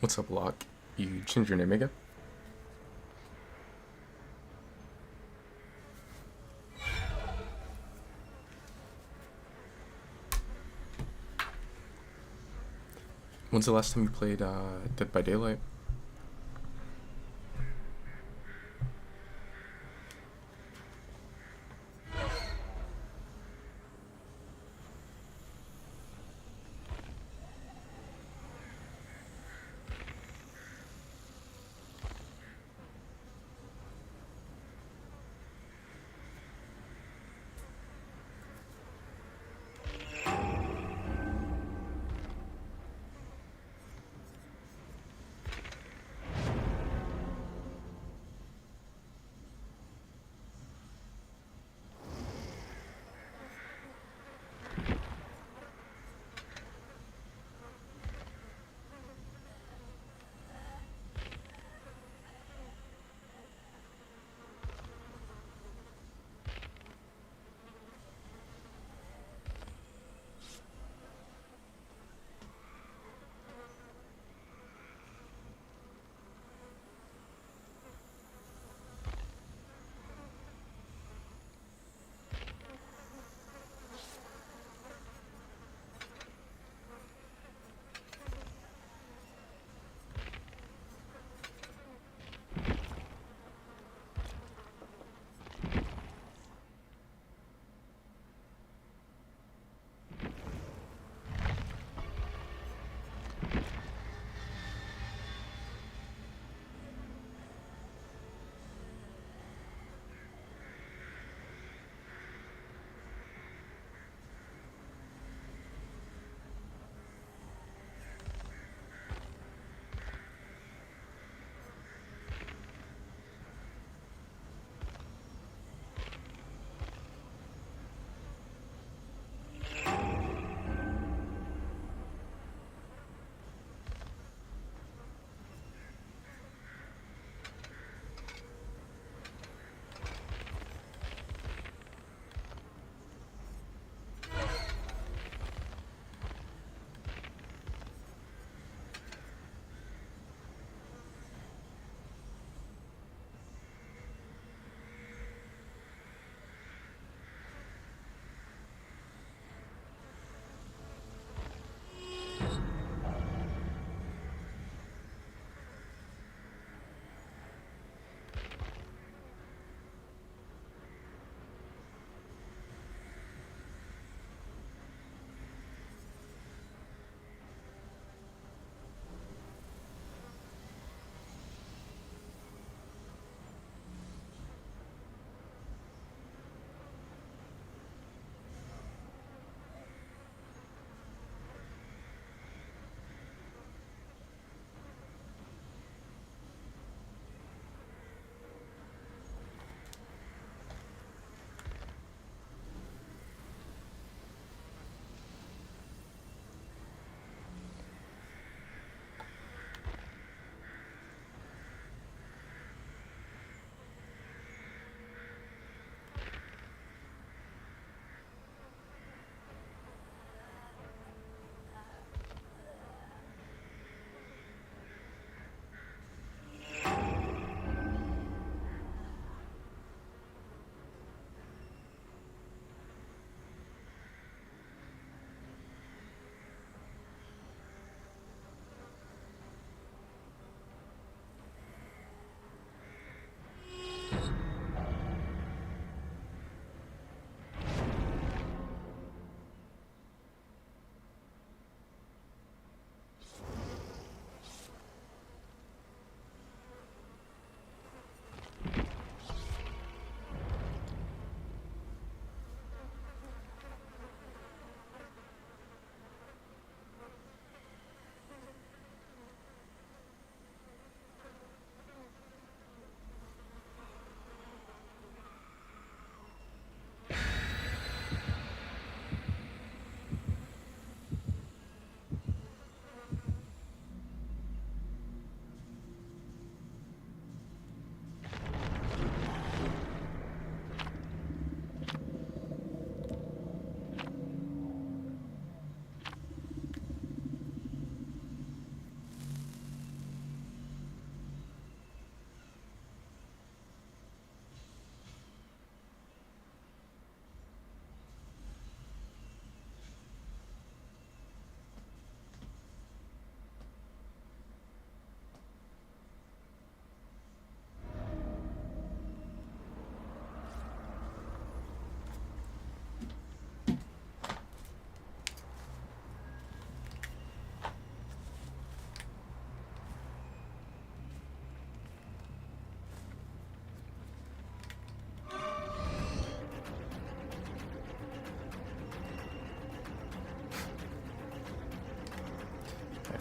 What's up, Locke? You changed your name again? When's the last time you played Dead by Daylight?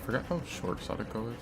forgot how short Sadako is.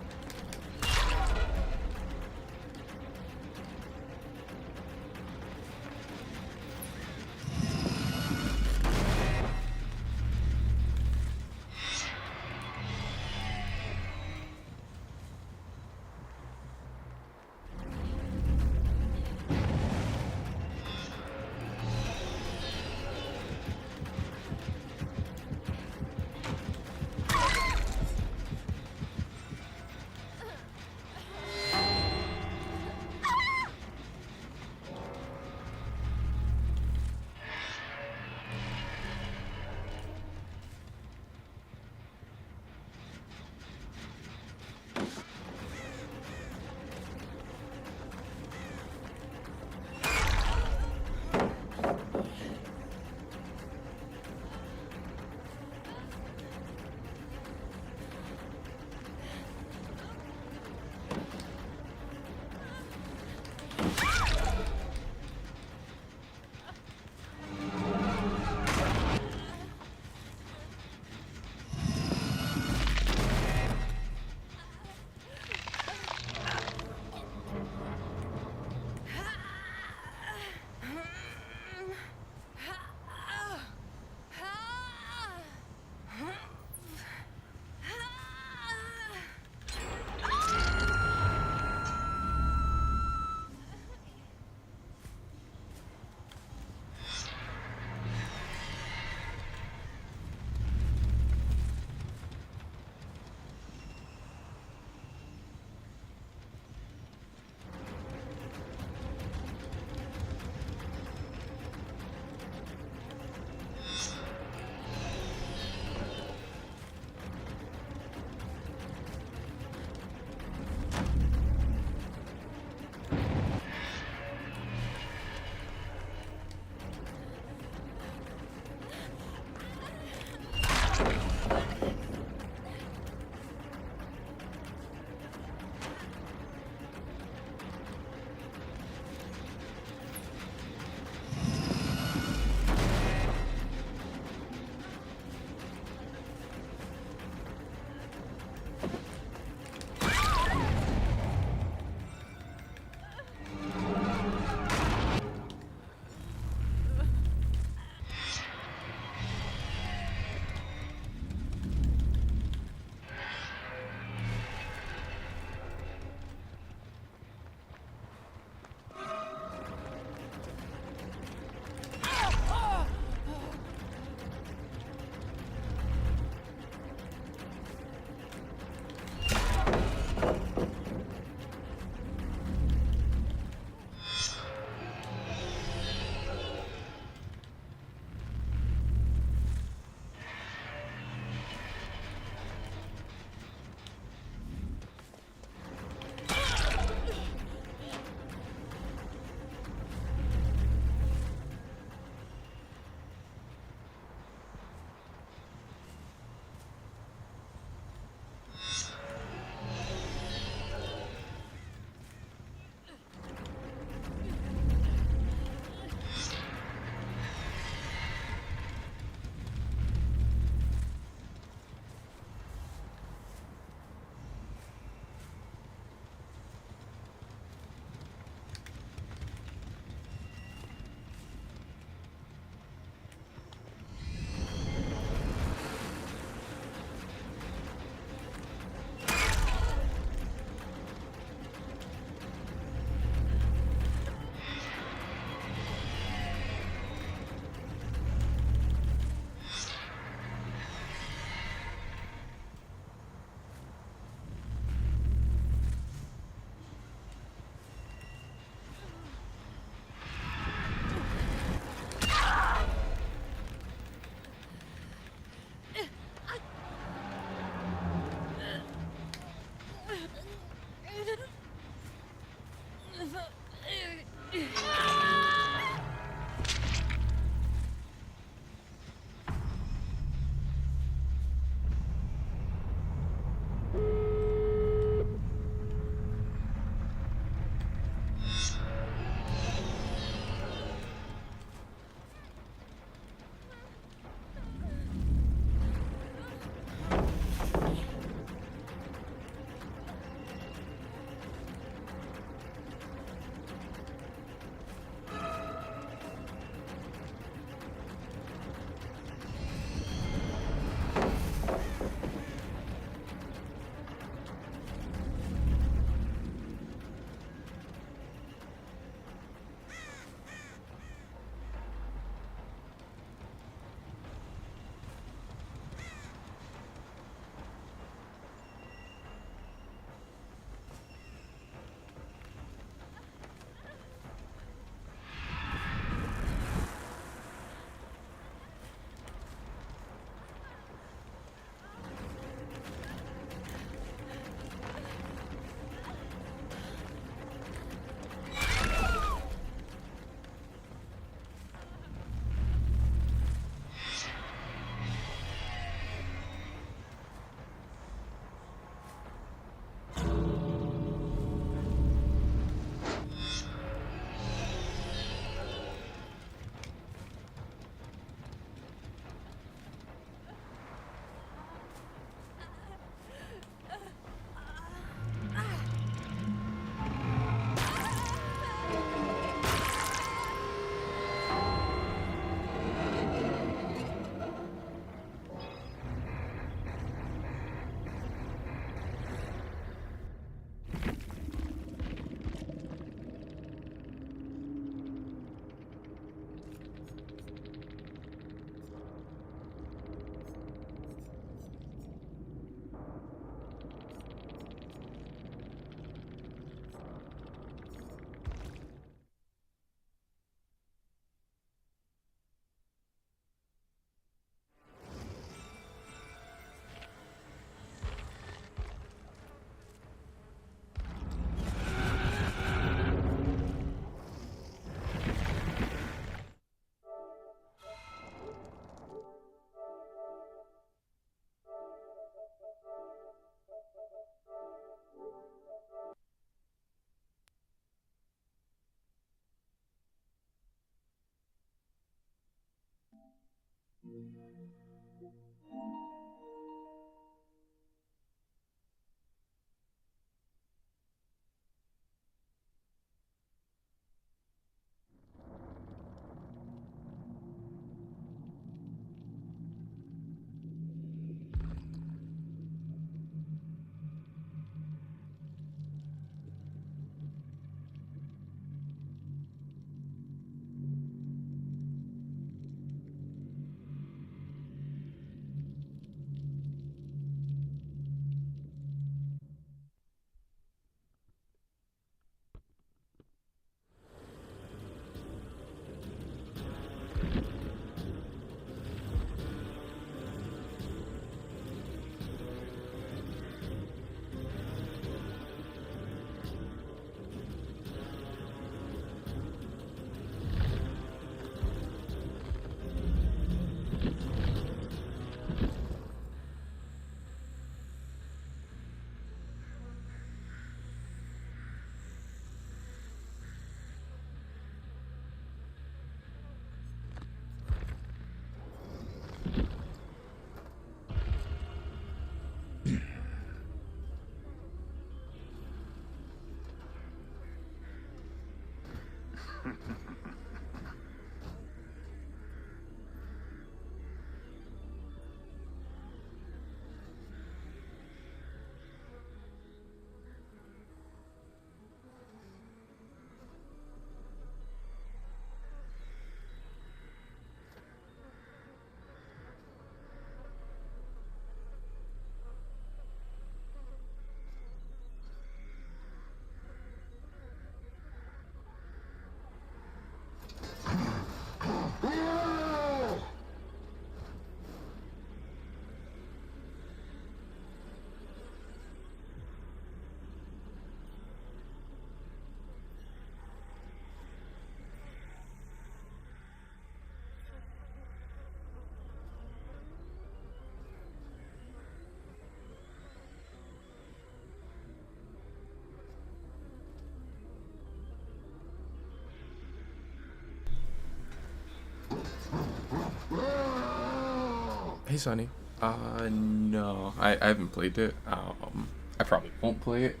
Hey, Sonny. No, I haven't played it. I probably won't play it.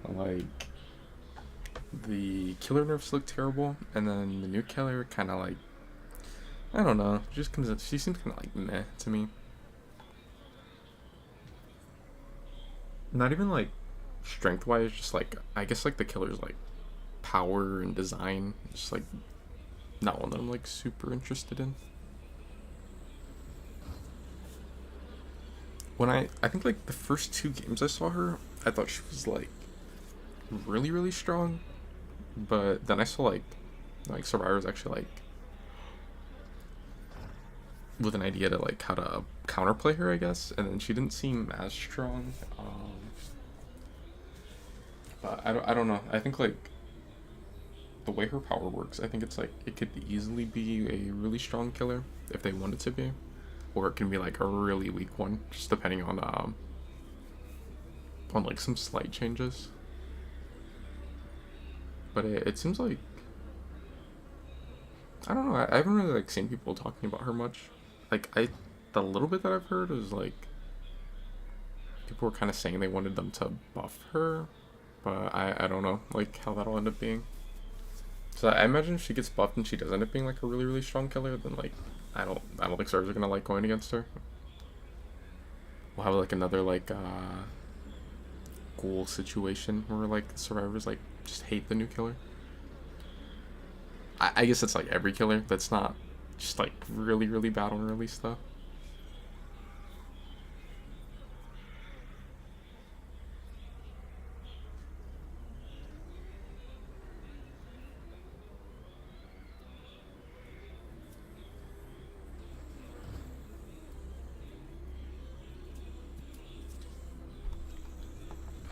Like, the killer nerfs look terrible, and then the new killer kind of like, I don't know, just comes. She seems kind of like meh to me. Not even like strength wise, just like I guess like the killer's like power and design, just like not one that I'm like super interested in. When I think like the first two games I saw her, I thought she was like really strong, but then I saw like Survivor's actually like with an idea to like how to counterplay her, I guess, and then she didn't seem as strong. But I don't know. I think like the way her power works, I think it's like it could easily be a really strong killer if they wanted to be, or it can be like a really weak one, just depending on like some slight changes. But it seems like I don't know. I haven't really like seen people talking about her much. Like the little bit that I've heard is like people were kind of saying they wanted them to buff her, but I don't know like how that'll end up being. So I imagine if she gets buffed and she does end up being like a really strong killer, then like I don't think servers are gonna like going against her. We'll have like another like ghoul situation where like survivors like just hate the new killer. I guess it's like every killer that's not just like really bad on release though.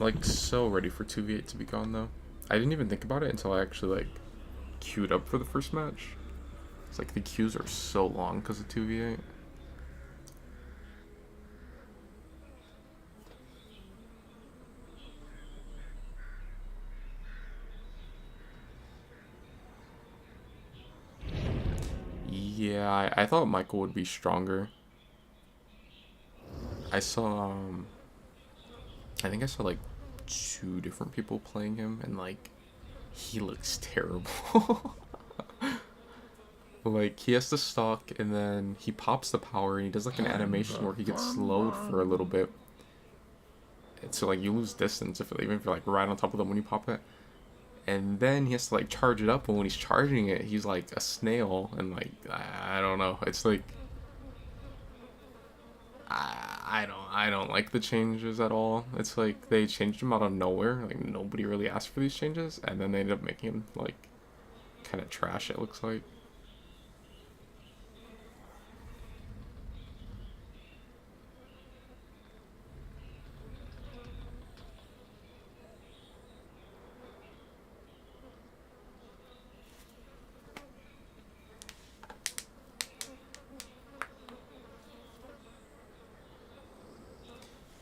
Like so ready for 2v8 to be gone though. I didn't even think about it until I actually like queued up for the first match. It's like the queues are so long because of 2v8. Yeah, I thought Michael would be stronger. I saw, I think I saw like two different people playing him, and like he looks terrible. Like he has to stalk, and then he pops the power, and he does like an animation where he gets slowed for a little bit. And so like you lose distance even if you're like right on top of them when you pop it. And then he has to like charge it up, and when he's charging it, he's like a snail, and like I don't know. It's like I don't like the changes at all. It's like they changed him out of nowhere. Like nobody really asked for these changes, and then they ended up making him like kind of trash. It looks like.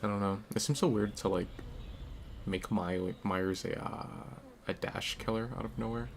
I don't know. It seems so weird to like make Myers a dash killer out of nowhere.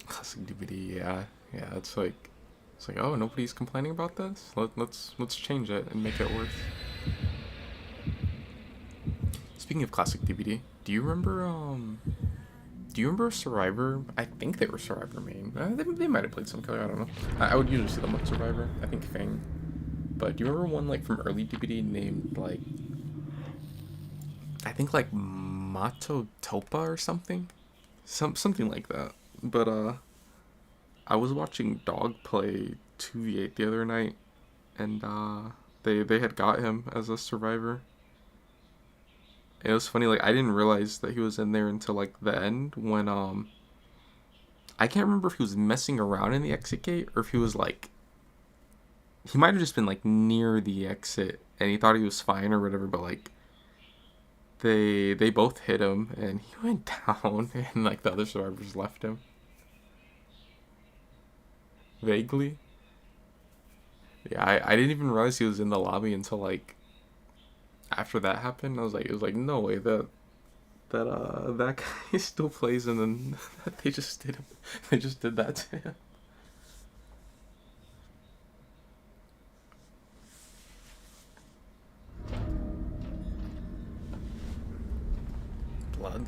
Classic DVD, yeah, yeah. It's like, oh, nobody's complaining about this. Let's change it and make it worse. Speaking of classic DVD, do you remember Survivor? I think they were Survivor main. They might have played some killer. I don't know. I would usually see them on Survivor. I think Fang. But do you remember one like from early DVD named like I think like Mato Topa or something? Something like that. But I was watching Dog play 2v8 the other night, and they had got him as a survivor. And it was funny, like I didn't realize that he was in there until like the end when I can't remember if he was messing around in the exit gate or if he was like he might have just been like near the exit and he thought he was fine or whatever, but like they both hit him and he went down and like the other survivors left him. Vaguely. Yeah, I didn't even realize he was in the lobby until like after that happened. I was like, it was like no way that guy still plays, and then they just did that to him. Bloodline.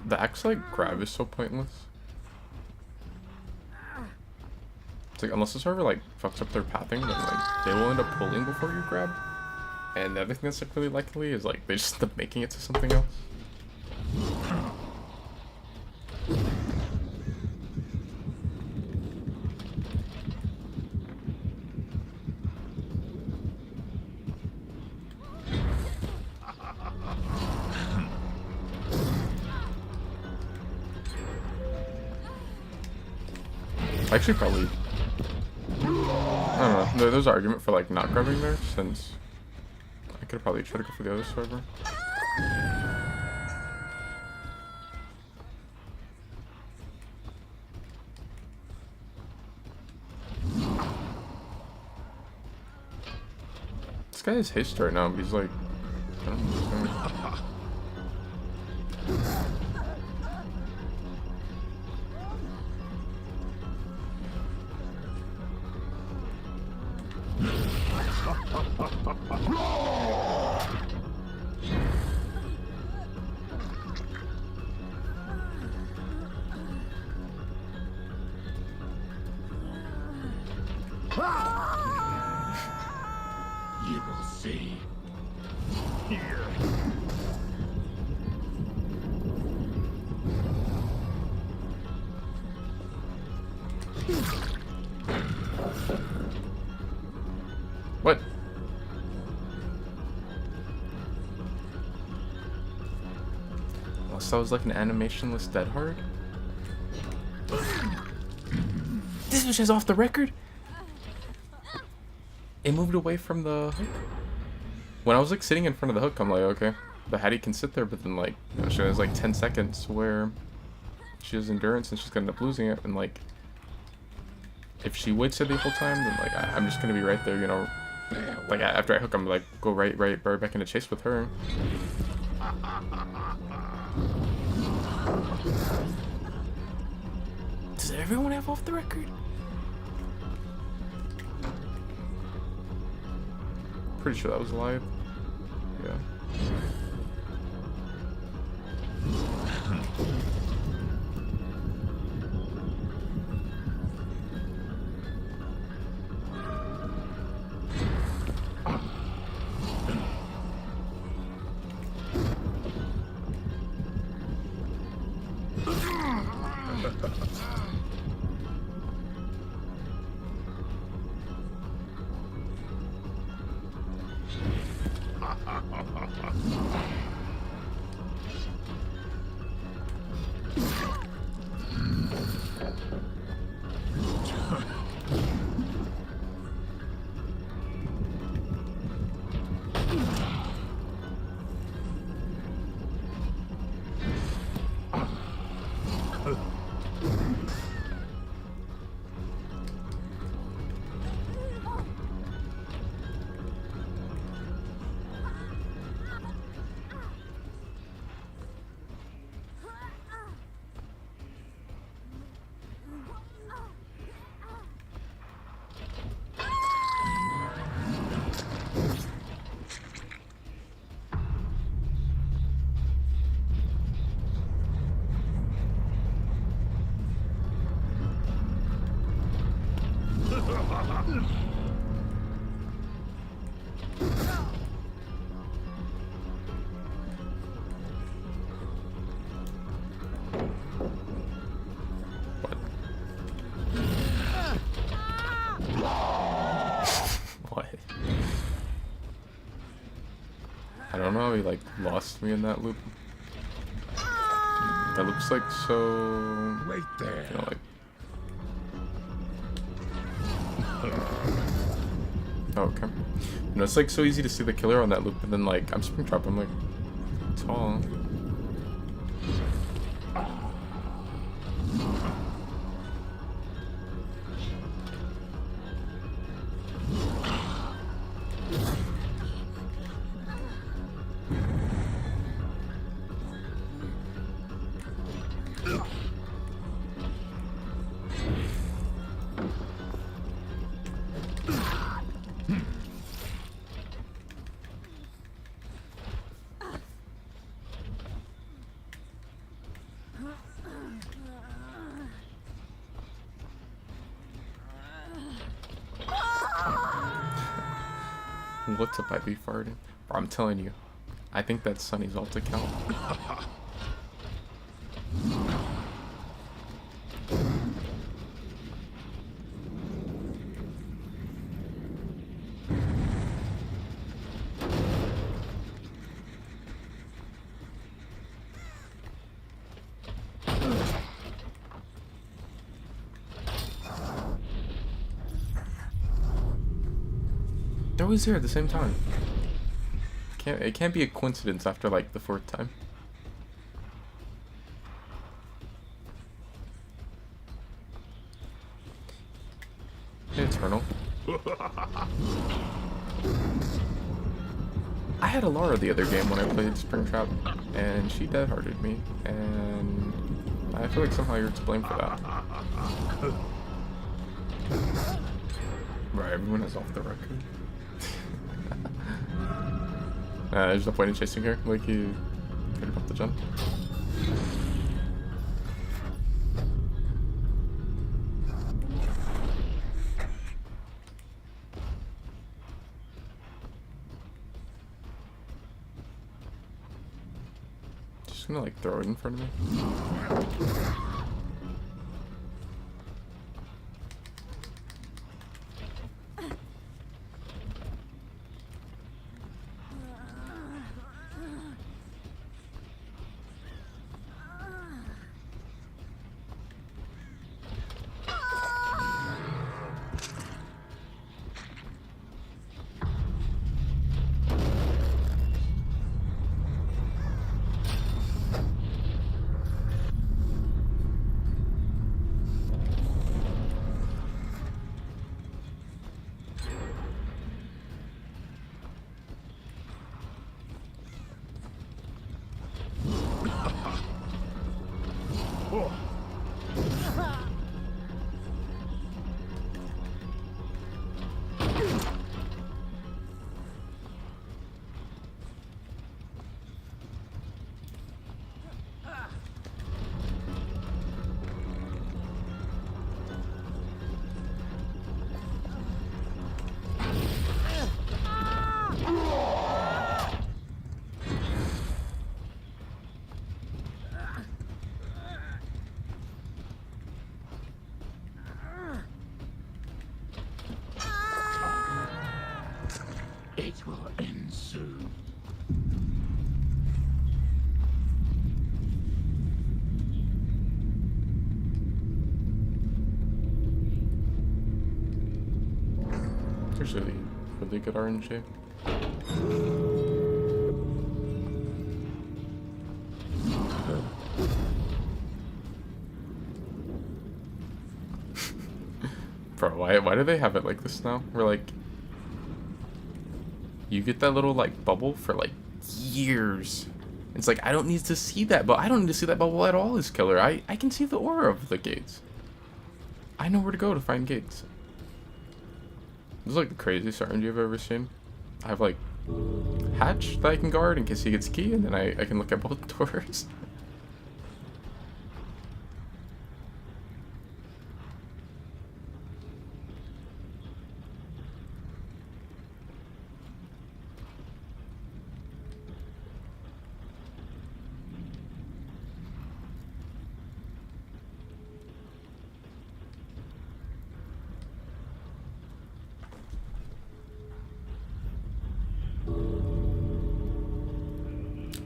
The axe like grab is so pointless. It's like unless the server like fucks up their pathing, then like they will end up pulling before you grab. And the other thing that's like really likely is like they just end up making it to something else. Actually, probably. I don't know. There's an argument for like not grabbing there, since I could probably try to go for the other server. This guy has haste right now, but he's like, I don't know what's going on. You will see. Here. What? Oh, so it was like an animationless dead hard? This was just off the record? It moved away from the hook. When I was like sitting in front of the hook, I'm like, okay, the Hattie can sit there, but then like, you know, she has like 10 seconds where she has endurance and she's gonna end up losing it. And like, if she would sit the whole time, then like, I'm just gonna be right there, you know. Like after I hook, I'm like, go right back into chase with her. Does everyone have off the record? Pretty sure that was live. Yeah. What? I don't know, he like lost me in that loop. That looks like so... Wait there. You know, like... Oh, okay. You know, it's like so easy to see the killer on that loop, and then like, I'm Springtrap, I'm like, tall. What's up, I be farting? Bro, I'm telling you, I think that's Sunny's alt account. They're always here at the same time. It can't be a coincidence after like the 4th time. Hey, Eternal. I had a Lara the other game when I played Springtrap, and she dead-hearted me, and I feel like somehow you're to blame for that. Right, everyone is off the record. There's no point in chasing her, like you could have the jump. Just gonna like throw it in front of me. It will end soon. There's really good RNG. Bro, why do they have it like this now? We're like, you get that little like bubble for like years. It's like, I don't need to see that, but I don't need to see that bubble at all as killer. I can see the aura of the gates. I know where to go to find gates. This is like the craziest RNG I've ever seen. I have like hatch that I can guard in case he gets key, and then I can look at both doors.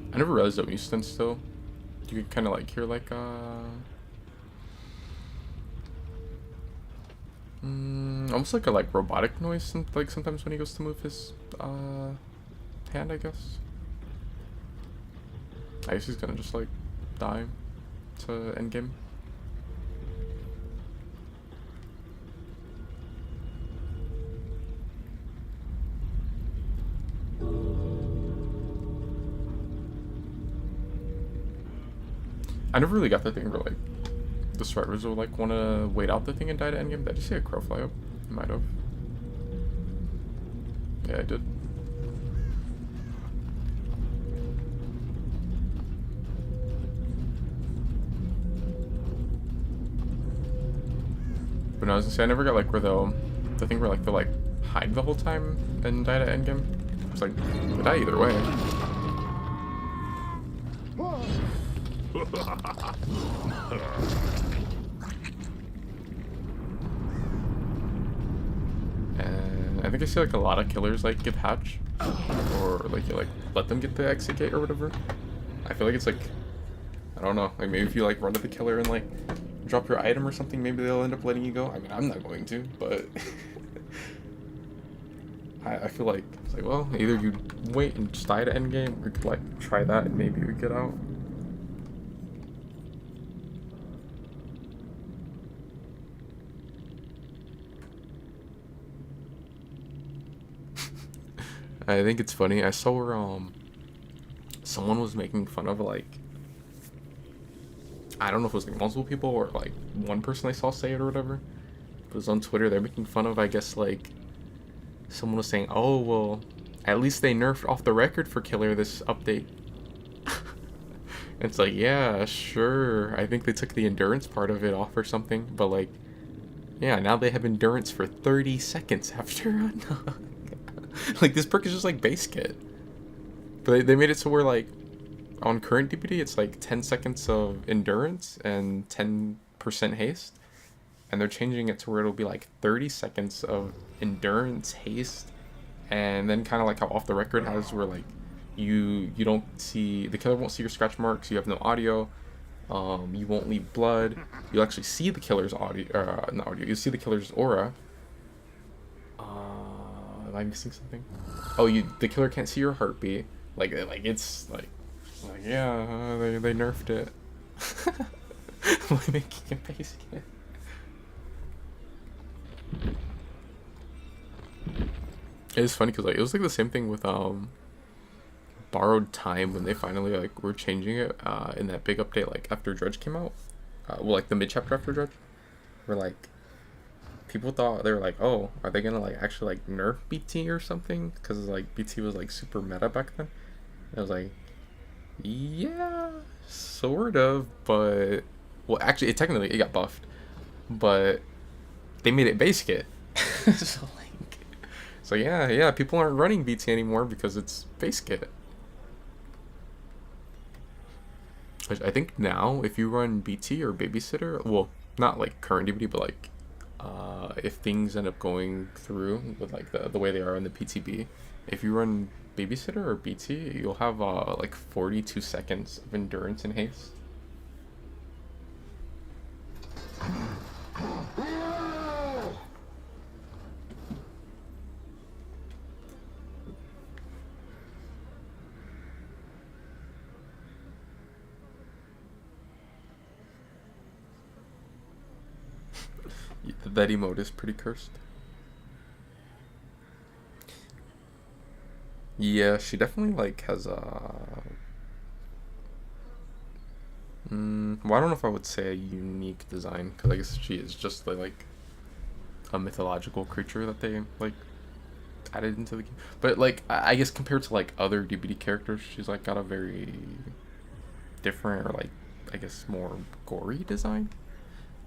I never realized that when you stand still, you can kind of like hear like almost like a like robotic noise, like sometimes when he goes to move his hand, I guess. I guess he's gonna just like die to end game. I never really got that thing where like the survivors will like want to wait out the thing and die to endgame. Did I just see a crow fly up? I might have. Yeah, I did. But no, I was gonna say I never got like where the thing where like they'll like hide the whole time and die to endgame. It's like they die either way. And I think I see like a lot of killers like give hatch, or like you like let them get the exit gate or whatever. I feel like it's like, I don't know, like maybe if you like run to the killer and like drop your item or something, maybe they'll end up letting you go. I mean, I'm not going to, but I feel like it's like, well, either you wait and just die to endgame, or you could like try that and maybe you would get out. I think it's funny. I saw where someone was making fun of like, I don't know if it was like multiple people or like one person I saw say it or whatever. It was on Twitter. They're making fun of, I guess, like someone was saying, "Oh well, at least they nerfed off the record for killer this update." It's like, yeah, sure. I think they took the endurance part of it off or something, but like, yeah, now they have endurance for 30 seconds after unlock. Like this perk is just like base kit, but they made it so where like on current DPD it's like 10 seconds of endurance and 10% haste, and they're changing it to where it'll be like 30 seconds of endurance, haste, and then kind of like how off the record has where like you don't see the killer, won't see your scratch marks, you have no audio, you won't leave blood, you'll actually see the killer's audio, not audio, you see the killer's aura. Am I missing something? Oh, the killer can't see your heartbeat. Like it's like yeah, they nerfed it by making it basic. It's funny because like it was like the same thing with borrowed time when they finally like were changing it in that big update like after Dredge came out. Well, like the mid chapter after Dredge, where like people thought they were like, oh, are they gonna like actually like nerf BT or something? Because like BT was like super meta back then. And I was like, yeah, sort of, but well, actually, it got buffed, but they made it base kit. So like, so yeah, people aren't running BT anymore because it's base kit. I think now if you run BT or babysitter, well, not like current DBD, but like if things end up going through with like the way they are in the PTB, if you run babysitter or BT, you'll have like 42 seconds of endurance and haste. That emote is pretty cursed. Yeah, she definitely like has a. Well, I don't know if I would say a unique design because I guess she is just like a mythological creature that they like added into the game. But like I guess compared to like other DBD characters, she's like got a very different or like I guess more gory design.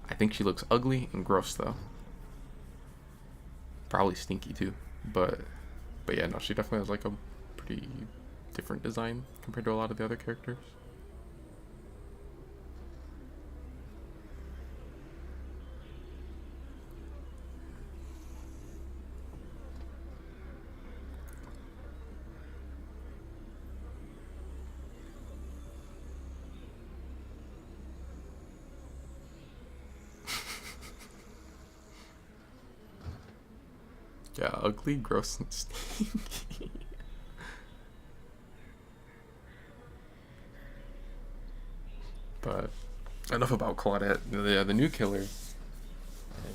I think she looks ugly and gross though. Probably stinky too, but yeah, no, she definitely has like a pretty different design compared to a lot of the other characters. Yeah, ugly, gross, and stinky. But enough about Claudette. The new killer.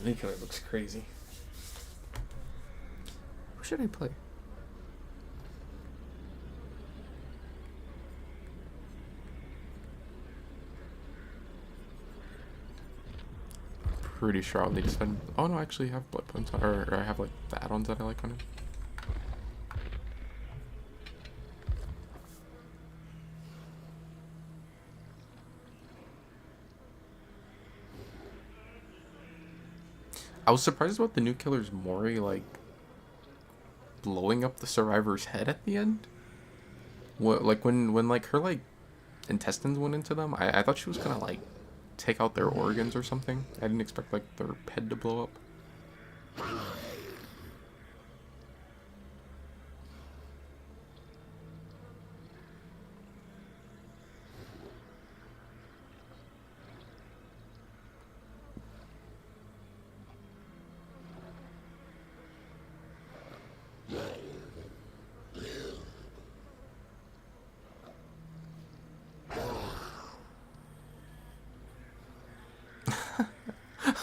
The new killer looks crazy. Who should I play? Pretty sure I'll need to spend. Oh no, I actually have blood points, or I have like the add-ons that I like on it. I was surprised about the new killer's Mori like blowing up the survivor's head at the end. What like when like her like intestines went into them? I thought she was gonna like take out their organs or something. I didn't expect like their head to blow up.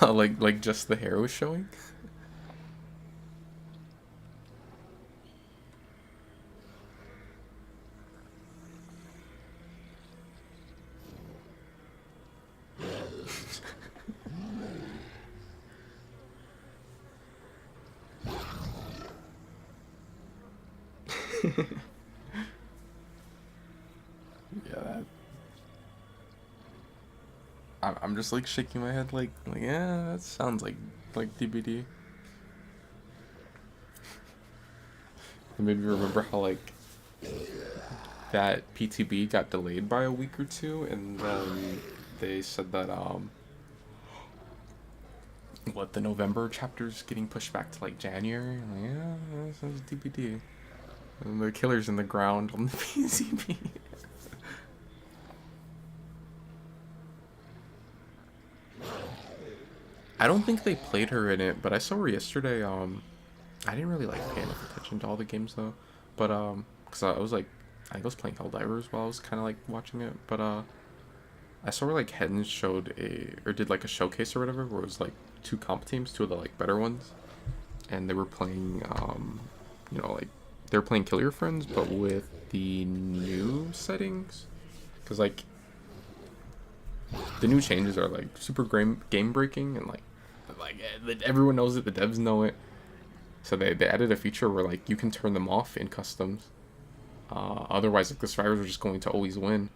like just the hair was showing. Yeah, I'm just like shaking my head like yeah, that sounds like DBD. It made me remember how like that PTB got delayed by a week or two, and then they said that what, the November chapter's getting pushed back to like January. Like, yeah, that's DBD. And the killer's in the ground on the PCB. I don't think they played her in it, but I saw her yesterday. I didn't really like pay enough attention to all the games though, but cause I was like, I think I was playing Helldivers while I was kind of like watching it, but I saw her like Hedden showed or did like a showcase or whatever, where it was like two comp teams, two of the like better ones, and they were playing like they were playing Kill Your Friends, but with the new settings, cause like the new changes are like super game breaking, and like everyone knows it, the devs know it. So they added a feature where like you can turn them off in customs. Otherwise, like the survivors are just going to always win.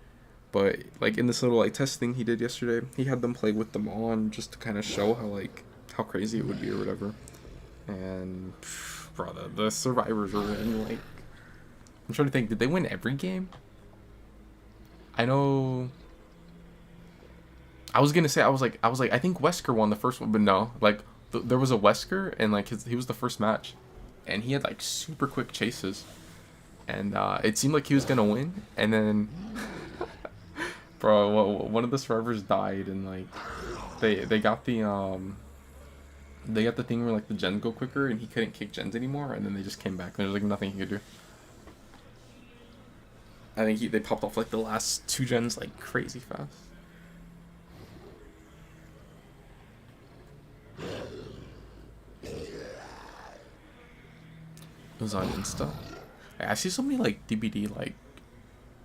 But like in this little like test thing he did yesterday, he had them play with them on just to kind of show how crazy it would be or whatever. And bro, the survivors were winning. Like, I'm trying to think, did they win every game? I know. I was gonna say I was like I think Wesker won the first one, but no, like there was a Wesker, and like he was the first match, and he had like super quick chases, and it seemed like he was gonna win, and then bro, one of the survivors died, and like they got the thing where like the gens go quicker, and he couldn't kick gens anymore, and then they just came back, and there's like nothing he could do. I think they popped off like the last two gens like crazy fast. It was on Insta. I see so many like DBD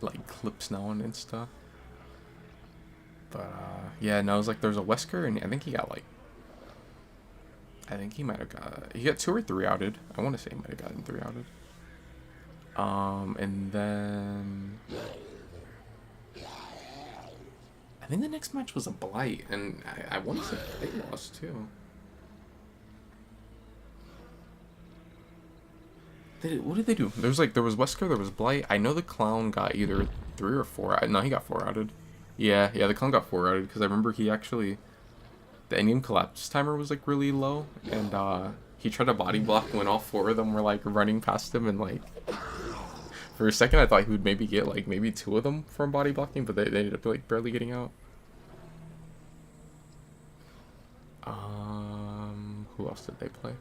like clips now on Insta. But yeah, no, it was like there's a Wesker, and I think he got like, I think he might have got 2 or 3 outed. I want to say he might have gotten 3 outed. And then I think the next match was a Blight, and I want to say they lost too. What did they do? There was Wesker, there was Blight. I know the Clown got either 3 or 4. No, he got 4 outed. Yeah, the Clown got 4 outed, because I remember he actually, the endgame collapse timer was like really low, and he tried to body block when all 4 of them were like running past him, and like for a second I thought he would maybe get like maybe 2 of them from body blocking, but they ended up like barely getting out. Who else did they play?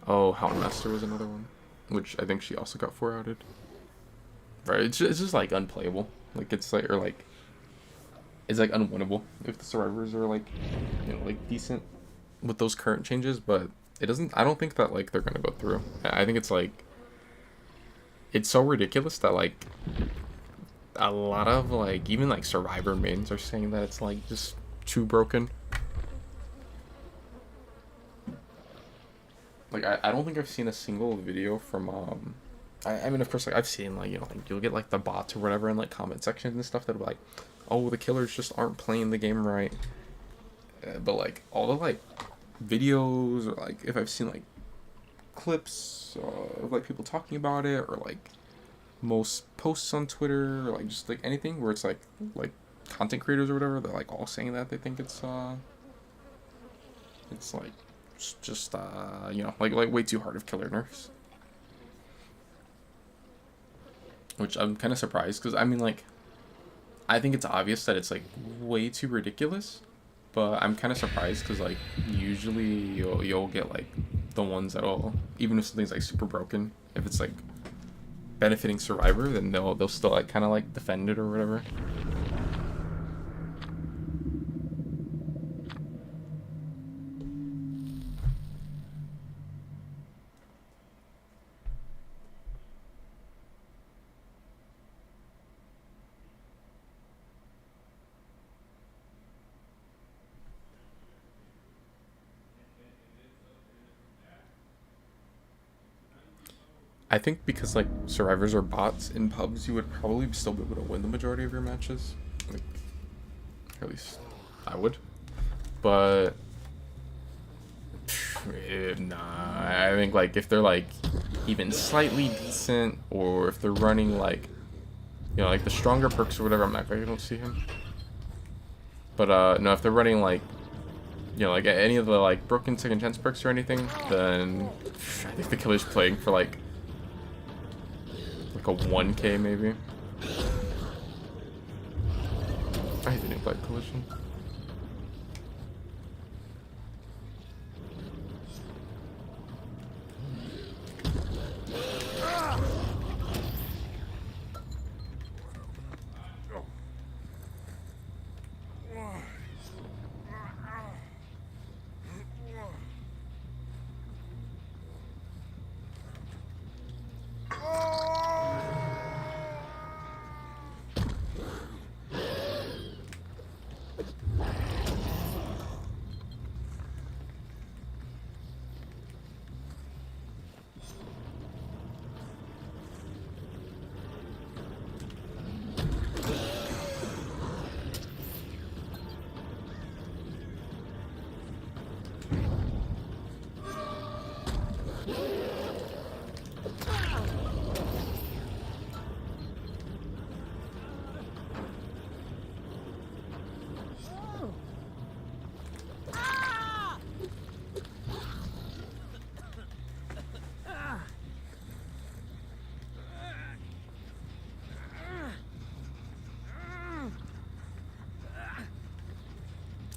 Oh, Houndmaster was another one, which I think she also got 4 outed. Right, it's just like unplayable. Like it's like, or like, it's like unwinnable if the survivors are like, like decent with those current changes. But it doesn't. I don't think that like they're gonna go through. I think it's like, it's so ridiculous that like a lot of like even like survivor mains are saying that it's like just too broken. Like I don't think I've seen a single video from I mean, of course, like I've seen like like you'll get like the bots or whatever in like comment sections and stuff that are like, oh, the killers just aren't playing the game right. But like all the like videos, or like if I've seen like clips of like people talking about it, or like most posts on Twitter, or like just like anything where it's like content creators or whatever, they're like all saying that they think it's like just like way too hard of killer nerfs. Which I'm kind of surprised, because I mean, like, I think it's obvious that it's like way too ridiculous, but I'm kind of surprised because like usually you'll get like the ones that'll, even if something's like super broken, if it's like benefiting survivor, then they'll still like kind of like defend it or whatever. I think because like survivors are bots in pubs, you would probably still be able to win the majority of your matches. Like, at least I would. But nah, I think like if they're like even slightly decent, or if they're running like, you know, like the stronger perks or whatever. I'm not I don't see him. But no, if they're running like, you know, like any of the like broken second chance perks or anything, then I think the killer's playing for like a 1k maybe. I hate the new Black Collision.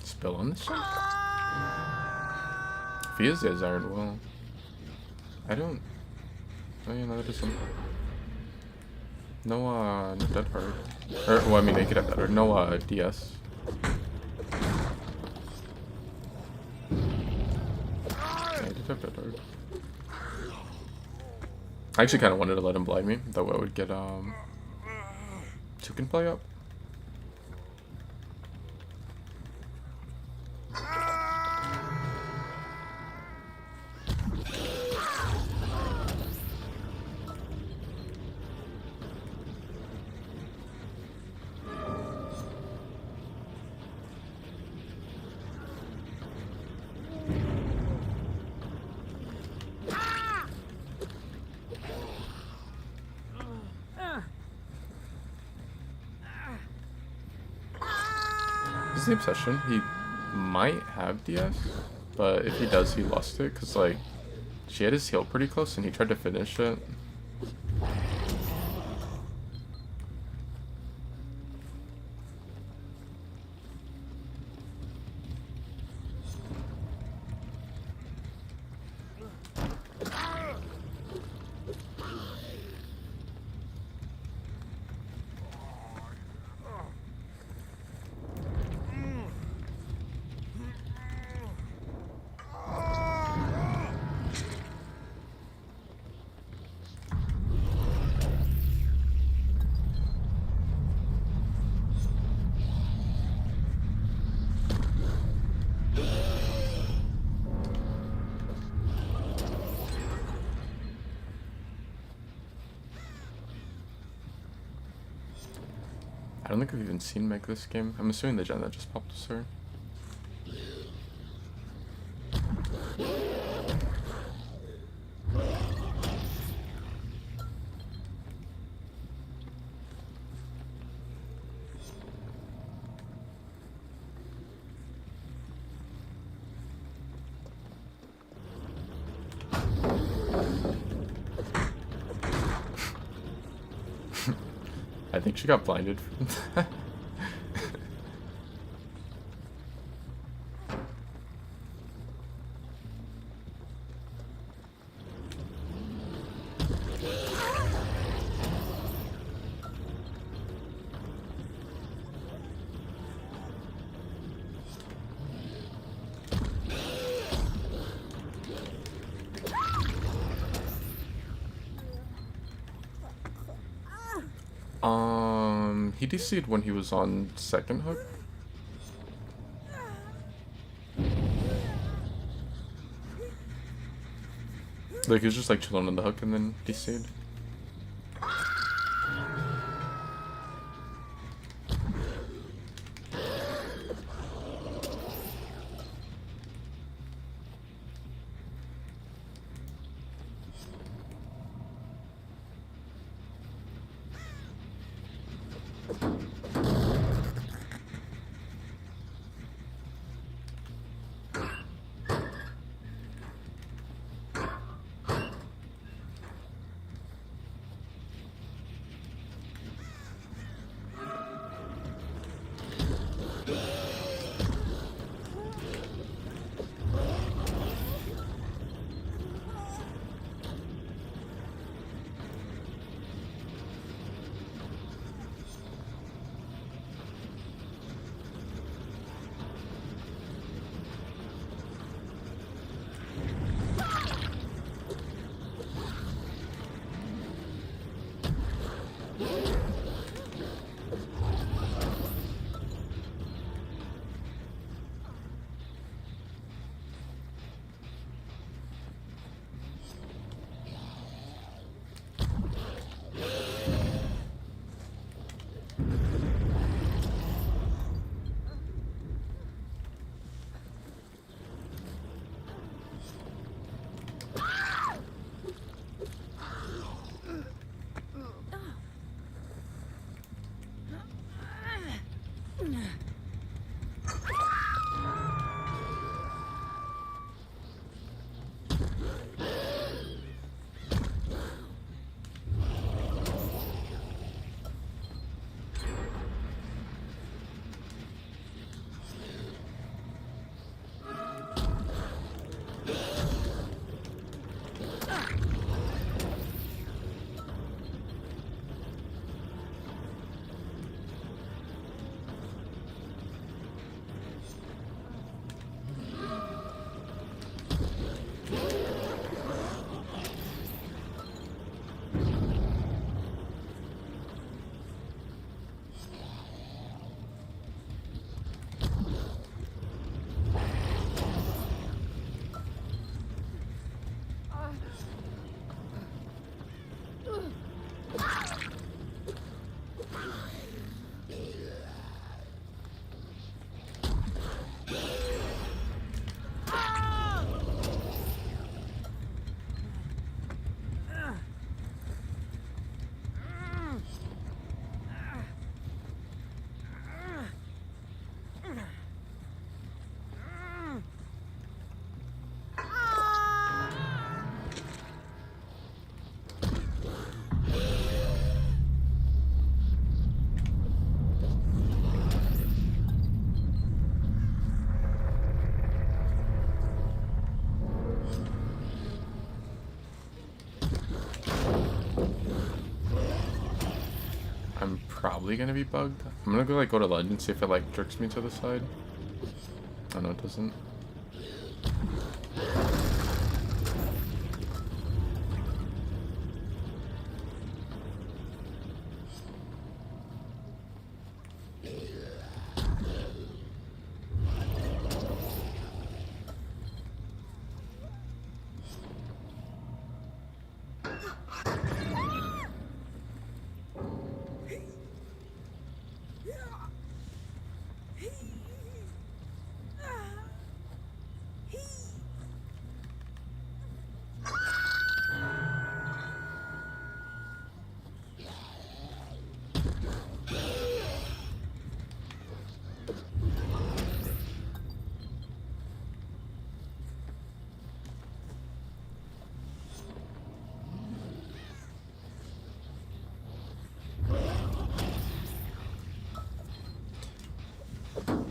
Spill on this shit? If he is desired, well, I don't. Oh yeah, no, that is some. No, no dead hard. Or, well, I mean, they could have that. Or no, DS. Yeah, he did have dead hard. I actually kind of wanted to let him blind me. That way I would get, Two can play up. This is the obsession. He might have DS, but if he does, he lost it because like she had his heal pretty close and he tried to finish it. I don't think I've even seen Meg this game. I'm assuming the gen that just popped was her. I think she got blinded from that. He DC'd when he was on second hook. Like, he was just like chilling on the hook and then DC'd. I'm probably gonna be bugged. I'm gonna go like go to Ledge and see if it like jerks me to the side. Oh no, it doesn't.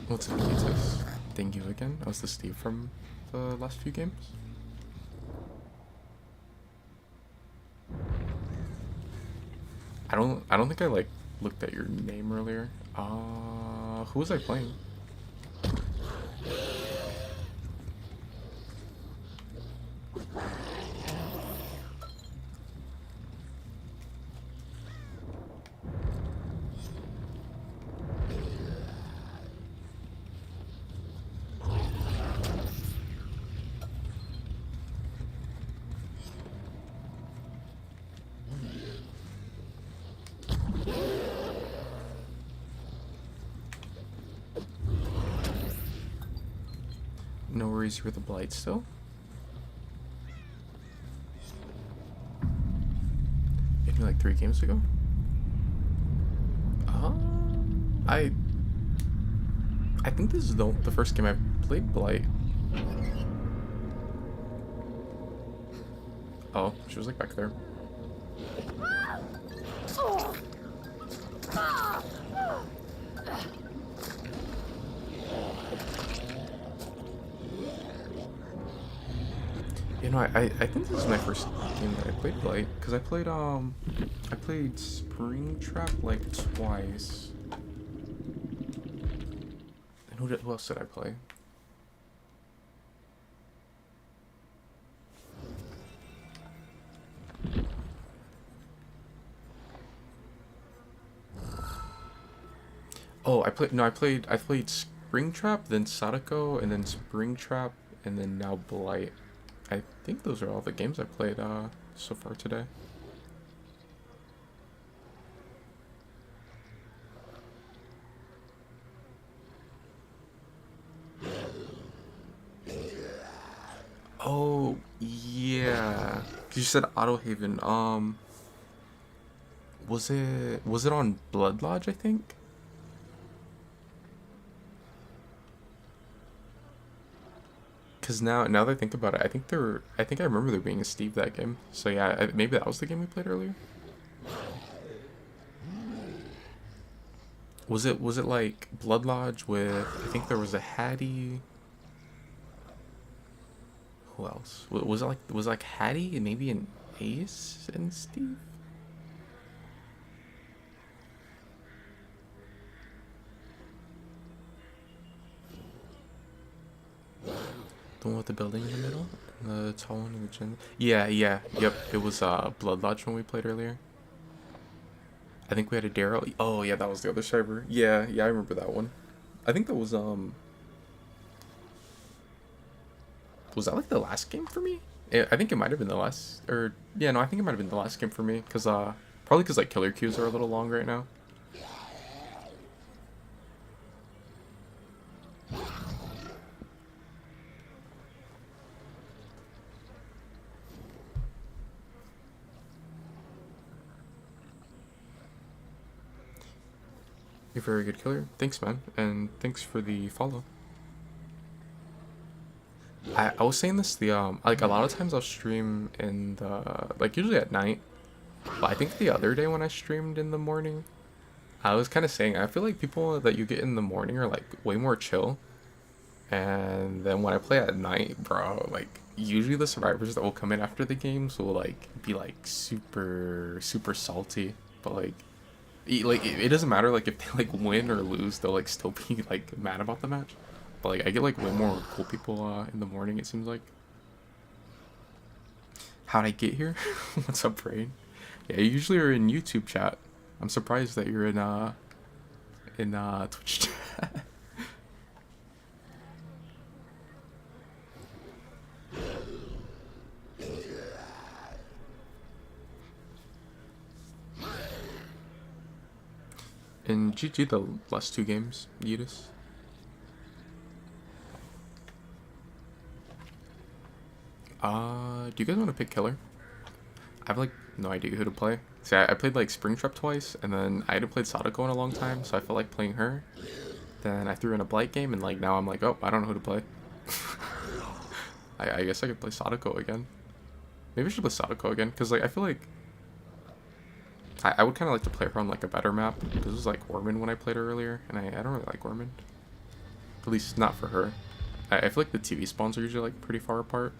What's up, Jesus? Thank you again. I was the Steve from the last few games. I don't think I like looked at your name earlier. Who was I playing? worries you're the blight still. Maybe like 3 games ago. I think this is the first game I played blight. Oh, she was like back there. You know, I think this is my first game that I played blight, because I played Springtrap like twice. And who else did I play? Oh, I played Springtrap, then Sadako, and then Springtrap, and then now Blight. I think those are all the games I played so far today. Oh, yeah. 'Cause you said Autohaven. Was it on Blood Lodge, I think? Cause now that I think about it, I think I remember there being a Steve that game. So yeah, maybe that was the game we played earlier. Was it like Blood Lodge with, I think there was a Hattie. Who else? Was it like Hattie and maybe an Ace and Steve? The one with the building in the middle? The tall one in the gym? Yeah, yep. It was Blood Lodge when we played earlier. I think we had a Daryl. Oh yeah, that was the other server. Yeah, I remember that one. I think that was that like the last game for me? I think it might have been the last, or yeah, no, I think it might have been the last game for me, cause probably cause like killer queues are a little long right now. You're a very good killer. Thanks, man, and thanks for the follow. I was saying this, the like a lot of times I'll stream in the, like, usually at night, but I think the other day when I streamed in the morning, I was kind of saying I feel like people that you get in the morning are like way more chill, and then when I play at night, bro, like usually the survivors that will come in after the games will like be like super salty, but like it doesn't matter, like if they like win or lose, they'll like still be like mad about the match. But like I get like way more cool people in the morning, it seems like. How'd I get here? What's up, Rain? Yeah, you usually are in YouTube chat. I'm surprised that you're in Twitch chat. And GG the last 2 games, Yeetus. Do you guys want to pick killer? I have like no idea who to play. See, I played like Springtrap twice, and then I hadn't played Sadako in a long time, so I felt like playing her. Then I threw in a Blight game, and like now I'm like, oh, I don't know who to play. I guess I could play Sadako again. Maybe I should play Sadako again, because like I feel like I would kind of like to play her on like a better map. This was like Ormond when I played her earlier, and I don't really like Ormond. At least not for her. I feel like the TV spawns are usually like pretty far apart.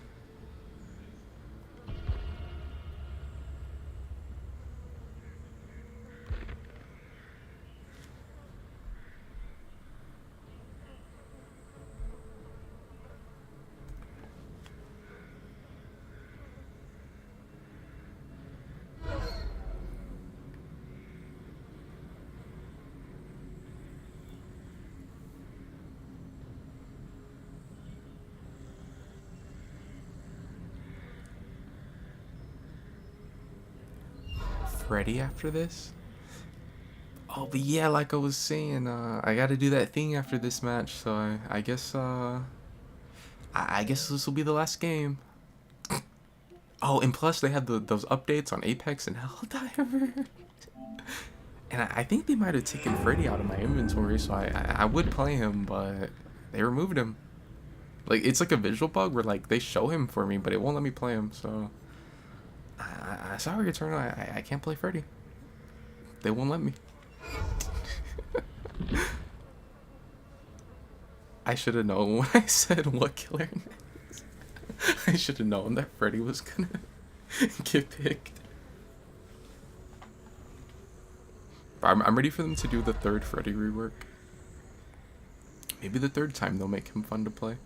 Freddy after this? Oh, but yeah, like I was saying, I gotta do that thing after this match, so I guess, I guess this will be the last game. Oh, and plus they had those updates on Apex and Helldiver. And I think they might have taken Freddy out of my inventory, so I would play him, but they removed him. Like, it's like a visual bug where, like, they show him for me, but it won't let me play him, so... Sorry, Eternal, I can't play Freddy. They won't let me. I should have known when I said what killer next. I should have known that Freddy was gonna get picked. But I'm ready for them to do the third Freddy rework. Maybe the third time they'll make him fun to play.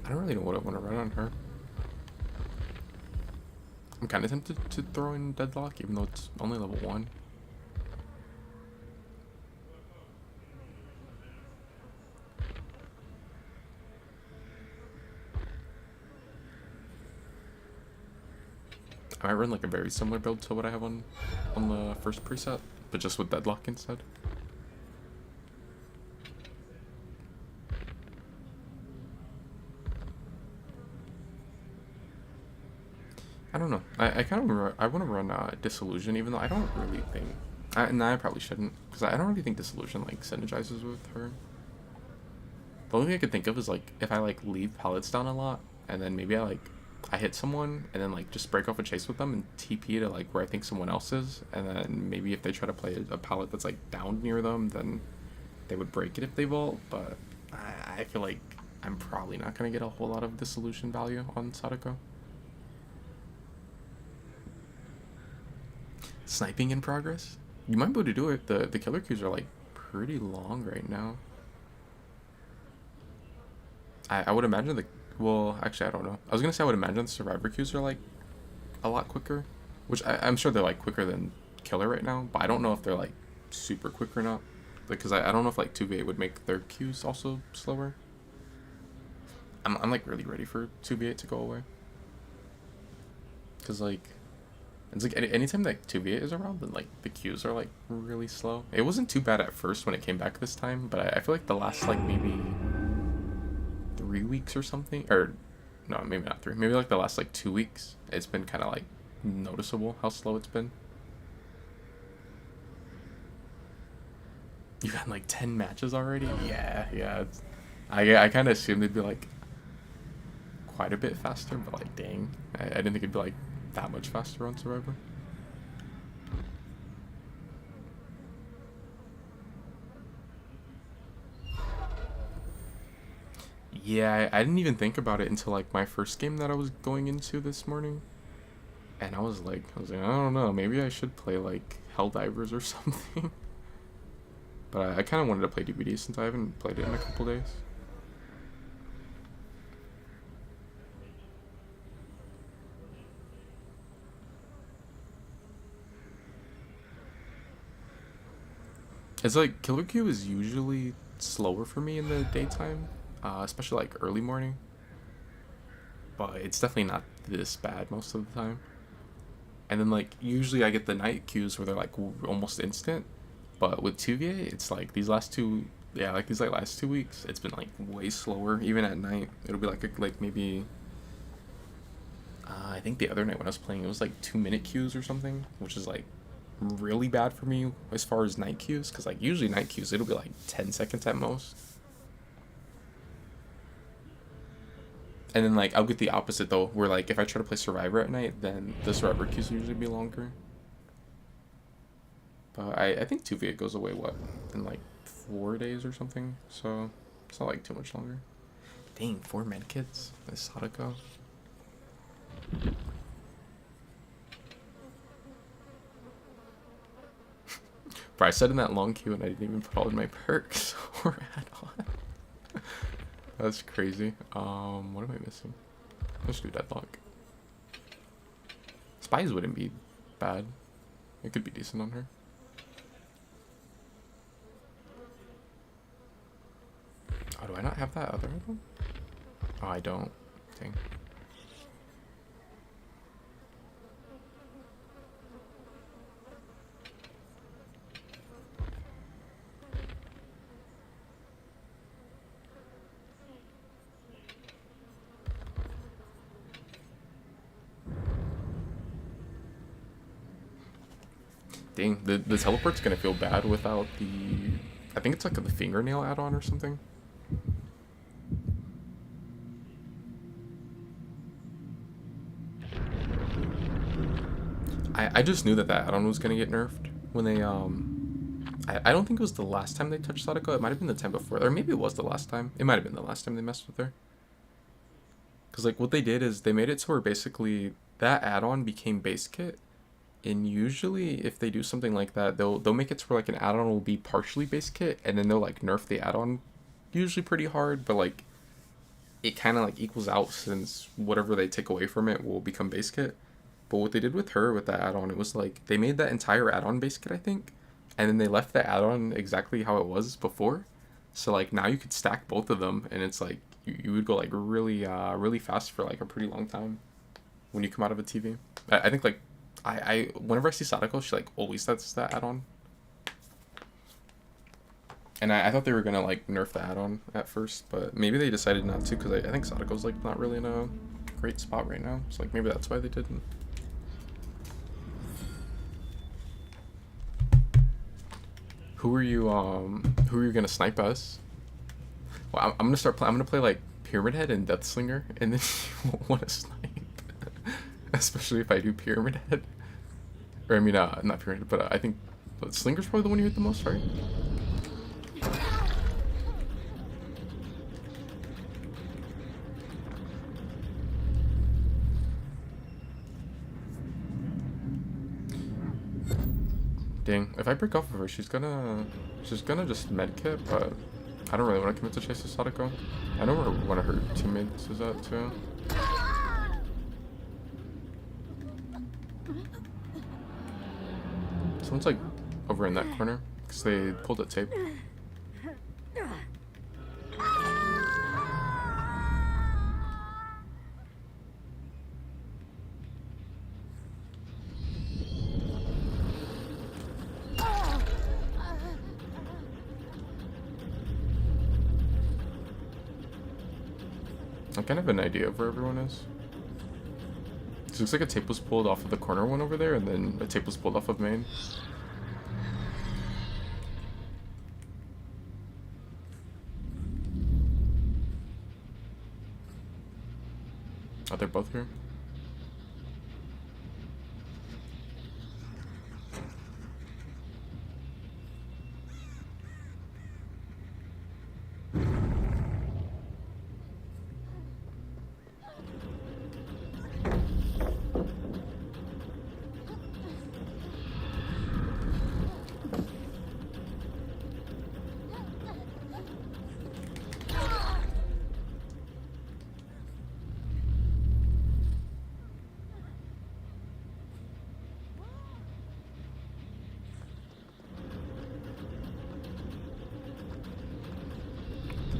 I don't really know what I want to run on her. I'm kind of tempted to throw in Deadlock, even though it's only level 1. I might run like a very similar build to what I have on the first preset, but just with Deadlock instead. I don't know. I kind of I want to run Disillusion, even though I don't really think. And I probably shouldn't, because I don't really think Disillusion like synergizes with her. The only thing I could think of is like if I like leave pallets down a lot, and then maybe I hit someone and then like just break off a chase with them and TP to like where I think someone else is, and then maybe if they try to play a pallet that's like down near them, then they would break it if they vault. But I feel like I'm probably not gonna get a whole lot of Dissolution value on Sadako. Sniping in progress? You might be able to do it. The killer queues are like pretty long right now. I would imagine well, actually I don't know. I was gonna say I would imagine the survivor queues are like a lot quicker, which I'm sure they're like quicker than killer right now, but I don't know if they're like super quick or not, because I don't know if like 2v8 would make their queues also slower. I'm like really ready for 2v8 to go away, because like it's like anytime that 2v8 is around, then like the queues are like really slow. It wasn't too bad at first when it came back this time, but I feel like the last like maybe 3 weeks or something, or no, maybe not 3, maybe like the last like 2 weeks, it's been kind of like noticeable how slow it's been. You had like 10 matches already? Yeah. I kind of assumed it'd be like quite a bit faster, but like dang, I didn't think it'd be like that much faster on Survivor. Yeah, I didn't even think about it until like my first game that I was going into this morning, and I was like, I don't know, maybe I should play like Helldivers or something. But I kind of wanted to play DVD since I haven't played it in a couple days. It's like Killer Queue is usually slower for me in the daytime, especially like early morning. But it's definitely not this bad most of the time. And then like usually I get the night queues where they're like almost instant. But with 2VA, it's like these last 2 weeks, it's been like way slower. Even at night, it'll be like maybe. I think the other night when I was playing, it was like 2-minute queues or something, which is like really bad for me as far as night queues, because like usually night queues it'll be like 10 seconds at most. And then like I'll get the opposite though, where like if I try to play Survivor at night, then the Survivor queues usually be longer. But I think 2v8 goes away in like 4 days or something, so it's not like too much longer. Dang, 4 medkits. This Sadako. Bro, I said in that long queue and I didn't even put all in my perks or add on. That's crazy. What am I missing? Let's do Deadlock. Spies wouldn't be bad. It could be decent on her. Oh, do I not have that other one? Oh, I don't. Dang. Dang, the teleport's gonna feel bad without the... I think it's like the fingernail add-on or something. I just knew that add-on was gonna get nerfed when they I don't think it was the last time they touched Sadako. It might have been the time before, or maybe it was the last time. It might have been the last time they messed with her. Cause like what they did is they made it so where basically that add-on became base kit, and usually if they do something like that, they'll make it to where like an add-on will be partially base kit, and then they'll like nerf the add-on, usually pretty hard, but like it kind of like equals out since whatever they take away from it will become base kit. But what they did with her with that add-on, it was like they made that entire add-on base kit, I think, and then they left the add-on exactly how it was before. So like now you could stack both of them, and it's like you would go like really fast for like a pretty long time when you come out of a TV. I think like I whenever I see Sadako, she like always sets that add-on. And I thought they were gonna like nerf the add-on at first, but maybe they decided not to because I think Sadako's like not really in a great spot right now. So like maybe that's why they didn't. Who are you gonna snipe as? Well, I'm gonna play like Pyramid Head and Death Slinger, and then you won't want to snipe. Especially if I do Pyramid Head. Or I mean, not Pyramid Head, but I think Slinger's probably the one you hit the most, right? Dang, if I break off of her, she's gonna just medkit, but I don't really want to commit to chase the Sadako. I know where one of her teammates is at too. Someone's like over in that corner because they pulled a tape. I kind of have an idea of where everyone is. It looks like a tape was pulled off of the corner one over there, and then a tape was pulled off of main. Oh, they're both here.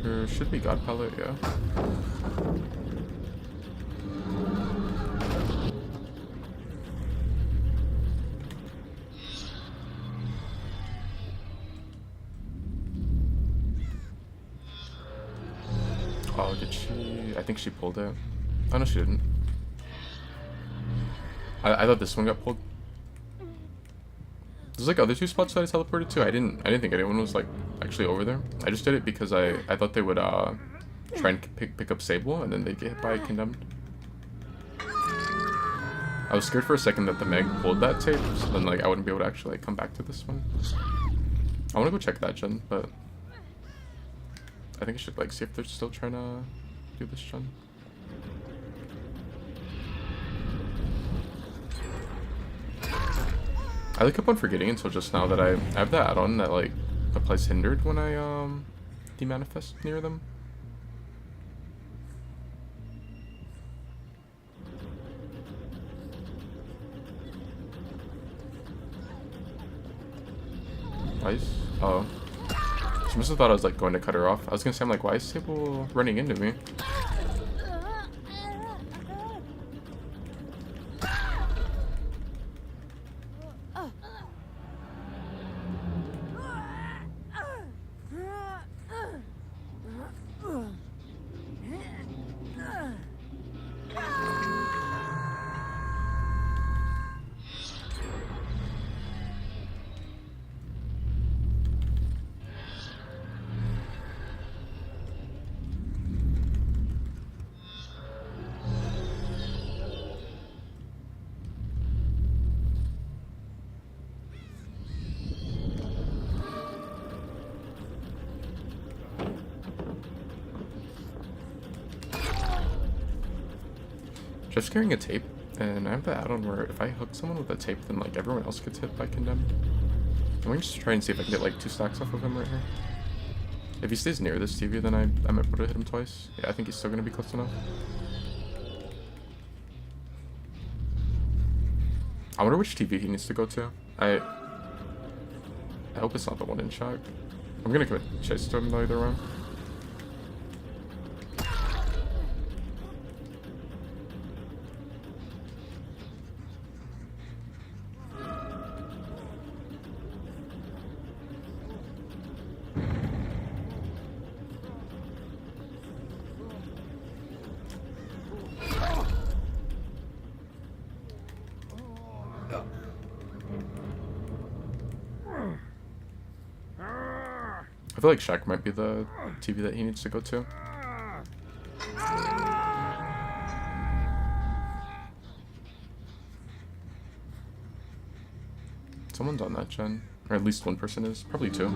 There should be God Palette, yeah. Oh, did she? I think she pulled it. Oh, no, she didn't. I thought this one got pulled. There's like other two spots that I teleported to. I didn't think anyone was like actually over there. I just did it because I thought they would try and pick up Sable and then they'd get hit by Condemned. I was scared for a second that the Meg pulled that tape, so then like I wouldn't be able to actually like come back to this one. I want to go check that gen, but I think I should like see if they're still trying to do this gen. I like kept on forgetting until just now that I have that add-on that like applies hindered when I demanifest near them. Why is... Oh. She must have thought I was, like, going to cut her off. I was gonna say, I'm like, why is Sable running into me? Just carrying a tape, and I have the add-on where if I hook someone with a tape, then like everyone else gets hit by condemned. I'm going to just try and see if I can get like 2 stacks off of him right here. If he stays near this TV, then I might be able to hit him twice. Yeah, I think he's still going to be close enough. I wonder which TV he needs to go to. I hope it's not the one in shock. I'm going to commit chase to him though either way. I feel like Shaq might be the TV that he needs to go to. Someone's on that gen. Or at least one person is. Probably 2.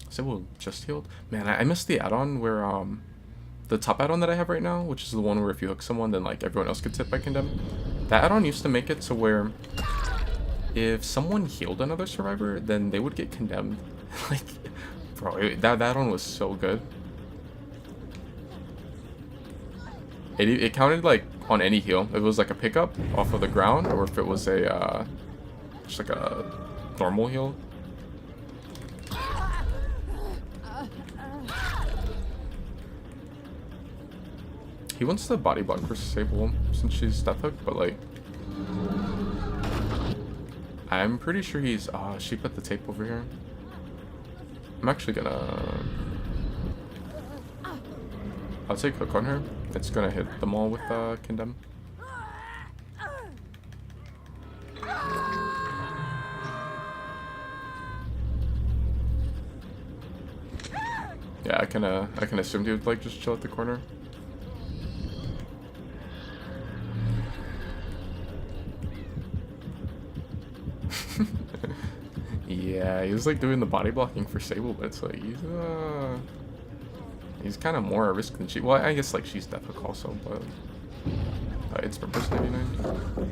Sybil just healed? Man, I missed the add-on where, the top add-on that I have right now, which is the one where if you hook someone, then, like, everyone else gets hit by Condemn. That add-on used to make it to where if someone healed another survivor, then they would get condemned. Like, bro, that add-on was so good. It counted, like, on any heal. If it was, like, a pickup off of the ground, or if it was a, just, like, a normal heal. He wants the body block for Sable since she's death hook, but, like, I'm pretty sure he's... she put the tape over here. I'm actually gonna... I'll take hook on her. It's gonna hit them all with Condemn. Yeah, I can assume he would like just chill at the corner. Yeah, he was like doing the body blocking for Sable, but it's like he's kind of more at risk than she. Well, I guess like she's death hook also, but it's purpose 99.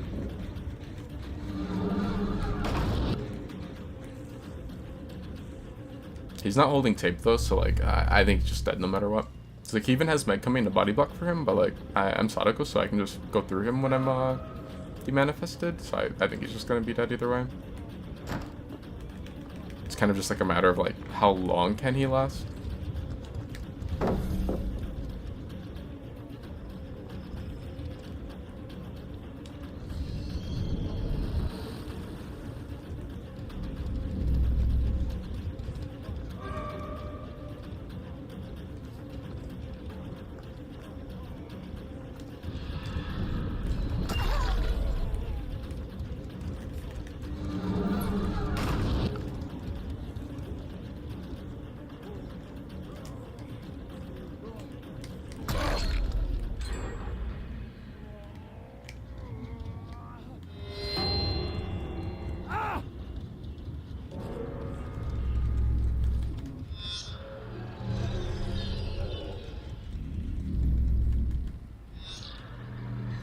He's not holding tape though, so like I think he's just dead no matter what. It's like he even has Meg coming to body block for him, but like I'm Sadako, so I can just go through him when I'm demanifested. So I think he's just gonna be dead either way. It's kind of just like a matter of like how long can he last.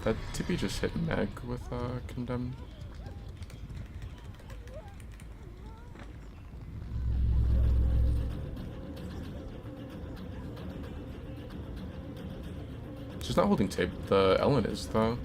That TP just hit Meg with Condemned. She's not holding tape. The Ellen is though.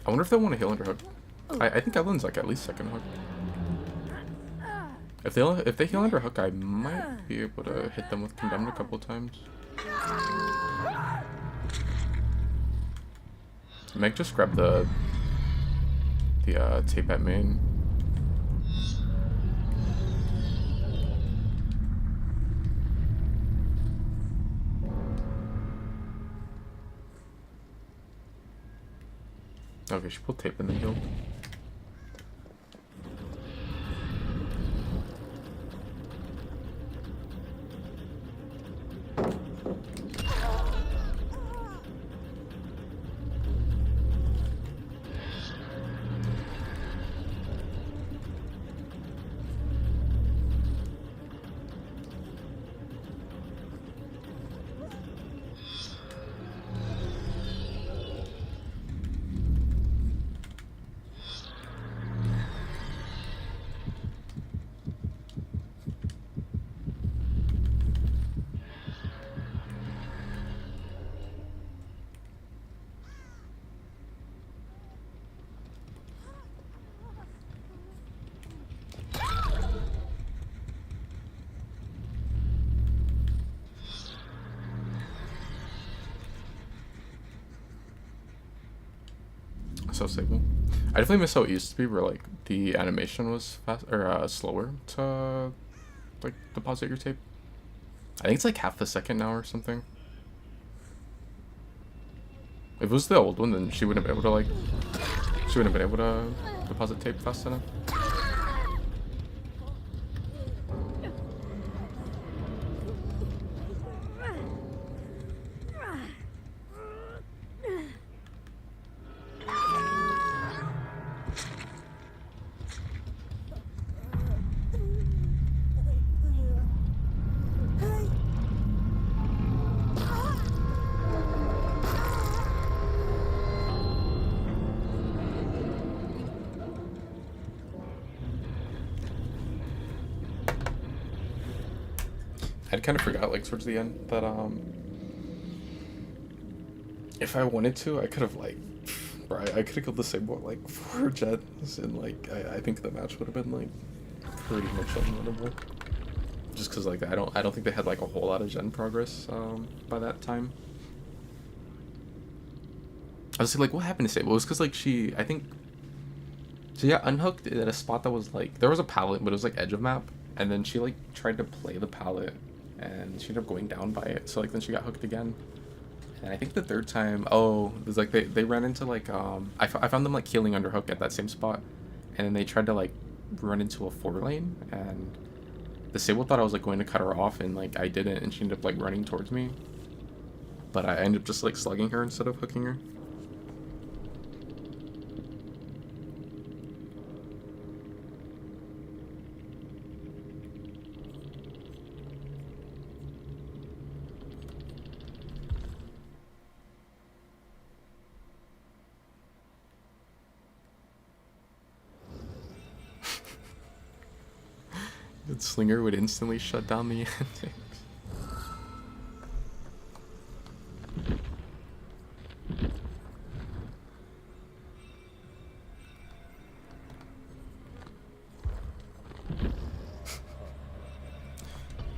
I wonder if they want to heal underhook. I think Evelyn's like at least second hook. If they heal underhook, I might be able to hit them with condemned a couple times. Meg just grabbed the tape at main. Okay, she pulled tape and then healed. So stable. I definitely miss how it used to be, where like the animation was fast or slower to like deposit your tape. I think it's like half a second now or something. If it was the old one, then she wouldn't have been able to she wouldn't have been able to deposit tape fast enough. I kind of forgot, like, towards the end, that, if I wanted to, I could have, like, bro, I could have killed the same one, like, 4 gens, and, like, I think the match would have been, like, pretty much unwinnable. Just because, like, I don't think they had, like, a whole lot of gen progress, by that time. I was like, what happened to Sable? It was because, like, she got unhooked at a spot that was, like, there was a pallet, but it was, like, edge of map, and then she, like, tried to play the pallet, and she ended up going down by it, so, like, then she got hooked again. And I think the third time, it was, like, they ran into, like, I found them, like, healing underhook at that same spot, and then they tried to, like, run into a 4-lane, and the Sable thought I was, like, going to cut her off, and, like, I didn't, and she ended up, like, running towards me. But I ended up just, like, slugging her instead of hooking her. The Slinger would instantly shut down the antics.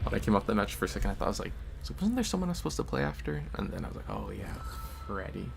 When I came off the match for a second, I thought, I was like, so wasn't there someone I was supposed to play after? And then I was like, oh yeah, Freddy.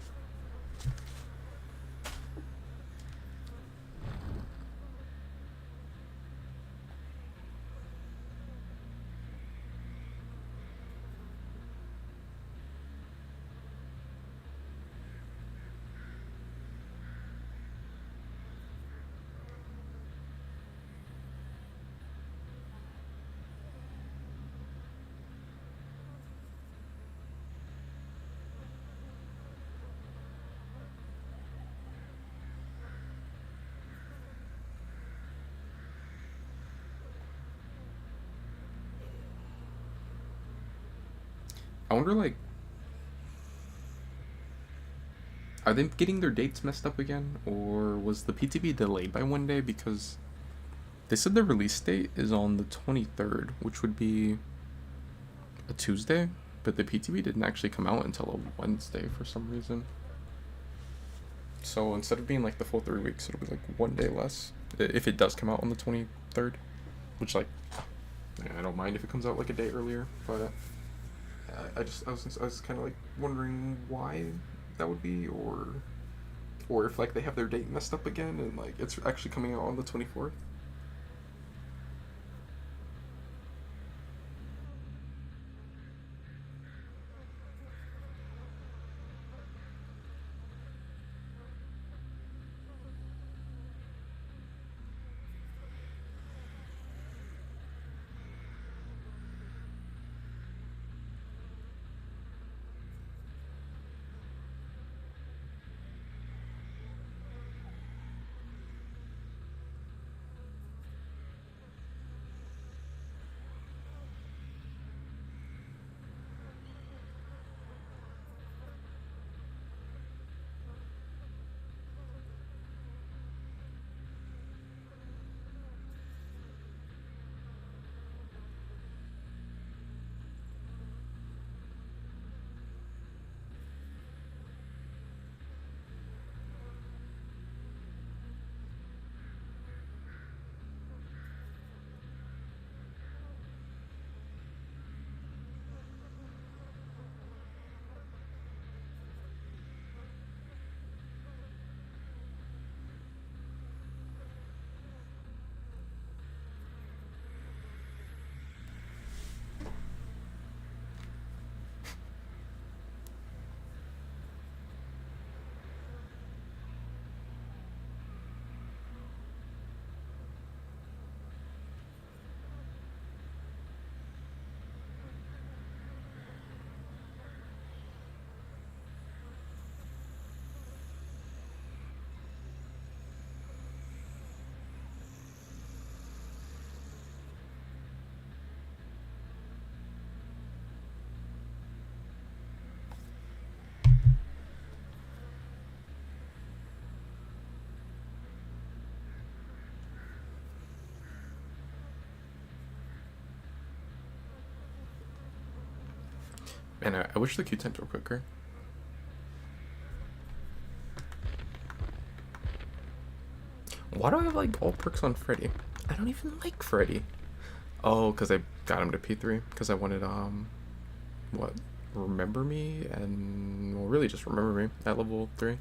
I wonder, like, are they getting their dates messed up again? Or was the PTB delayed by 1 day? Because they said the release date is on the 23rd, which would be a Tuesday, but the PTB didn't actually come out until a Wednesday for some reason. So instead of being like the full 3 weeks, it'll be like 1 day less if it does come out on the 23rd. Which like, I don't mind if it comes out like a day earlier, but I was kind of like wondering why that would be, or if like they have their date messed up again and like it's actually coming out on the 24th. And I wish the Q times were quicker. Why do I have like all perks on Freddy? I don't even like Freddy. Oh, because I got him to P3 because I wanted what, remember me, and well, really just remember me at level 3.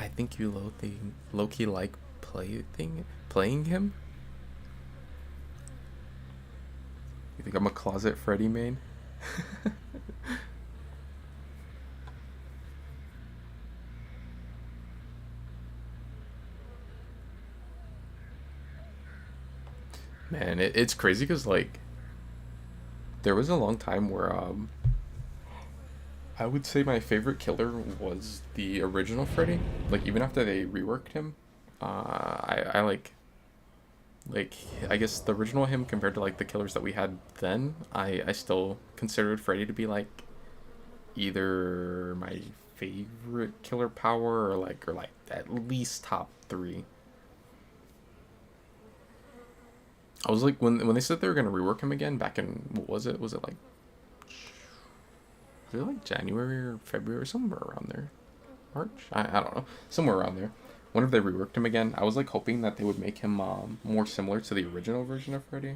I think you low key like playing him. You think I'm a closet Freddy main? Man, it's crazy because like there was a long time where I would say my favorite killer was the original Freddy. Like even after they reworked him, I like I guess the original him compared to like the killers that we had then. I still considered Freddy to be like either my favorite killer power or like at least top three. I was like when they said they were gonna rework him again back in what was it? Was it like January or February or somewhere around there? March? I don't know. Somewhere around there. Whenever they reworked him again, I was like hoping that they would make him more similar to the original version of Freddy.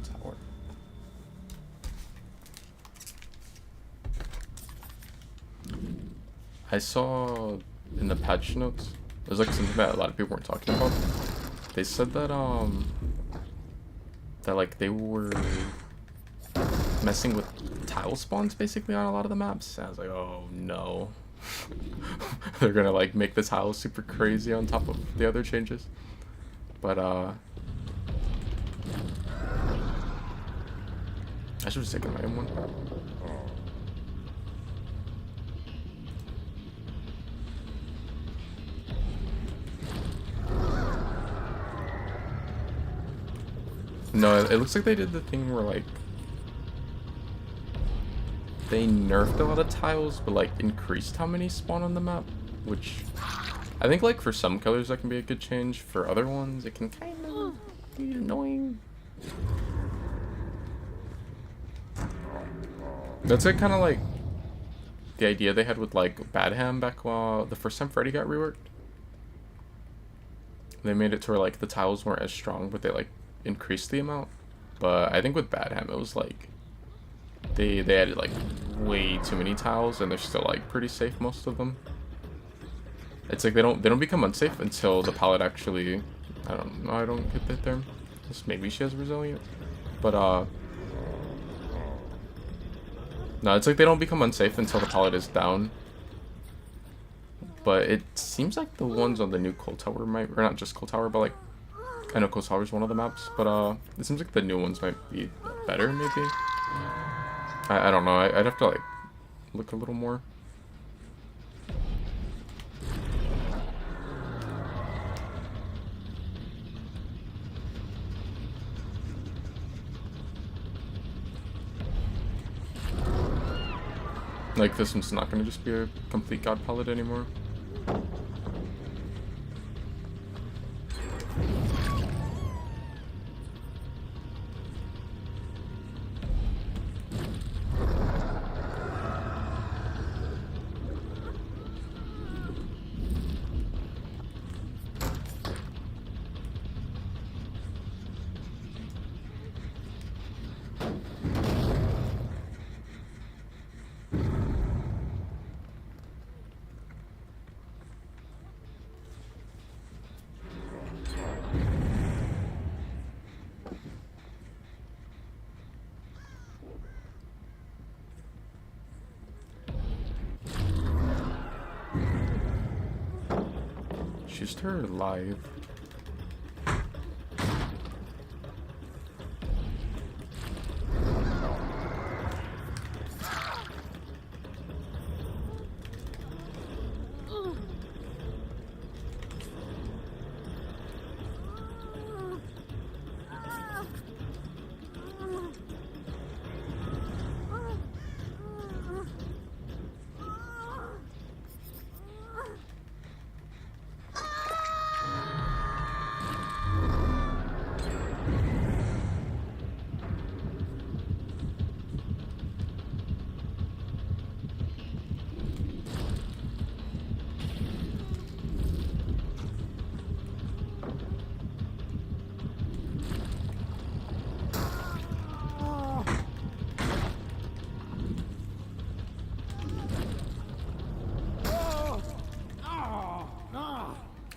tower. I saw in the patch notes, there's like something that a lot of people weren't talking about. They said that that like they were messing with tile spawns basically on a lot of the maps. And I was like, oh no. They're gonna like make the tiles super crazy on top of the other changes. But I should have taken my own one. No, it looks like they did the thing where like they nerfed a lot of tiles, but like increased how many spawn on the map, which I think like for some colors that can be a good change. For other ones, it can kind of be annoying. That's like kind of like the idea they had with like Badham back while the first time Freddy got reworked. They made it to where like the tiles weren't as strong, but they like increased the amount. But I think with Badham it was like they added like way too many tiles, and they're still like pretty safe, most of them. It's like they don't become unsafe until the palette actually, I don't know, I don't get that term. Just maybe she has resilient. But no, it's like they don't become unsafe until the palette is down. But it seems like the ones on the new Cold Tower might, or not just Cold Tower, but like, I know Cold Tower is one of the maps, but it seems like the new ones might be better, maybe. I don't know. I'd have to like look a little more. Like this one's not gonna just be a complete god palette anymore. Just her live.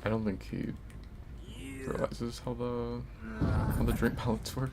I don't think he realizes how the drink pallets work.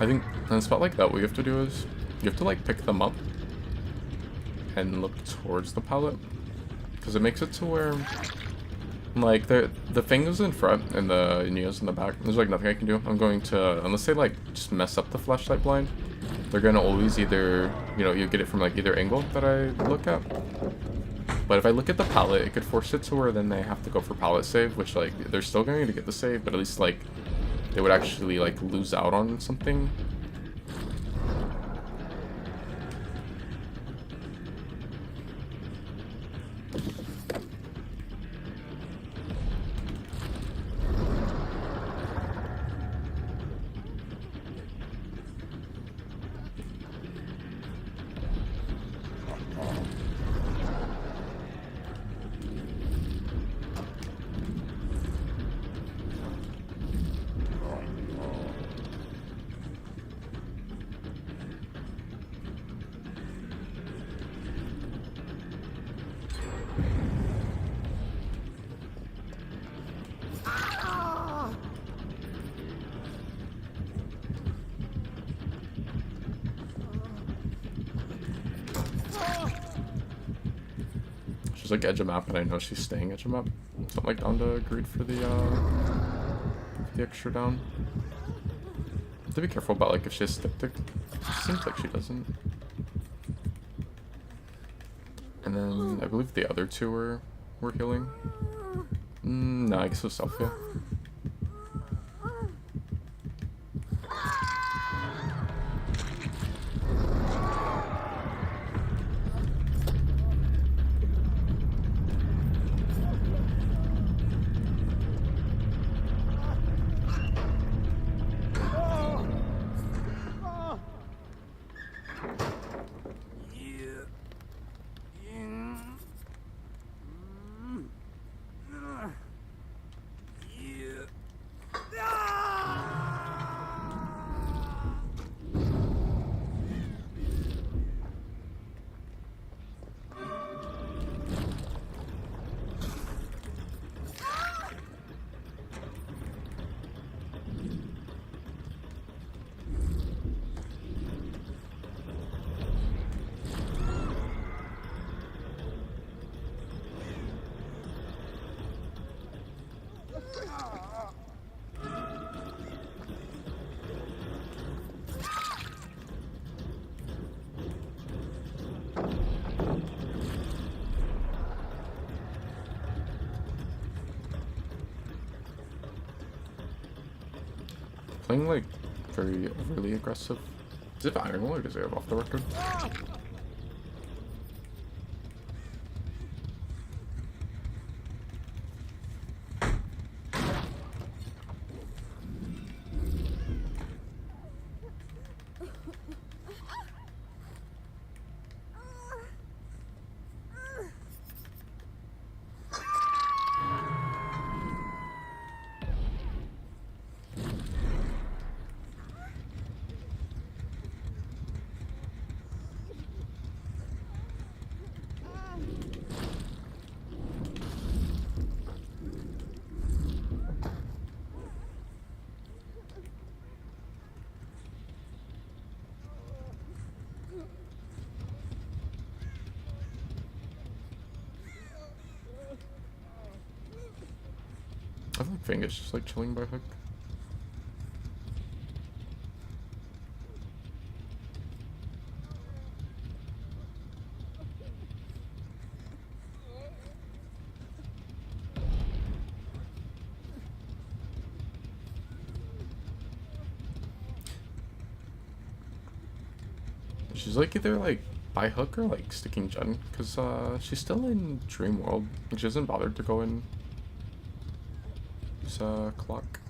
I think in a spot like that, what you have to do is you have to like pick them up and look towards the pallet, because it makes it to where Like, the Fangos in front and the Neos in the back, there's like nothing I can do. I'm going to, unless they like just mess up the flashlight blind, they're gonna always either, you know, you get it from like either angle that I look at. But if I look at the palette, it could force it to where then they have to go for palette save, which like, they're still going to get the save, but at least like, they would actually like lose out on something. She's like edge of map, and I know she's staying edge of map. So I'm like down to greed for the extra down. Have to be careful about like if she has stick tick. Seems like she doesn't. And then I believe the other two were healing. No, I guess it was self, yeah. Playing like very overly aggressive. Does it have Iron Will or does it have off the record? I think Fing's just like chilling by hook. She's like either like by hook or like sticking Jen, because she's still in Dream World. Like, she hasn't bothered to go in this clock.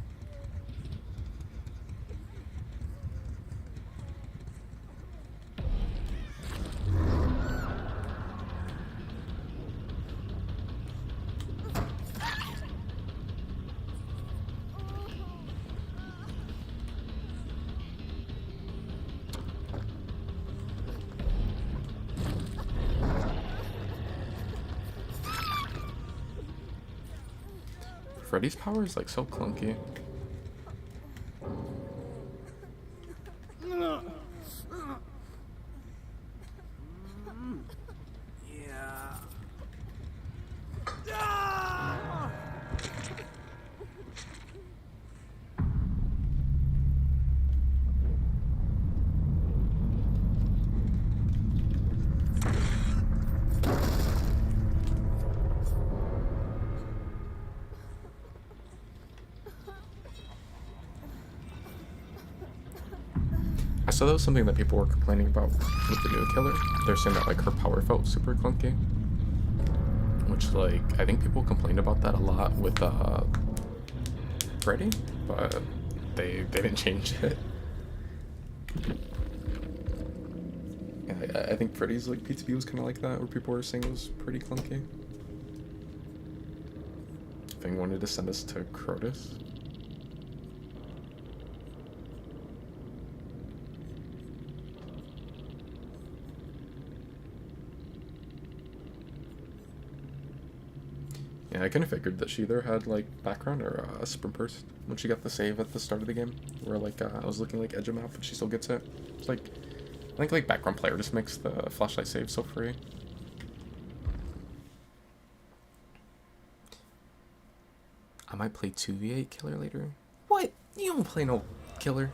Freddy's power is like so clunky. So that was something that people were complaining about with the new killer. They're saying that like her power felt super clunky, which like I think people complained about that a lot with Freddy, but they didn't change it. Yeah, I think Freddy's like P2B was kind of like that, where people were saying it was pretty clunky. I think wanted to send us to Crotus. Yeah, I kind of figured that she either had like background or a sprint burst when she got the save at the start of the game, where like I was looking like edge of map, but she still gets it. It's like I think like background player just makes the flashlight save so free. I might play 2v8 killer later. What? You don't play no killer.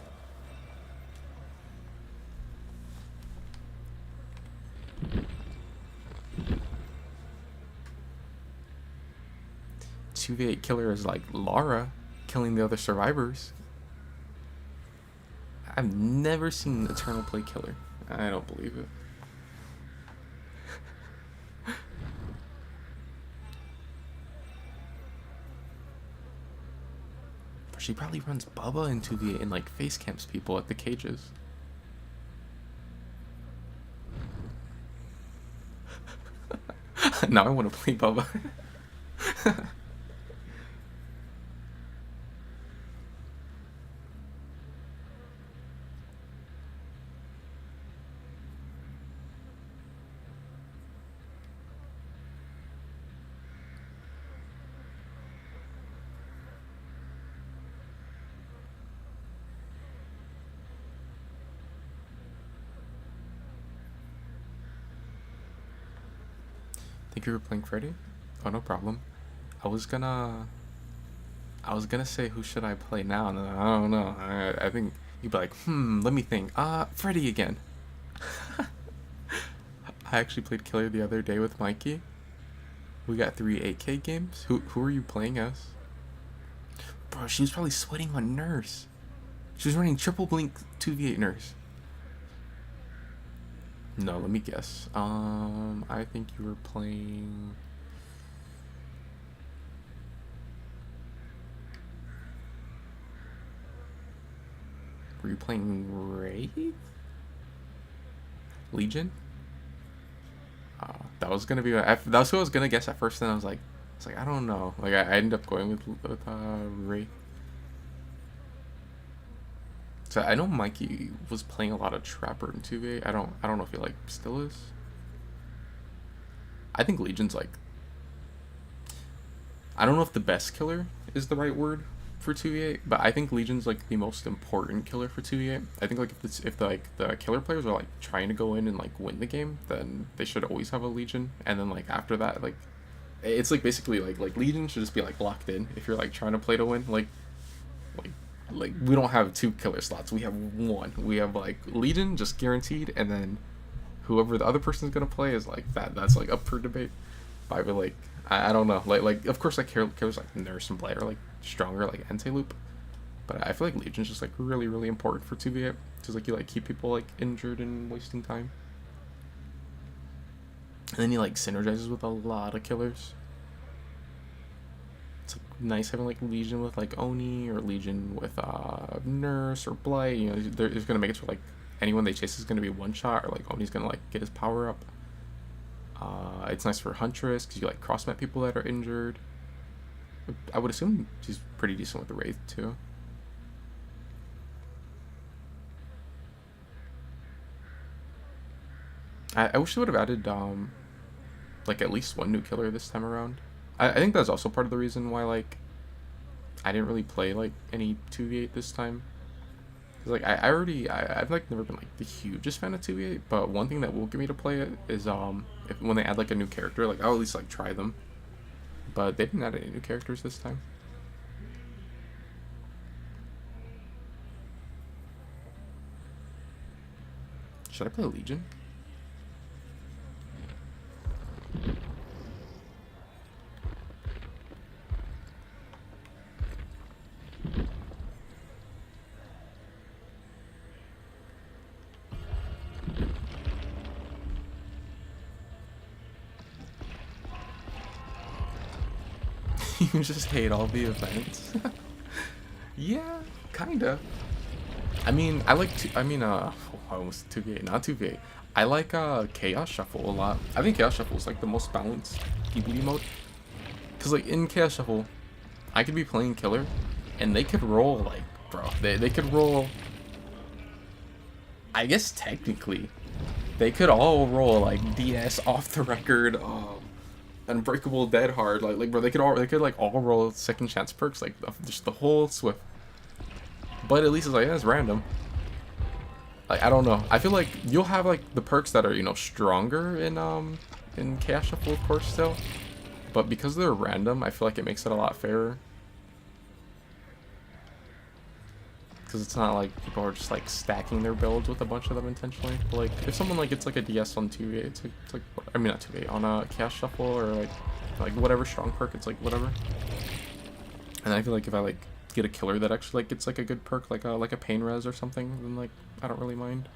V8 killer is like Lara killing the other survivors. I've never seen Eternal play killer. I don't believe it. But she probably runs Bubba in 2v8 and like face camps people at the cages. Now I want to play Bubba. Think you were playing Freddy? Oh, no problem. I was gonna say who should I play now, and I don't know. I think you'd be like, let me think. Freddy again. I actually played Killer the other day with Mikey. We got 3 8K games. Who are you playing as? Bro, she was probably sweating on Nurse. She was running triple blink 2v8 Nurse. No, let me guess. I think you were playing. Were you playing Wraith? Legion? That was gonna be. That was who I was gonna guess at first. Then I was like, I don't know. Like I ended up going with Wraith. So I know Mikey was playing a lot of Trapper in 2v8. I don't know if he like still is. I think Legion's like. I don't know if the best killer is the right word for 2v8, but I think Legion's like the most important killer for 2v8. I think like if the killer players are like trying to go in and like win the game, then they should always have a Legion. And then like after that, like it's like basically like Legion should just be like locked in if you're like trying to play to win. Like we don't have 2 killer slots. We have 1. We have like Legion just guaranteed, and then whoever the other person's gonna play is like that's like up for debate. But I feel like I don't know. Like of course like killers like Nurse and Blade are like stronger like Entei loop. But I feel like Legion's just like really important for 2v8. Because like you like keep people like injured and wasting time. And then he like synergizes with a lot of killers. It's like nice having like Legion with like Oni, or Legion with Nurse or Blight. You know, they're just gonna make it so like anyone they chase is gonna be one shot, or like Oni's gonna like get his power up. It's nice for Huntress because you like cross-met people that are injured. I would assume she's pretty decent with the Wraith too. I wish they would have added like at least 1 new killer this time around. I think that's also part of the reason why like I didn't really play like any 2v8 this time. Cause like I've like never been like the hugest fan of 2v8, but one thing that will get me to play it is when they add like a new character, like I'll at least like try them. But they didn't add any new characters this time. Should I play Legion? You just hate all the events. Yeah, kinda. I mean, I like to, I mean, almost 2v8, not 2v8. I like Chaos Shuffle a lot. I think Chaos Shuffle is like the most balanced PvP mode. Cause like in Chaos Shuffle, I could be playing killer, and they could roll like, bro, they could roll. I guess technically, they could all roll like DS off the record, Unbreakable, Dead Hard, like bro, they could like all roll second chance perks, like just the whole Swift. But at least it's like, yeah, it's random. Like, I don't know. I feel like you'll have like the perks that are, you know, stronger in Chaos Shuffle, of course, still. But because they're random, I feel like it makes it a lot fairer. Because it's not like people are just like stacking their builds with a bunch of them intentionally. But, like, if someone like gets like a DS on 2v8, it's like I mean not 2v8, on a Chaos Shuffle or like whatever strong perk, it's like whatever. And I feel like if I like get a killer that actually like gets like a good perk, like a pain res or something, then like I don't really mind.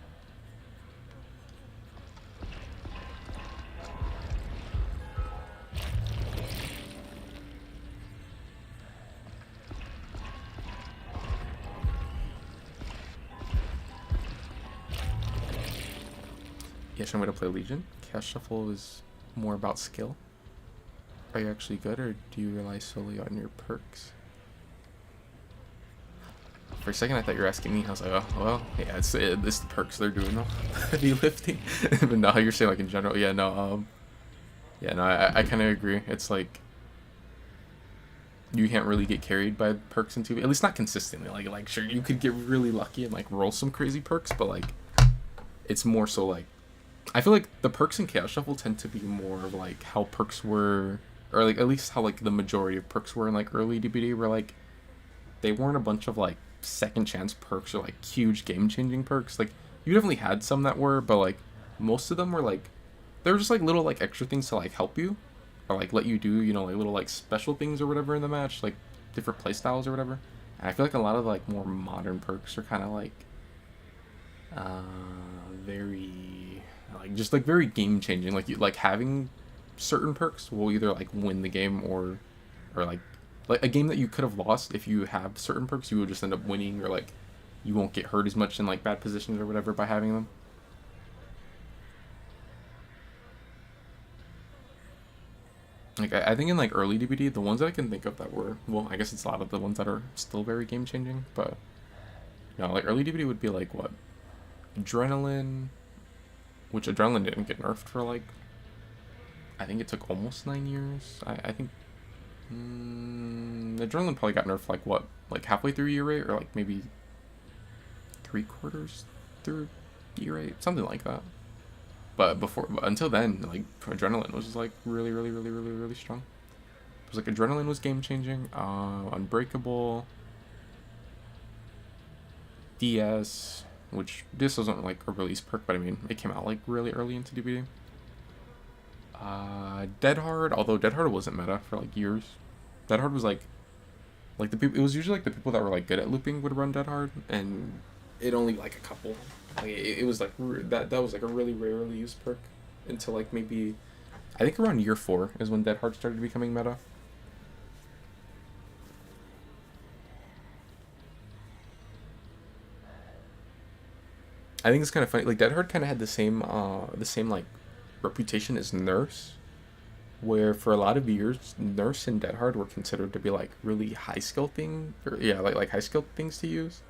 Yeah, show me to play Legion. Chaos Shuffle is more about skill. Are you actually good, or do you rely solely on your perks? For a second, I thought you were asking me. I was like, oh, well, yeah, it's the perks they're doing, though. Heavy lifting. But no, you're saying, like, in general. Yeah, no, yeah, no, I kind of agree. It's like, you can't really get carried by perks in 2v, at least not consistently. Like, sure, you could get really lucky and, like, roll some crazy perks, but, like, it's more so, like, I feel like the perks in Chaos Shuffle tend to be more of, like, how perks were, or, like, at least how, like, the majority of perks were in, like, early DBD, where, like, they weren't a bunch of, like, second chance perks or, like, huge game-changing perks. Like, you definitely had some that were, but, like, most of them were, like, they were just, like, little, like, extra things to, like, help you, or, like, let you do, you know, like, little, like, special things or whatever in the match, like, different playstyles or whatever. And I feel like a lot of, like, more modern perks are kind of, like, very, like, just, like, very game-changing. Like, you, like, having certain perks will either, like, win the game or like a game that you could have lost. If you have certain perks, you will just end up winning, or like you won't get hurt as much in like bad positions or whatever by having them. Like I think in like early DBD, the ones that I can think of that were, well, I guess it's a lot of the ones that are still very game changing, but you know, like early DBD would be like what, Adrenaline, which Adrenaline didn't get nerfed for like, I think it took almost 9 years. I think Adrenaline probably got nerfed like what, like halfway through year 8, or like maybe 3/4 through year 8, something like that. But until then, like Adrenaline was like really strong. It was like Adrenaline was game changing. Unbreakable, DS, which this wasn't like a release perk, but I mean it came out like really early into DBD. Dead Hard, although Dead Hard wasn't meta for like years. Dead Hard was like the people. It was usually like the people that were like good at looping would run Dead Hard, and it only like a couple. Like it was like that was like a really rarely used perk until like maybe I think around year 4 is when Dead Hard started becoming meta. I think it's kind of funny. Like Dead Hard kind of had the same like reputation as Nurse, where for a lot of years Nurse and Dead Hard were considered to be like really high skill thing, or yeah, like high skill things to use.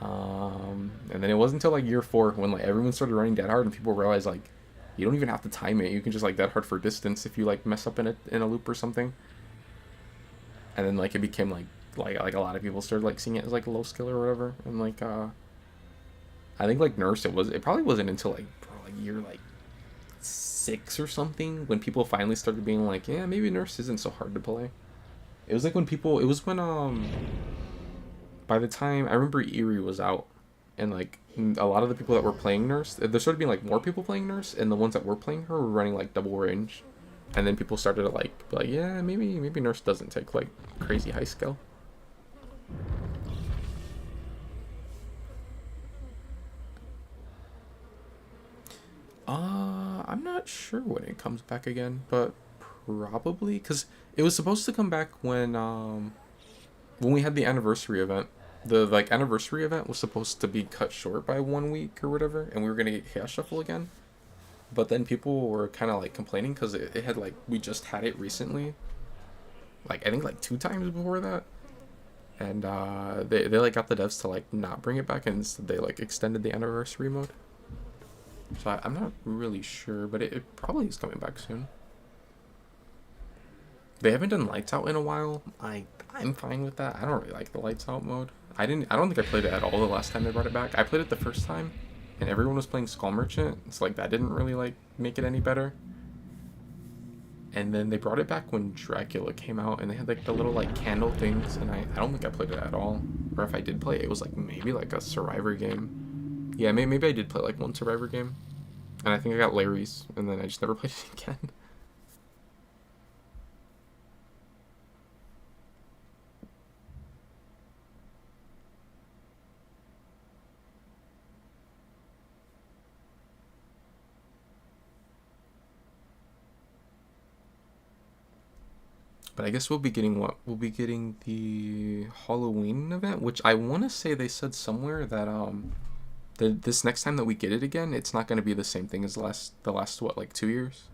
And then it wasn't until like year 4 when like everyone started running Dead Hard and people realized like you don't even have to time it. You can just like Dead Hard for distance if you like mess up in a loop or something. And then like it became like a lot of people started like seeing it as like a low skill or whatever. And like I think like Nurse, it probably wasn't until like year like 6 or something when people finally started being like, yeah, maybe Nurse isn't so hard to play. It was like when by the time I remember Eerie was out, and like a lot of the people that were playing Nurse, there started being like more people playing Nurse, and the ones that were playing her were running like double range, and then people started to like be like, yeah, maybe Nurse doesn't take like crazy high skill. I'm not sure when it comes back again, but probably because It was supposed to come back when we had the anniversary event. The like anniversary event was supposed to be cut short by 1 week or whatever, and we were gonna get Chaos Shuffle again. But then people were kind of like complaining because it had like we just had it recently, like I think like 2 times before that, and they like got the devs to like not bring it back, and instead they like extended the anniversary mode. So I'm not really sure, but it probably is coming back soon. They haven't done lights out in a while. I'm fine with that. I don't really like the lights out mode. I don't think I played it at all the last time they brought it back. I played it the first time, and everyone was playing Skull Merchant. It's like that didn't really like make it any better. And then they brought it back when Dracula came out, and they had like the little like candle things, and I don't think I played it at all. Or if I did play it, it was like maybe like a Survivor game. Yeah, maybe I did play like one Survivor game, and I think I got Larry's, and then I just never played it again. But I guess we'll be getting what? We'll be getting the Halloween event, which I want to say they said somewhere that this next time that we get it again, it's not going to be the same thing as the last what, like 2 years.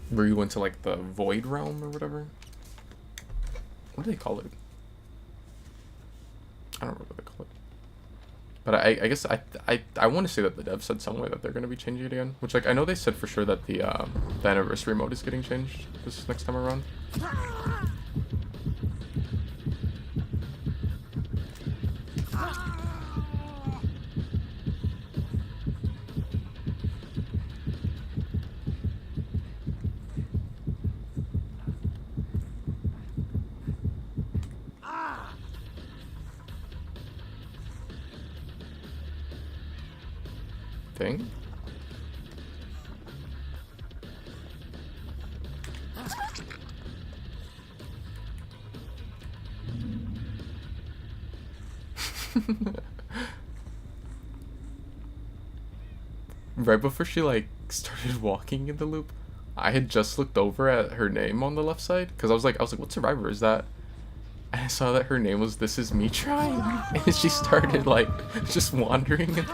Where you went to like the Void Realm or whatever. What do they call it? I don't remember what they call it. But I guess I want to say that the dev said somewhere that they're going to be changing it again. Which, like, I know they said for sure that the anniversary mode is getting changed this next time around. Thing? Right before she like started walking in the loop, I had just looked over at her name on the left side because I was like, what Survivor is that? And I saw that her name was This Is Me Trying, and she started like just wandering.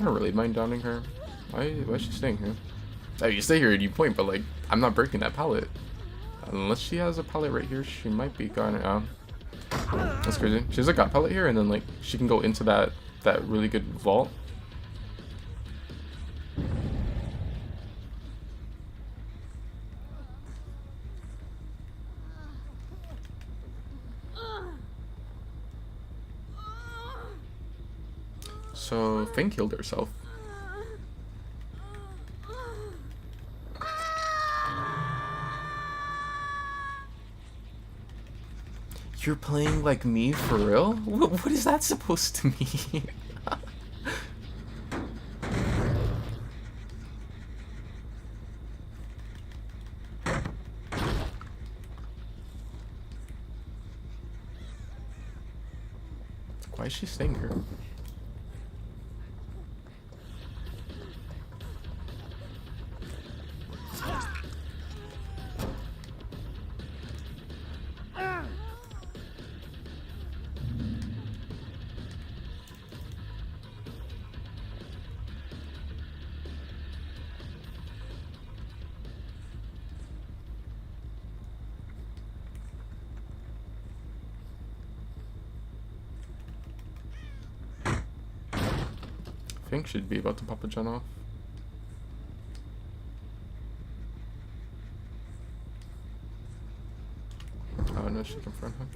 I don't really mind downing her. Why is she staying here? Oh, you stay here and you point, but like, I'm not breaking that pallet. Unless she has a pallet right here, she might be gone. That's crazy. She has a god pallet here, and then like, she can go into that really good vault. So, Fang killed herself. You're playing like me for real? What is that supposed to mean? Why is she staying here? I think she'd be about to pop a gen off. Oh no, she confront him.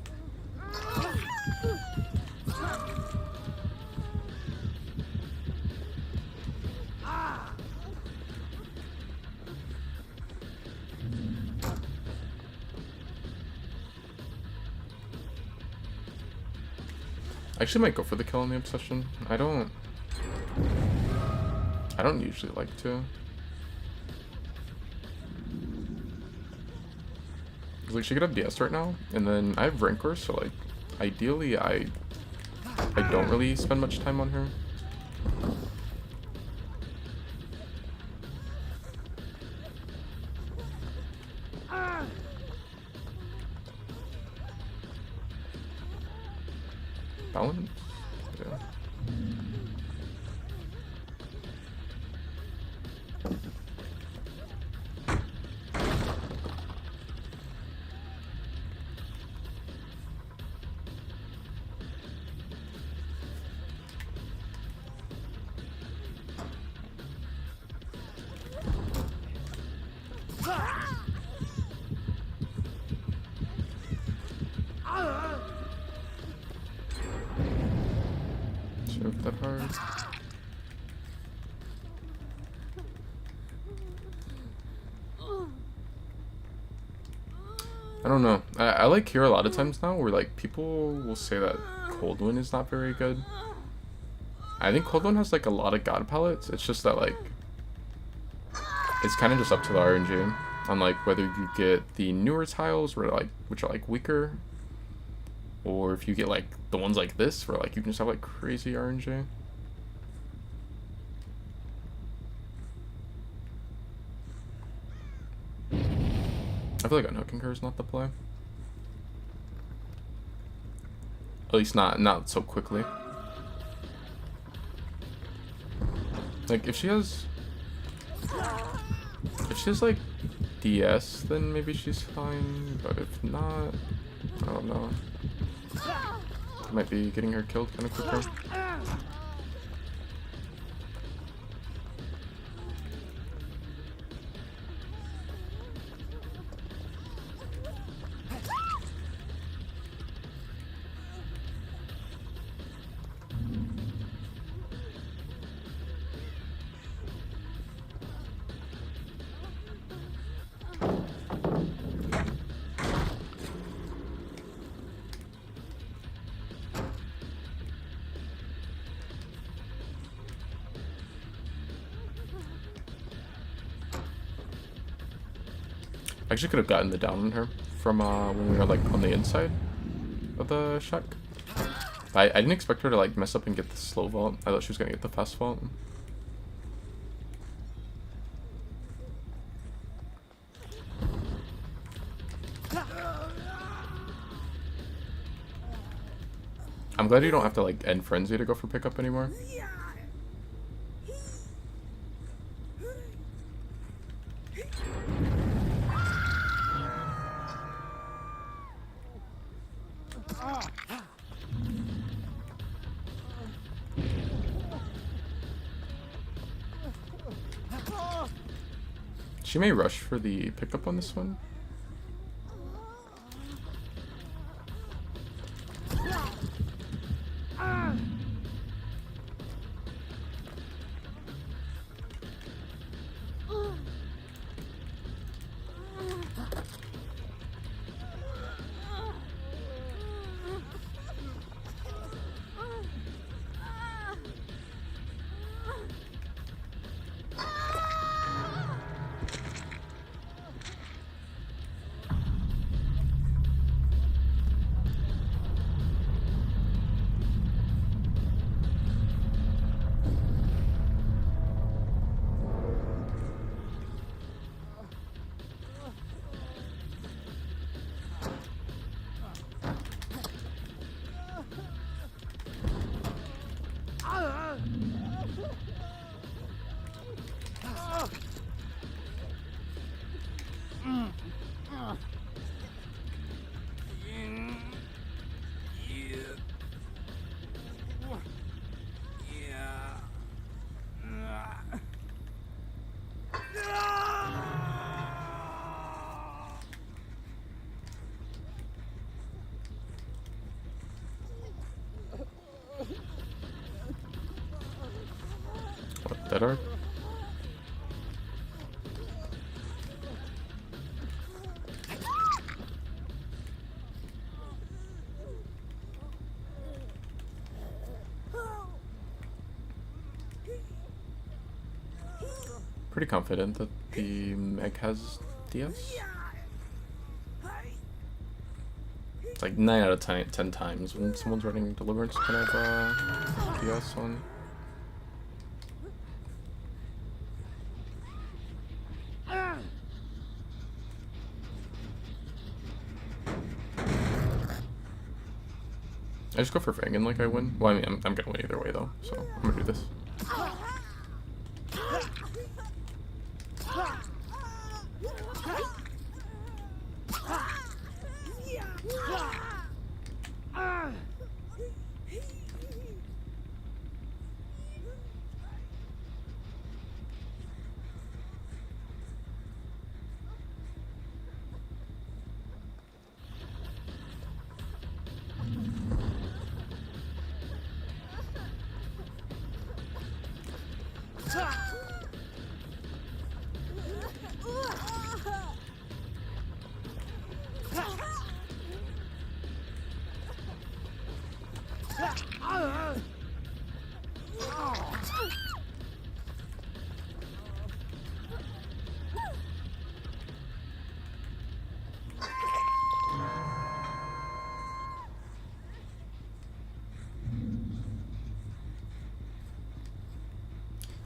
I actually might go for the kill on the obsession. I don't usually like to. Like, she could have DS right now, and then I have Rancor, so like, ideally I don't really spend much time on her. Balance? Yeah. Shove that hard. I don't know. I like hear a lot of times now where like people will say that Coldwind is not very good. I think Coldwind has like a lot of god palettes. It's just that like it's kind of just up to the RNG on like whether you get the newer tiles where like which are like weaker, or if you get like the ones like this where like you can just have like crazy RNG. I feel like unhooking her is not the play. At least not so quickly. Like if she has like DS, then maybe she's fine, but if not, I don't know. Might be getting her killed kind of quicker. I actually could have gotten the down on her from when we were like on the inside of the shack. I didn't expect her to like mess up and get the slow vault. I thought she was gonna get the fast vault. I'm glad you don't have to like end frenzy to go for pickup anymore. She may rush for the pickup on this one. What, dead art? pretty confident that the Meg has DS. It's like 9 out of 10 times when someone's running Deliverance kind of DS on. I just go for Fangin like I win. Well, I mean, I'm gonna win either way though, so I'm gonna do this.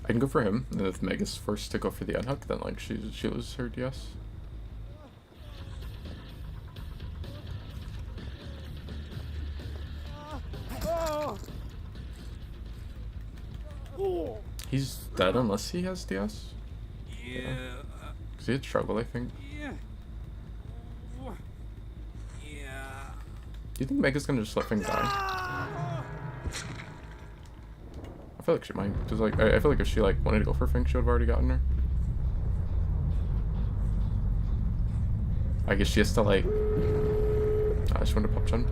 I can go for him, and if Meg is forced to go for the unhook, then like she loses her DS. He's dead unless he has DS. Yeah. Cause he had struggle, I think. Yeah. Do you think Meg is gonna just let Fang die? I feel like she might, cause like I feel like if she like wanted to go for Fang, she would have already gotten her. I guess she has to like. I just wanted to pop Chen.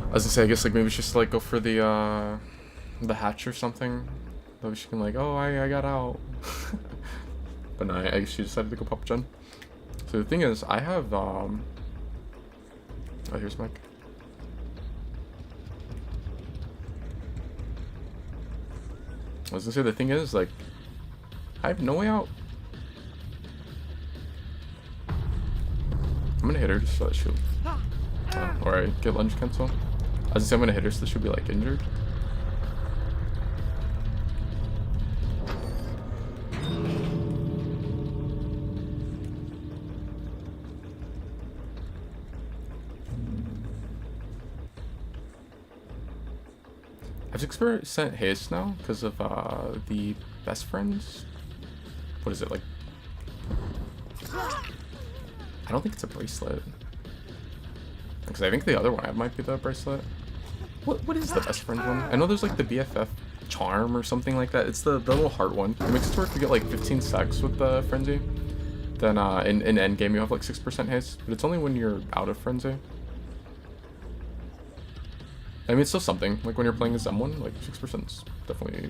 I was gonna say I guess like maybe she has to like go for the hatch or something. That she can like, oh I got out. But no, I guess she decided to go pop Chen. So the thing is, I have oh, here's Mike. I was gonna say the thing is, like, I have no way out. I'm gonna hit her just so that she'll, or I get lunge cancel. I was gonna say I'm gonna hit her so that she'll be like injured. I have 6% haste now because of the best friends. What is it like? I don't think it's a bracelet. Because I think the other one I have might be the bracelet. What is the best friend one? I know there's like the BFF charm or something like that. It's the little heart one. It makes it to where if you get like 15 stacks with the frenzy, then in endgame you have like 6% haste. But it's only when you're out of frenzy. I mean, it's still something. Like when you're playing as someone, like 6% is definitely.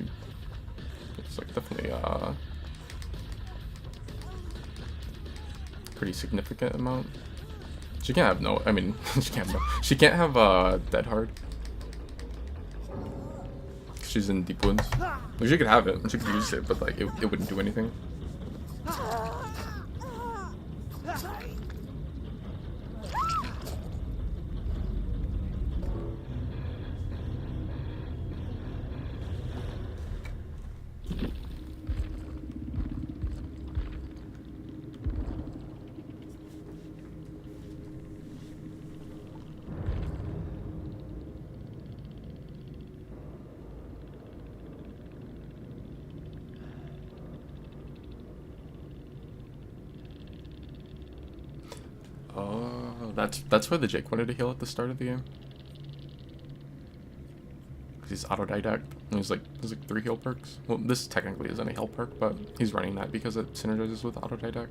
It's like definitely pretty significant amount. She can't have no. I mean, she can't have dead hard. She's in deep wounds. Like, she could have it and she could use it, but like it wouldn't do anything. Oh, that's why the Jake wanted to heal at the start of the game. Because he's autodidact. And there's like 3 heal perks. Well, this technically isn't a heal perk, but he's running that because it synergizes with autodidact.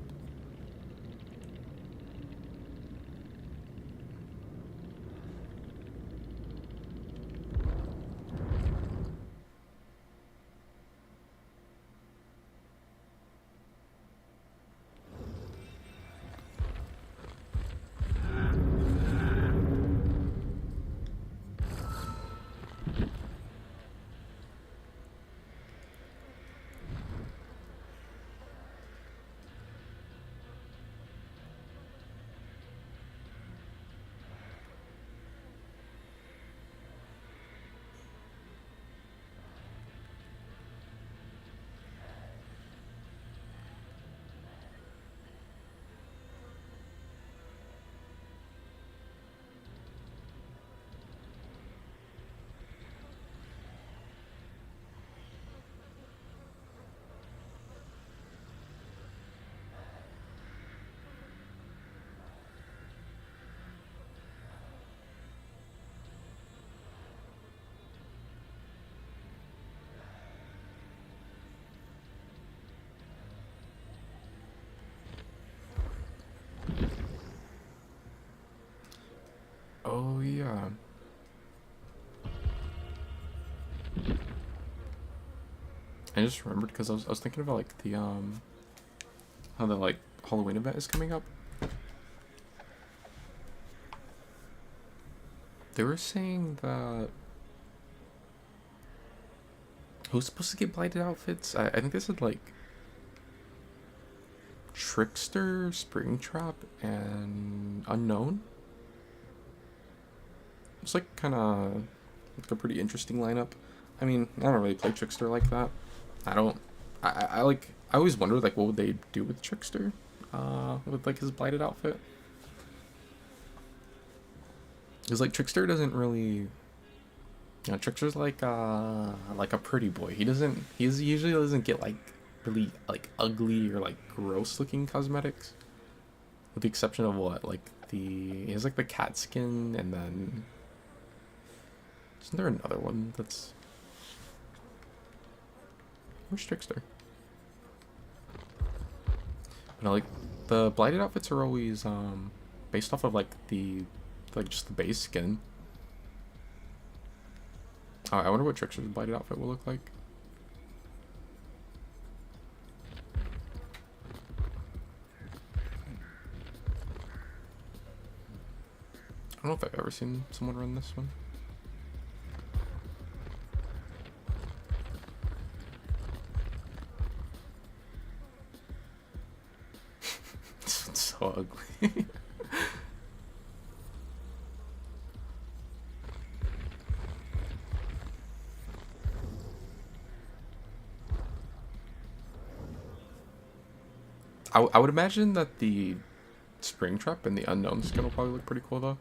Yeah. I just remembered because I was thinking about like the how the like Halloween event is coming up. They were saying that who's supposed to get blighted outfits? I think they said like Trickster, Springtrap, and Unknown. It's like kind of like a pretty interesting lineup. I mean, I don't really play Trickster like that. I don't. I like. I always wonder like what would they do with Trickster, with like his blighted outfit. Because like Trickster doesn't really. You know, Trickster's like a pretty boy. He usually doesn't get like really like ugly or like gross looking cosmetics. With the exception of what? Like he has like the cat skin, and then isn't there another one that's where's Trickster? But like the blighted outfits are always based off of like just the base skin. Oh, I wonder what Trickster's blighted outfit will look like. I don't know if I've ever seen someone run this one. This one's so ugly. I would imagine that the Springtrap and the Unknown skin will probably look pretty cool though.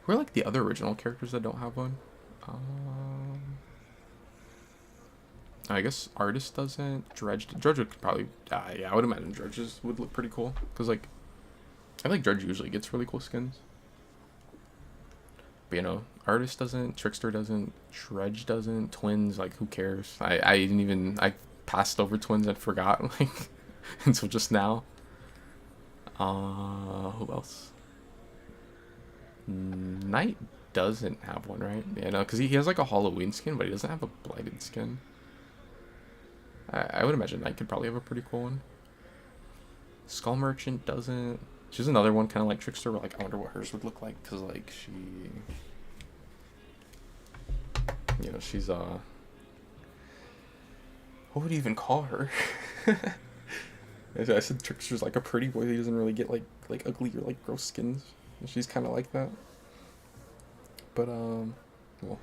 Who are like the other original characters that don't have one? I guess Artist doesn't. Dredge would probably. Yeah, I would imagine Dredge's would look pretty cool because like I feel like Dredge usually gets really cool skins. But you know, Artist doesn't, Trickster doesn't, Dredge doesn't, Twins, like who cares? I didn't even I passed over Twins and forgot like until just now. Who else? Knight doesn't have one, right? Yeah, no, because he has like a Halloween skin, but he doesn't have a blighted skin. I would imagine Knight could probably have a pretty cool one. Skull Merchant doesn't. She's another one kind of like Trickster, but like I wonder what hers would look like because like she, you know, she's what would you even call her? I said Trickster's like a pretty boy. He doesn't really get like ugly or like gross skins. And she's kind of like that. But well,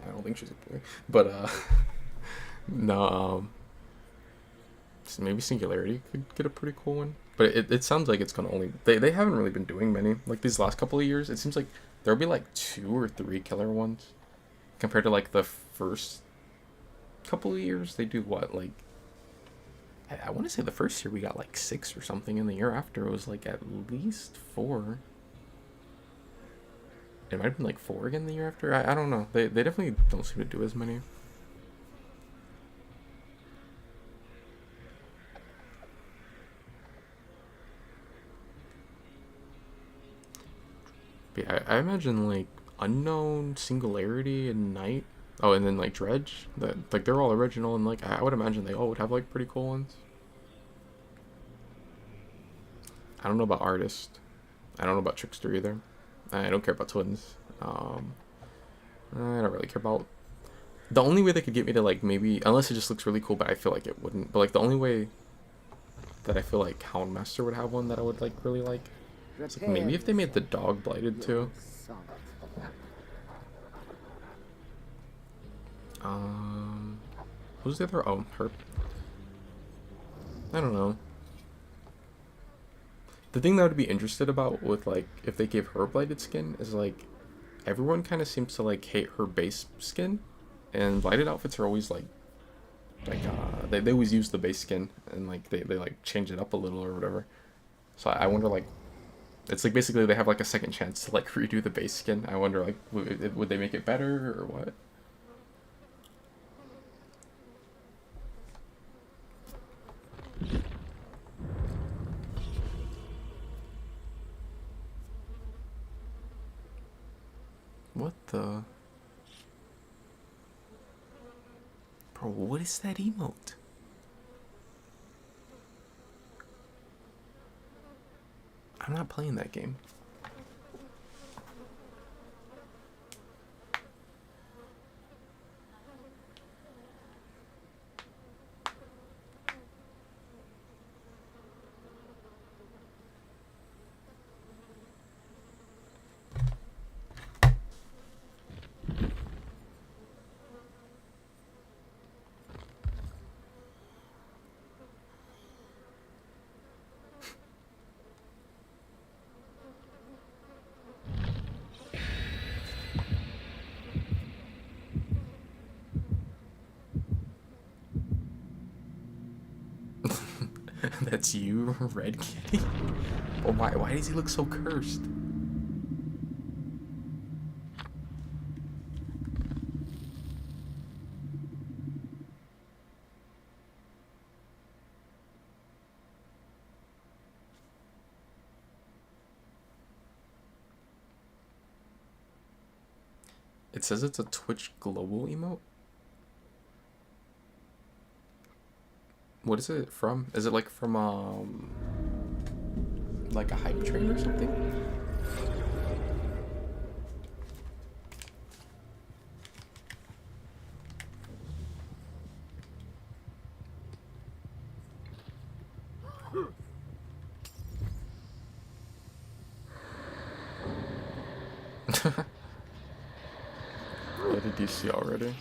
I don't think she's a boy. But no, so maybe Singularity could get a pretty cool one. But it sounds like it's gonna only they haven't really been doing many like these last couple of years. It seems like there'll be like 2 or 3 killer ones compared to like the first couple of years. They do what like I want to say the first year we got like 6 or something, and the year after it was like at least 4. It might have been like 4 again the year after. I don't know. They definitely don't seem to do as many. But yeah, I imagine like Unknown, Singularity, and Night. Oh, and then like Dredge. That like they're all original, and like I would imagine they all would have like pretty cool ones. I don't know about Artist. I don't know about Trickster either. I don't care about Twins. I don't really care about. The only way they could get me to like maybe, unless it just looks really cool, but I feel like it wouldn't. But like the only way that I feel like Houndmaster would have one that I would like really like. It's like maybe if they made the dog blighted too. Who's the other? Oh, her. I don't know. The thing that I would be interested about with like if they gave her blighted skin is like everyone kind of seems to like hate her base skin, and blighted outfits are always like they always use the base skin and like they like change it up a little or whatever. So I wonder like it's like basically they have like a second chance to like redo the base skin. I wonder like would they make it better or what? What the? Bro, what is that emote? I'm not playing that game. That's you, Red Kitty? Or why does he look so cursed? It says it's a Twitch global emote. What is it from? Is it like from like a hype train or something? What did you see already?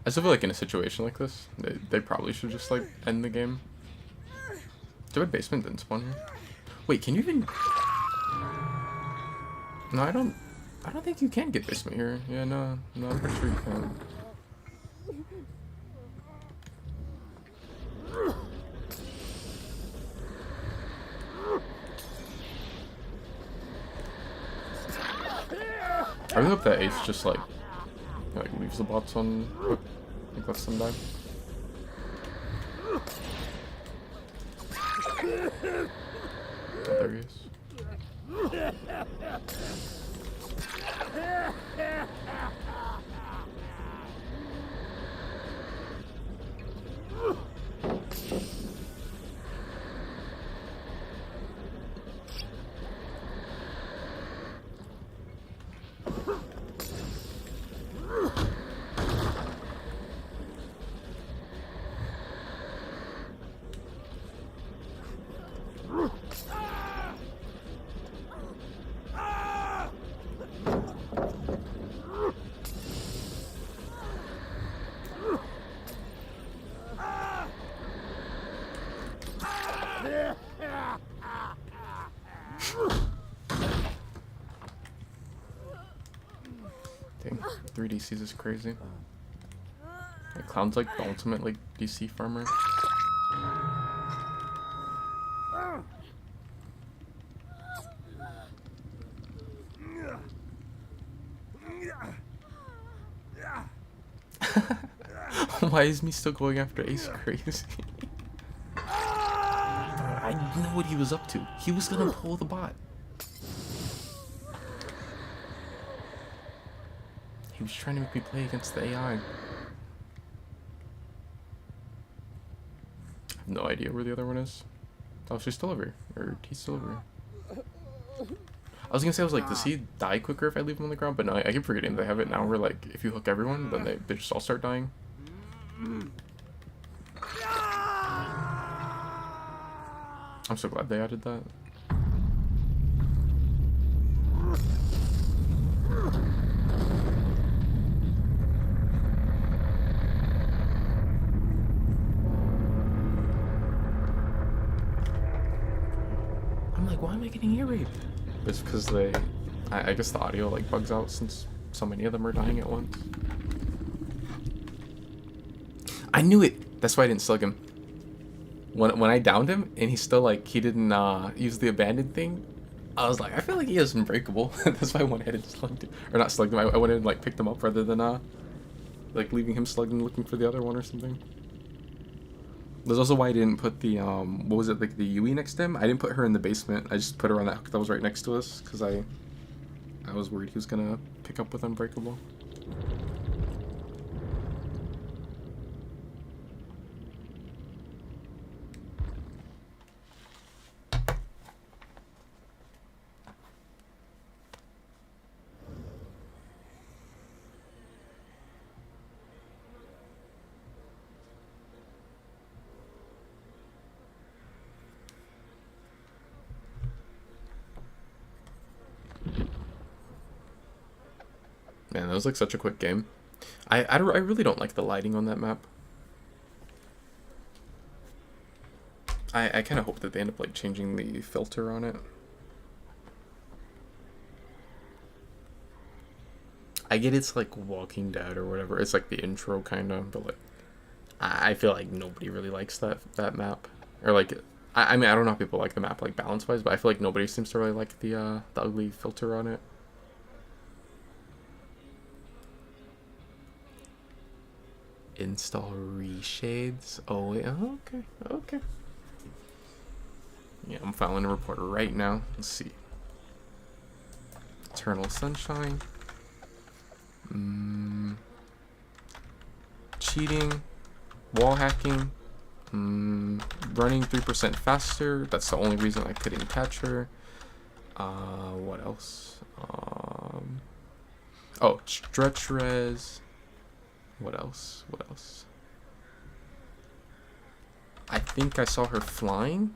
I still feel like in a situation like this, they probably should just like end the game. Do I basement didn't spawn here? Wait, can you even? No, I don't think you can get basement here. Yeah, no, I'm pretty sure you can. I really hope that Ace just like leaves the bots on hook. I think lets them die. Oh, there he is. Dang, 3 DCs is crazy. Like, Clown's like the ultimate like DC farmer. Why is me still going after Ace crazy? I know what he was up to. He was gonna pull the bot. He was trying to make me play against the AI. I have no idea where the other one is. Oh, she's still over here. Or he's still over here. I was gonna say, I was like, does he die quicker if I leave him on the ground? But no, I keep forgetting they have it now where, like, if you hook everyone, then they just all start dying. I'm so glad they added that. I'm like, why am I getting ear raped? It's because I guess the audio like bugs out since so many of them are dying at once. I knew it! That's why I didn't slug him. When I downed him, and he still, like, he didn't use the abandoned thing, I was like, I feel like he is unbreakable. That's why I went ahead and slugged him. Or not slugged him, I went ahead and, like, picked him up rather than, like, leaving him slugged and looking for the other one or something. There's also why I didn't put the, what was it, like, the Yui next to him? I didn't put her in the basement. I just put her on that hook that was right next to us, because I was worried he was gonna pick up with Unbreakable. Man, that was like such a quick game. I really don't like the lighting on that map. I kind of hope that they end up like changing the filter on it. I get it's like Walking Dead or whatever. It's like the intro kind of, but like I feel like nobody really likes that map. Or like I mean I don't know how people like the map like balance wise, but I feel like nobody seems to really like the ugly filter on it. Install reshades. Oh wait, oh, okay. Yeah, I'm filing a report right now. Let's see. Eternal Sunshine. Cheating. Wall hacking. Running 3% faster. That's the only reason I couldn't catch her. What else? Oh, stretch res. What else? I think I saw her flying.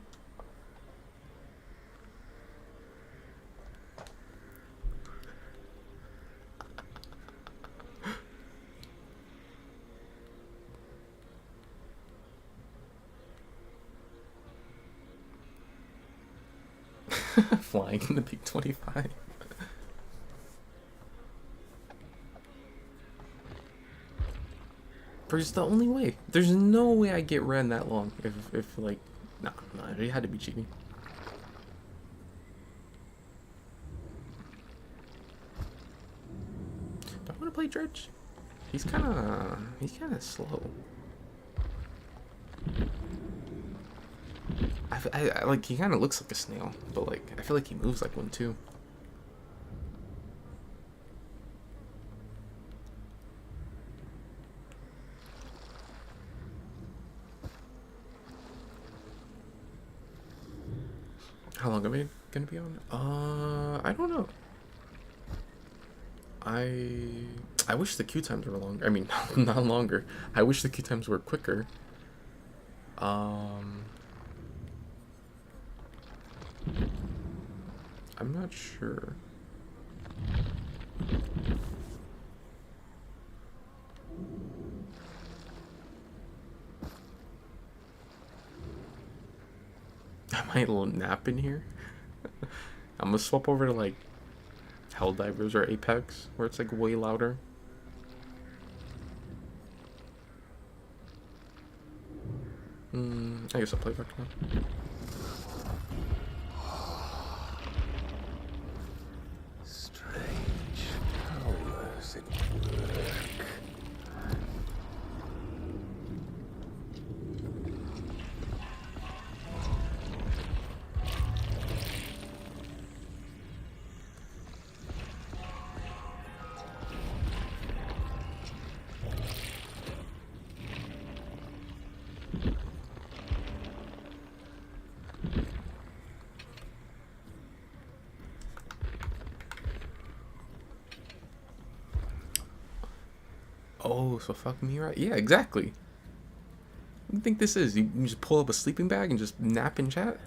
Flying in the Big 25. There's the only way. There's no way I get ran that long if like, no, it had to be cheating. Do I want to play Dredge? He's kind of slow. I like he kind of looks like a snail, but like I feel like he moves like one too. How long am I gonna be on? I don't know. I wish the queue times were longer. I mean, not longer. I wish the queue times were quicker. I'm not sure. I might nap in here. I'm gonna swap over to like Helldivers or Apex, where it's like way louder. I guess I'll play Vector now. Strange powers at work. Oh, so fuck me, right? Yeah, exactly. What do you think this is? You just pull up a sleeping bag and just nap in chat?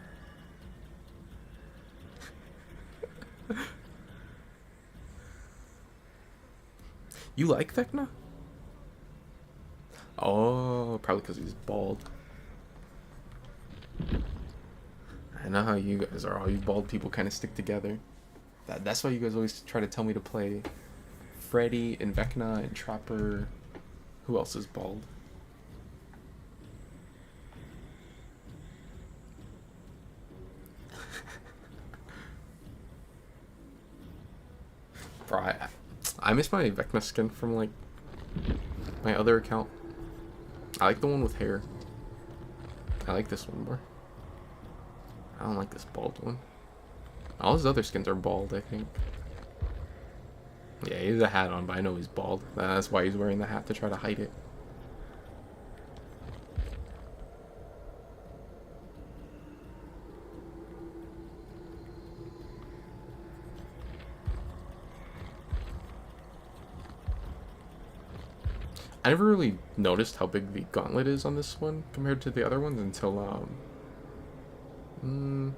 You like Vecna? Oh, probably because he's bald. I know how you guys are. All you bald people kind of stick together. That's why you guys always try to tell me to play Freddy and Vecna and Trapper. Who else is bald? Bro, I miss my Vecna skin from like my other account. I like the one with hair. I like this one more. I don't like this bald one. All his other skins are bald, I think. Yeah, he has a hat on, but I know he's bald. That's why he's wearing the hat, to try to hide it. I never really noticed how big the gauntlet is on this one compared to the other ones until,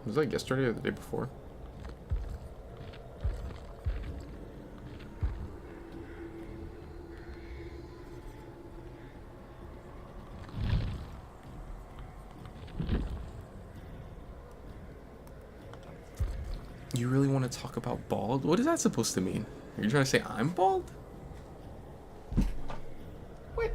was it like yesterday or the day before? You really want to talk about bald? What is that supposed to mean? Are you trying to say I'm bald? What?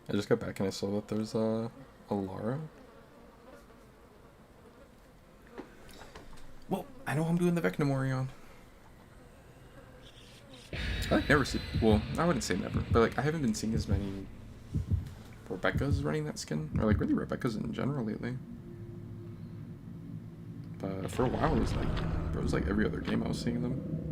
I just got back and I saw that there's a Lara. Well, I know I'm doing the Vecnamorion. I like never see. Well, I wouldn't say never, but like I haven't been seeing as many Rebecca's running that skin, or like really Rebecca's in general lately. But for a while it was like every other game I was seeing them.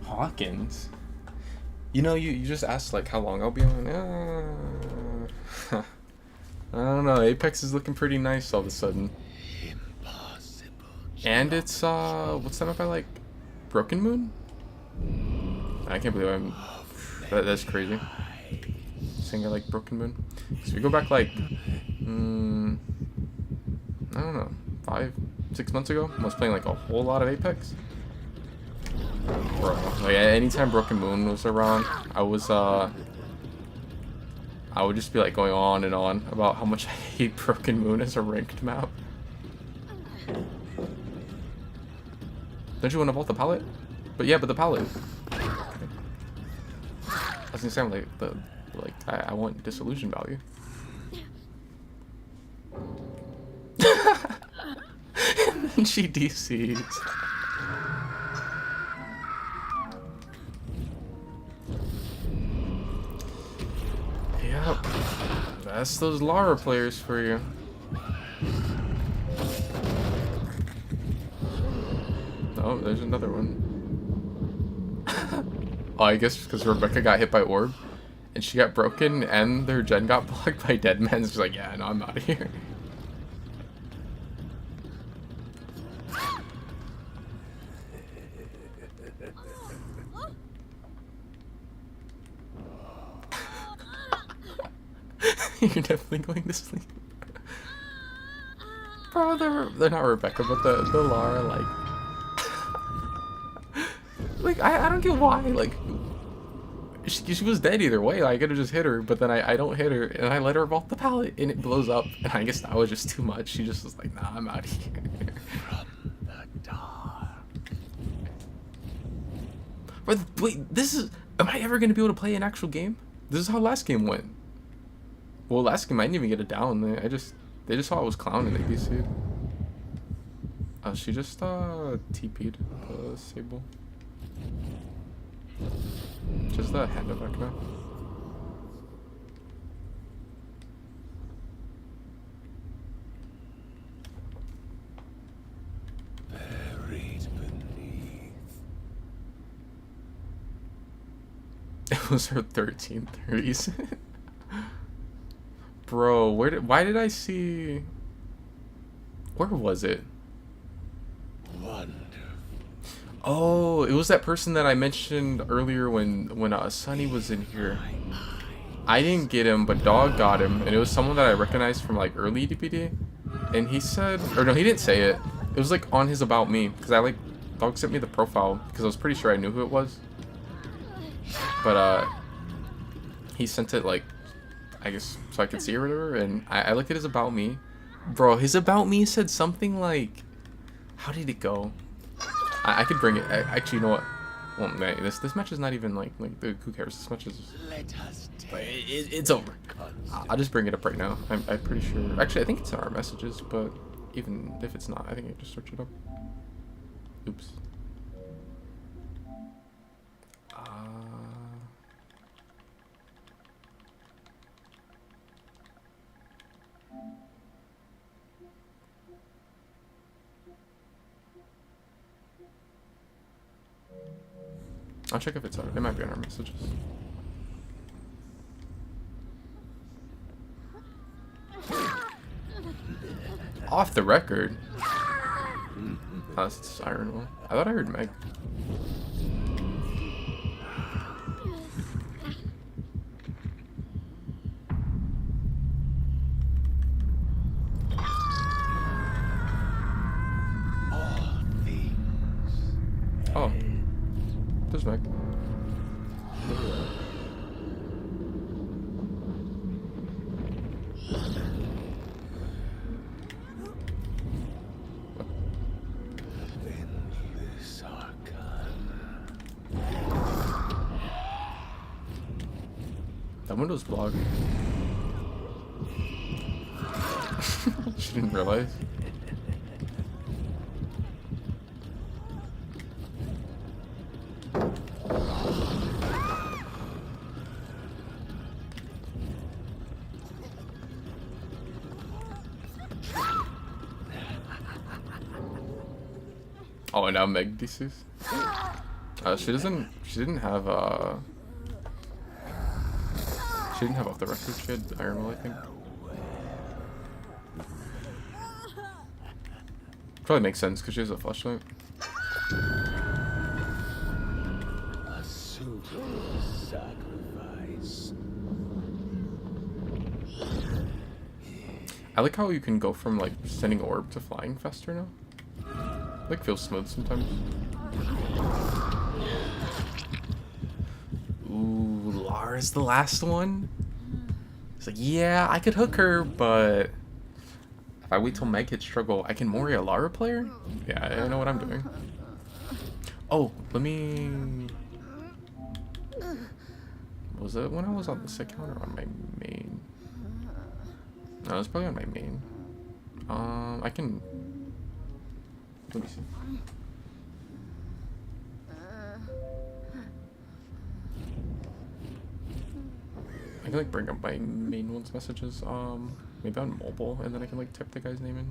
Hawkins. You know, you just asked like how long I'll be on. I don't know. Apex is looking pretty nice all of a sudden. Impossible. And it's what's that map I like? Broken Moon? I can't believe that's crazy. Saying I like Broken Moon. So we go back like I don't know, 5, 6 months ago. I was playing like a whole lot of Apex. Bro, like anytime Broken Moon was around, I would just be like going on and on about how much I hate Broken Moon as a ranked map. Don't you want to vault the pallet? But yeah, but the pallet. I was gonna say I'm like I want disillusion value. And then she DCs. Yep. That's those Lara players for you. Oh, there's another one. Oh, I guess because Rebecca got hit by orb and she got broken and their gen got blocked by dead men. She's like, yeah, no, I'm out of here. You're definitely going to sleep. Bro, they're not Rebecca, but the Lara, like I don't get why, like, she was dead either way. Like, I could have just hit her, but then I don't hit her, and I let her vault the pallet, and it blows up, and I guess that was just too much. She just was like, nah, I'm out of here. From the dark. But wait, am I ever going to be able to play an actual game? This is how last game went. Well, last game I didn't even get it down. They just saw I was clowning. They DC'd. She just TP'd the Sable. Just the hand of Vecna. Buried beneath. It was her 13th reason. Bro, why did I see... Where was it? Wonderful. Oh, it was that person that I mentioned earlier when Sunny was in here. I didn't get him, but Dog got him, and it was someone that I recognized from like early DPD. And he said, or no, he didn't say it. It was like on his About Me, because Dog sent me the profile, because I was pretty sure I knew who it was. But he sent it like, I guess, so I could see it or whatever, and I looked at his About Me. Bro, his About Me said something like, how did it go? I could bring it. Actually, you know what? Well, man, this match is not even like who cares? This match is. Let us It's over. I'll just bring it up right now. I'm pretty sure. Actually, I think it's in our messages, but even if it's not, I think I just search it up. Oops. I'll check if it's on. It might be on our messages. Off the record. Oh, that's the siren one. I thought I heard Meg. There's Meg. Endless arcana. That window's blocked. She didn't realize. Oh, and now Meg DCs. She didn't have off the record. She had Iron Will, I think. Probably makes sense because she has a flashlight. A suitable sacrifice. I like how you can go from like sending orb to flying faster now. Like feels smooth sometimes. Ooh, Lara's the last one. It's like, yeah, I could hook her, but if I wait till Meg hits struggle, I can Mori a Lara player? Yeah, I know what I'm doing. Oh, let me... Was it when I was on the second one or on my main? No, it was probably on my main. I can... Let me see. I can like bring up my main one's messages, maybe on mobile, and then I can like type the guy's name in.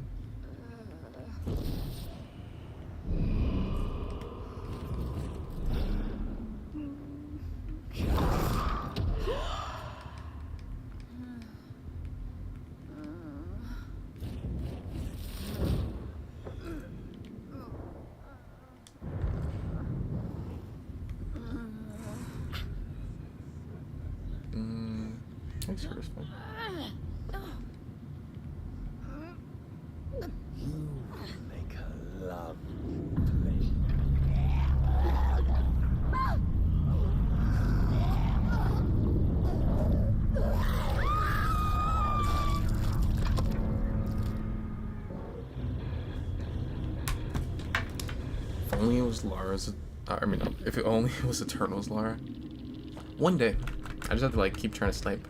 Thanks for responding. You make a love play. If only it was Lara's... I mean, no, if it only was Eternal's Lara. One day. I just have to like keep trying to snipe.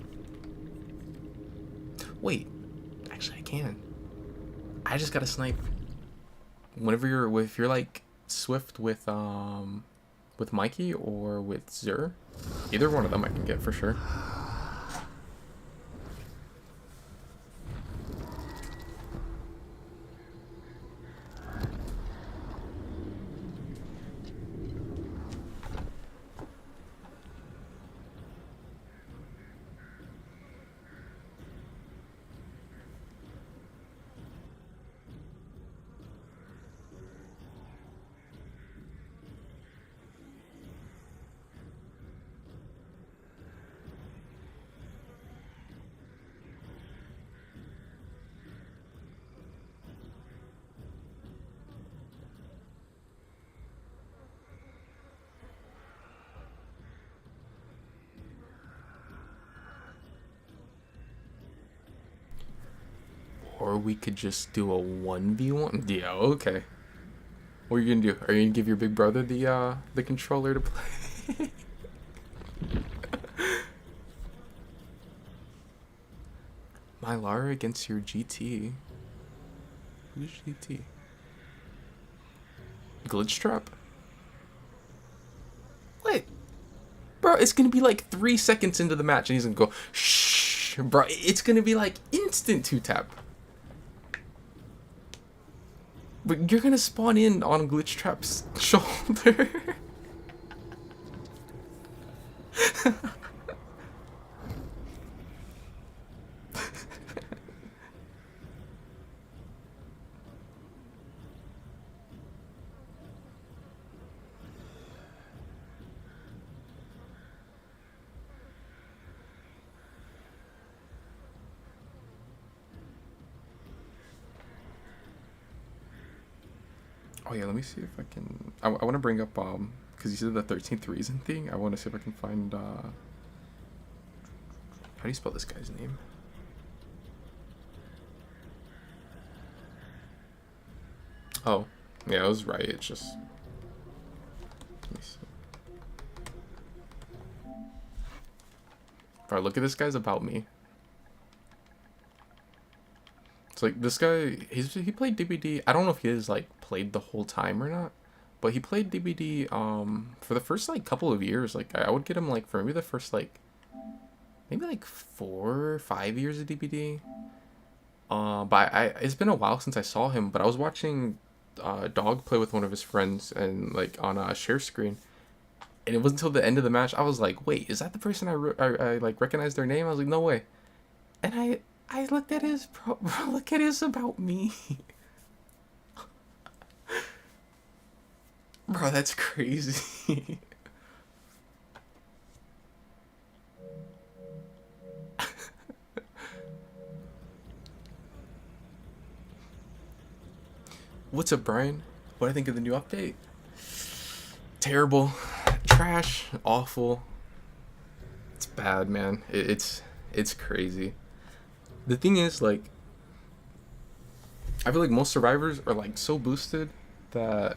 Wait. Actually, I can. I just gotta snipe. Whenever if you're like Swift with Mikey or with Zur, either one of them I can get for sure. Or we could just do a 1v1. Yeah, okay. What are you gonna do? Are you gonna give your big brother the controller to play? My Lara against your GT. Who's GT? Glitch Trap? What? Bro, it's gonna be like 3 seconds into the match and he's gonna go, shh, bro. It's gonna be like instant 2-tap. But you're gonna spawn in on Glitch Trap's shoulder. Oh yeah, let me see if I can. I want to bring up because you said the 13th reason thing. I want to see if I can find. How do you spell this guy's name? Oh, yeah, I was right. It's just. Let me see. Alright, look at this guy's about me. It's like this guy. He played DBD. I don't know if he has like played the whole time or not. But he played DBD for the first like couple of years. Like I would get him like for maybe the first like maybe like 4 or 5 years of DBD. But it's been a while since I saw him. But I was watching Dog play with one of his friends and like on a share screen, and it wasn't until the end of the match I was like, wait, is that the person I like recognized their name? I was like, no way. And I looked at his look at his about me. Bro, that's crazy. What's up, Brian? What do I think of the new update? Terrible. Trash. Awful. It's bad, man. It's crazy. The thing is, like, I feel like most survivors are, like, so boosted that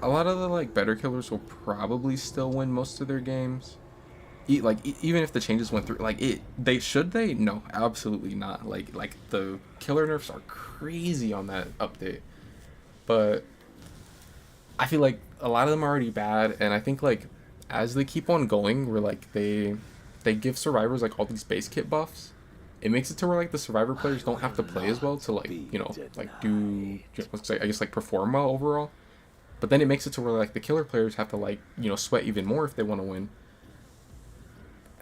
a lot of the like better killers will probably still win most of their games. Even if the changes went through, like they no, absolutely not. Like the killer nerfs are crazy on that update, but I feel like a lot of them are already bad, and I think like as they keep on going, where like they give survivors like all these base kit buffs, it makes it to where like the survivor players don't have to play as well to like like do I guess like perform well overall. But then it makes it to where like the killer players have to like sweat even more if they want to win.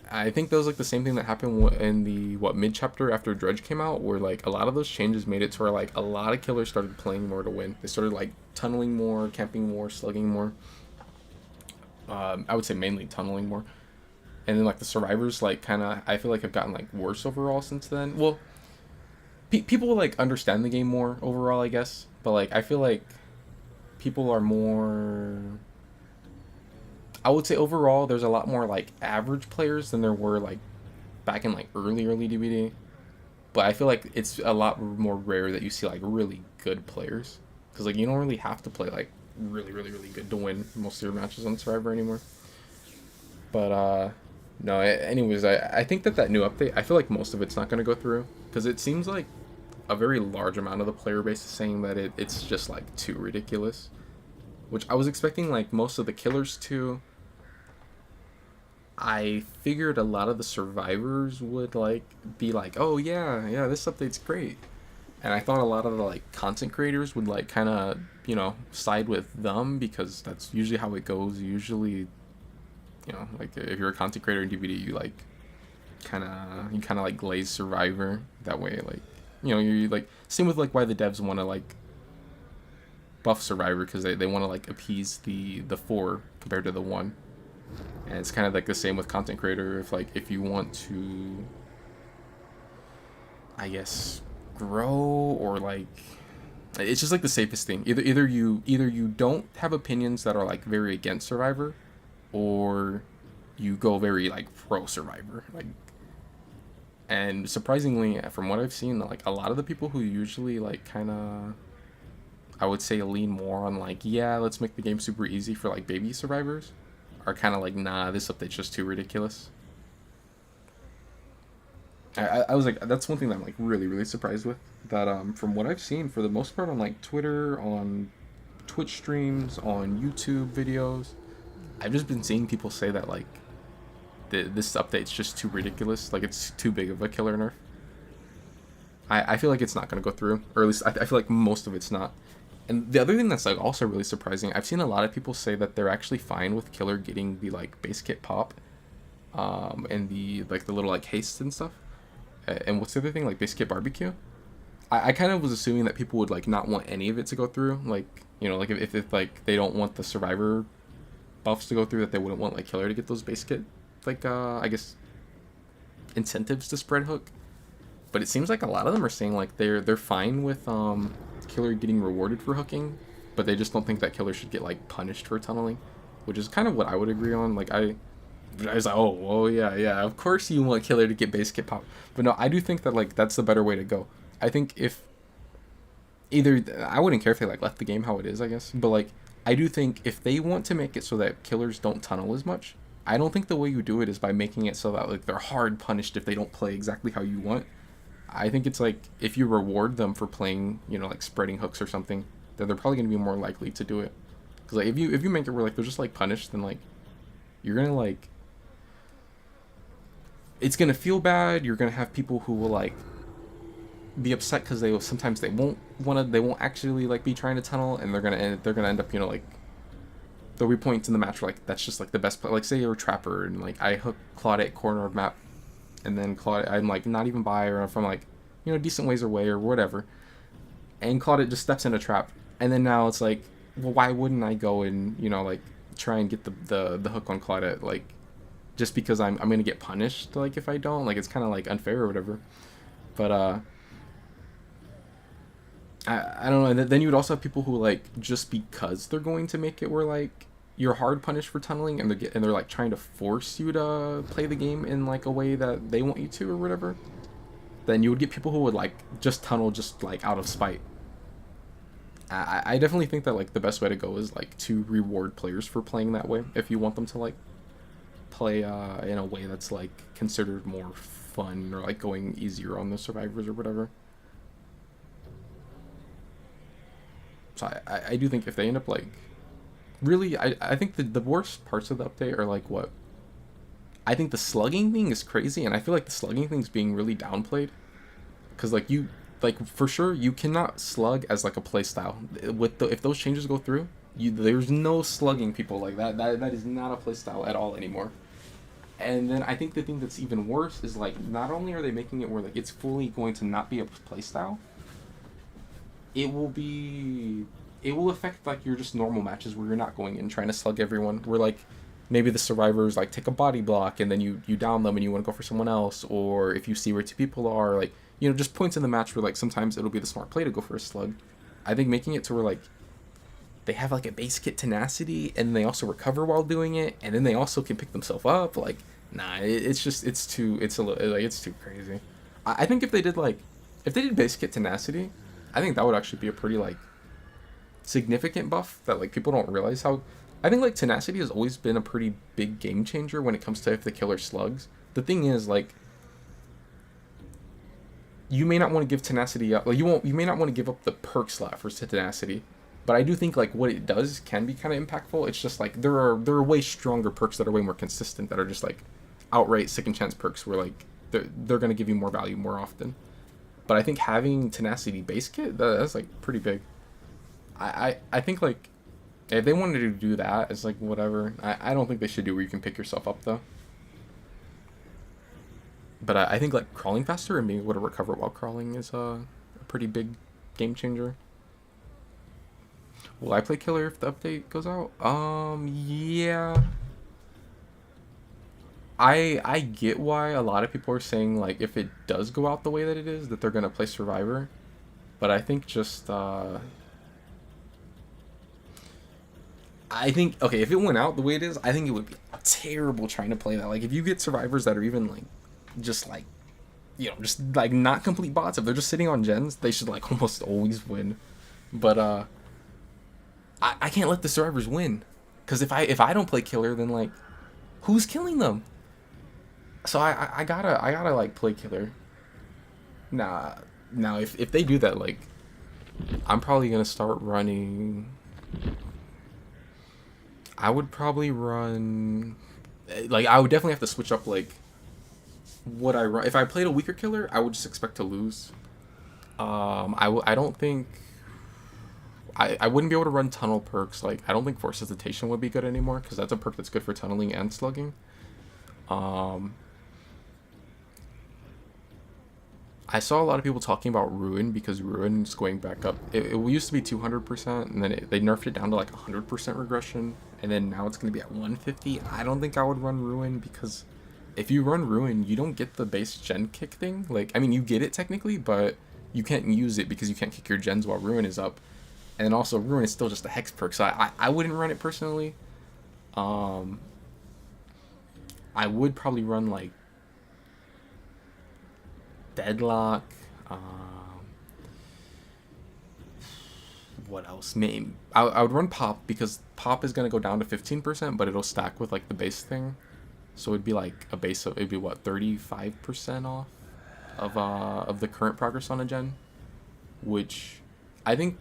I think that was like the same thing that happened in the mid chapter after Dredge came out, where like a lot of those changes made it to where like a lot of killers started playing more to win. They started like tunneling more, camping more, slugging more. I would say mainly tunneling more. And then like the survivors like kind of I feel like have gotten like worse overall since then. Well, people like understand the game more overall, I guess. But like I feel like people are more, I would say overall there's a lot more like average players than there were like back in like early DBD, but I feel like it's a lot more rare that you see like really good players, because like you don't really have to play like really good to win most of your matches on Survivor anymore. But no, anyways, I think that new update, I feel like most of it's not going to go through, because it seems like a very large amount of the player base is saying that it's just like too ridiculous, which I was expecting like most of the killers to. I figured a lot of the survivors would like be like, oh yeah, this update's great, and I thought a lot of the like content creators would like kind of side with them, because that's usually how it goes. Usually, like if you're a content creator in DVD, you like kind of like glaze survivor that way, like you like same with like why the devs want to like buff survivor, because they want to like appease the 4 compared to the 1. And it's kind of like the same with content creator. If you want to, I guess, grow, or like it's just like the safest thing. Either you don't have opinions that are like very against survivor, or you go very like pro survivor. Like, and surprisingly, from what I've seen, like a lot of the people who usually like kind of, I would say, lean more on like, yeah, let's make the game super easy for like baby survivors, are kind of like, nah, this update's just too ridiculous. I was like, that's one thing that I'm like really surprised with, that from what I've seen, for the most part on like Twitter, on Twitch streams, on YouTube videos, I've just been seeing people say that like this update's just too ridiculous, like it's too big of a killer nerf. I feel like it's not going to go through, or at least I feel like most of it's not. And the other thing that's like also really surprising, I've seen a lot of people say that they're actually fine with killer getting the like base kit pop, and the like the little like haste and stuff. And what's the other thing, like base kit barbecue? I kind of was assuming that people would like not want any of it to go through, like like if like they don't want the survivor buffs to go through, that they wouldn't want like killer to get those base kit like I guess incentives to spread hook. But it seems like a lot of them are saying like they're fine with killer getting rewarded for hooking, but they just don't think that killer should get like punished for tunneling, which is kind of what I would agree on. Like I was like, oh yeah, of course you want killer to get base kit pop, but no, I do think that like that's the better way to go. I think if either I wouldn't care if they like left the game how it is, I guess, but like I do think if they want to make it so that killers don't tunnel as much, I don't think the way you do it is by making it so that like they're hard punished if they don't play exactly how you want. I think it's like if you reward them for playing, you know, like spreading hooks or something, then they're probably going to be more likely to do it. Because like if you make it where like they're just like punished, then like you're gonna like it's gonna feel bad. You're gonna have people who will like be upset because sometimes they won't actually like be trying to tunnel, and they're gonna end up, you know, like there'll be points in the match where like that's just like the best play. Like say you're a trapper and like I hook Claudette corner of map, and then Claudette I'm like not even by or from like, you know, decent ways away or whatever, and Claudette just steps in a trap, and then now it's like, well, why wouldn't I go and, you know, like try and get the hook on Claudette, like just because I'm gonna get punished like if I don't, like it's kind of like unfair or whatever. But I don't know. And then you would also have people who like just because they're going to make it where like you're hard punished for tunneling, and they're like trying to force you to play the game in like a way that they want you to or whatever. Then you would get people who would like just tunnel just like out of spite. I definitely think that like the best way to go is like to reward players for playing that way if you want them to like play in a way that's like considered more fun or like going easier on the survivors or whatever. So I do think if they end up like really, I think the worst parts of the update are like what I think the slugging thing is crazy, and I feel like the slugging thing is being really downplayed because like you like for sure you cannot slug as like a play style with if those changes go through, there's no slugging people like that is not a play style at all anymore. And then I think the thing that's even worse is like not only are they making it where like it's fully going to not be a play style, it will affect like your just normal matches where you're not going in trying to slug everyone, where like maybe the survivors like take a body block and then you down them and you want to go for someone else, or if you see where two people are, like, you know, just points in the match where like sometimes it'll be the smart play to go for a slug. I think making it to where like they have like a base kit tenacity and they also recover while doing it, and then they also can pick themselves up, like nah, it's too crazy. I think if they did base kit tenacity, I think that would actually be a pretty like significant buff that like people don't realize how. I think like tenacity has always been a pretty big game changer when it comes to if the killer slugs. The thing is like you may not want to give tenacity up, like you may not want to give up the perk slot for tenacity, but I do think like what it does can be kind of impactful. It's just like there are way stronger perks that are way more consistent that are just like outright second chance perks where like they're going to give you more value more often. But I think having tenacity base kit, that's like pretty big. I think like if they wanted to do that, it's like whatever. I don't think they should do where you can pick yourself up though. But I think like crawling faster and being able to recover while crawling is a pretty big game changer. Will I play killer if the update goes out? Yeah. I get why a lot of people are saying like if it does go out the way that it is, that they're gonna play survivor. But I think just I think okay, if it went out the way it is, I think it would be terrible trying to play that. Like if you get survivors that are even like just like, you know, just like not complete bots, if they're just sitting on gens, they should like almost always win. But I can't let the survivors win, because if I don't play killer, then like who's killing them? So I gotta like play killer. Now if they do that, like I'm probably gonna start running. I would probably run, like I would definitely have to switch up like what I run. If I played a weaker killer, I would just expect to lose. I don't think I wouldn't be able to run tunnel perks. Like I don't think force hesitation would be good anymore, because that's a perk that's good for tunneling and slugging. I saw a lot of people talking about Ruin, because Ruin's going back up. It used to be 200%, and then they nerfed it down to like 100% regression, and then now it's going to be at 150. I don't think I would run Ruin, because if you run Ruin, you don't get the base gen kick thing. Like, I mean, you get it technically, but you can't use it because you can't kick your gens while Ruin is up. And then also Ruin is still just a hex perk, so I wouldn't run it personally. Um, I would probably run like Deadlock. What else? Maybe I would run Pop because Pop is gonna go down to 15%, but it'll stack with like the base thing. So it'd be like a base of it'd be what 35% off of the current progress on a gen, which I think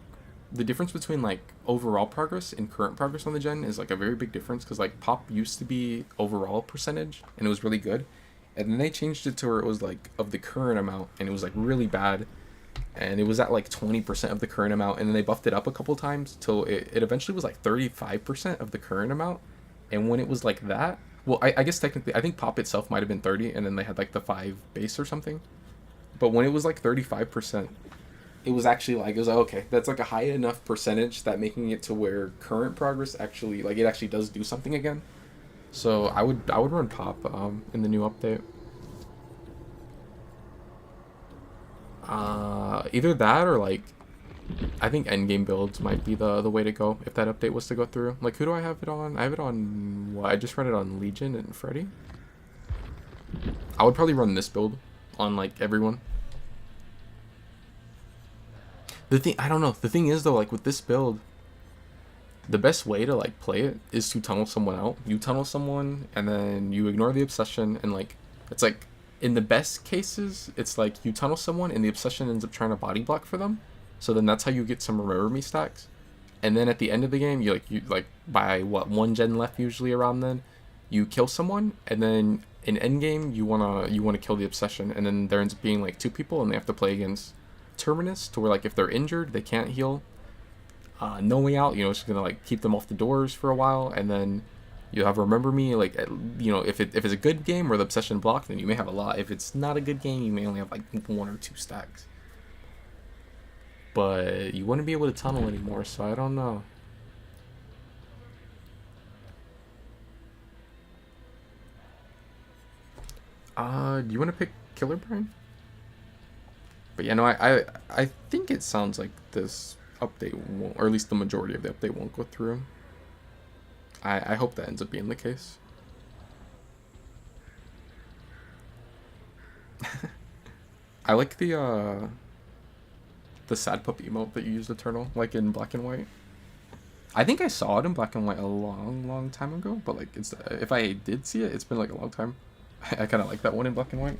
the difference between like overall progress and current progress on the gen is like a very big difference because like Pop used to be overall percentage and it was really good, and then they changed it to where it was like of the current amount and it was like really bad, and it was at like 20% of the current amount, and then they buffed it up a couple times till it eventually was like 35% of the current amount. And when it was like that, well, I guess technically I think Pop itself might have been 30 and then they had like the 5 base or something, but when it was like 35%, it was actually like it was like, okay, that's like a high enough percentage that making it to where current progress actually like it actually does do something again. So I would run Pop in the new update. Either that or like I think endgame builds might be the way to go if that update was to go through. Like, who do I have it on? I have it on what? I just run it on Legion and Freddy. I would probably run this build on like everyone. The thing I don't know. The thing is though, like with this build, the best way to like play it is to tunnel someone out. You tunnel someone and then you ignore the obsession, and like it's like in the best cases, it's like you tunnel someone and the obsession ends up trying to body block for them. So then that's how you get some remember me stacks. And then at the end of the game, you like by what one gen left usually around then, you kill someone, and then in end game you wanna kill the obsession, and then there ends up being like 2 people and they have to play against Terminus to where like if they're injured they can't heal. No way out, it's just gonna like keep them off the doors for a while, and then you have remember me like if it's a good game where the obsession blocked, then you may have a lot. If it's not a good game, you may only have like 1 or 2 stacks. But you wouldn't be able to tunnel anymore, so I don't know. Do you want to pick Killer Brain? But yeah, no, I think it sounds like this update won't, or at least the majority of the update won't go through. I hope that ends up being the case. I like the sad pup emote that you used Eternal, like in Black and White. I think I saw it in Black and White a long time ago, but like it's if I did see it, it's been like a long time. I kind of like that one in Black and White.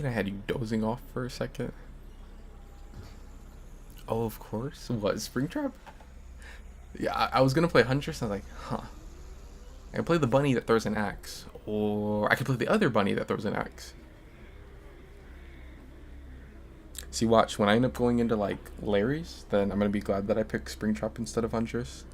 I had you dozing off for a second. Oh, of course. What, Springtrap? Yeah, I was gonna play Huntress, and I was like, huh. I can play the bunny that throws an axe, or I could play the other bunny that throws an axe. See, watch, when I end up going into, like, Larry's, then I'm gonna be glad that I picked Springtrap instead of Huntress.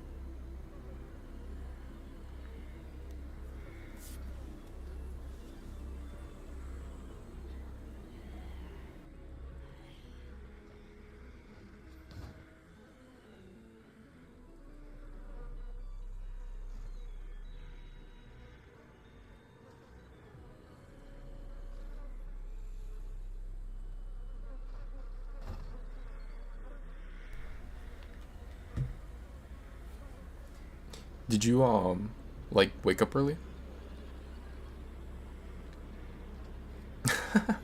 Did you, like, wake up early? I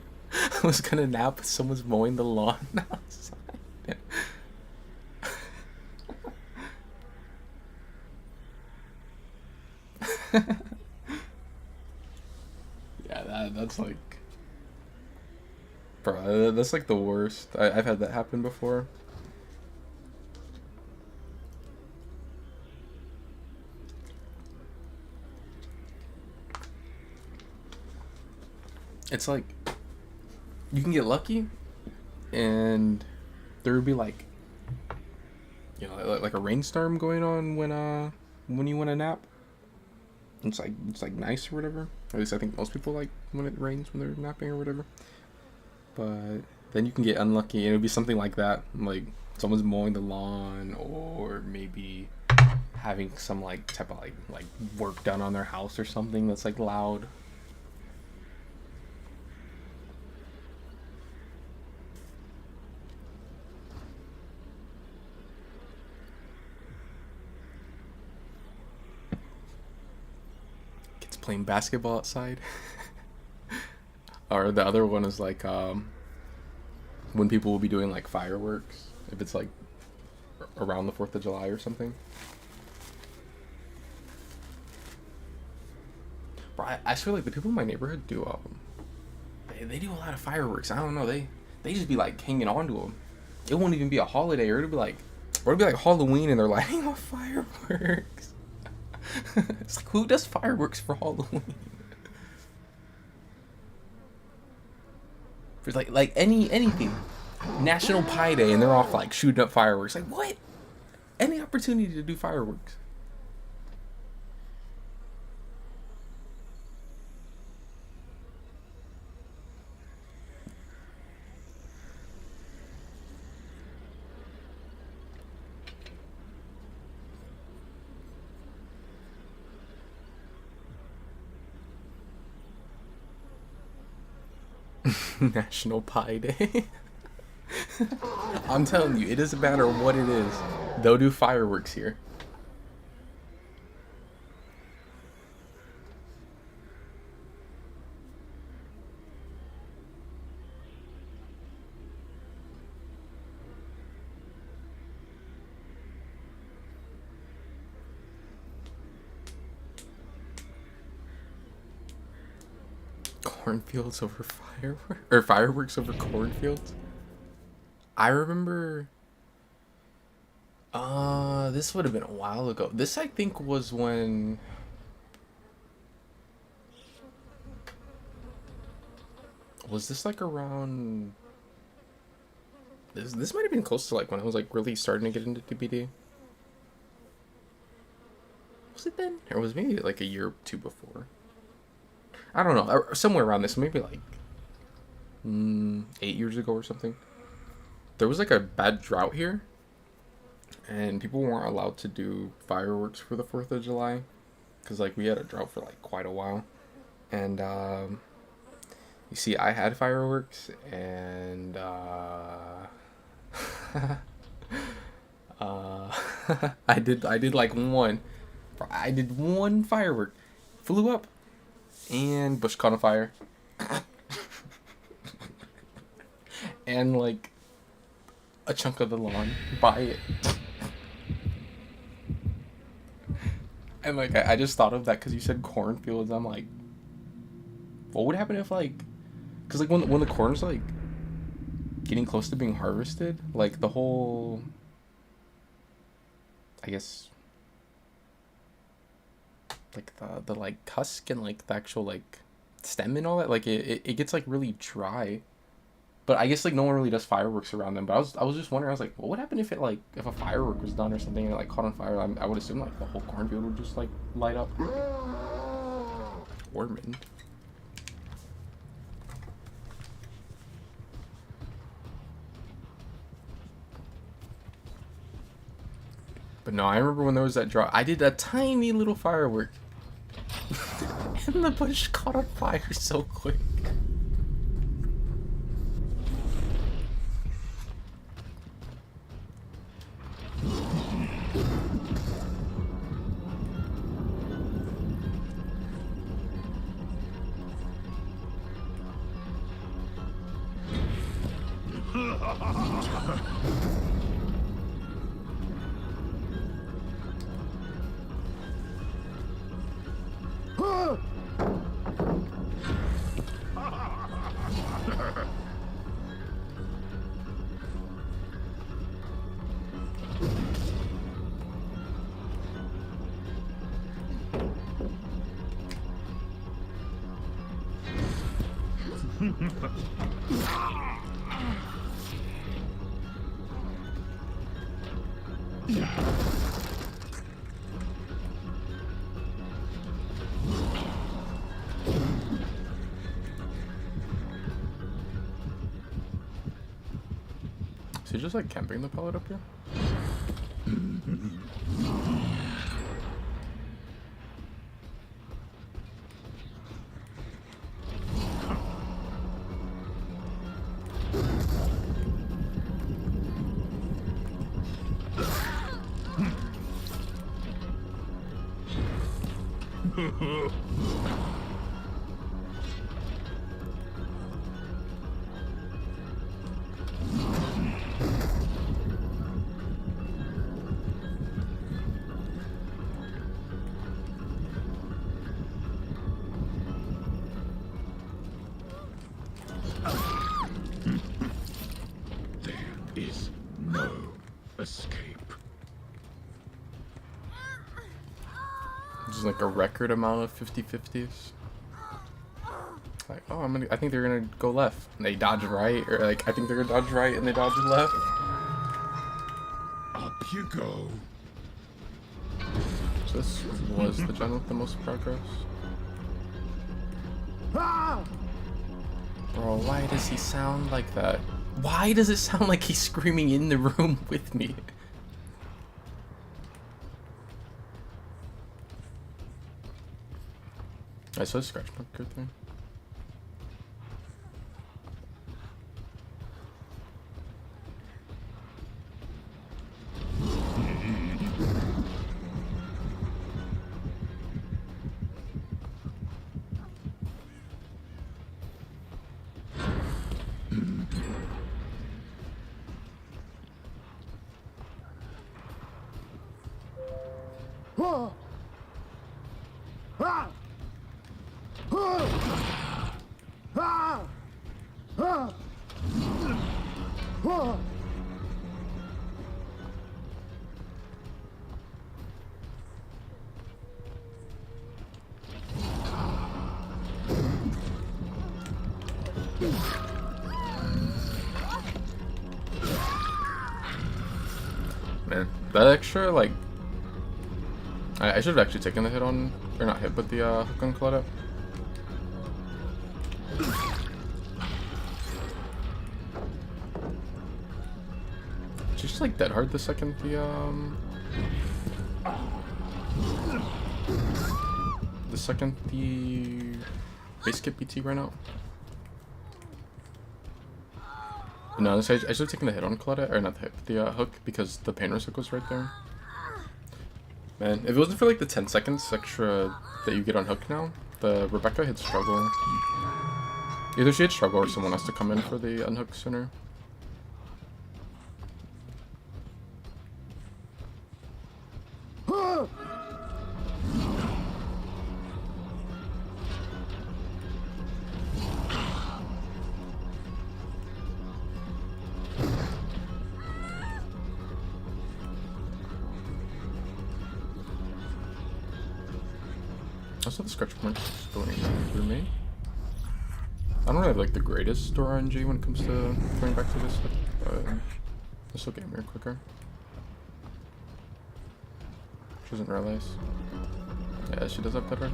was gonna nap, but someone's mowing the lawn outside. Yeah, that's like... Bro, that's like the worst. I've had that happen before. It's like you can get lucky, and there would be like, you know, like a rainstorm going on when you want to nap. It's like nice or whatever. At least I think most people like when it rains when they're napping or whatever. But then you can get unlucky, and it'd be something like that, like someone's mowing the lawn, or maybe having some like type of like work done on their house or something that's like loud. Playing basketball outside. Or the other one is like when people will be doing like fireworks, if it's like around the 4th of July or something. Bro, I swear like the people in my neighborhood do they do a lot of fireworks. I don't know, they just be like hanging on to them. It won't even be a holiday, or it'll be like Halloween and they're lighting off fireworks. It's like, who does fireworks for Halloween? For like anything, National Pie Day, and they're off like shooting up fireworks. Like, what? Any opportunity to do fireworks? National Pie Day. I'm telling you, it doesn't matter what it is. They'll do fireworks here. Cornfields over fireworks, or fireworks over cornfields. I remember. This would have been a while ago. This I think was when. Was this like around? This might have been close to like when I was like really starting to get into DBD. Was it then, or was it maybe like a year or two before? I don't know, somewhere around this, maybe like 8 years ago or something. There was like a bad drought here, and people weren't allowed to do fireworks for the 4th of July, because like we had a drought for like quite a while. And you see, I had fireworks, and I did like one. I did one firework, flew up, and bush caught on fire. And like a chunk of the lawn by it. And like I just thought of that because you said cornfields. I'm like, what would happen if like Cause like when the corn's like getting close to being harvested, like the whole, I guess, like the like husk and like the actual like stem and all that, like it gets like really dry. But I guess like no one really does fireworks around them. But I was just wondering. I was like, what would happen if it like if a firework was done or something and it like caught on fire? I would assume like the whole cornfield would just like light up. Ormond. But no, I remember when there was that drought. I did a tiny little firework, and the bush caught on fire so quick. Is he just like camping the pellet up here? Just like a record amount of 50-50s. Like, oh, I think they're gonna go left. And they dodge right, or like I think they're gonna dodge right and they dodge left. Up you go. So this was the gen with the most progress. Bro, why does he sound like that? Why does it sound like he's screaming in the room with me? I saw a scratch marker thing. Man, that extra, like, I should have actually taken the hit on, or not hit, but the hook on Claudette. She's just like dead hard the second the base kit BT ran out. No, I should have taken the hit on Claudette, or not the hit, the hook, because the pain risk was right there. Man, if it wasn't for like the 10 seconds extra that you get on hook now, the Rebecca had struggle. Either she had struggle or someone has to come in for the unhook sooner. Also, the stretch marks going through me. I don't really have like the greatest store RNG when it comes to going back to this, but this will get me quicker. She doesn't realize. Yeah, she does have that right.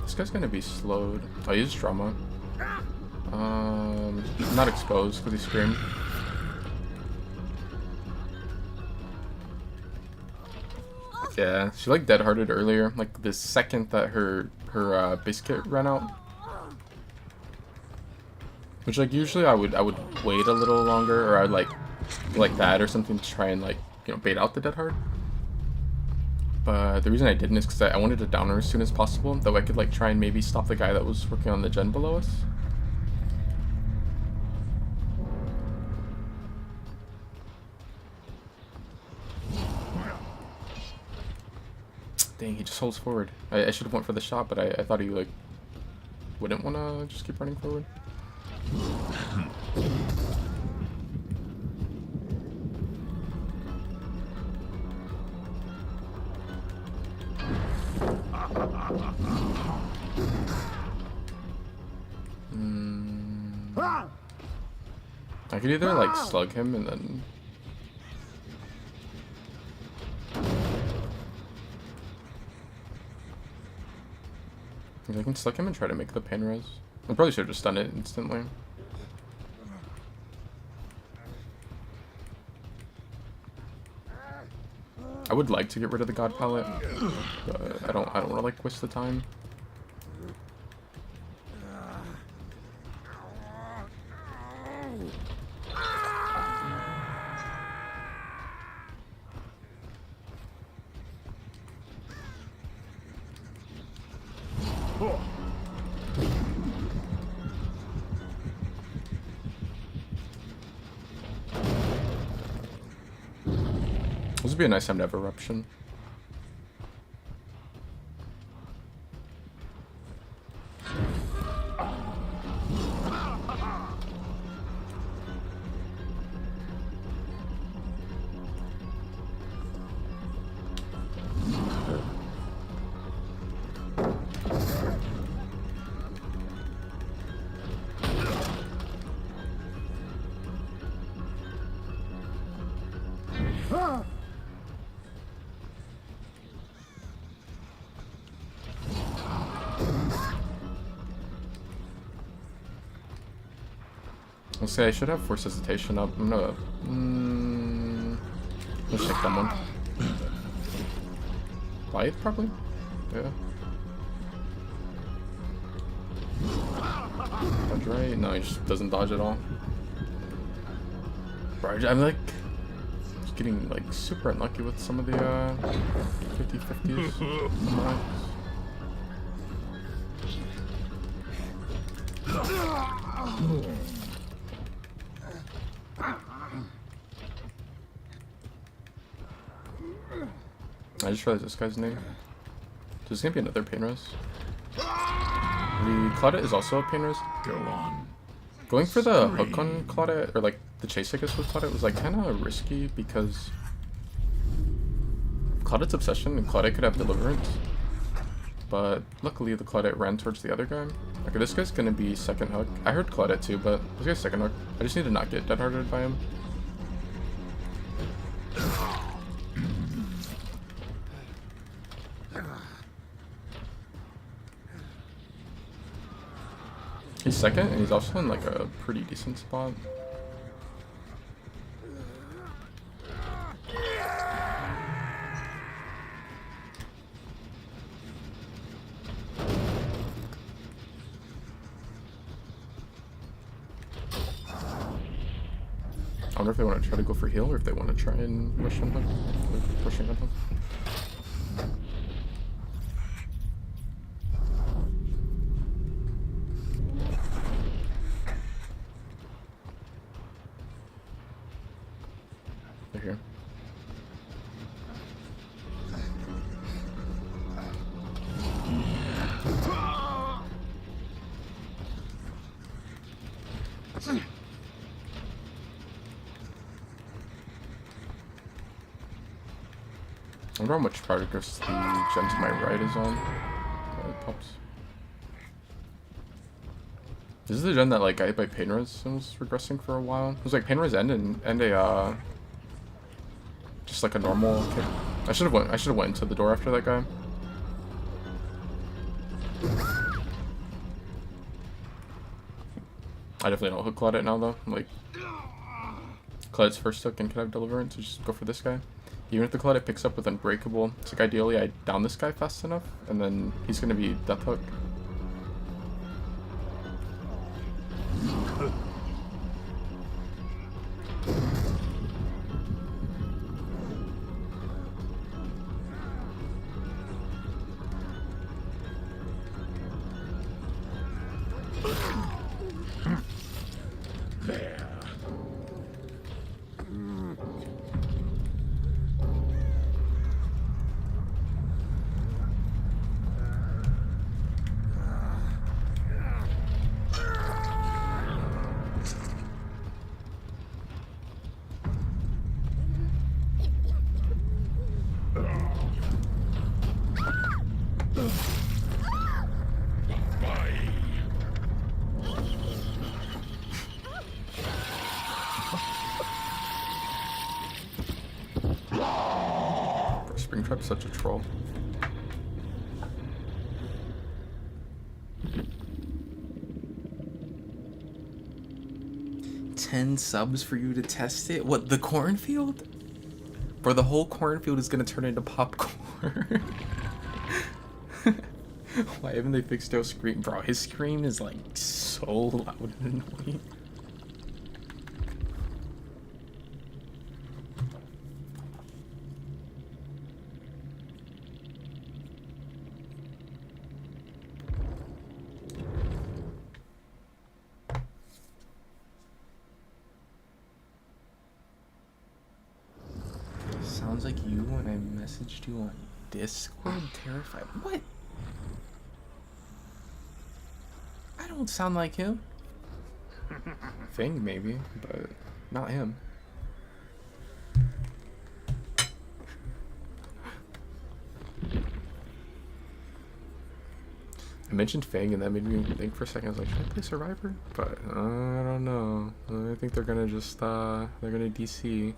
This guy's gonna be slowed. Oh, he's drama. Not exposed because he screamed. Yeah, she like dead-hearted earlier. Like the second that her base kit ran out. Which like usually I would wait a little longer, or I'd like that or something to try and like, you know, bait out the dead hard. But the reason I didn't is because I wanted to down her as soon as possible, that way I could like try and maybe stop the guy that was working on the gen below us. Dang, he just holds forward. I should have went for the shot, but I thought he like wouldn't want to just keep running forward. I could either like slug him and then I can slug him and try to make the pain res. I probably should have just done it instantly. I would like to get rid of the god palette, but I don't want to like waste the time. This would be a nice time to have eruption. I'll say I should have force hesitation up. I'm gonna let's check that one. Light probably? Yeah. Dodge right? No, he just doesn't dodge at all. Bro, I'm like just getting like super unlucky with some of the 50-50s. I just realized this guy's name. There's gonna be another pain res. The Claudette is also a pain res. Go on. Going for the hook on Claudette, or like the chase I guess with Claudette, was like kind of risky because Claudette's obsession and Claudette could have deliverance. But luckily the Claudette ran towards the other guy. Okay, this guy's gonna be second hook. I heard Claudette too, but this guy's second hook. I just need to not get dead-hearted by him. He's second, and he's also in like a pretty decent spot. I wonder if they want to try to go for heal, or if they want to try and rush him hook, or pushing on him. They're here. wonder how much progress the gen to my right is on. Pups. This is the gen that like I hit by pain res and was regressing for a while. It was like pain res and a just like a normal kick. I should have went into the door after that guy. I definitely don't hook cloud it now though. Like Cloud's first hook and can have deliverance, so just go for this guy. Even if the Cloud it picks up with Unbreakable, it's like ideally I down this guy fast enough, and then he's gonna be Death Hook. Springtrap's such a troll. $10 subs for you to test it? What, the cornfield? Bro, the whole cornfield is gonna turn into popcorn. Why haven't they fixed Joe's scream? Bro, his scream is like so loud and annoying. Sounds like you when I messaged you on Discord. Terrified. What? I don't sound like him. Fang maybe, but not him. I mentioned Fang and that made me think for a second. I was like, should I play Survivor? But I don't know. I think they're gonna just they're gonna DC.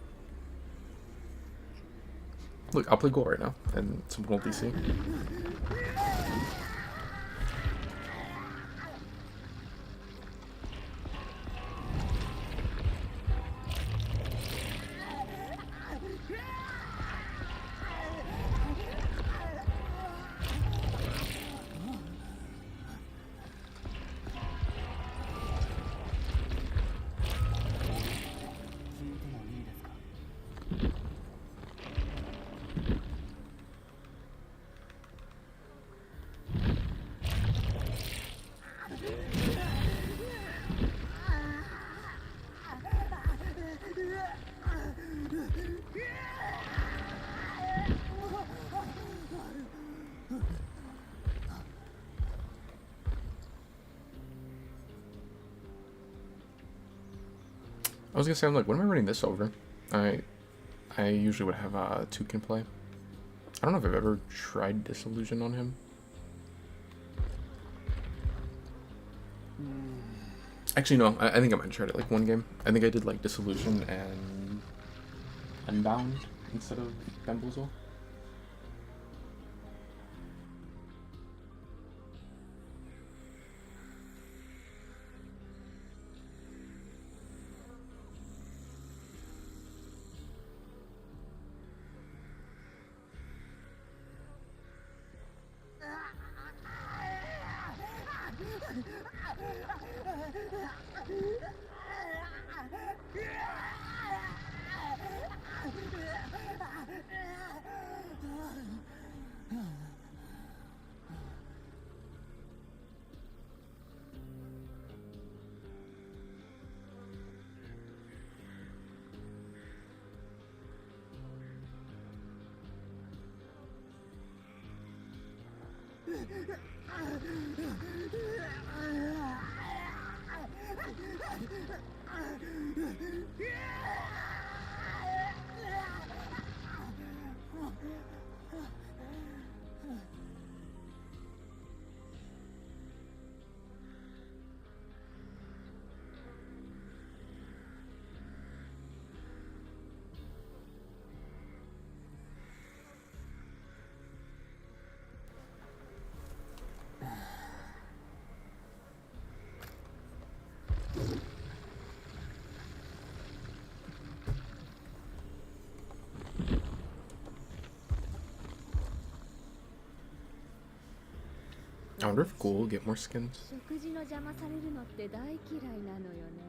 Look, I'll play goal right now, and someone will DC. I was gonna say, I'm like, when am I running this over? I usually would have Toucan play. I don't know if I've ever tried Disillusion on him. Actually, no, I think I might have tried it like one game. I think I did like Disillusion and Unbound instead of Bamboozle. I wonder if Ghoul will get more skins. 食事の邪魔されるのって大嫌いなのよね。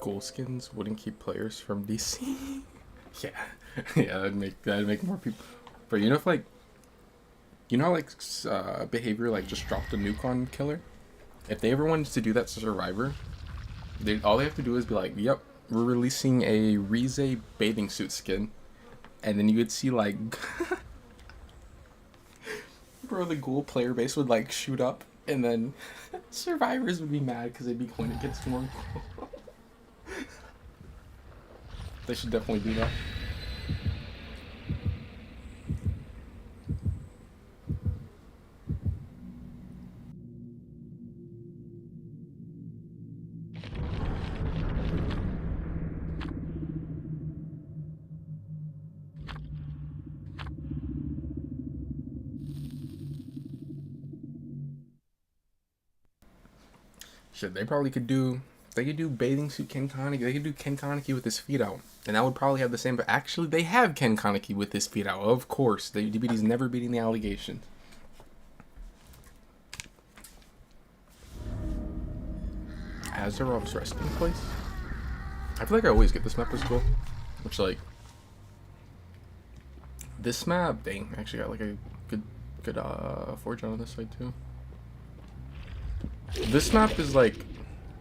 Ghoul skins wouldn't keep players from DC. Yeah, yeah, that'd make more people. But you know if like, you know how like behavior like just dropped a nuke on killer. If they ever wanted to do that to Survivor, all they have to do is be like, "Yep, we're releasing a Rize bathing suit skin," and then you would see like, bro, the Ghoul player base would like shoot up, and then survivors would be mad because they'd be going against more Ghoul. They should definitely do that. Shit, they probably could do. They could do bathing suit Ken Kaneki. They could do Ken Kaneki with his feet out, and that would probably have the same. But actually, they have Ken Kaneki with his feet out. Of course, DBD's never beating the allegations. Azerov's resting place. I feel like I always get this map as cool, which like this map. Dang, I actually got like a good forge on this side too. This map is like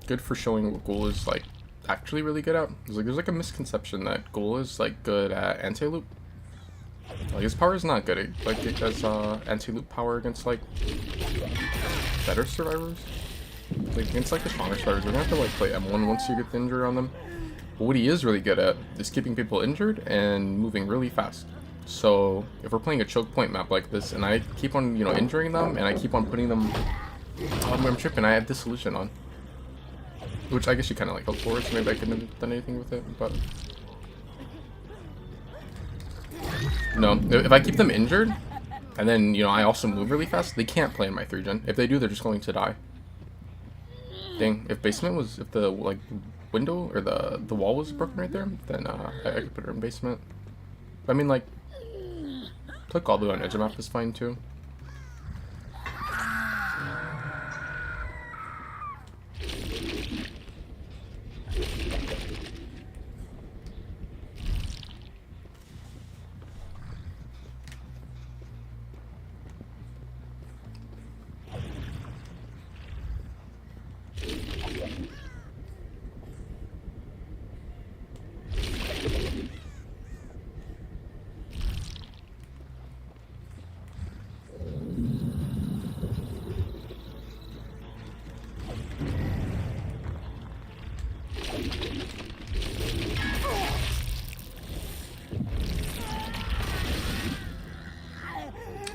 good for showing what Ghoul is like actually really good at. There's like a misconception that Ghoul is like good at anti-loop. Like his power is not good at like it does anti-loop power against like better survivors. Like against like the stronger survivors, we're gonna have to like play M1 once you get the injury on them. But what he is really good at is keeping people injured and moving really fast. So if we're playing a choke point map like this and I keep on, you know, injuring them and I keep on putting them on where I'm tripping, I have Dissolution on. Which I guess you kind of like hope for, so maybe I couldn't have done anything with it, but... No, if I keep them injured, and then, you know, I also move really fast, they can't play in my 3-gen. If they do, they're just going to die. Dang, if the, like, window, or the wall was broken right there, then I could put her in basement. I mean, like, Like all the way on edge of map is fine too.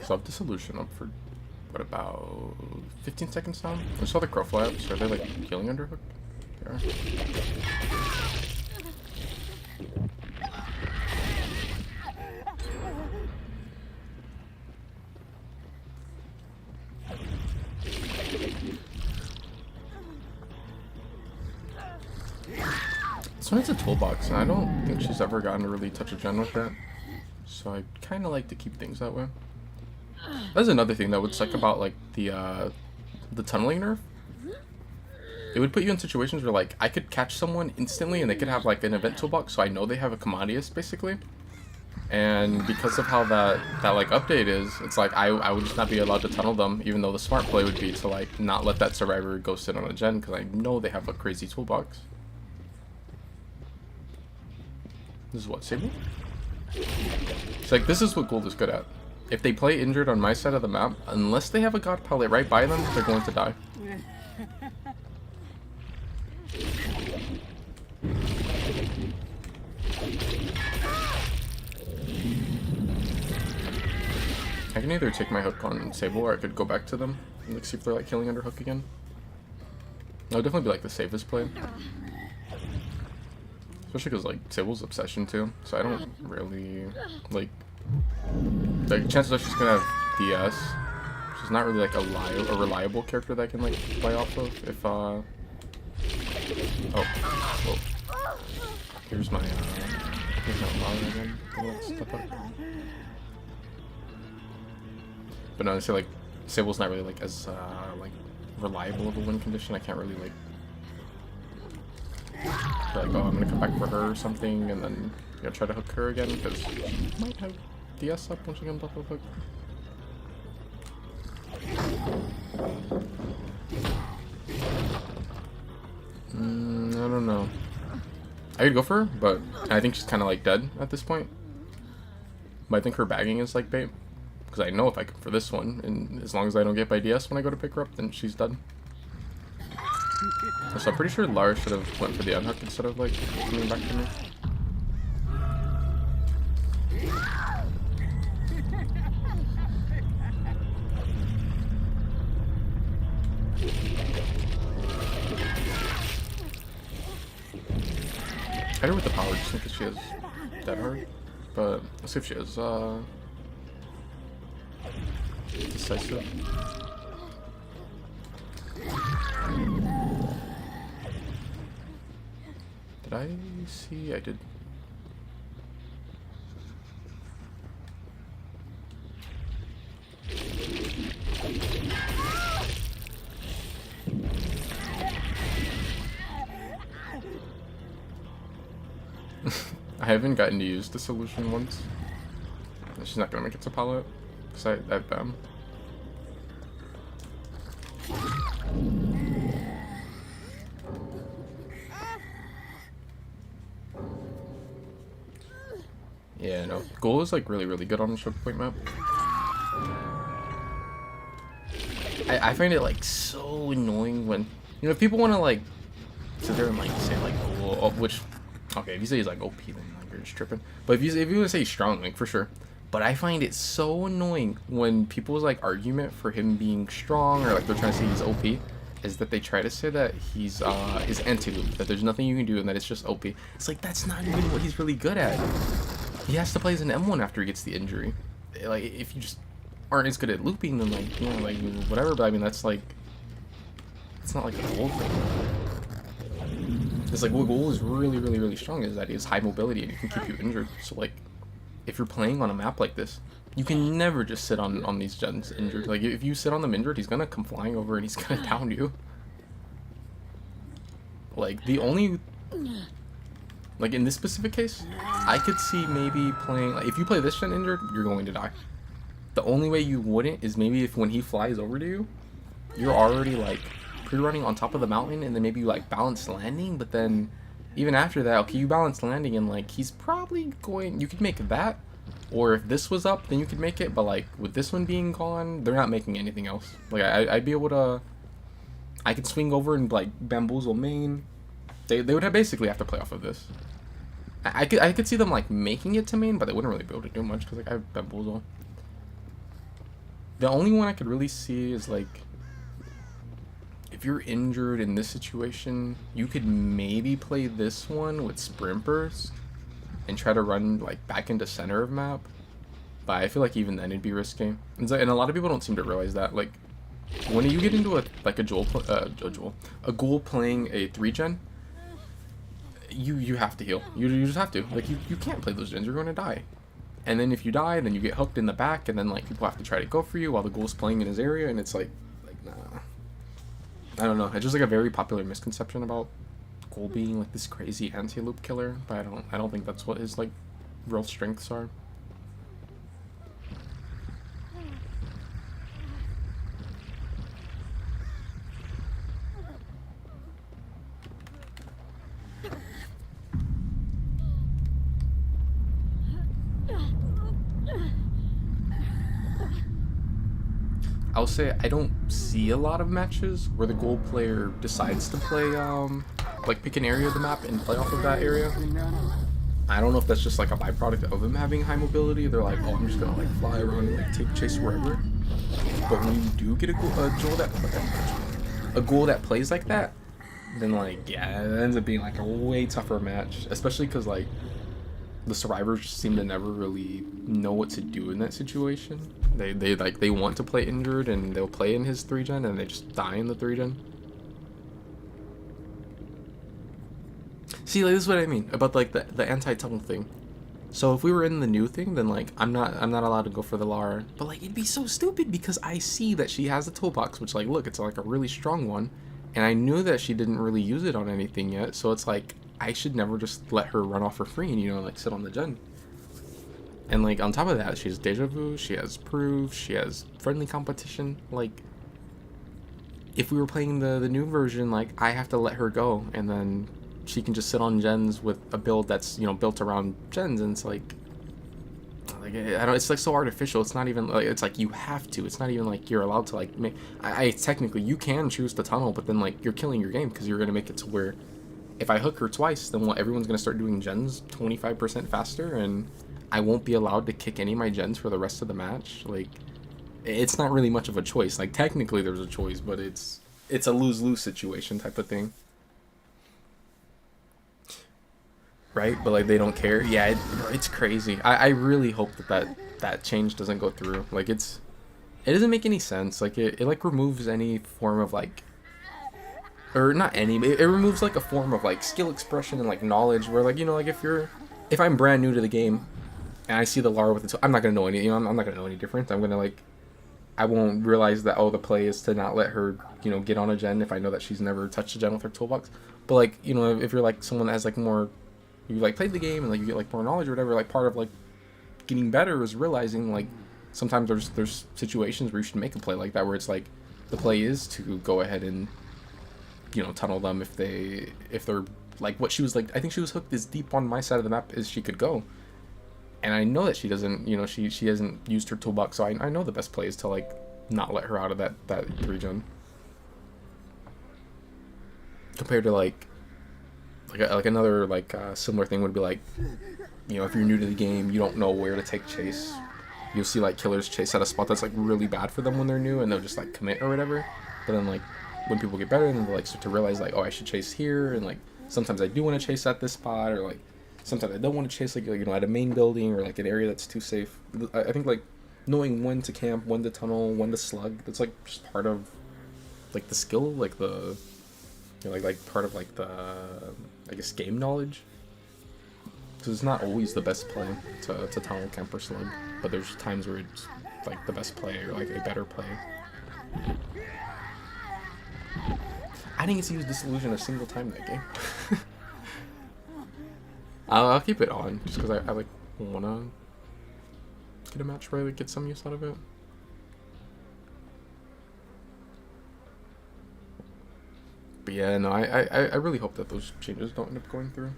So I have dissolution up for what, about 15 seconds now? I saw the crow fly up, so are they like healing underhook? They are. This one has a toolbox, and I don't think she's ever gotten to really touch a gen with that. So I kind of like to keep things that way. That's another thing that would suck about like the tunneling nerf. It would put you in situations where like I could catch someone instantly and they could have like an event toolbox, so I know they have a commodious basically. And because of how that like update is, it's like I would just not be allowed to tunnel them, even though the smart play would be to like not let that survivor go sit on a gen because I know they have a crazy toolbox. This is what, Sable? It's like, this is what Gold is good at. If they play injured on my side of the map, unless they have a god pellet right by them, they're going to die. I can either take my hook on Sable or I could go back to them and like, see if they're like killing under hook again. That would definitely be like the safest play. Especially because like Sable's obsession too, so I don't really like chances are she's gonna have DS. She's not really like a reliable character that I can like play off of if oh, whoa. Here's my line again. Step up. But no, I say like Sable's not really like as like reliable of a win condition. I can't really like oh, I'm gonna come back for her or something, and then try to hook her again because she might have DS up when she comes off of hook. I don't know. I could go for her, but I think she's kind of like dead at this point. But I think her bagging is like bait because I know if I come for this one, and as long as I don't get by DS when I go to pick her up, then she's dead. So I'm pretty sure Lars should have went for the unhook instead of like coming back to me. I hit her with the power just in case she has dead hard, but let's see if she has decisive. Did I see? I did. I haven't gotten to use the solution once. She's not gonna make it to palette because I have BAM. Yeah, no. Goal is like really good on the choke point map. I find it like so annoying when, you know, if people want to like sit there and like say like, oh, which, okay, if you say he's like OP, then like you're just tripping. But if you want to say he's strong, like for sure. But I find it so annoying when people's like argument for him being strong or like they're trying to say he's OP is that they try to say that he's his anti-loop, that there's nothing you can do and that it's just OP. It's like that's not even what he's really good at. He has to play as an M1 after he gets the injury. Like if you just aren't as good at looping, then like, you know, like whatever. But I mean that's like, it's not like a goal thing. It's like what goal is really strong is that he has high mobility and he can keep you injured. So like, if you're playing on a map like this, You can never just sit on these gens injured. Like, if you sit on them injured, he's gonna come flying over and he's gonna down you. Like, the only... Like, in this specific case, I could see maybe playing... Like, if you play this gen injured, you're going to die. The only way you wouldn't is maybe if when he flies over to you, you're already, like, pre-running on top of the mountain, and then maybe you, like, balance landing, but then even after that, okay, you balance landing, and, like, he's probably going... You could make that, or if this was up, then you could make it, but, like, with this one being gone, they're not making anything else. Like, I'd be able to... I could swing over and, like, bamboozle main. They would basically have to play off of this. I could see them, like, making it to main, but they wouldn't really be able to do much, because, like, I have bamboozle. The only one I could really see is, like, if you're injured in this situation, you could maybe play this one with Sprint Burst and try to run, like, back into center of map. But I feel like even then it'd be risky. And a lot of people don't seem to realize that. Like, when you get into a ghoul playing a 3-gen, you have to heal. You just have to. Like, you can't play those gens. You're going to die. And then if you die, then you get hooked in the back, and then, like, people have to try to go for you while the ghoul's playing in his area, and it's like nah. I don't know. It's just like a very popular misconception about ghoul being like this crazy anti-loop killer, but I don't think that's what his, like, real strengths are. I'll say I don't see a lot of matches where the ghoul player decides to play, like, pick an area of the map and play off of that area. I don't know if that's just, like, a byproduct of him having high mobility. They're like, oh, I'm just gonna, like, fly around and, like, take chase wherever. But when you do get a ghoul that plays like that, then, like, yeah, it ends up being, like, a way tougher match. Especially because, like, the survivors just seem to never really know what to do in that situation. They want to play injured, and they'll play in his 3-gen, and they just die in the 3-gen. See, like, this is what I mean about, like, the anti-tunnel thing. So if we were in the new thing, then, like, I'm not allowed to go for the Lara. But, like, it'd be so stupid because I see that she has a toolbox, which, like, look, it's like a really strong one, and I knew that she didn't really use it on anything yet. So it's like, I should never just let her run off for free and, you know, like, sit on the gen. And, like, on top of that, she has Deja Vu, she has Prove, she has Friendly Competition. Like, if we were playing the new version, like, I have to let her go, and then she can just sit on gens with a build that's, you know, built around gens, and it's like I don't, it's, like, so artificial. It's not even, like, it's like you have to. It's not even like you're allowed to, like, make, technically, you can choose to tunnel, but then, like, you're killing your game because you're going to make it to where if I hook her twice, then everyone's going to start doing gens 25% faster, and I won't be allowed to kick any of my gens for the rest of the match. Like, it's not really much of a choice. Like, technically there's a choice, but it's a lose-lose situation type of thing. Right? But, like, they don't care. Yeah, it's crazy. I really hope that change doesn't go through. Like, it doesn't make any sense. Like, it like, removes any form of, like, or not any, it removes, like, a form of, like, skill expression and, like, knowledge where, like, you know, like, if I'm brand new to the game and I see the Lara with it, so I'm not gonna know any, you know, I'm not gonna know any difference. I'm gonna, like, I won't realize that, oh, the play is to not let her, you know, get on a gen if I know that she's never touched a gen with her toolbox. But, like, you know, if you're, like, someone that has, like, more, you, like, played the game and, like, you get, like, more knowledge or whatever, like, part of, like, getting better is realizing, like, sometimes there's situations where you should make a play like that where it's, like, the play is to go ahead and, you know, tunnel them if they're, like, what she was, like, I think she was hooked as deep on my side of the map as she could go. And I know that she doesn't, you know, she hasn't used her toolbox, so I know the best play is to, like, not let her out of that 3-gen. Compared to, like another, like, similar thing would be, like, you know, if you're new to the game, you don't know where to take chase. You'll see, like, killers chase at a spot that's, like, really bad for them when they're new, and they'll just, like, commit or whatever. But then, like, when people get better, then they, like, start to realize, like, oh, I should chase here, and, like, sometimes I do want to chase at this spot, or, like, sometimes I don't want to chase, like, you know, at a main building, or, like, an area that's too safe. I think, like, knowing when to camp, when to tunnel, when to slug, that's, like, just part of, like, the skill, like, the, you know, like part of, like, the, I guess, game knowledge. because it's not always the best play to tunnel camp or slug, but there's times where it's like the best play or like a better play. I didn't get to use Disillusion a single time that game. I'll keep it on just because I like wanna get a match where I like, get some use out of it. But yeah, no, I really hope that those changes don't end up going through.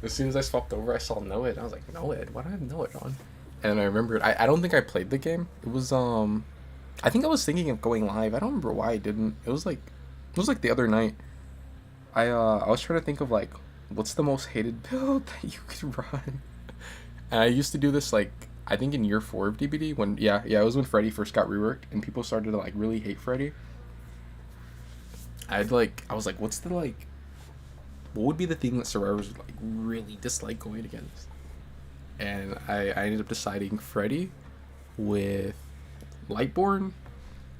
As soon as I swapped over, I saw Noed. I was like, Noed? Why do I have Noed on? And I remembered, I don't think I played the game. It was, I think I was thinking of going live. I don't remember why I didn't. It was like the other night. I was trying to think of, like, what's the most hated build that you could run? And I used to do this, like, I think in year 4 of DBD, when, yeah, it was when Freddy first got reworked, and people started to, like, really hate Freddy. I was like, what's the, like, what would be the thing that survivors would, like, really dislike going against? And I ended up deciding Freddy with Lightborn,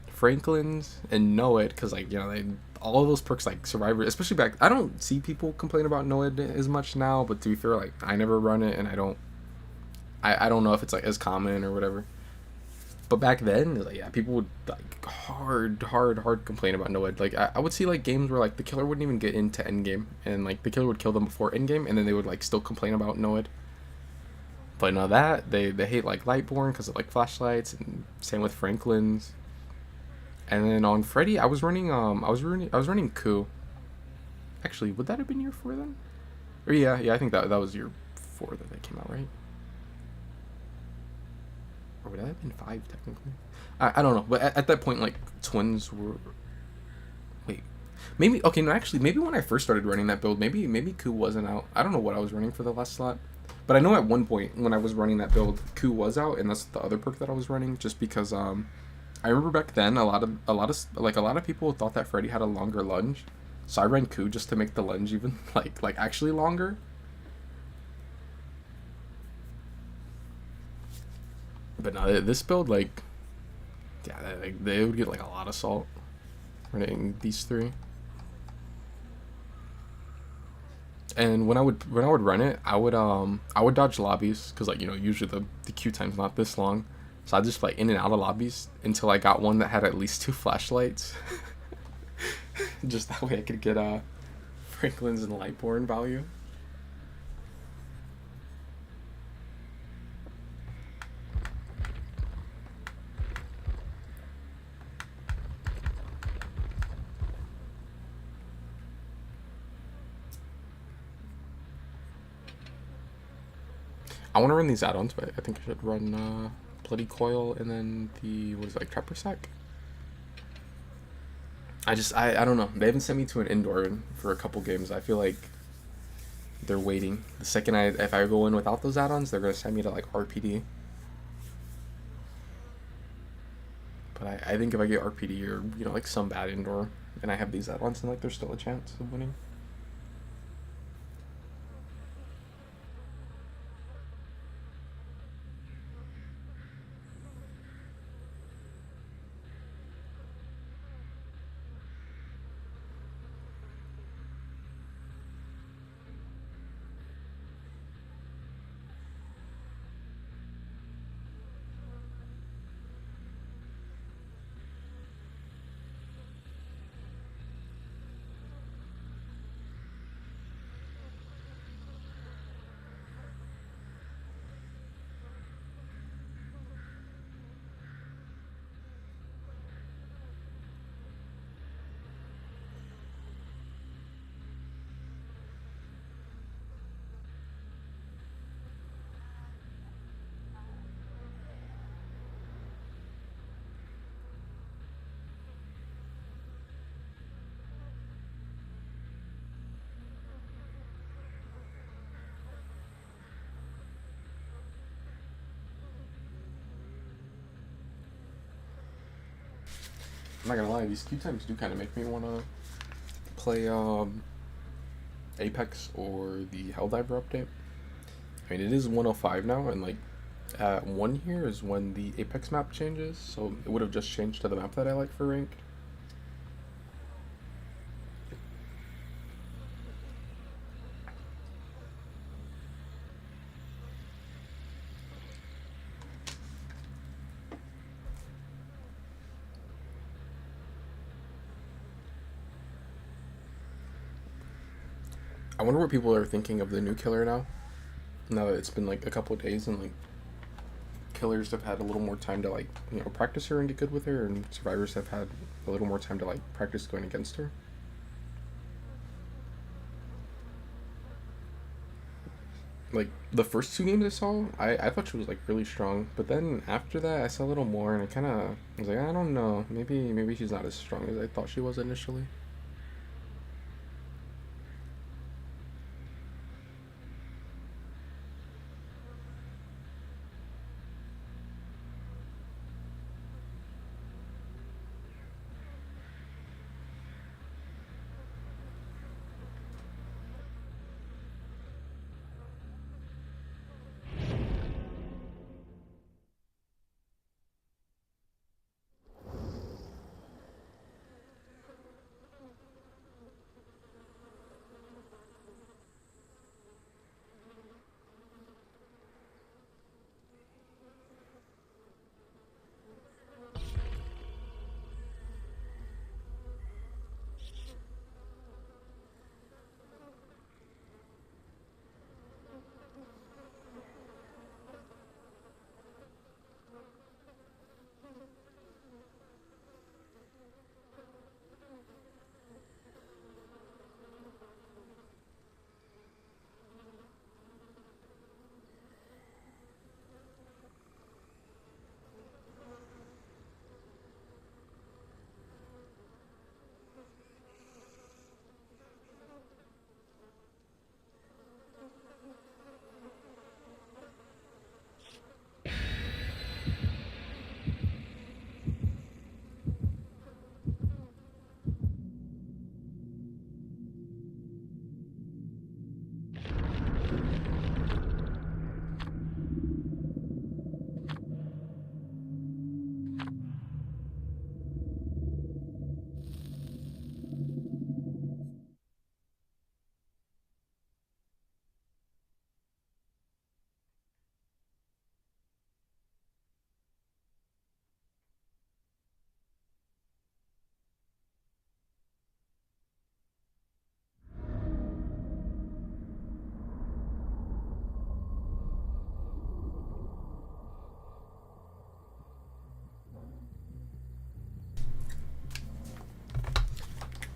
Franklin's, and Noed, because, like, you know, all of those perks, like, Survivor, especially back, I don't see people complain about Noed as much now, but to be fair, like, I never run it, and I don't know if it's, like, as common or whatever. But back then, like, yeah, people would, like, hard complain about Noed. Like, I would see, like, games where, like, the killer wouldn't even get into endgame, and, like, the killer would kill them before endgame, and then they would, like, still complain about Noed. But no, that, they hate, like, Lightborn because of, like, flashlights, and same with Franklin's. And then on Freddy, I was running Coup. Actually, would that have been year 4 then? Or yeah, I think that was year 4 that came out, right? Or would that have been 5 technically? I don't know, but at that point, like, twins were. Wait, maybe okay. No, actually, maybe when I first started running that build, maybe Coup wasn't out. I don't know what I was running for the last slot, but I know at one point when I was running that build, Coup was out, and that's the other perk that I was running. Just because I remember back then a lot of people thought that Freddy had a longer lunge, so I ran Coup just to make the lunge even like actually longer. But no, this build, like, yeah, they would get, like, a lot of salt running these 3. And when I would run it, I would dodge lobbies because, like, you know, usually the queue time's not this long, so I just, like, in and out of lobbies until I got one that had at least 2 flashlights. Just that way I could get Franklin's and Lightborn value. I want to run these add-ons, but I think I should run Bloody Coil and then the, what is it, like, Trapper Sack? I don't know. They haven't sent me to an indoor for a couple games. I feel like they're waiting. The second if I go in without those add-ons, they're going to send me to, like, RPD. But I think if I get RPD or, you know, like, some bad indoor, and I have these add-ons, then, like, there's still a chance of winning. I'm not gonna lie, these queue times do kind of make me want to play Apex or the Helldiver update. I mean, it is 105 now, and like at 1 here is when the Apex map changes, so it would have just changed to the map that I like for ranked. I wonder what people are thinking of the new killer now. Now that it's been like a couple of days and like killers have had a little more time to like, you know, practice her and get good with her, and survivors have had a little more time to like practice going against her. Like the first 2 games I saw, I thought she was like really strong, but then after that I saw a little more and I kind of was like, I don't know, maybe she's not as strong as I thought she was initially.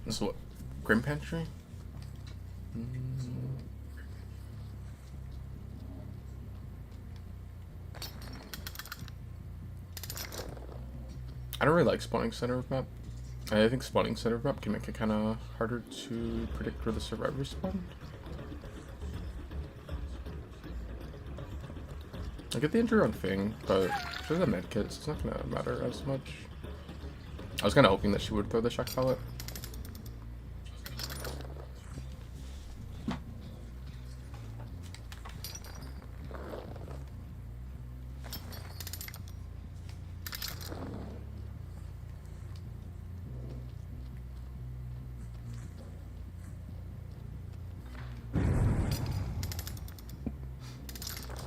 This is what? Grim Pantry? I don't really like spawning center of map. I think spawning center of map can make it kind of harder to predict where the survivors spawn. I get the injury on Fing, but if there's a medkit, it's not gonna matter as much. I was kind of hoping that she would throw the shock pallet.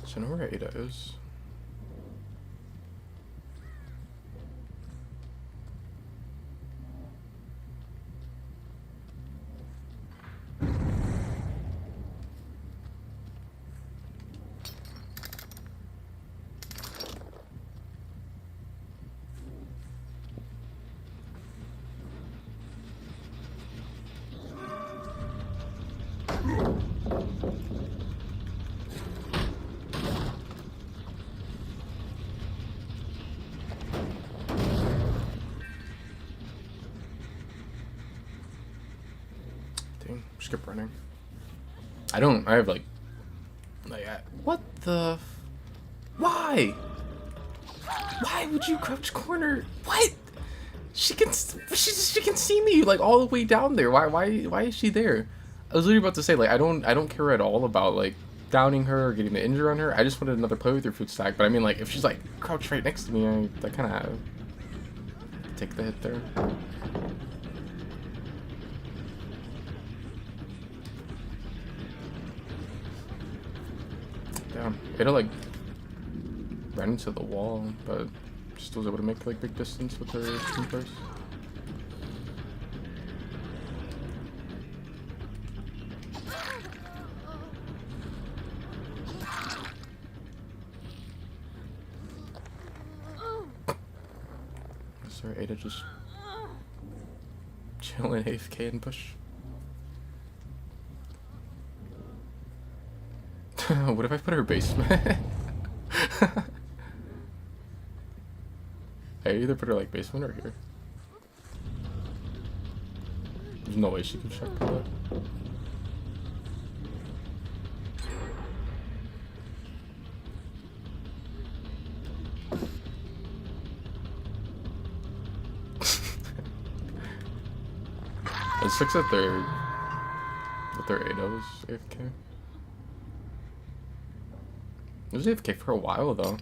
So I know where Ada is. Just keep running. I have like, what the, why would you crouch corner? What? She can see me like all the way down there. Why is she there? I was literally about to say, like, I don't care at all about like downing her or getting the injury on her. I just wanted another play with your food stack. But I mean, like, if she's like crouched right next to me, I kind of take the hit there. Damn, Ada like ran into the wall, but still was able to make like big distance with her team first. Sorry, Ada just chilling AFK and push. What if I put her basement? I either put her like basement or here. There's no way she can check that. It looks like their Ada's AFK. It was AFK for a while though.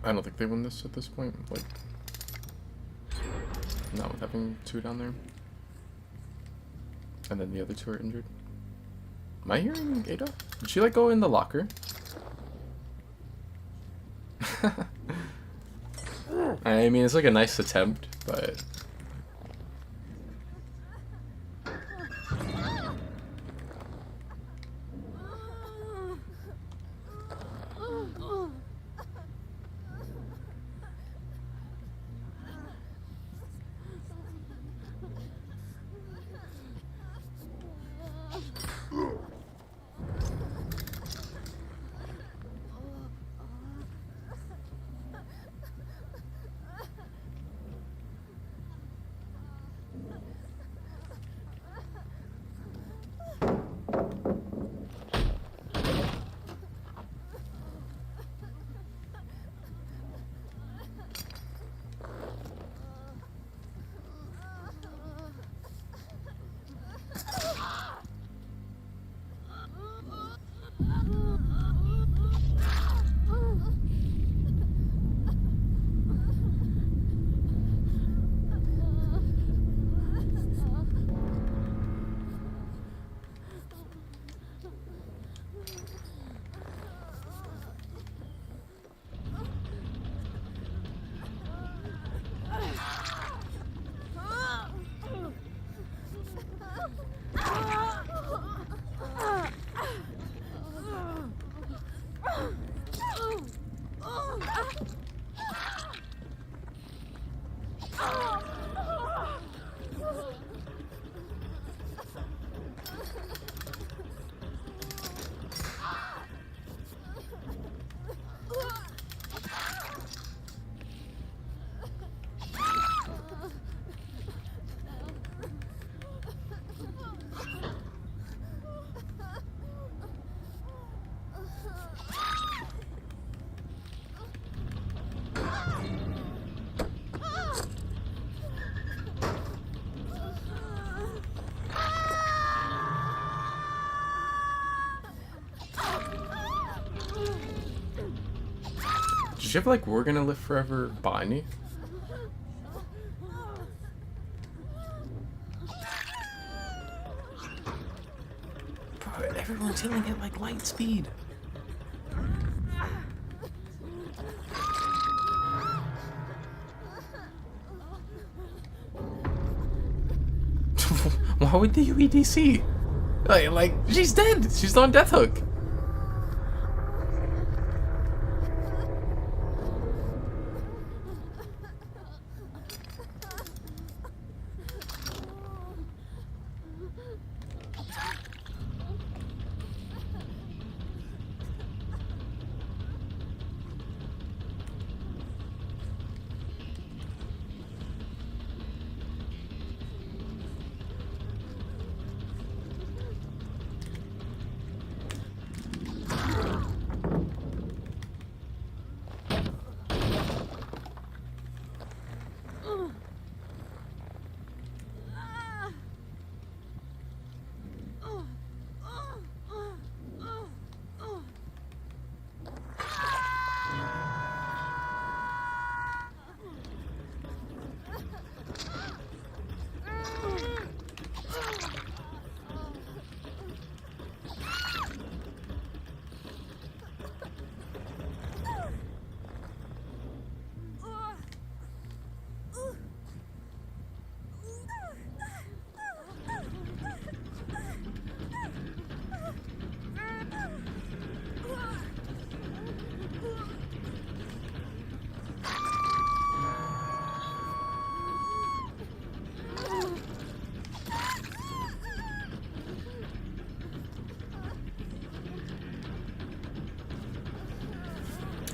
I don't think they win this at this point. Like, not with having two down there, and then the other two are injured. Am I hearing Ada? Did she like go in the locker? I mean, it's like a nice attempt, but. Did you have like We're Gonna Live Forever Bonnie? killing it like light speed. Why would the UEDC? Like, she's dead. She's on death hook.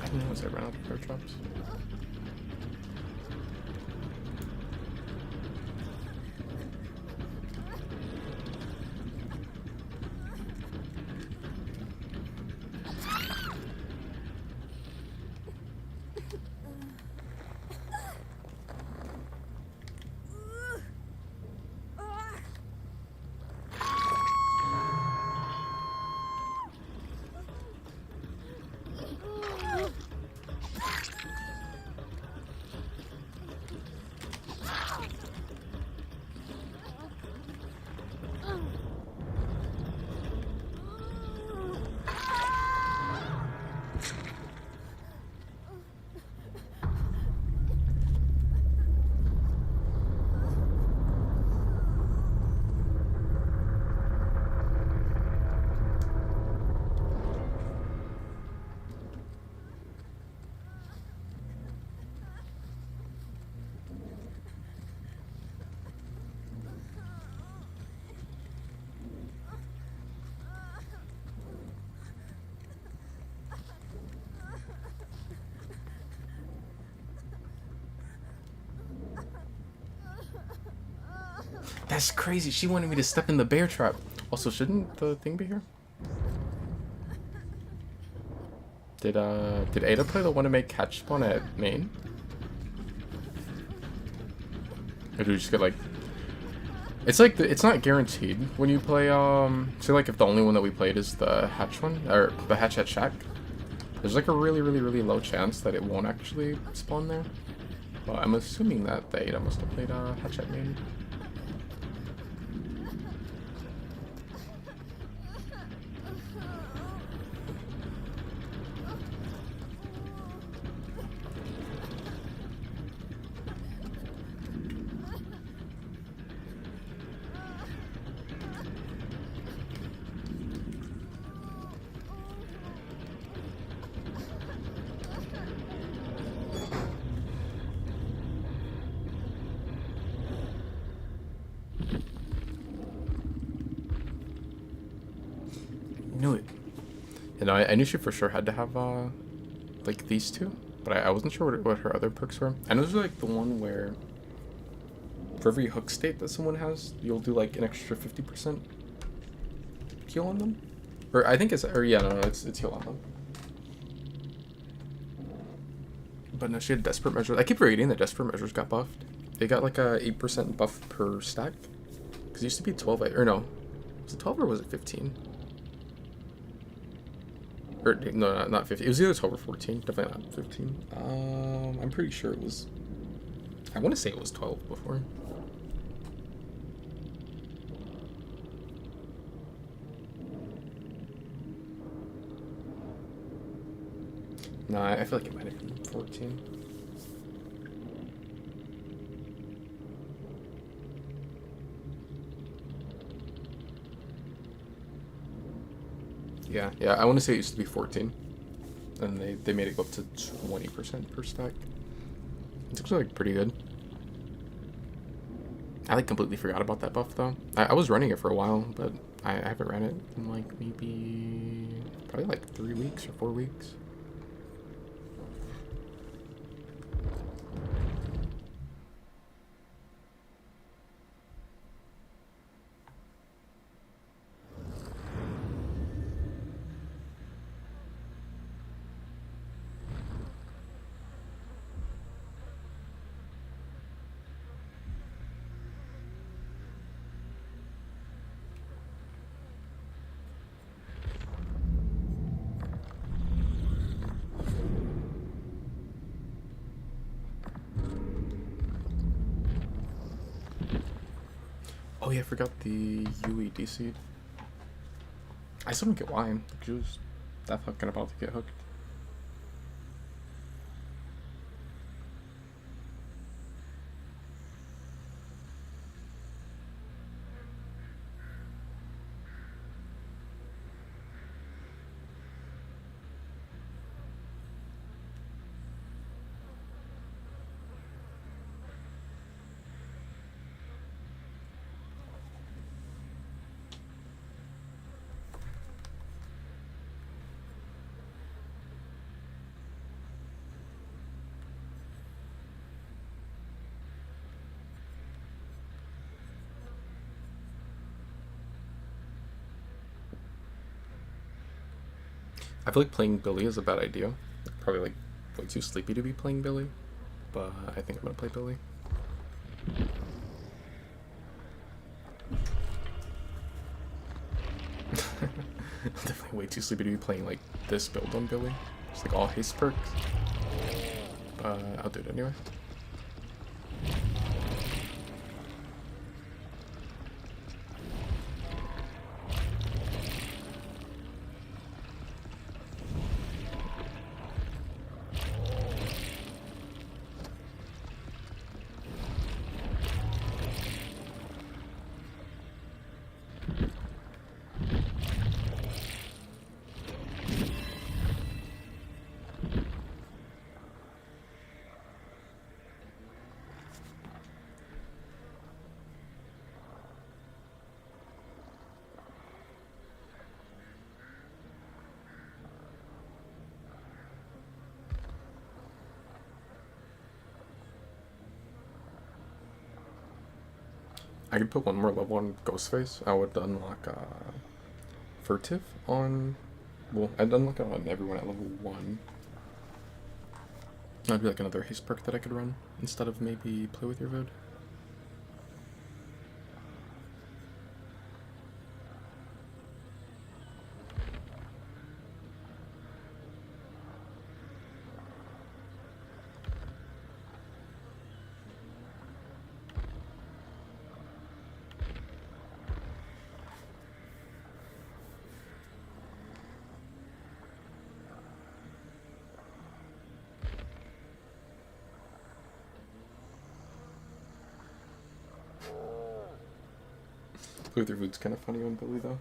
I didn't know I ran out of bear traps. That's crazy. She wanted me to step in the bear trap. Also, shouldn't the thing be here? Did Ada play the one to make catch spawn at main? Or do we just get like... It's like, it's not guaranteed when you play, say like if the only one that we played is the hatch one, or the hatch at shack. There's like a really low chance that it won't actually spawn there. But I'm assuming that the Ada must have played hatch at main. Knew it. You know, I knew she for sure had to have like these two, but I wasn't sure what her other perks were. I know there's like the one where for every hook state that someone has, you'll do like an extra 50% heal on them. Or I think it's, or yeah, no, it's heal on them. But no, she had desperate measures. I keep forgetting that desperate measures got buffed. They got like a 8% buff per stack. Because it used to be 12, or no, was it 12 or was it 15? Or no, not 15. It was either 12 or 14. Definitely not 15. I'm pretty sure it was. I want to say it was 12 before. No, I feel like it might have been 14. Yeah, I want to say it used to be 14. And they made it go up to 20% per stack. It's actually like pretty good. I like completely forgot about that buff though. I was running it for a while, but I haven't ran it in like maybe probably like 3 weeks or 4 weeks. Oh yeah, I forgot the UED seed. I still don't get why. Like, she was that fucking about to get hooked. I feel like playing Billy is a bad idea. Probably like way too sleepy to be playing Billy, but I think I'm gonna play Billy. Definitely way too sleepy to be playing like this build on Billy. Just like all haste perks. But I'll do it anyway. I could put one more level on Ghostface. I would unlock Furtive on. Well, I'd unlock it on everyone at level 1. That'd be like another haste perk that I could run instead of maybe play with your Vid. Play with your Vid's kind of funny on Billy though.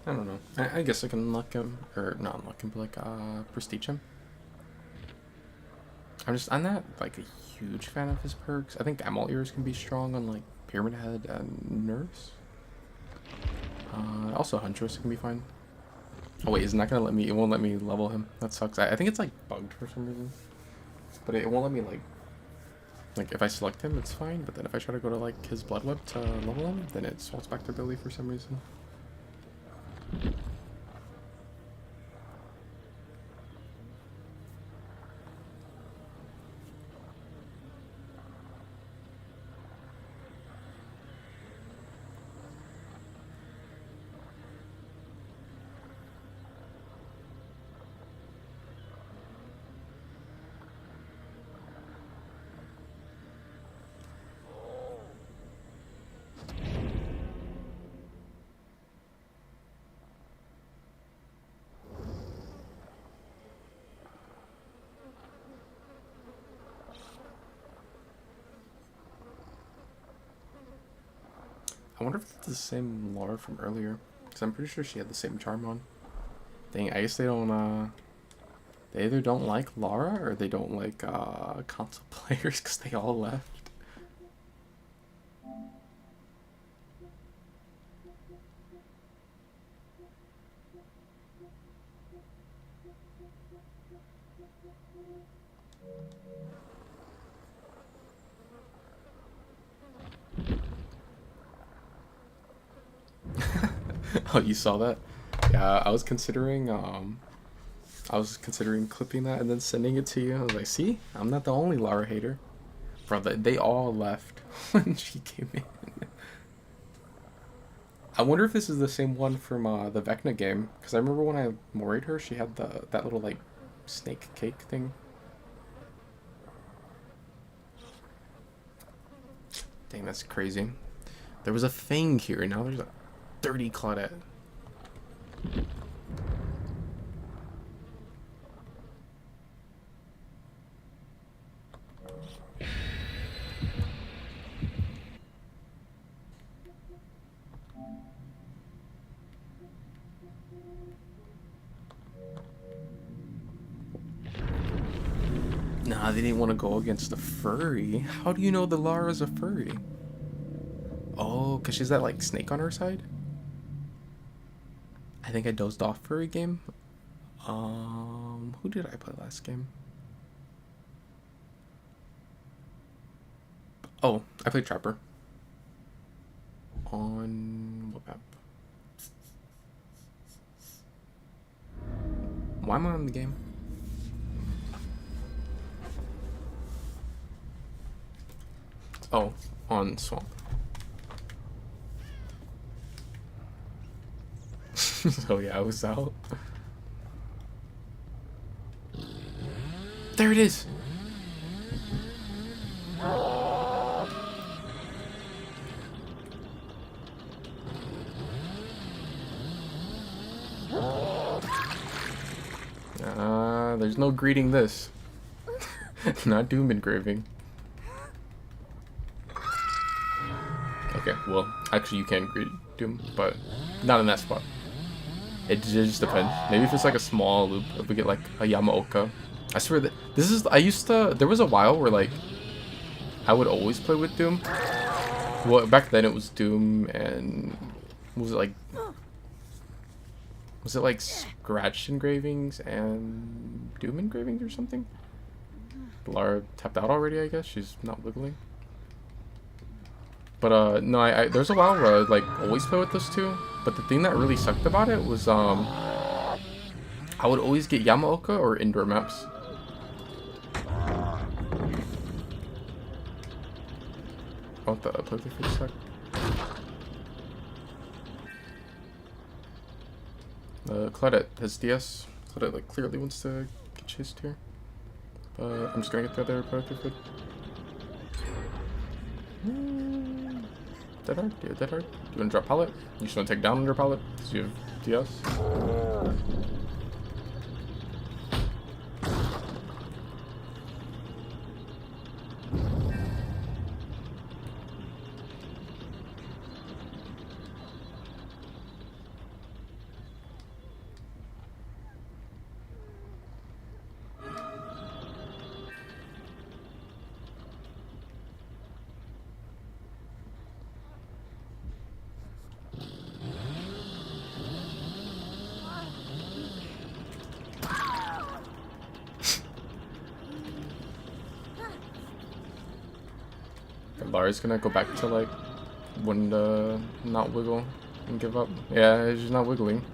I don't know. I guess I can unlock him, or not unlock him, but like prestige him. I'm not like a huge fan of his perks. I think Emerald Ears can be strong on like Pyramid Head and Nurse. Also Huntress can be fine. Oh wait, it's not gonna let me. It won't let me level him. That sucks. I think it's like bugged for some reason. But it won't let me like if I select him, it's fine. But then if I try to go to like his Blood Web to level him, then it swaps back to Billy for some reason. I wonder if it's the same Laura from earlier, because I'm pretty sure she had the same charm on. Dang, I guess they don't, they either don't like Laura or they don't like, console players, because they all left. Oh, you saw that? Yeah, I was considering clipping that and then sending it to you. I was like, see, I'm not the only Lara hater. Bro, they all left when she came in. I wonder if this is the same one from the Vecna game, because I remember when I moried her, she had that little like snake cake thing. Dang, that's crazy. There was a thing here, and now there's a dirty Claudette. Nah, they didn't want to go against the furry. How do you know the Lara's a furry? Oh, because she's that like snake on her side? I think I dozed off furry game. Who did I play last game? Oh, I played Trapper. On what map? Why am I on the game? Oh, on Swamp. So yeah, I was out. There it is. There's no greeting this. Not doom engraving. Okay, well, actually you can greet doom, but not in that spot. It just depends. Maybe if it's like a small loop, if we get like a Yamaoka. I swear that this is, there was a while where like, I would always play with Doom. Well, back then it was Doom and, was it like scratched engravings and Doom engravings or something? Lara tapped out already, I guess. She's not wiggling. But no, there's a while where I like always play with those two. But the thing that really sucked about it was I would always get Yamaoka or indoor maps. I want the upload for a sec. Claudette has DS. Claudette like clearly wants to get chased here. But I'm just gonna get the other productive food. Dead hard? Do you have dead hard? Do you want to drop pallet? You just want to take down under pallet? Because you have DS? Lara's gonna go back to like when not wiggle and give up. Yeah, she's not wiggling.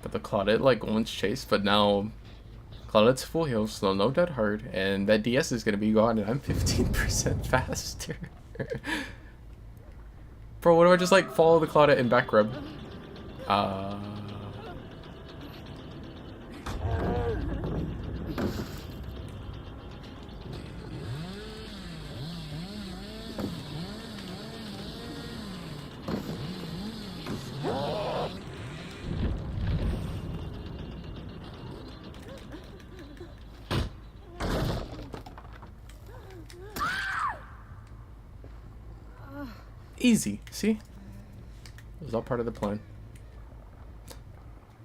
But the Claudette like once chased, but now Claudette's full heal, so no dead hard, and that DS is gonna be gone, and I'm 15% faster. Bro, what do I just like follow the Claudette and back rub? Easy, see? It was all part of the plan.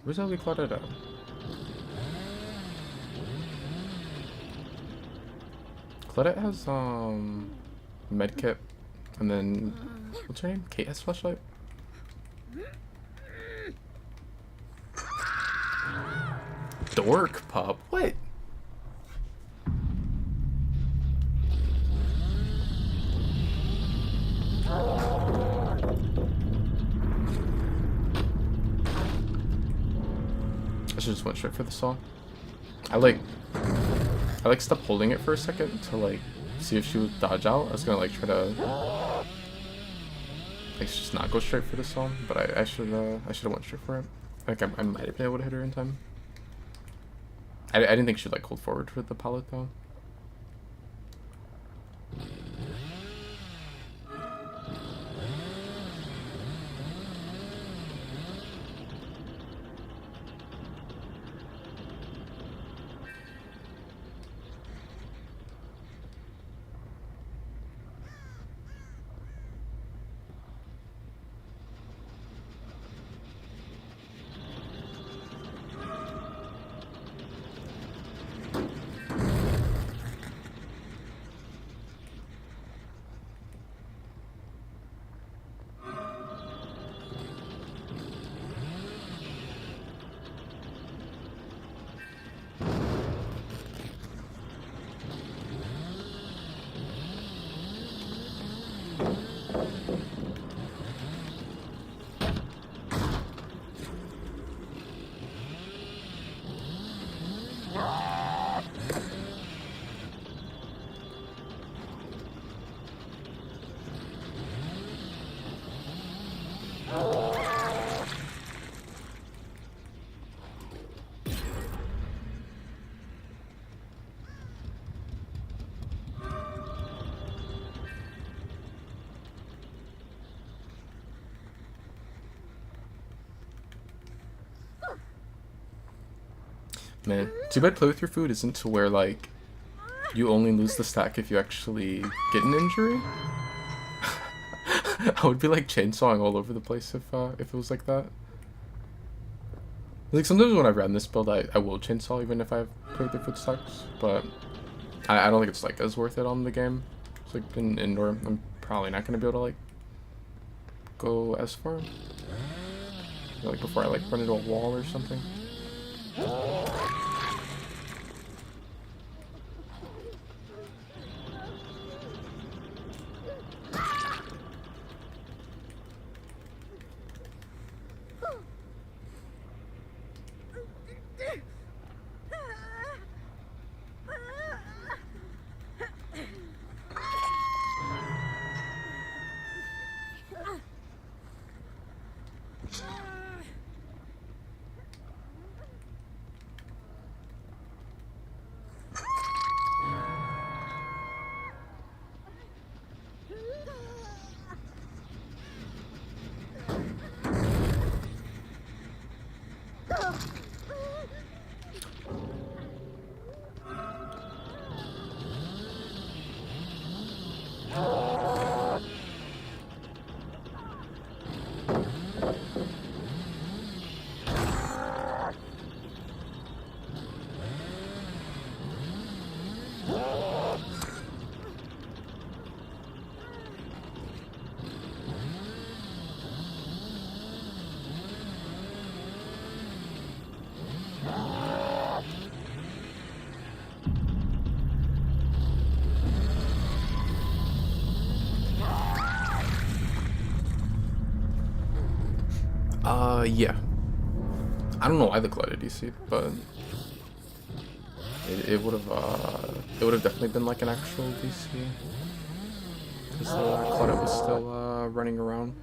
Where's Ellie Claudette at? Claudette has medkit, and then what's her name? Kate has flashlight. Dork pup. What? I should just went straight for the saw. I like stopped holding it for a second to like see if she would dodge out. I was gonna like try to like just not go straight for the saw, but I should have went straight for it. Like I might have been able to hit her in time. I didn't think she'd like hold forward for the pallet though. Man, too bad play with your food isn't to where like you only lose the stack if you actually get an injury. I would be like chainsawing all over the place if it was like that. Like sometimes when I ran this build, I will chainsaw even if I play with the food stacks, but I don't think it's like as worth it on the game. It's like in indoor, I'm probably not gonna be able to like go as far. Like before I like run into a wall or something. Yeah. I don't know why the Claudette DC, but it would have definitely been like an actual DC because Claudette was still running around.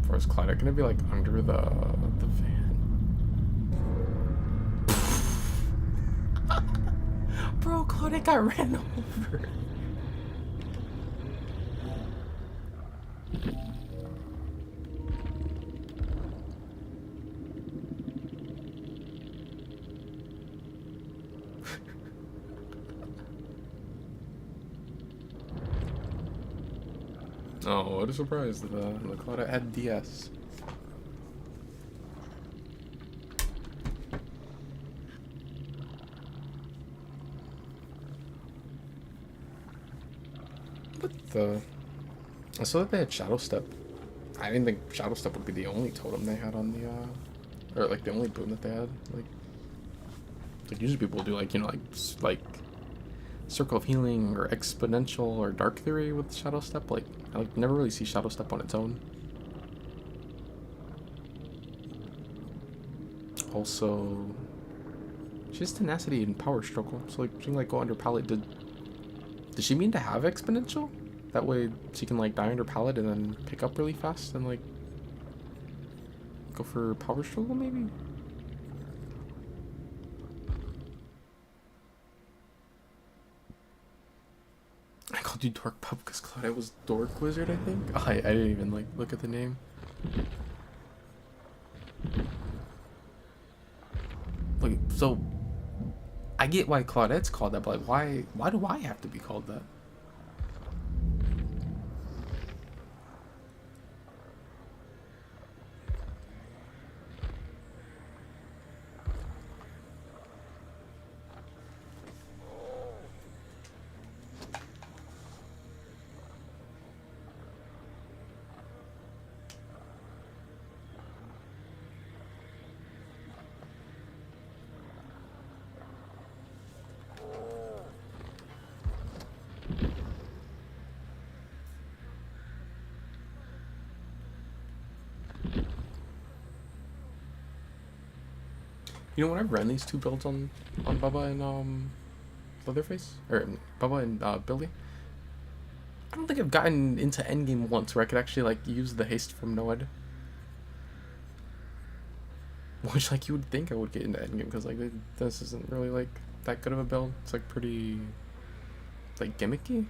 Or is Claudette gonna be like under the van? Bro, Claudette got ran over. Oh, what a surprise! The Claudette had DS. What the? I saw that they had Shadow Step. I didn't think Shadow Step would be the only totem they had on the or like the only boon that they had. Like usually people do like, you know, like Circle of Healing or Exponential or Dark Theory with Shadow Step. Like I like never really see Shadow Step on its own. Also, she has Tenacity and Power Struggle, so like she can like go under pallet. Did she mean to have Exponential? That way she can like die under pallet and then pick up really fast and like go for Power Struggle maybe? I called you Dork Pup because Claudette was Dork Wizard, I think? Oh, I didn't even like look at the name. Like, so I get why Claudette's called that, but like why do I have to be called that? You know, when I ran these two builds on Bubba and Leatherface, or Bubba and Billy, I don't think I've gotten into endgame once where I could actually like use the haste from Noed. Which like you would think I would get into endgame because like this isn't really like that good of a build. It's like pretty like gimmicky.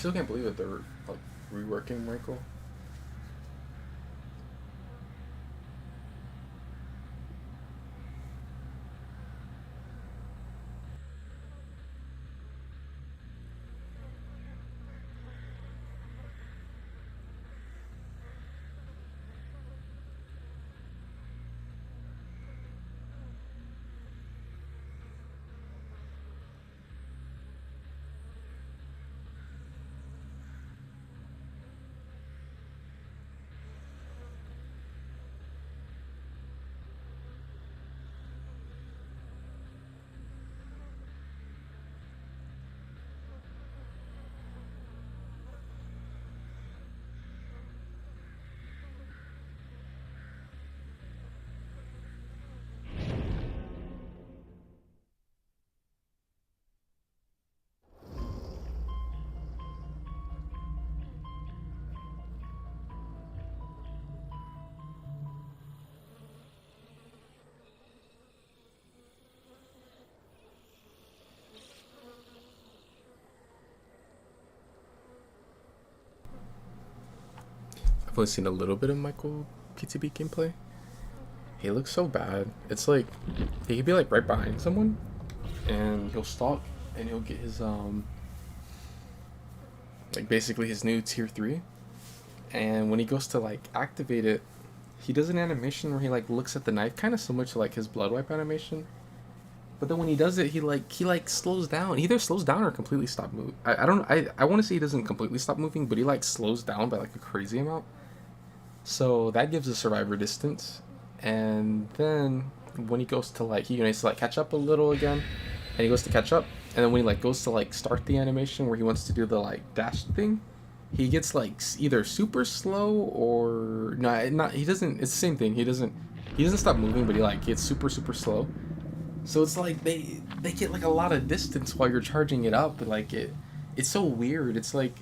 still can't believe that they're like reworking Michael. I've only seen a little bit of Michael PTB gameplay. He looks so bad. It's like he could be like right behind someone, and he'll stalk, and he'll get his like basically his new tier 3. And when he goes to like activate it, he does an animation where he like looks at the knife, kind of similar to like his blood wipe animation. But then when he does it, he like slows down. He either slows down or completely stop moving. I don't I want to say he doesn't completely stop moving, but he like slows down by like a crazy amount. So that gives a survivor distance. And then when he goes to like he needs to like catch up a little again, and he goes to catch up, and then when he like goes to like start the animation where he wants to do the like dash thing, he gets like either super slow or no, not he doesn't. It's the same thing. He doesn't stop moving, but he like gets super slow. So it's like they get like a lot of distance while you're charging it up, but like it's so weird. It's like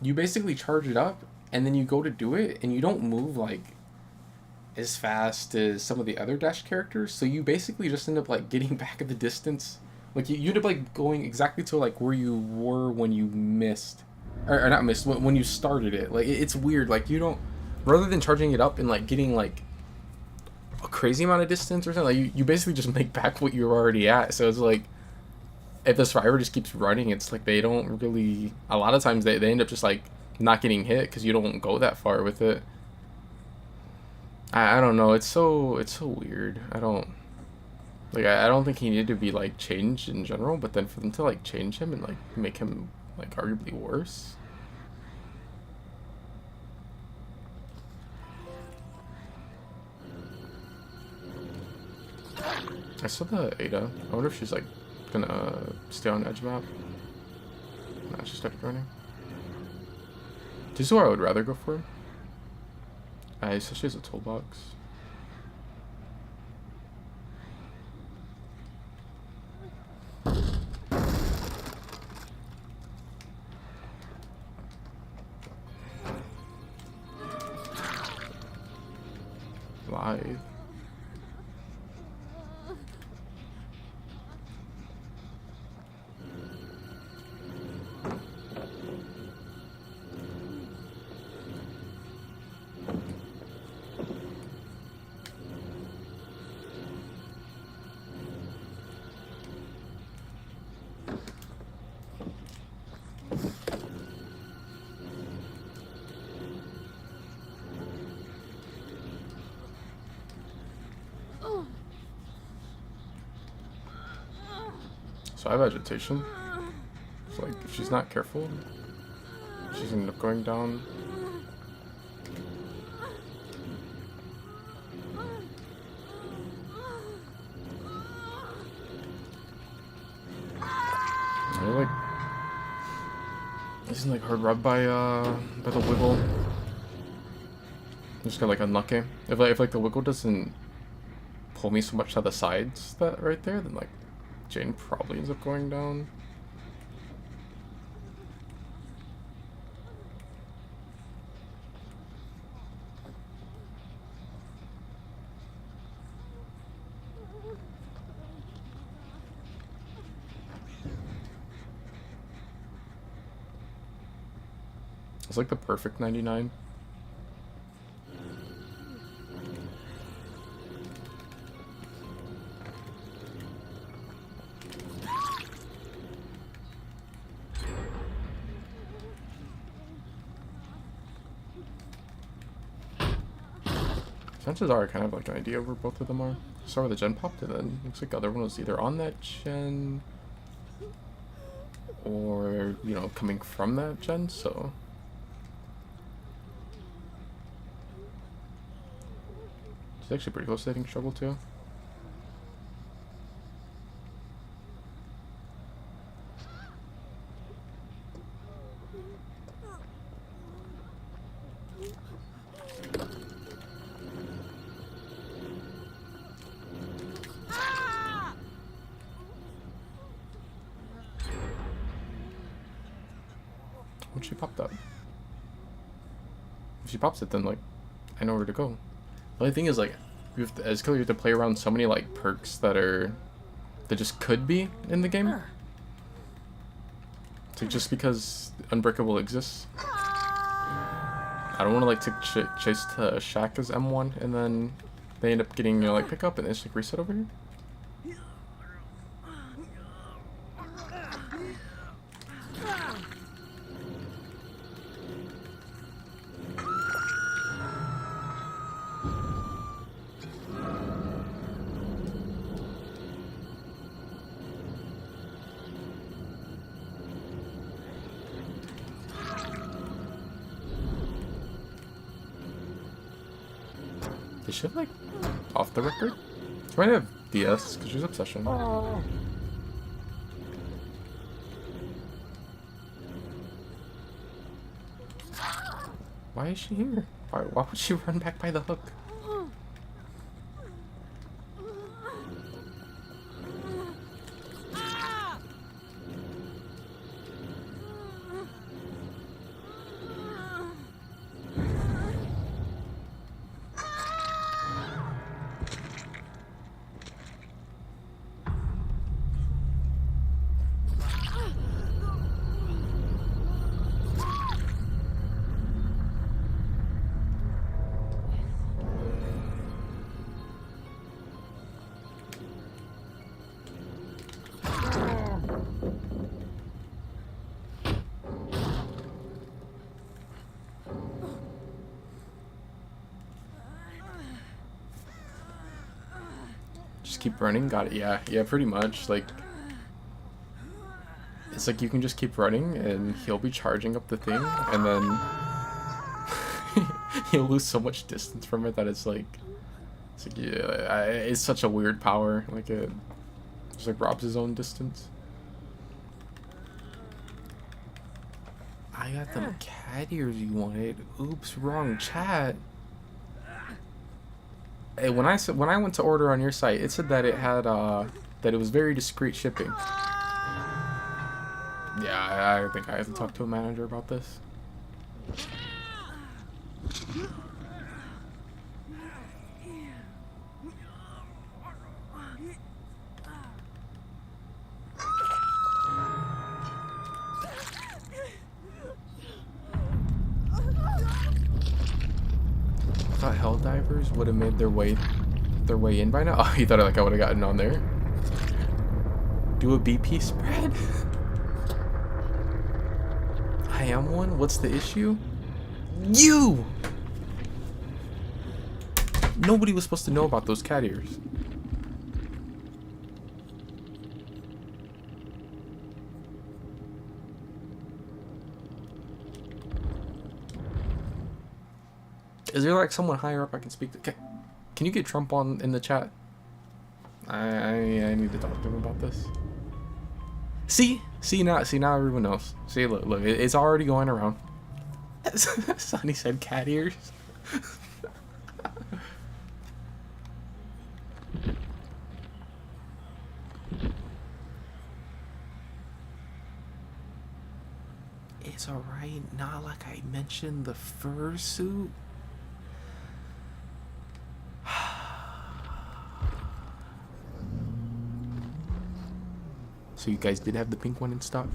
you basically charge it up and then you go to do it and you don't move like as fast as some of the other dash characters, so you basically just end up like getting back at the distance. Like you end up like going exactly to like where you were when you missed, or not missed, when you started it. Like it's weird. Like you don't, rather than charging it up and like getting like a crazy amount of distance or something, like you basically just make back what you're already at. So it's like if the survivor just keeps running, it's like they don't really, a lot of times they end up just like not getting hit because you don't go that far with it. I don't know, it's so weird. I don't think he needed to be like changed in general, but then for them to like change him and like make him like arguably worse. I saw the Ada. I wonder if she's like gonna stay on edge map. Nah, she started running. This is where I would rather go for him. Especially as a toolbox. Live. So I have agitation. So like if she's not careful, she's gonna end up going down. Like isn't like hard rubbed by the wiggle. I'm just got like unlucky. If like the wiggle doesn't pull me so much to the sides that right there, then like Jane probably ends up going down. It's like the perfect 99. Chances are I kind of have like an idea where both of them are. Saw where the gen popped, and then looks like the other one was either on that gen or, you know, coming from that gen, so. It's actually pretty close to hitting struggle too. When she popped up. If she pops it, then like I know where to go. The only thing is like as killer you have to play around so many like perks that just could be in the game. So just because Unbreakable exists, I don't want to like chase to Shack as M1 and then they end up getting, you know, like pick up and it's like reset over here. They should like off the record. She might have DS because she's Obsession. Oh. Why is she here? Why would she run back by the hook? Just keep running. Got it. Yeah, pretty much. Like, it's like you can just keep running and he'll be charging up the thing and then he'll lose so much distance from it that it's like yeah, it's such a weird power. Like it just like robs his own distance. I got them cat ears you wanted. Oops, wrong chat. Hey, when I went to order on your site, it said that it had that it was very discreet shipping. Yeah, I think I have to talk to a manager about this. I thought Helldivers would have made their way in by now. Oh, you thought like I would have gotten on there? Do a BP spread? I am one? What's the issue? You! Nobody was supposed to know about those cat ears. Is there like someone higher up I can speak to? Can you get Trump on in the chat? I need to talk to him about this. See now everyone knows. See, look, it's already going around. Sonny said cat ears. It's alright, not like I mentioned the fursuit. So you guys did have the pink one in stock?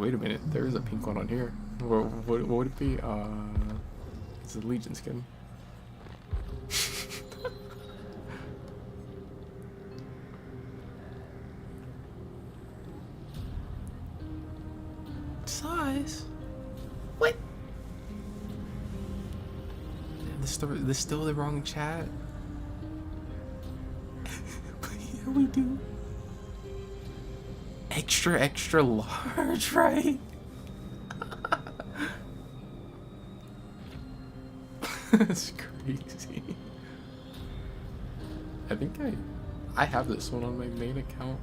wait a minute. There is a pink one on here. What would it be? It's a Legion skin. Size? What? This still the wrong chat? But yeah, we do. Extra large, right? That's crazy. I think I have this one on my main account.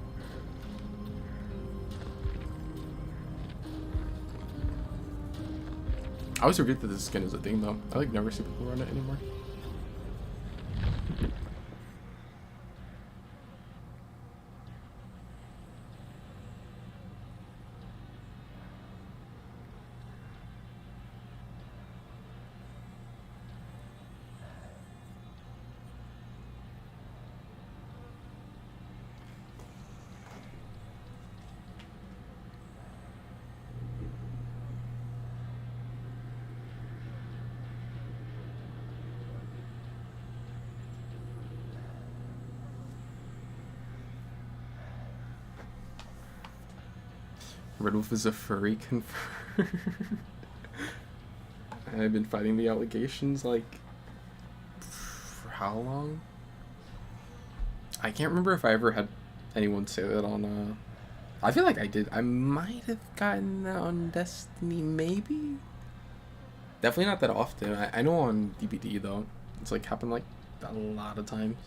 I always forget that this skin is a thing though. I like never see people run it anymore. Red Wolf is a furry confirmed. I've been fighting the allegations like for how long? I can't remember if I ever had anyone say that on I feel like I did. I might have gotten that on Destiny, maybe? Definitely not that often. I know on DBD though. It's like happened like a lot of times.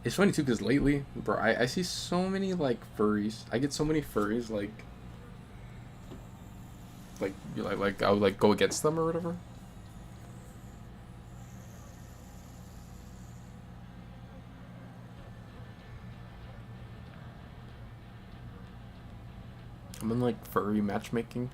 It's funny too, because lately, bro, I see so many like furries. I get so many furries like I would like go against them or whatever. I'm in like furry matchmaking.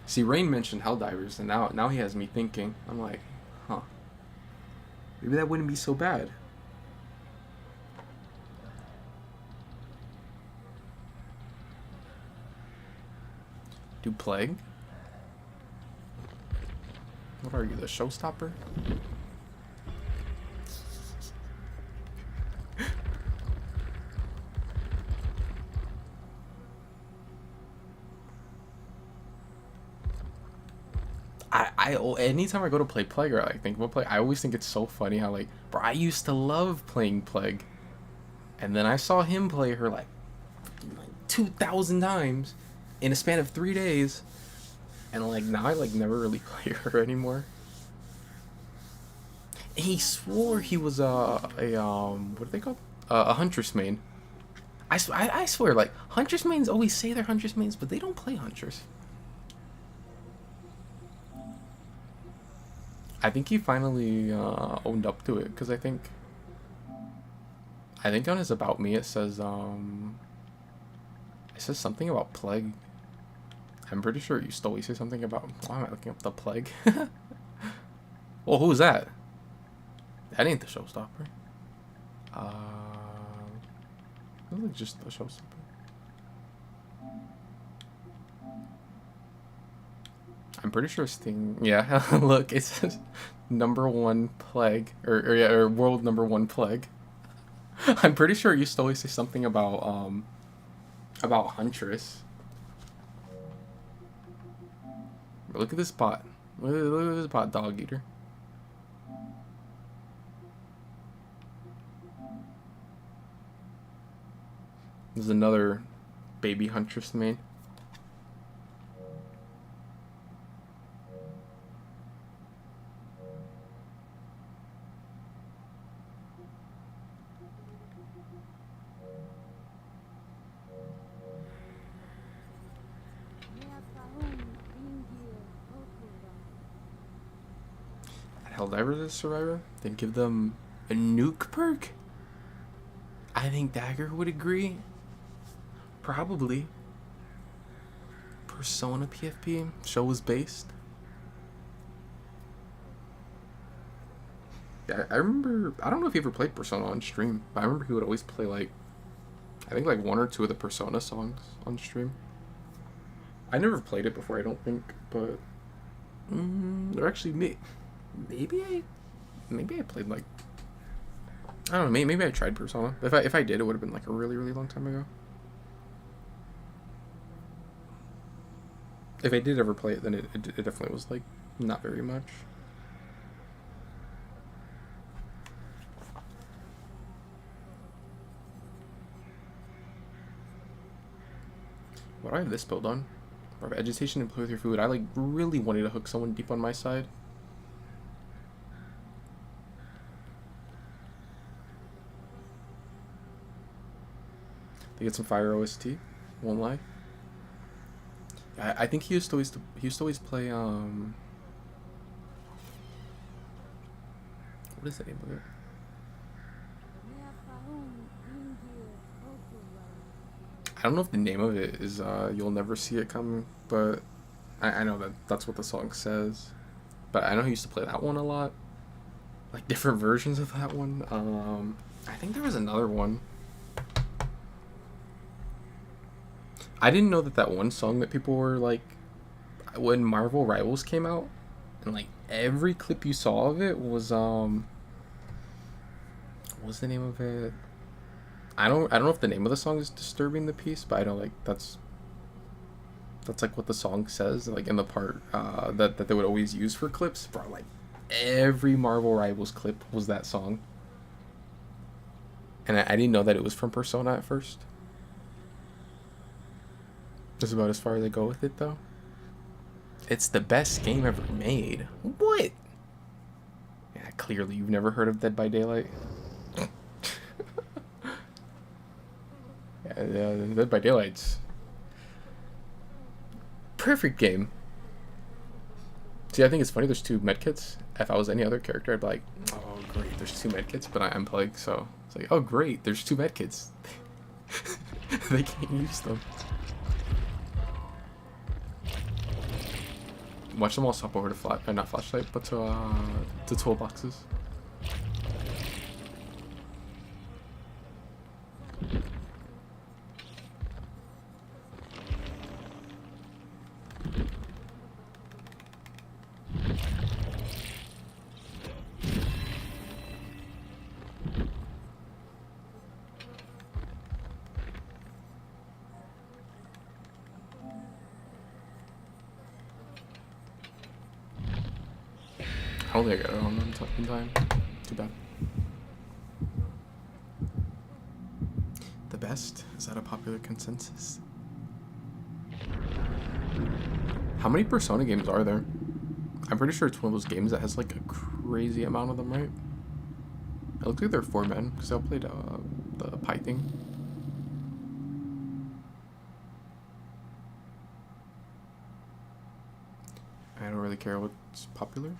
See, Rain mentioned Helldivers, and now he has me thinking. I'm like, huh. Maybe that wouldn't be so bad. Do Plague? What are you, the showstopper? Anytime I go to play Plague or like think about Plague, I always think it's so funny how like, bro, I used to love playing Plague, and then I saw him play her like 2,000 times in a span of 3 days, and like now I like never really play her anymore. And he swore he was what are they called? A Huntress main. I swear, like Huntress mains always say they're Huntress mains, but they don't play Huntress. I think he finally owned up to it, because I think on his About Me it says something about Plague. I'm pretty sure it used to always say something about, why am I looking up the Plague? Well, who's that? That ain't the showstopper. Looks like just the showstopper. I'm pretty sure Sting. Yeah, look, it says #1 Plague, or world #1 Plague. I'm pretty sure it used to always say something about Huntress. But look at this bot. Look at this bot, Dog Eater. There's another baby Huntress main. Helldivers as Survivor, then give them a nuke perk? I think Dagger would agree. Probably. Persona PFP show was based. Yeah, I remember. I don't know if he ever played Persona on stream, but I remember he would always play like, I think like 1 or 2 of the Persona songs on stream. I never played it before, I don't think, but or actually, maybe I played like, I don't know, maybe I tried Persona. If I did, it would have been like a really long time ago. If I did ever play it, then it definitely was like not very much. What do I have this build on? Or agitation and play with your food. I like really wanted to hook someone deep on my side. They get some fire OST. Won't lie. I think he used to always play what is the name of it? I don't know if the name of it is You'll Never See It Coming, but I know that's what the song says. But I know he used to play that one a lot. Like different versions of that one. I think there was another one. I didn't know that one song that people were like, when Marvel Rivals came out, and like every clip you saw of it was what was the name of it? I don't know if the name of the song is Disturbing the Peace, but I know like that's like what the song says, like in the part that they would always use for clips. Bro, like every Marvel Rivals clip was that song, and I didn't know that it was from Persona at first. That's about as far as I go with it, though. It's the best game ever made. What? Yeah, clearly you've never heard of Dead by Daylight. Yeah, Dead by Daylight's perfect game. See, I think it's funny. There's 2 medkits. If I was any other character, I'd be like, "Oh, great, there's 2 medkits." But I'm Plague, so it's like, "Oh, great, there's 2 medkits." They can't use them. Watch them all swap over to not flashlight, but to toolboxes. I don't think I got it on in time. Too bad. The best? Is that a popular consensus? How many Persona games are there? I'm pretty sure it's one of those games that has like a crazy amount of them, right? It looks like there are 4 men, because they all played the pie thing. I don't really care what's popular.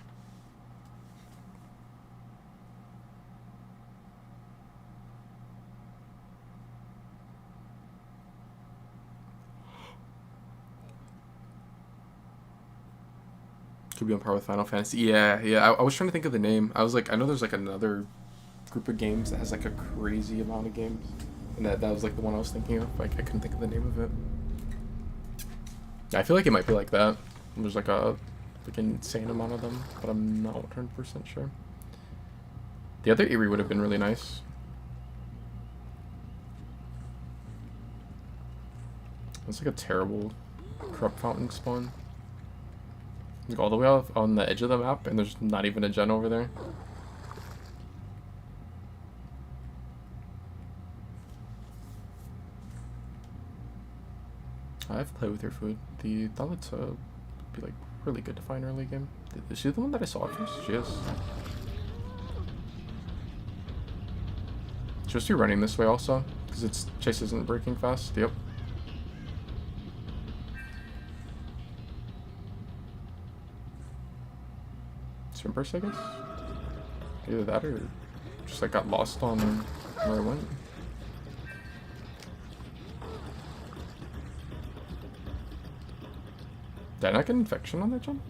Could be on par with Final Fantasy. Yeah. I was trying to think of the name. I was like, I know there's like another group of games that has like a crazy amount of games, and that was like the one I was thinking of. Like I couldn't think of the name of it. I feel like it might be like that. There's like an insane amount of them, but I'm not 100% sure. The other Eerie would have been really nice. It's like a terrible corrupt fountain spawn. Like all the way off on the edge of the map, and there's not even a gen over there. I've played with your food. The thought would be like really good to find early game. Is she the one that I saw at first? She is. Just be running this way also, because its chase isn't breaking fast. Yep. Swim burst, I guess? Either that or just like got lost on where I went. Did I not get infection on that jump?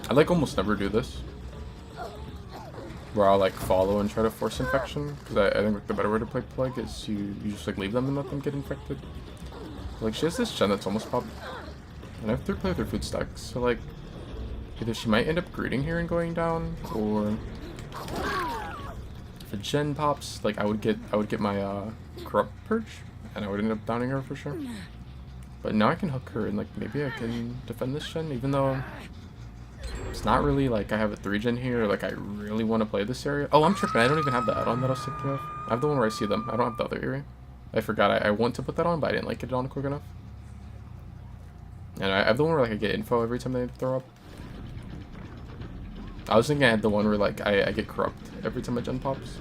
I like almost never do this, where I'll like follow and try to force infection, because I think like the better way to play Plague is you just like leave them and let them get infected. Like she has this gen that's almost popped, and I have 3 playthrough food stacks, so like either she might end up greeting here and going down, or if a gen pops, like I would get my corrupt purge, and I would end up downing her for sure. But now I can hook her, and like maybe I can defend this gen, even though it's not really like I have a 3-gen here, like I really want to play this area. Oh, I'm tripping. I don't even have the add-on that I was thinking of. I have the one where I see them. I don't have the other area. I forgot. I want to put that on, but I didn't like get it on quick enough. And I have the one where like I get info every time they throw up. I was thinking I had the one where like I get corrupt every time a gen pops.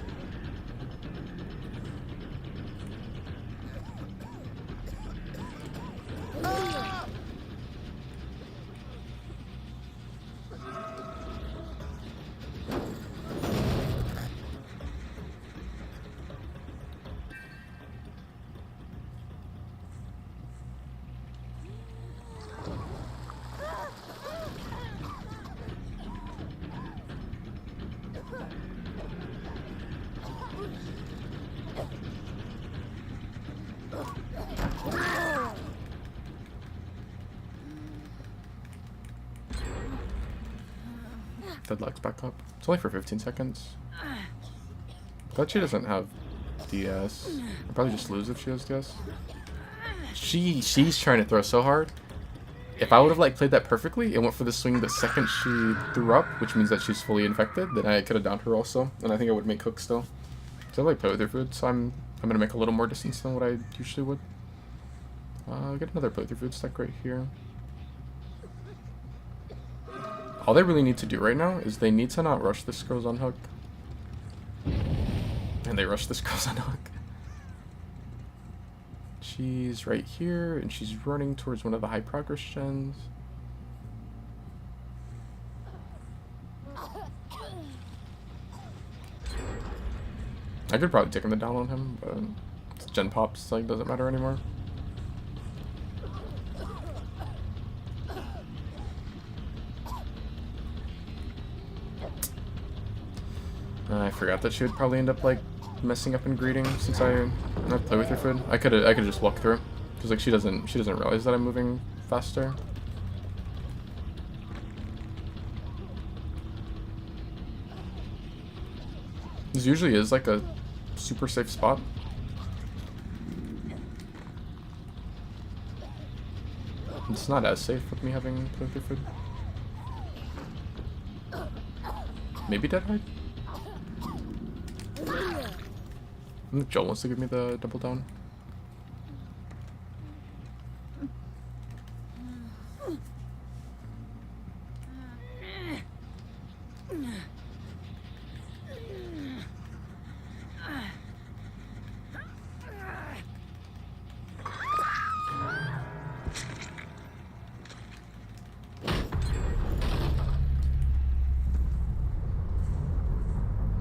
Deadlock's back up. It's only for 15 seconds. Glad she doesn't have DS. I'll probably just lose if she has DS. She's trying to throw so hard. If I would have like played that perfectly and went for the swing the second she threw up, which means that she's fully infected, then I could have downed her also, and I think I would make hook still. So I like play with her food, so I'm gonna make a little more distance than what I usually would. Get another play with your food stack right here. All they really need to do right now is they need to not rush this girl's on hook. And they rush this girl's on hook. She's right here, and she's running towards one of the high progress gens. I could probably take him down on him, but gen pops like doesn't matter anymore. I forgot that she would probably end up like messing up and greeting since I play with her food. I could just walk through, because like she doesn't realize that I'm moving faster. This usually is like a super safe spot. It's not as safe with me having play with her food. Maybe Dead Hide? I think Joel wants to give me the double down.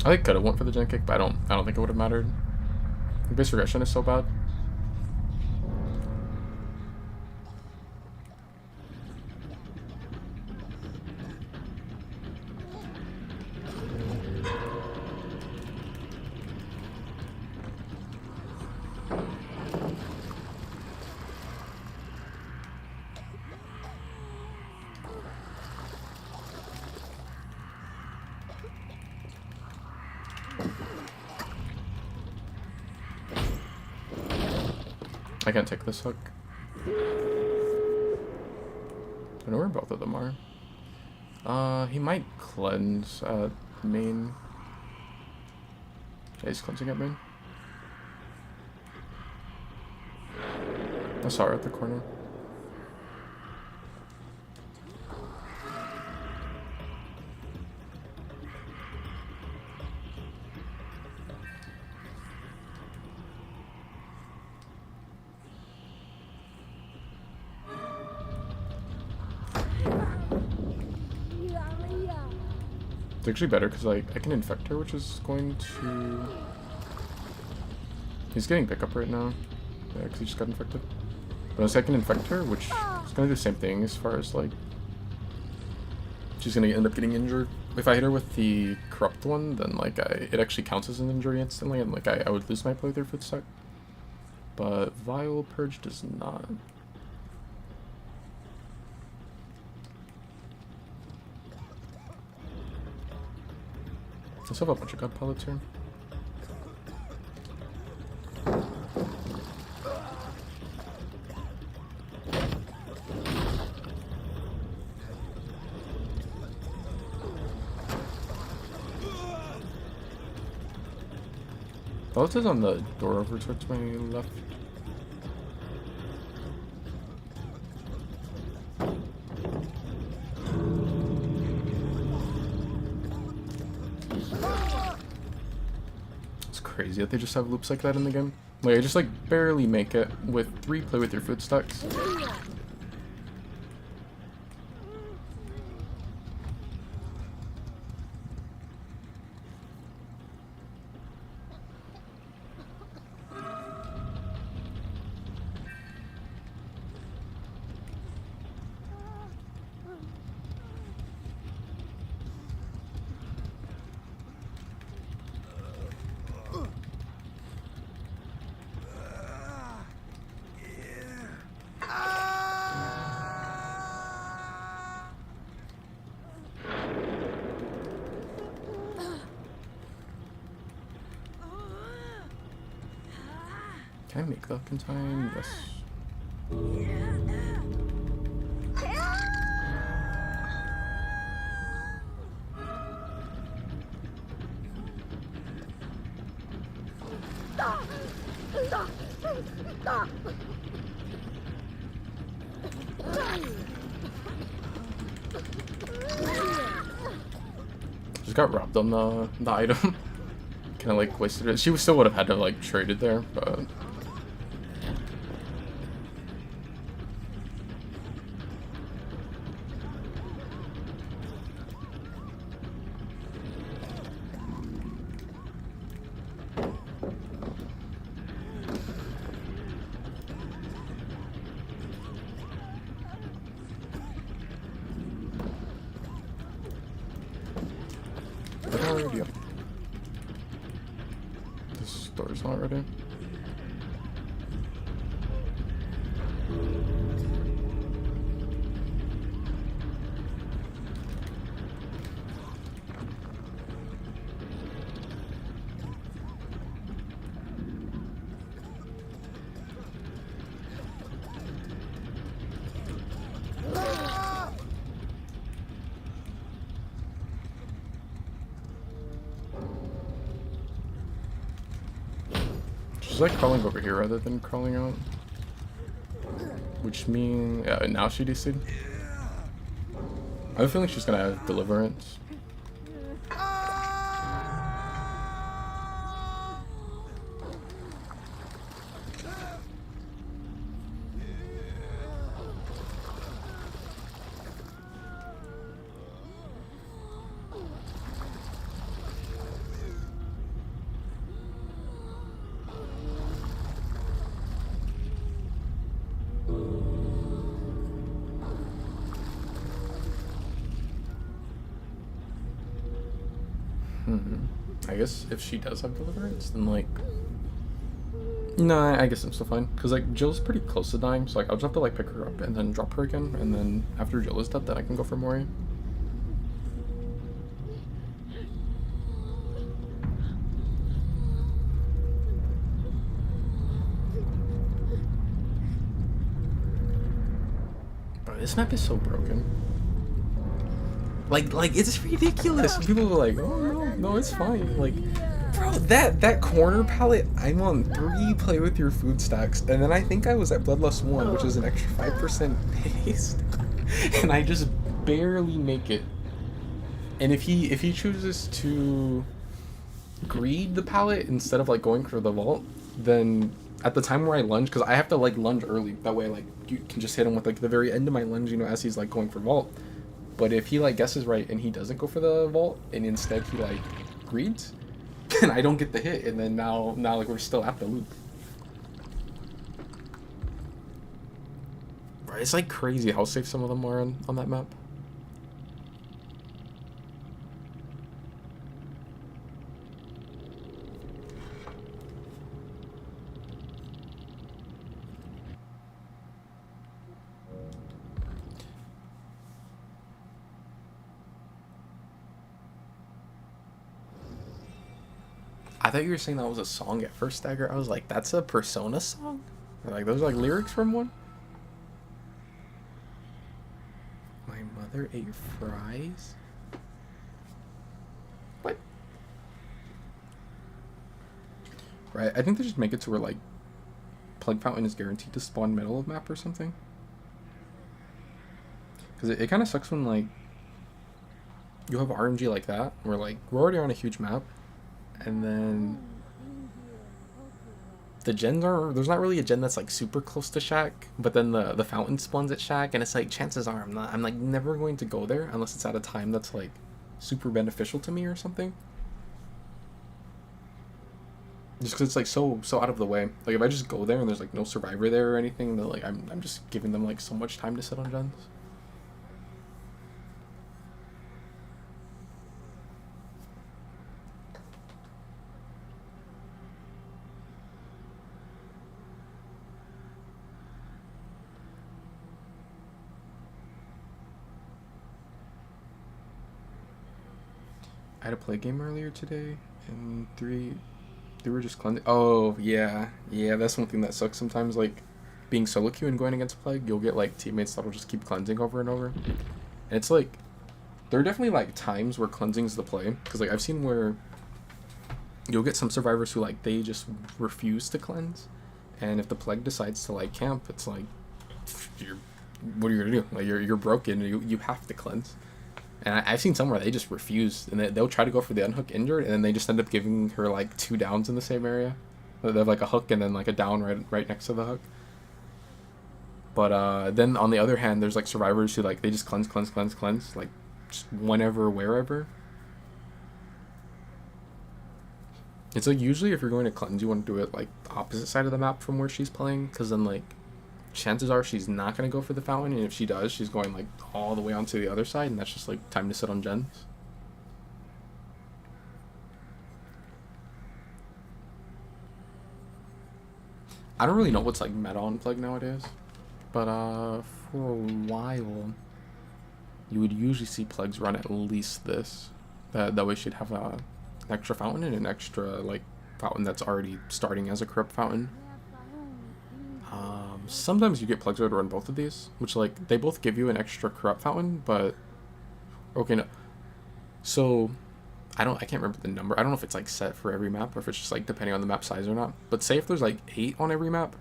I think could have went for the gen kick, but I don't think it would have mattered. The base regression is so bad. I can't take this hook. I know where both of them are. He might cleanse at main. Yeah, he's cleansing at main. I saw her at the corner. It's actually better because like I can infect her, which is going to. He's getting pickup right now. Yeah, because he just got infected. But unless I can infect her, which is gonna do the same thing as far as like she's gonna end up getting injured. If I hit her with the corrupt one, then like it actually counts as an injury instantly, and like I would lose my play with her for the sec. But Vile Purge does not. I still have a bunch of god pilots here. Pilots is on the door over towards my left. Crazy that they just have loops like that in the game. Like I just like barely make it with 3 play with your food stacks. Can I make that in time? Yes. Just got robbed on the item. Kind of like wasted it. She still would have had to like trade it there, but. Yep. This door's not ready. She's like crawling over here rather than crawling out. Which means, yeah, now she DC'd. I have a feeling she's gonna have Deliverance. I guess if she does have Deliverance, then like... No, I guess I'm still fine. Because like Jill's pretty close to dying, so like I'll just have to like pick her up and then drop her again. And then after Jill is dead, then I can go for Mori. This map is so broken. Like it's ridiculous. People are like, oh no, it's fine. Like, bro, that corner palette, I'm on 3 play with your food stacks, and then I think I was at Bloodlust 1, which is an extra 5% haste, and I just barely make it. And if he chooses to greed the palette instead of like going for the vault, then at the time where I lunge, because I have to like lunge early, that way like you can just hit him with like the very end of my lunge, you know, as he's like going for vault. But if he like guesses right and he doesn't go for the vault and instead he like greeds, then I don't get the hit, and then now like we're still at the loop. Right, it's like crazy how safe some of them are on that map. I thought you were saying that was a song at first, Stagger. I was like, that's a Persona song? Like, those are like lyrics from one? My mother ate fries? What? Right, I think they just make it to where, like, Plague Fountain is guaranteed to spawn middle of map or something. Because it kind of sucks when, like, you have RNG like that, where, like, we're already on a huge map, and then the gens there's not really a gen that's like super close to Shack, but then the fountain spawns at Shack, and it's like chances are I'm like never going to go there unless it's at a time that's like super beneficial to me or something. Just because it's like so out of the way. Like if I just go there and there's like no survivor there or anything, then like I'm just giving them like so much time to sit on gens. I had a play game earlier today, and they were just cleansing. Oh, yeah, that's one thing that sucks sometimes, like, being solo queue and going against Plague, you'll get, like, teammates that'll just keep cleansing over and over. And it's, like, there are definitely, like, times where cleansing's the play, because, like, I've seen where you'll get some survivors who, like, they just refuse to cleanse, and if the Plague decides to, like, camp, it's like, what are you gonna do? Like, you're broken, you have to cleanse. And I've seen some where they just refuse, and they'll try to go for the unhook injured, and then they just end up giving her like 2 downs in the same area. They have like a hook and then like a down right next to the hook. But then on the other hand, there's like survivors who like they just cleanse, like just whenever, wherever. It's like usually if you're going to cleanse, you want to do it like the opposite side of the map from where she's playing, because then like chances are she's not going to go for the fountain, and if she does, she's going like all the way onto the other side, and that's just like time to sit on gens. I don't really know what's like meta on Plague nowadays, but for a while you would usually see Plagues run at least this. That way she'd have an extra fountain and an extra like fountain that's already starting as a corrupt fountain. Sometimes you get Plagues to run both of these, which like they both give you an extra corrupt fountain, but okay, no. So I can't remember the number. I don't know if it's like set for every map or if it's just like depending on the map size or not. But say if there's like 8 on every map,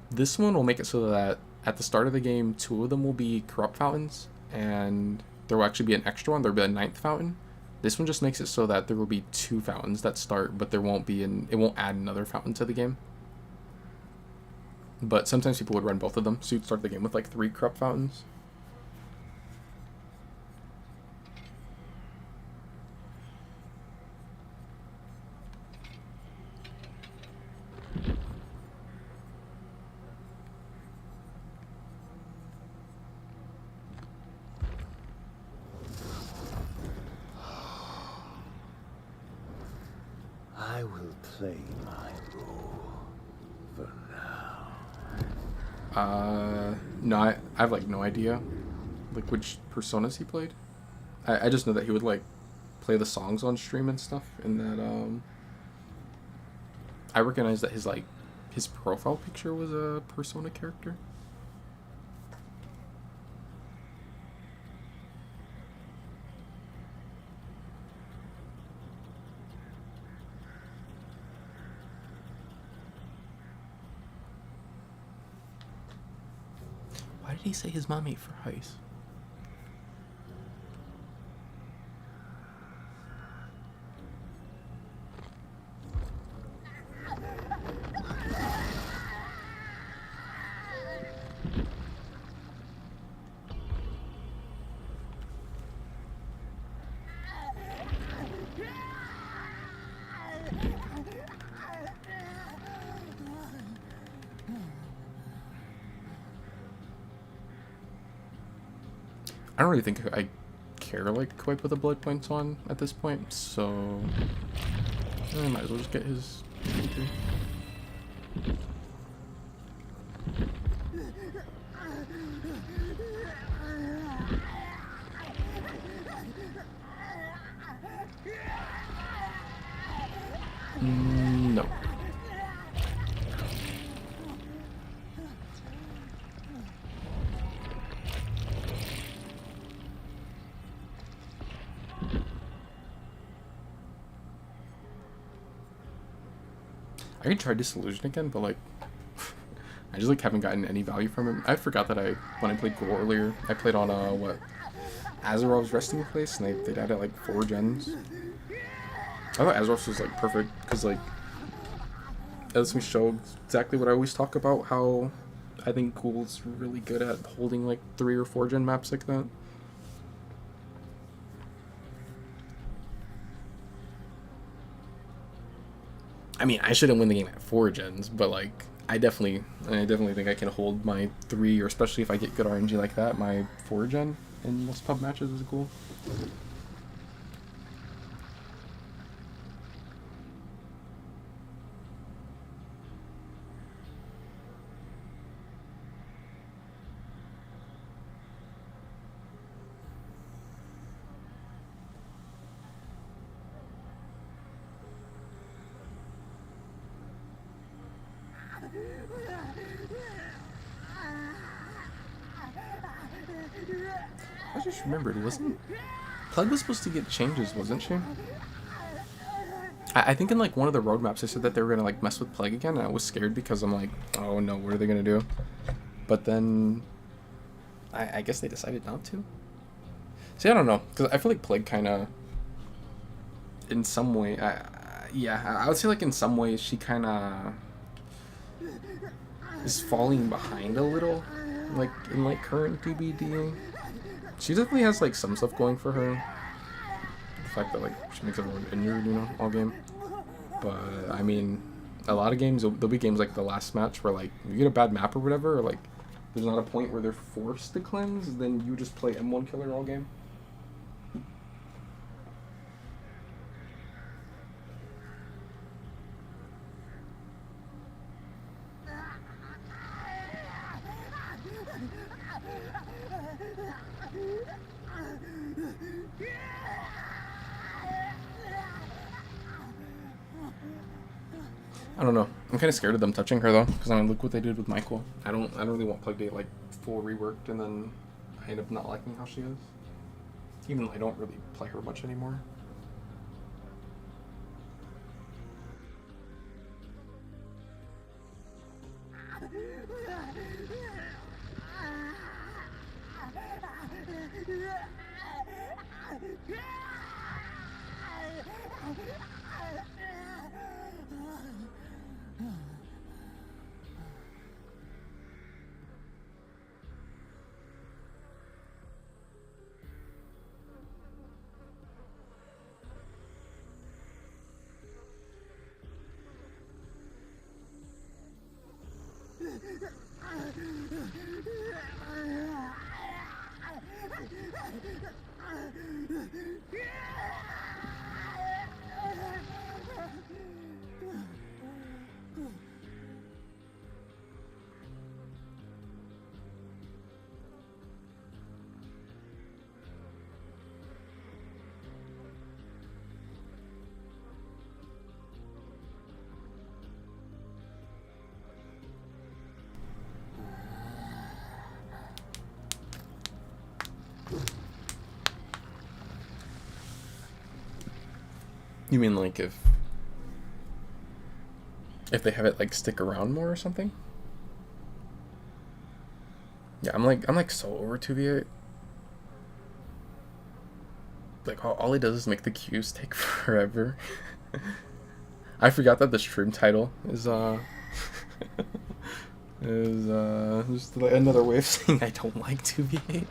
this one will make it so that at the start of the game, 2 of them will be corrupt fountains, and there will actually be an extra one. There'll be a 9th fountain. This one just makes it so that there will be 2 fountains that start, but there won't be it won't add another fountain to the game. But sometimes people would run both of them, so you'd start the game with like 3 corrupt fountains. I will play my role for now. No, I have like no idea like which personas he played. I just know that he would like play the songs on stream and stuff, and that I recognize that his profile picture was a Persona character. did he say his mom ate fries? I don't really think I care like who I put the blood points on at this point, so I might as well just get his MP3. No. I could try Disillusion again, but like I just like haven't gotten any value from him. I forgot that when I played Ghoul earlier, I played on Azerov's resting place, and they died at like 4 gens. I thought Azerov's was like perfect because like it lets me show exactly what I always talk about, how I think Ghoul's really good at holding like 3 or 4 gen maps like that. I mean, I shouldn't win the game at 4 gens, but like I definitely think I can hold my 3, or especially if I get good RNG like that, my 4 gen in most pub matches is cool. I just remembered, Plague was supposed to get changes, wasn't she? I think in like one of the roadmaps they said that they were gonna like mess with Plague again, and I was scared because I'm like, oh no, what are they gonna do? But then I guess they decided not to. See, I don't know, because I feel like Plague kind of, in some way, I would say like in some ways she kind of is falling behind a little, like in like current DBD. She definitely has like some stuff going for her. The fact that like she makes everyone injured, you know, all game. But I mean, a lot of games, there'll be games like the last match where like you get a bad map or whatever, or like there's not a point where they're forced to cleanse, then you just play M1 killer all game. I don't know. I'm kind of scared of them touching her though, because I mean, look what they did with Michael. I don't really want Plague to get like full reworked, and then I end up not liking how she is. Even though I don't really play her much anymore. You mean like if they have it like stick around more or something? Yeah, I'm like so over 2v8. Like all he does is make the queues take forever. I forgot that the stream title is just another way of saying I don't like 2v8.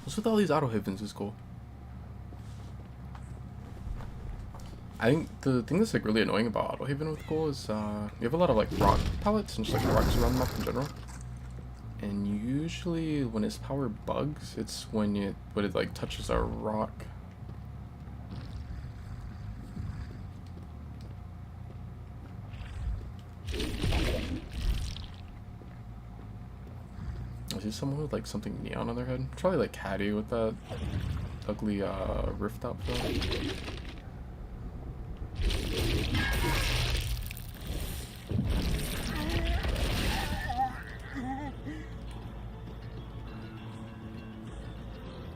What's with all these auto havens is cool. I think the thing that's like really annoying about auto haven with goal is you have a lot of like rock pellets and just like rocks around the map in general. And usually when his power bugs, it's when it like touches a rock. Is he someone with like something neon on their head? Probably like Caddy with that ugly rift outfit.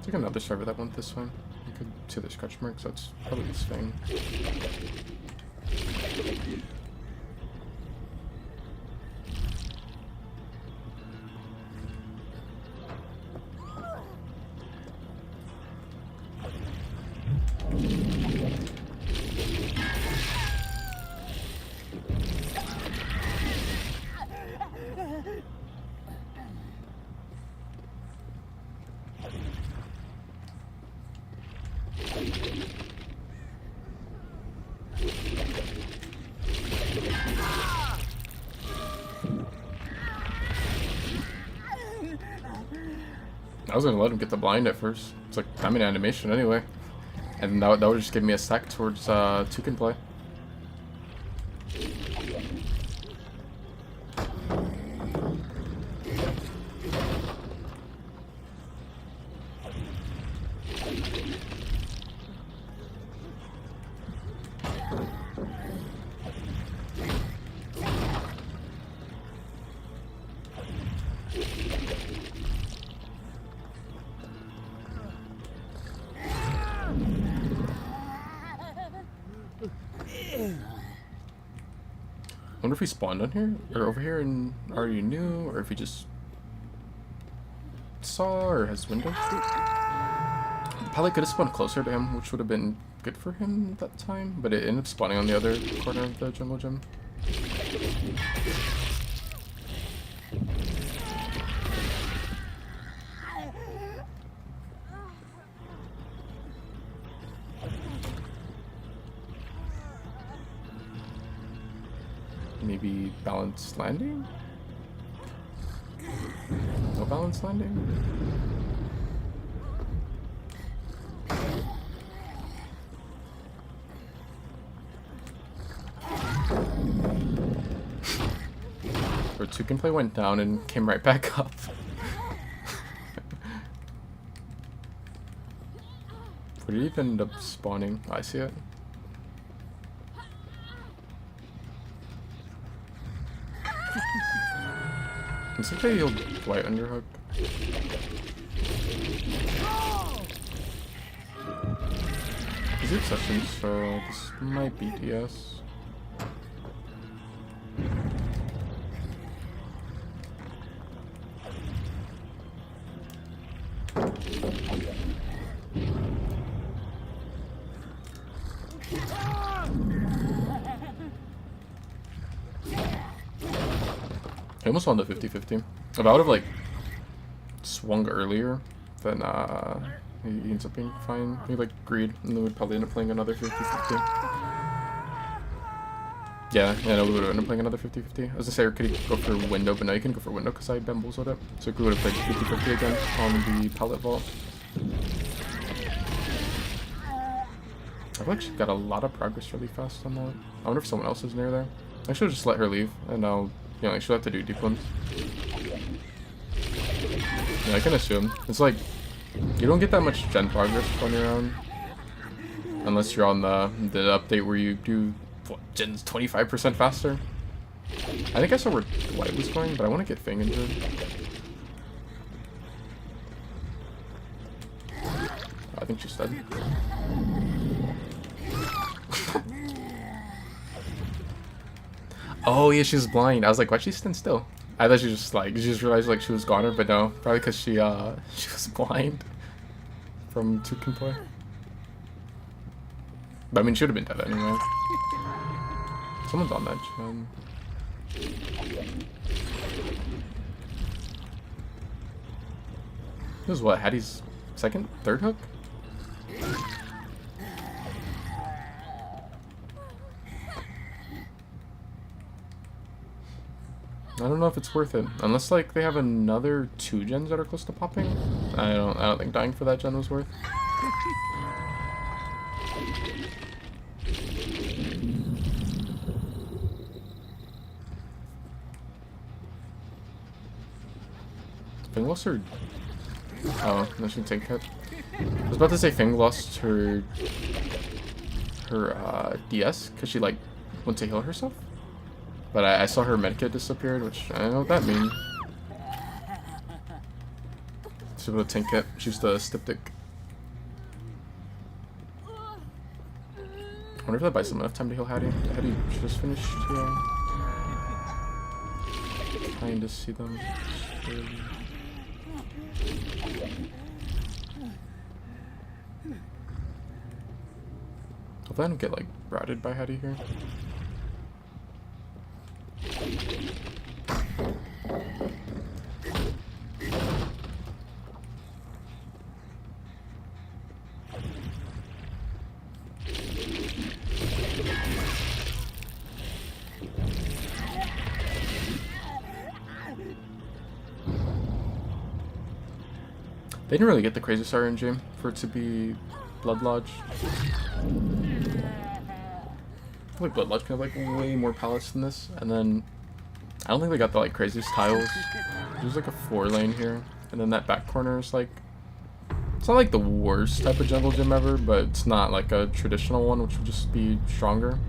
Take another server that went this way. You could see the scratch marks, that's probably this thing. I was gonna let him get the blind at first. It's like I'm in animation anyway, and that would just give me a sec towards Toucan play. I wonder if he spawned on here or over here and already knew, or if he just saw or has windows. Probably could have spawned closer to him, which would have been good for him that time, but it ended up spawning on the other corner of the jungle gym. Maybe balanced landing? No balanced landing? Or Toucan play went down and came right back up. Where did he even end up spawning? Oh, I see it. Looks like they healed White Underhook. These are exceptions, so this might be DS. I almost won the 50-50. If I would have like swung earlier, then he ends up being fine. He like greed, and then we'd probably end up playing another 50-50. Yeah, no, we would have ended up playing another 50-50. I was gonna say, or could he go for window, but no, you can go for window because I bamboozled it. So we would have played 50-50 again on the pallet vault. I've actually got a lot of progress really fast on that. I wonder if someone else is near there. I should just let her leave, and I'll, you know, like she'll have to do deep ones. Yeah, I can assume. It's like, you don't get that much gen progress on your own. Unless you're on the update where you do, what, gens 25% faster? I think I saw where Dwight was going, but I want to get Fang injured. I think she's dead. Oh yeah, she's blind. I was like, why'd she stand still? I thought she just like, she just realized like she was goner, but no, probably because she was blind from Toucan play. But I mean, she would have been dead anyway. Someone's on that gen. This is what, Hattie's second, third hook? I don't know if it's worth it. Unless like they have another 2 gens that are close to popping. I don't think dying for that gen was worth. Fang lost her. Oh, no, she can take hit. I was about to say Fang lost her DS because she like went to heal herself. But I saw her medkit disappeared, which I don't know what that means. She's able to tank it. She's the styptic. I wonder if that buys them enough time to heal Hattie. Hattie just finished healing. Trying to see them. Hopefully I don't get like routed by Hattie here. They didn't really get the crazy star RNG for it to be Blood Lodge. I feel like Blood Lodge can have like way more pallets than this, and then I don't think they got the like craziest tiles. There's like a 4-lane here, and then that back corner is like, it's not like the worst type of jungle gym ever, but it's not like a traditional one, which would just be stronger.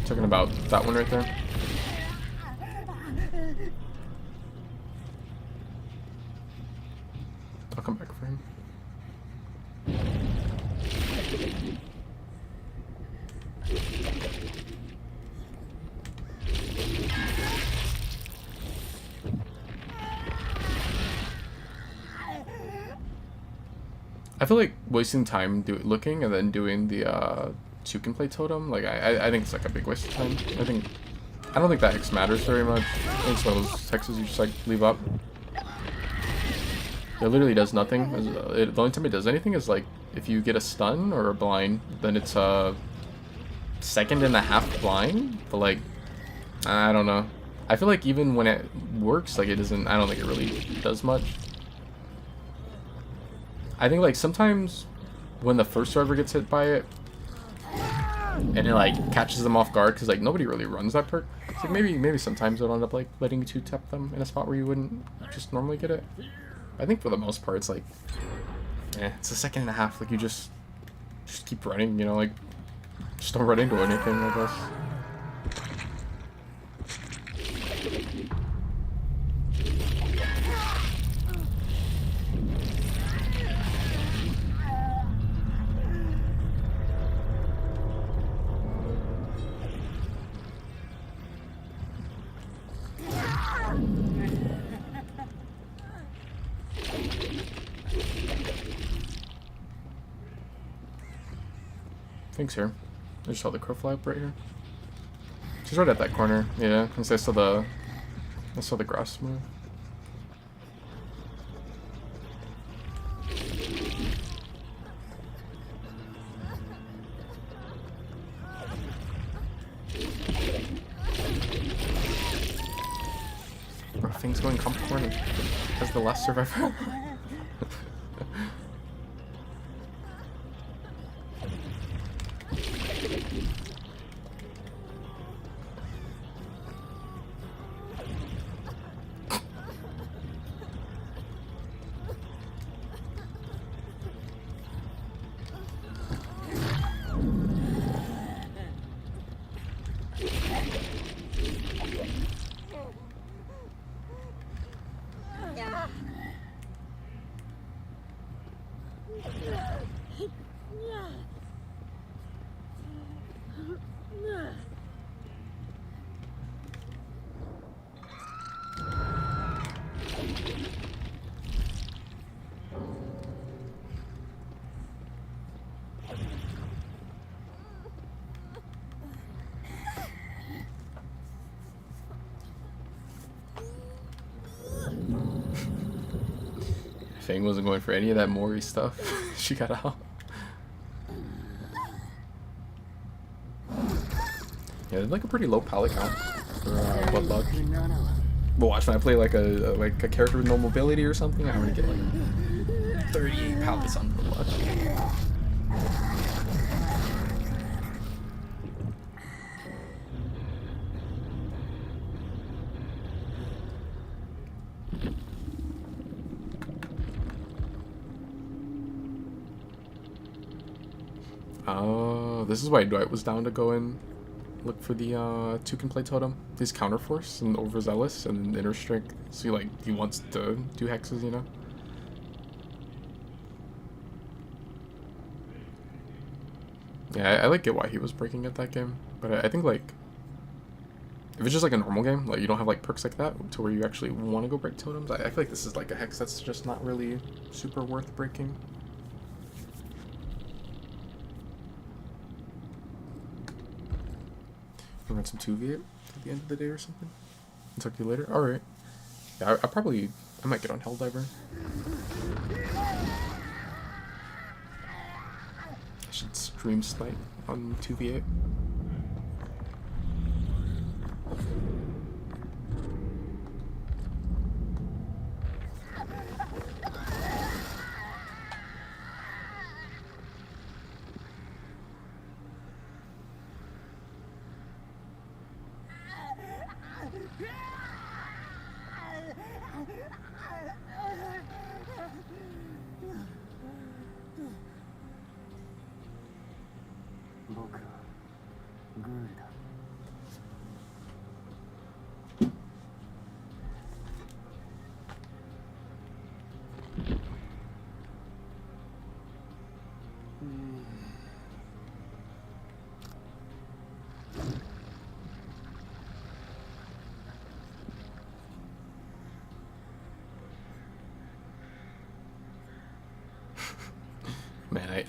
Talking about that one right there. I'll come back for him. I feel like wasting time looking and then doing the two can play totem. Like I think it's like a big waste of time. I don't think that hex matters very much. I think it's one of those hexes you just like leave up. It literally does nothing. The only time it does anything is like if you get a stun or a blind, then it's a second and a half blind. But like, I don't know. I feel like even when it works, like it doesn't. I don't think it really does much. I think like sometimes when the first server gets hit by it, and it like catches them off guard because like nobody really runs that perk. It's like maybe sometimes it'll end up like letting you two tap them in a spot where you wouldn't just normally get it. I think for the most part it's like, it's a second and a half. Like you just keep running, you know, like just don't run into anything, I guess. Thanks here. I just saw the crow fly up right here. She's right at that corner. Yeah, because I saw the grass move. Bro, things going comfortable as the last survivor. Fang wasn't going for any of that Mori stuff. She got out. Yeah, they're like a pretty low pallet count for Bloodlog. But watch, when I play like a character with no mobility or something, I'm gonna get like 38 pallets on Bloodlog. Oh, this is why Dwight was down to go in, look for the two can play totem. He's counterforce and overzealous and inner strength, so he wants to do hexes, you know. Yeah, I like get why he was breaking at that game, but I think like if it's just like a normal game, like you don't have like perks like that to where you actually want to go break totems. I feel like this is like a hex that's just not really super worth breaking. Run some 2v8 at the end of the day or something. I'll talk to you later. Alright. Yeah, I might get on Helldiver. I should stream snipe on 2v8.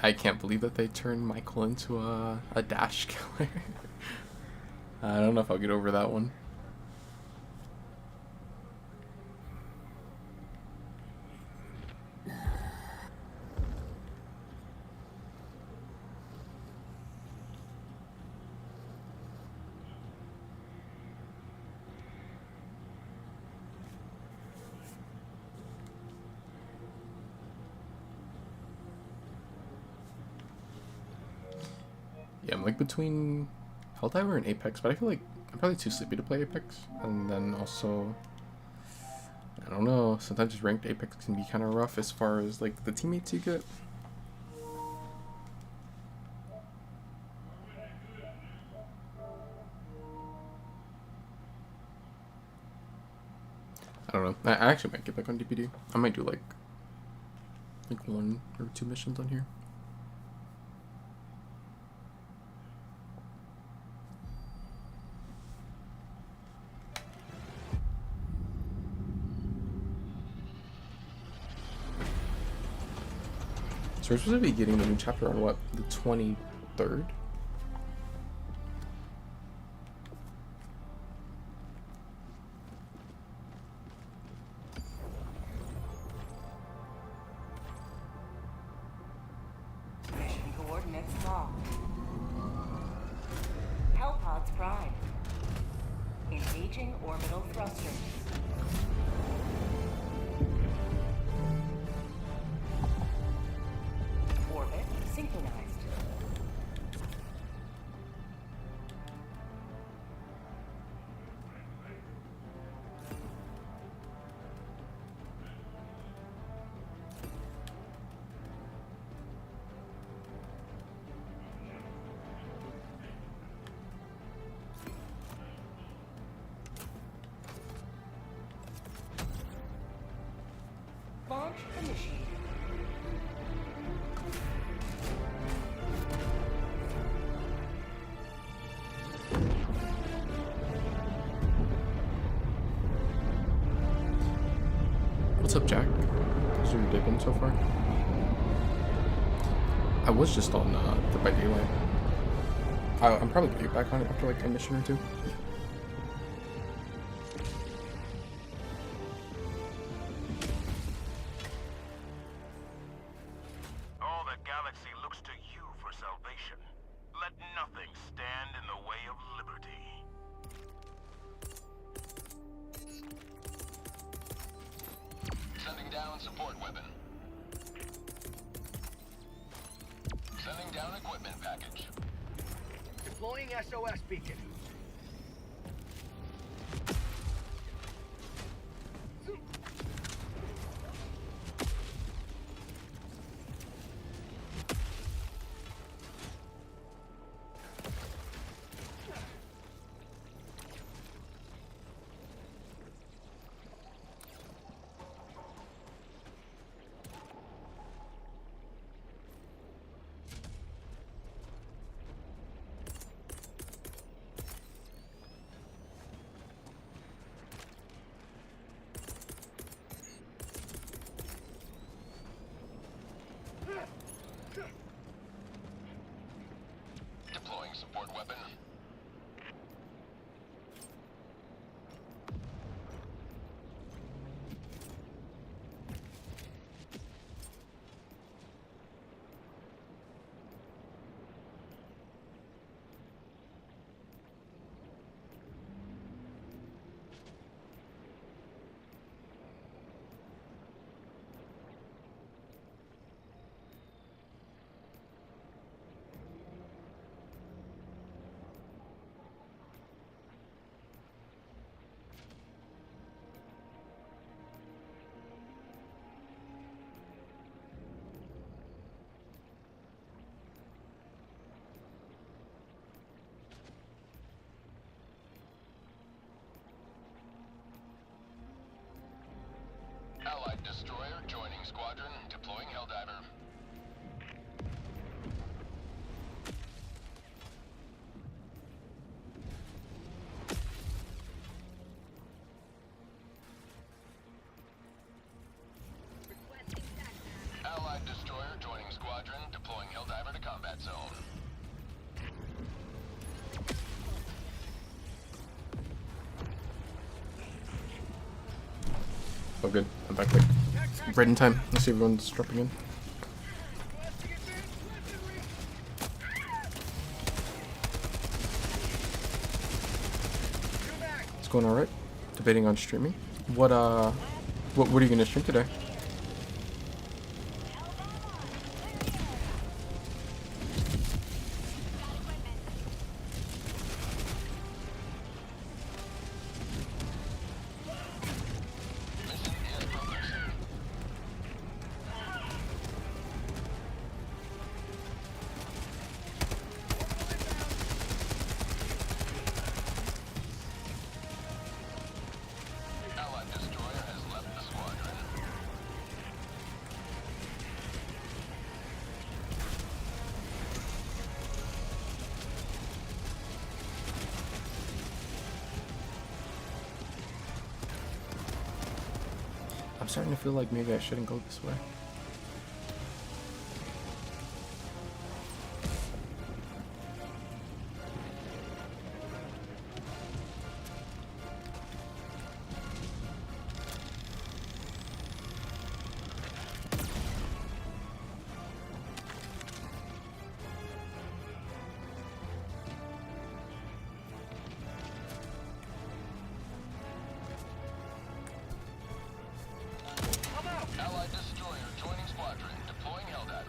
I can't believe that they turned Michael into a dash killer. I don't know if I'll get over that one. Yeah, I'm like between Helldiver and Apex, but I feel like I'm probably too sleepy to play Apex. And then also, I don't know, sometimes ranked Apex can be kind of rough as far as like the teammates you get. I don't know. I actually might get back on DPD. I might do like 1 or 2 missions on here. So we're supposed to be getting the new chapter on what? The 23rd? Mission coordinates locked. Hellpods prime. Engaging orbital thrusters. Orbit synchronized. Launch initiated. What's up, Jack? How's your day been so far? I was just on Dead by Daylight. I'm probably gonna get back on it after like a mission or 2. All the galaxy looks to you for salvation. Let nothing stand in the way of liberty. Sending down support weapon. Sending down equipment package. Deploying SOS beacon. Deploying support weapon. Allied destroyer joining squadron. Deploying Helldiver. Allied destroyer joining squadron. Deploying Helldiver. Oh good, I'm back like right in time. Let's see everyone's dropping in. It's going alright. Debating on streaming. What are you gonna stream today? Allied destroyer has left the squadron. I'm starting to feel like maybe I shouldn't go this way. Allied destroyer joining squadron. Deploying Helldiver.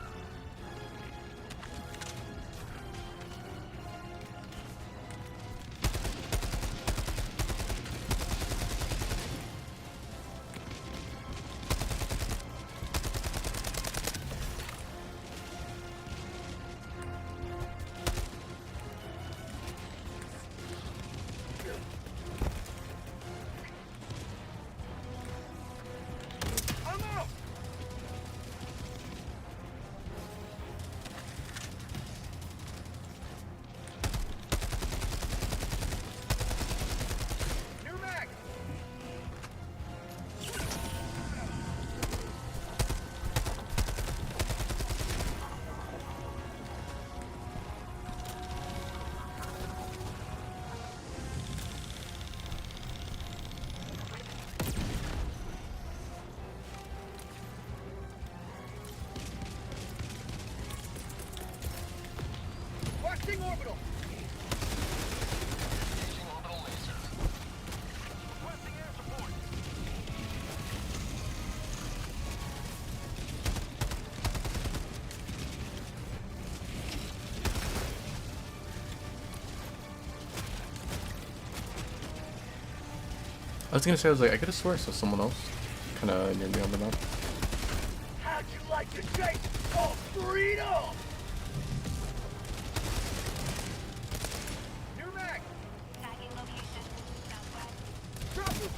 I'm out! New mag! Requesting orbital! Engaging orbital laser. Requesting air support. I was gonna say, I was like, I could have swore I saw someone else kind of near me on the map. How'd you like to taste of freedom? New mag! Drop it!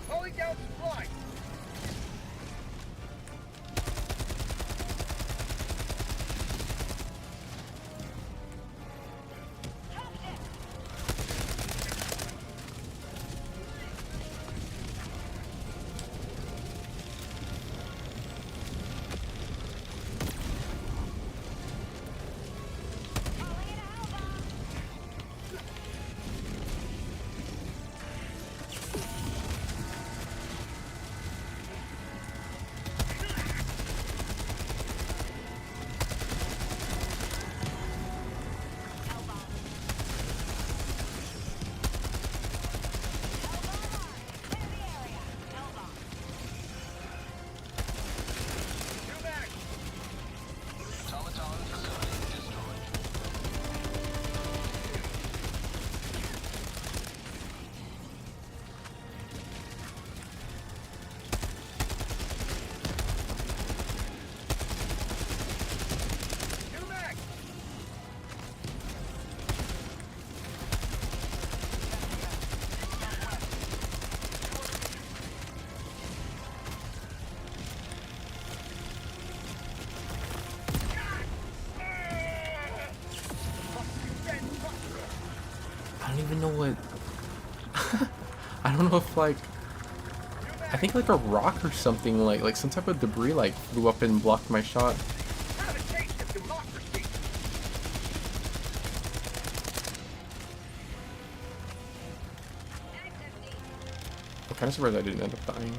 Calling down supply! I don't know if like I think like a rock or something like some type of debris like flew up and blocked my shot. Have a taste of democracy. I'm kind of surprised I didn't end up dying.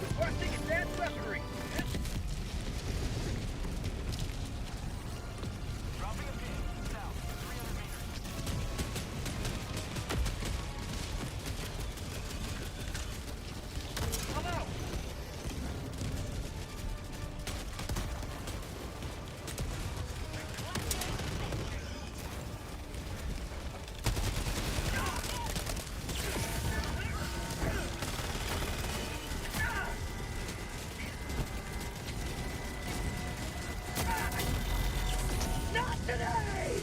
Requesting advanced weaponry. Dropping a pin. South, 300 meters. I'm out. Not today!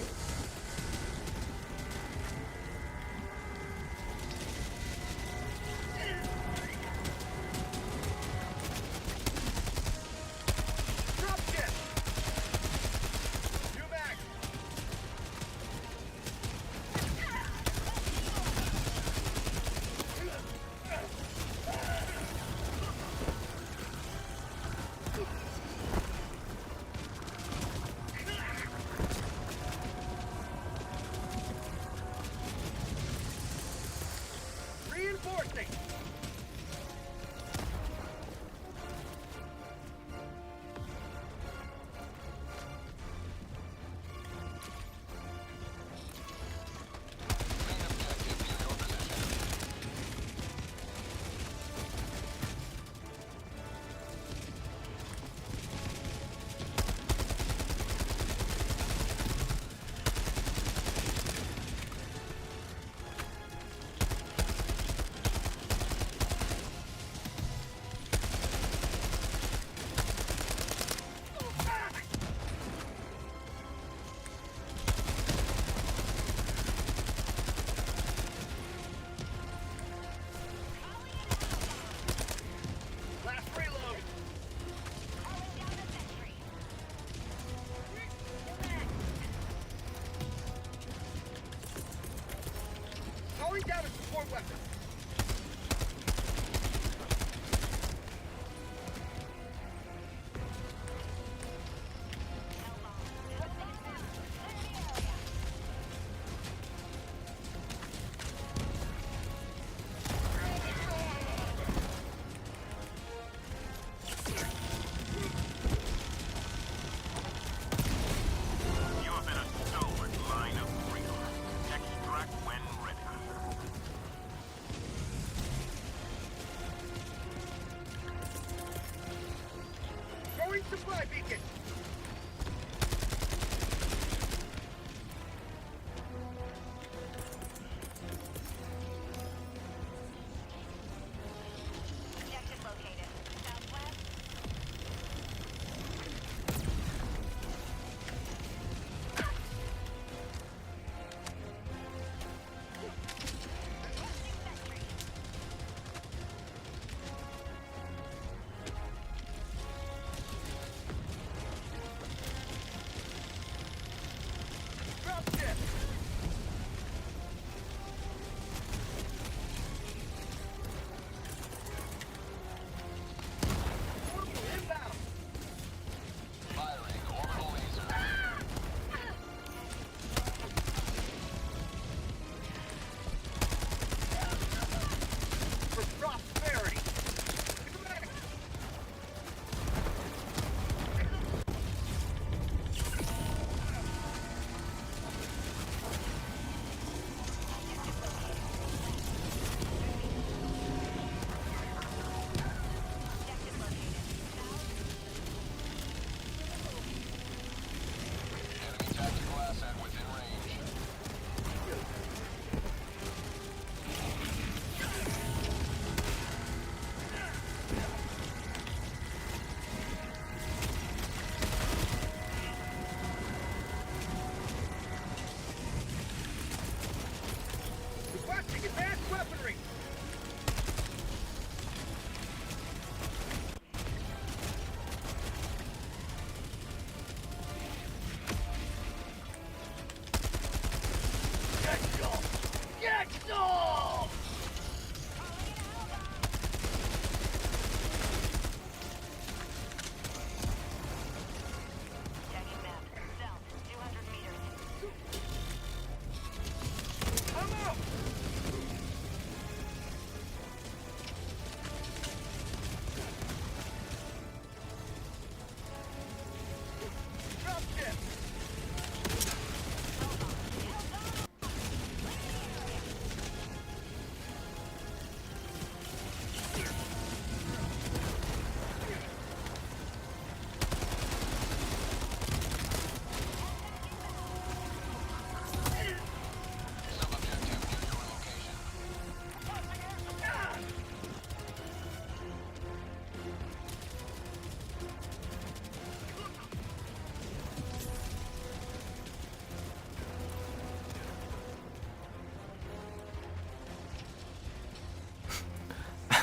Drop ship! You back! Reinforcing! Main objective near your position. Last reload! Calling down a support weapon. You have been a stalwart line of freedom. Extract when ready. Throwing supply beacon. Objective located. Southwest.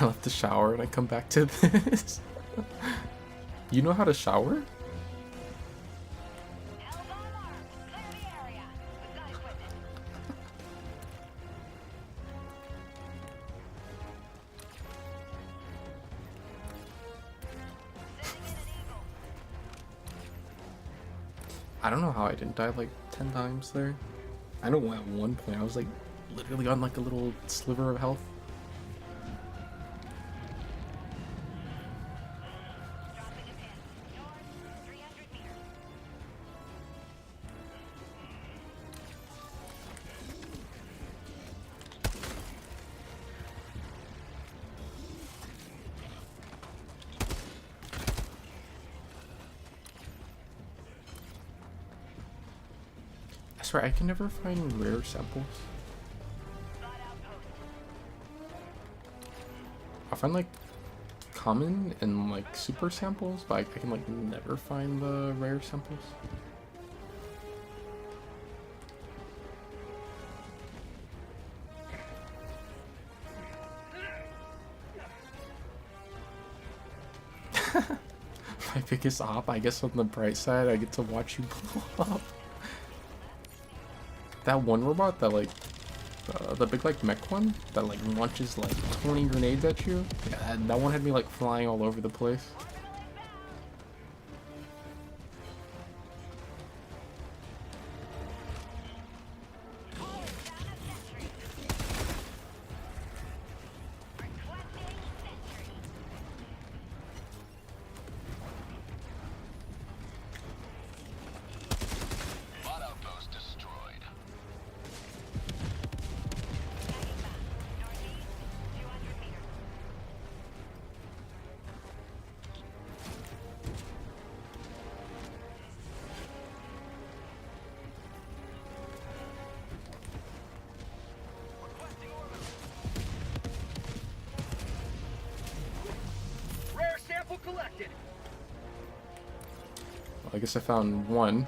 I left the shower and I come back to this. You know how to shower? Hell's on alarm. Clear the area. We've got equipment. Sending in an eagle. I don't know how I didn't die like 10 times there. I know at one point I was like literally on like a little sliver of health. Dropping a pin. North, 300 meters. I swear I can never find rare samples. Spot outpost. I find like common and like super samples, but I can like never find the rare samples. My biggest op, I guess on the bright side, I get to watch you blow up. That one robot that like, the big like mech one that like launches like 20 grenades at you. Yeah, that one had me like flying all over the place. Bot outpost destroyed. Northeast, 200 meters. Rare sample collected. I guess I found one.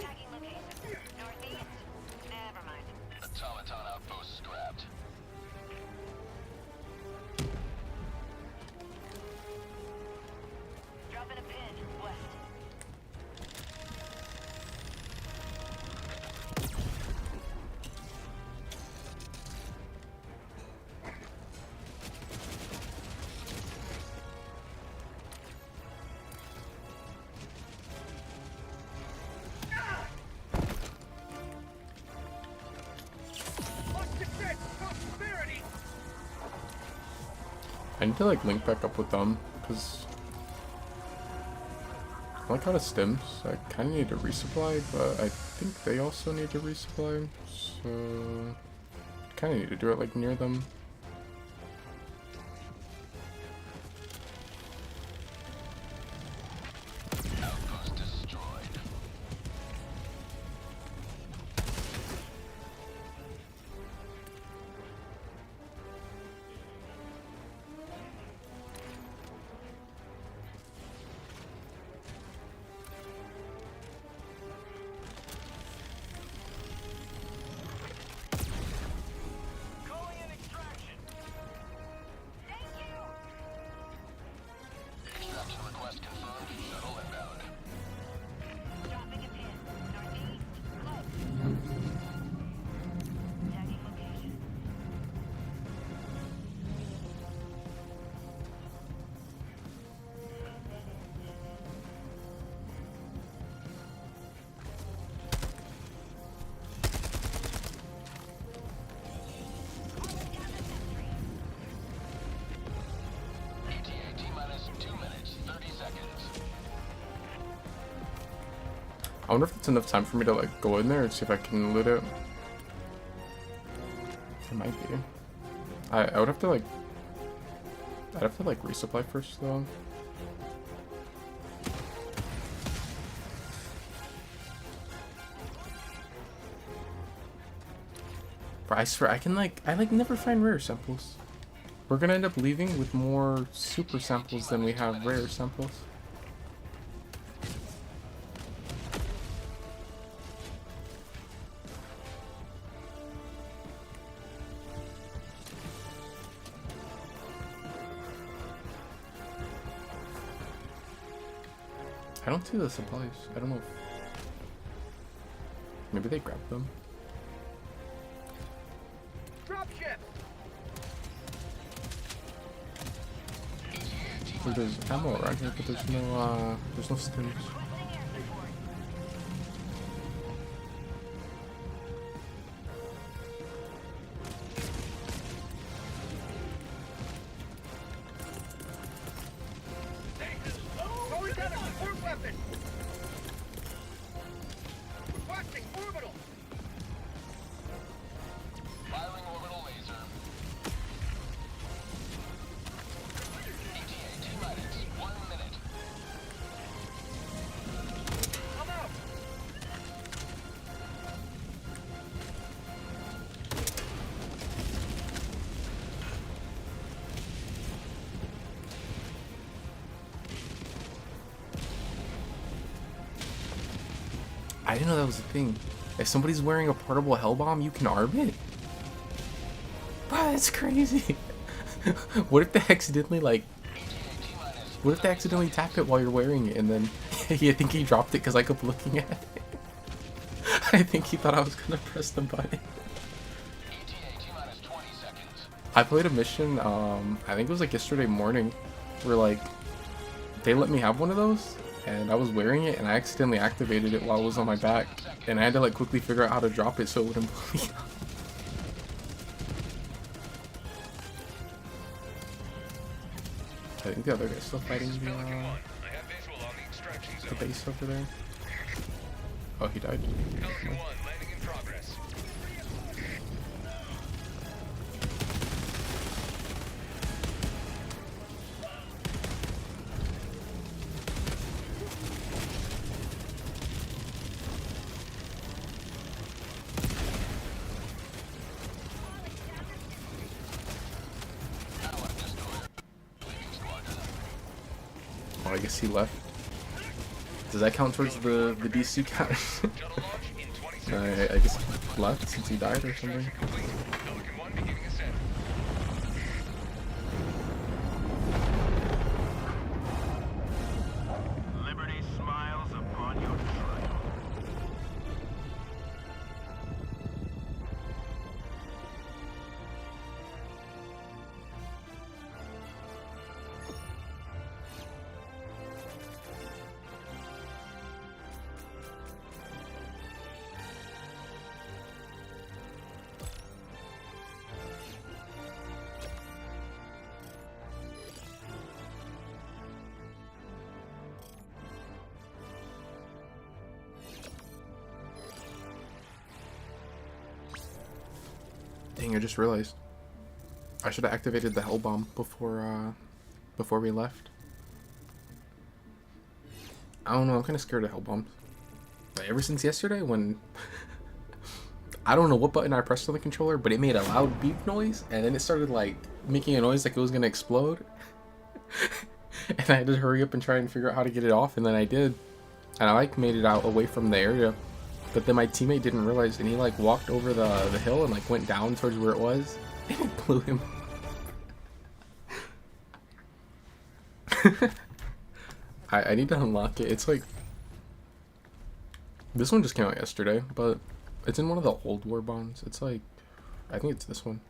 Tagging location. Northeast. Never mind. Automaton outpost scrapped. Dropping a pin. West. Much success, prosperity. I need to like link back up with them because I like out of stims. I kind of need to resupply, but I think they also need to resupply. So kind of need to do it like near them. Outpost destroyed. Calling in extraction. I wonder if it's enough time for me to like go in there and see if I can loot it. It might be. I would have to like... I'd have to like resupply first though. But I swear, I never find rare samples. We're gonna end up leaving with more super samples than we have rare samples. I don't see the supplies. I don't know if... Maybe they grabbed them. Dropship! So there's ammo around here, but there's no stims. Always got a support weapon! Requesting orbital! Firing orbital laser. ETA T-minus 1 minute. I'm out! I didn't know that was a thing. If somebody's wearing a portable hell bomb, you can arm it? Wow, that's crazy. What if they accidentally like... What if they accidentally tap it while you're wearing it and then you think he dropped it because I kept looking at it? I think he thought I was gonna press the button. ETA T-minus 20 seconds. I played a mission, I think it was like yesterday morning, where like, they let me have one of those, and I was wearing it, and I accidentally activated it while it was on my back, and I had to like quickly figure out how to drop it so it wouldn't bleed. I think the other guy's still fighting the base over there. Oh, he died. Oh, I guess he left. Does that count towards the DC count? I guess he left since he died or something. Liberty smiles upon your trail. Dang, I just realized. I should have activated the hell bomb before we left. I don't know, I'm kind of scared of hell bombs. Like, ever since yesterday when... I don't know what button I pressed on the controller, but it made a loud beep noise, and then it started like making a noise like it was gonna explode. And I had to hurry up and try and figure out how to get it off, and then I did. And I like made it out away from the area. But then my teammate didn't realize, and he like walked over the hill and like went down towards where it was, and it blew him. I need to unlock it. It's like... This one just came out yesterday, but it's in one of the old war bonds. It's like... I think it's this one.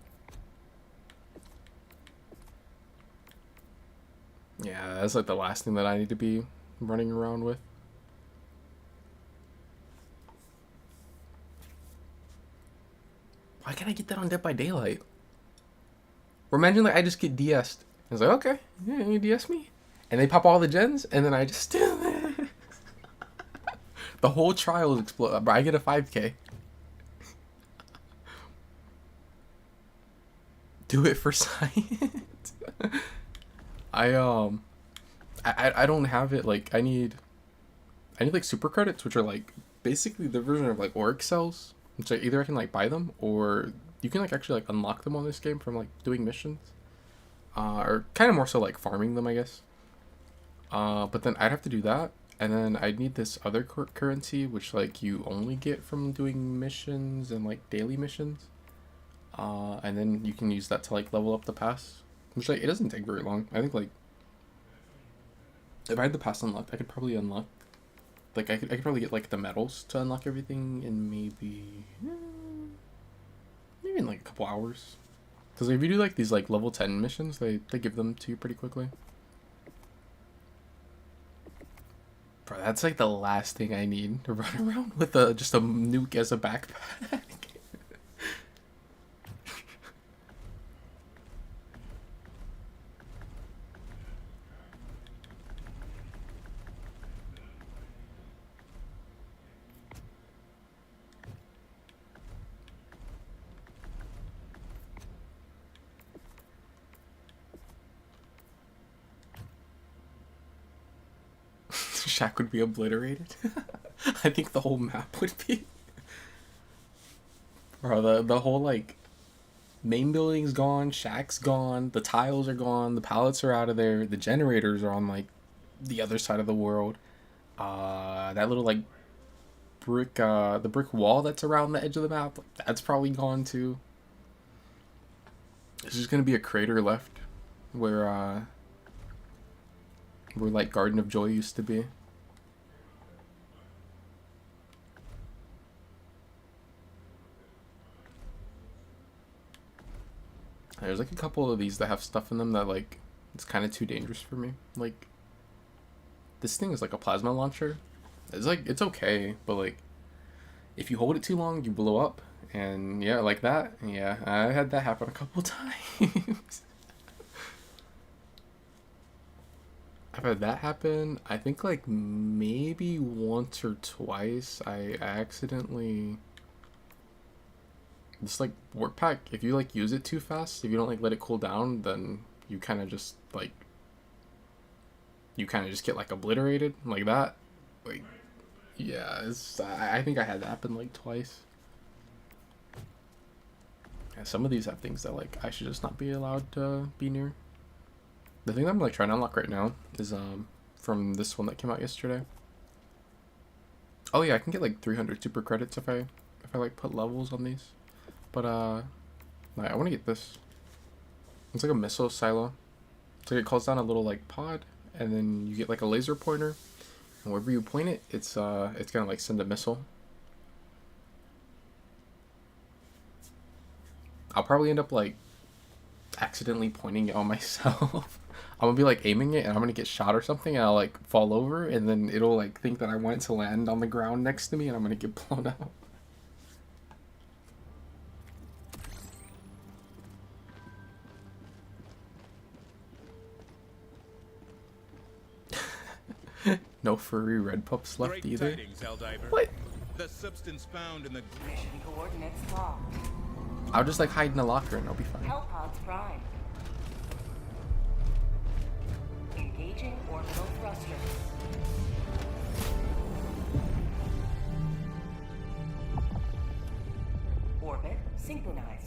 Yeah, that's like the last thing that I need to be running around with. Why can't I get that on Dead by Daylight? Or imagine like I just get DS'd. I was like, okay, yeah, you DS me? And they pop all the gens, and then I just... But The whole trial is explode. I get a 5K. Do it for science. I don't have it. Like I need like super credits, which are like basically the version of like org cells, which either I can like buy them or you can like actually like unlock them on this game from like doing missions, or kind of more so like farming them, I guess. But then I'd have to do that, and then I'd need this other currency, which like you only get from doing missions and like daily missions. And then you can use that to like level up the pass, which like it doesn't take very long. I think like if I had the pass unlocked, I could probably unlock, like I could probably get like the medals to unlock everything in maybe in like a couple hours. Because if you do like these like level 10 missions, they give them to you pretty quickly. Bro, that's like the last thing I need to run around with just a nuke as a backpack. Shaq would be obliterated. I think the whole map would be. Bro, the whole like main building's gone, Shaq's gone, the tiles are gone, the pallets are out of there, the generators are on like the other side of the world. That little like the brick wall that's around the edge of the map, that's probably gone too. There's just gonna be a crater left where like Garden of Joy used to be. There's like a couple of these that have stuff in them that like it's kind of too dangerous for me. Like this thing is like a plasma launcher. It's like it's okay, but like if you hold it too long, you blow up. And yeah, like that. Yeah, I had that happen a couple times. I've had that happen. I think like maybe once or twice I accidentally this like work pack, if you like use it too fast, if you don't like let it cool down, then you kind of just get like obliterated like that. Like yeah, I think I had that happen like twice. Yeah, some of these have things that like I should just not be allowed to be near. The thing that I'm like trying to unlock right now is from this one that came out yesterday. Oh yeah, I can get like 300 super credits if I like put levels on these. But like, I want to get this. It's like a missile silo. So it calls down a little like pod, and then you get like a laser pointer, and wherever you point it, it's gonna like send a missile. I'll probably end up like accidentally pointing it on myself. I'm gonna be like aiming it and I'm gonna get shot or something and I'll like fall over and then it'll like think that I want it to land on the ground next to me and I'm gonna get blown out. No furry red pups left Great either. tidings, Helldiver. What? The substance found in the Mission coordinates locked. I'll just like hide in a locker and I'll be fine. Hellpods prime. Engaging orbital thrusters. Orbit synchronized.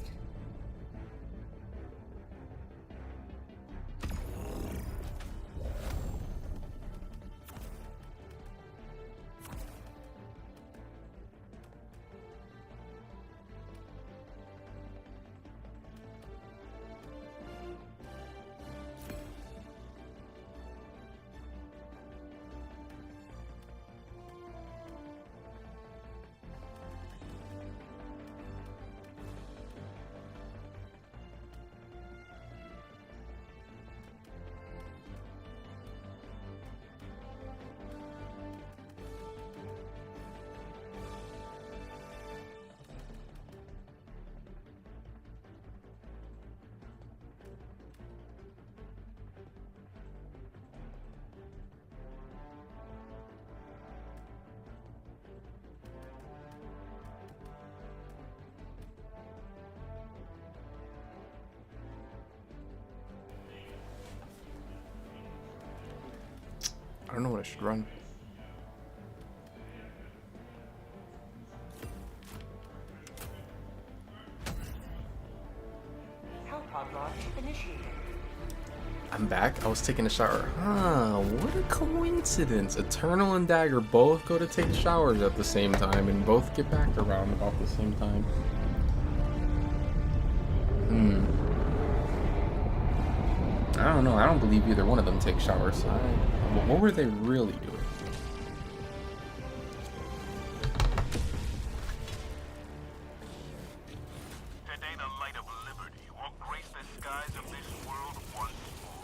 should run. Hellpod launch initiated. I'm back. I was taking a shower. Huh, what a coincidence. Eternal and Dagger both go to take showers at the same time and both get back around about the same time. I don't know. I don't believe either one of them take showers. What were they really doing? Today the light of liberty will grace the skies of this world once more.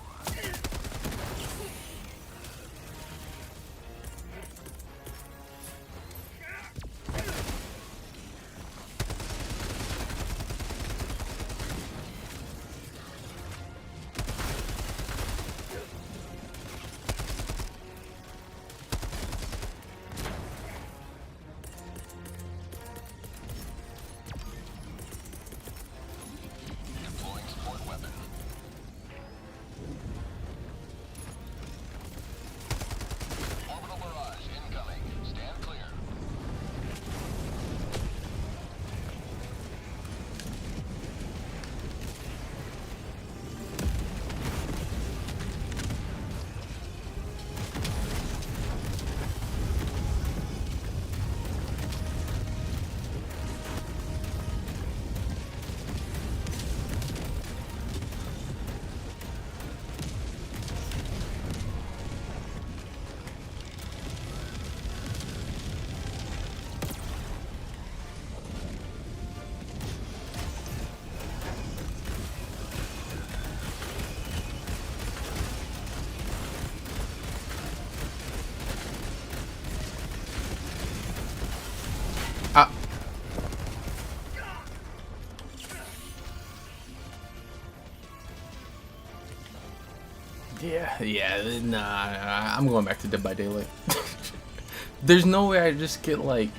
Deploying support weapon. Orbital barrage incoming. Stand clear. Ah. Yeah, nah, I'm going back to Dead by Daylight. There's no way I just get, like,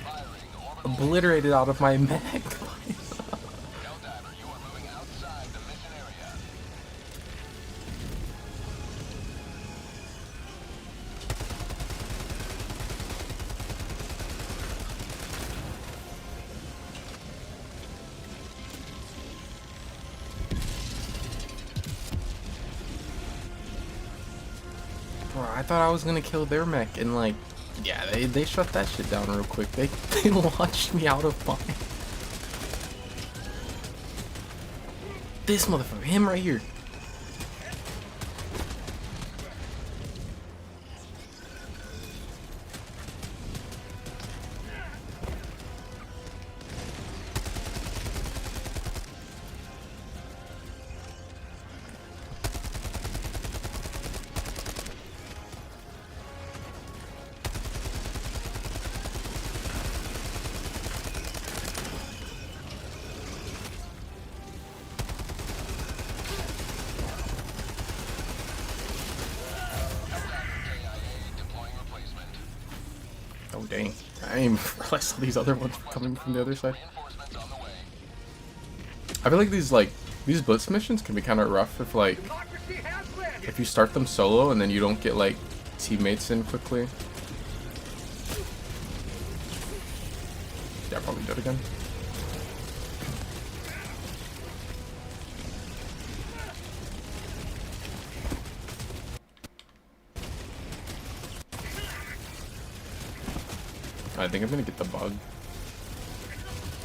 obliterated out of my mech. Helldiver, you are moving outside the mission area. Bro, I thought I was gonna kill their mech, and like, yeah, they shut that shit down real quick. They launched me out of mine. This motherfucker, him right here. Deploying replacement. Oh dang, I didn't even realize all these other ones were coming from the other side. Reinforcements on the way. I feel like these blitz missions can be kind of rough if like Democracy has landed. if you start them solo and then you don't get like teammates in quickly. Yeah, probably dead again. I think I'm gonna get the bug.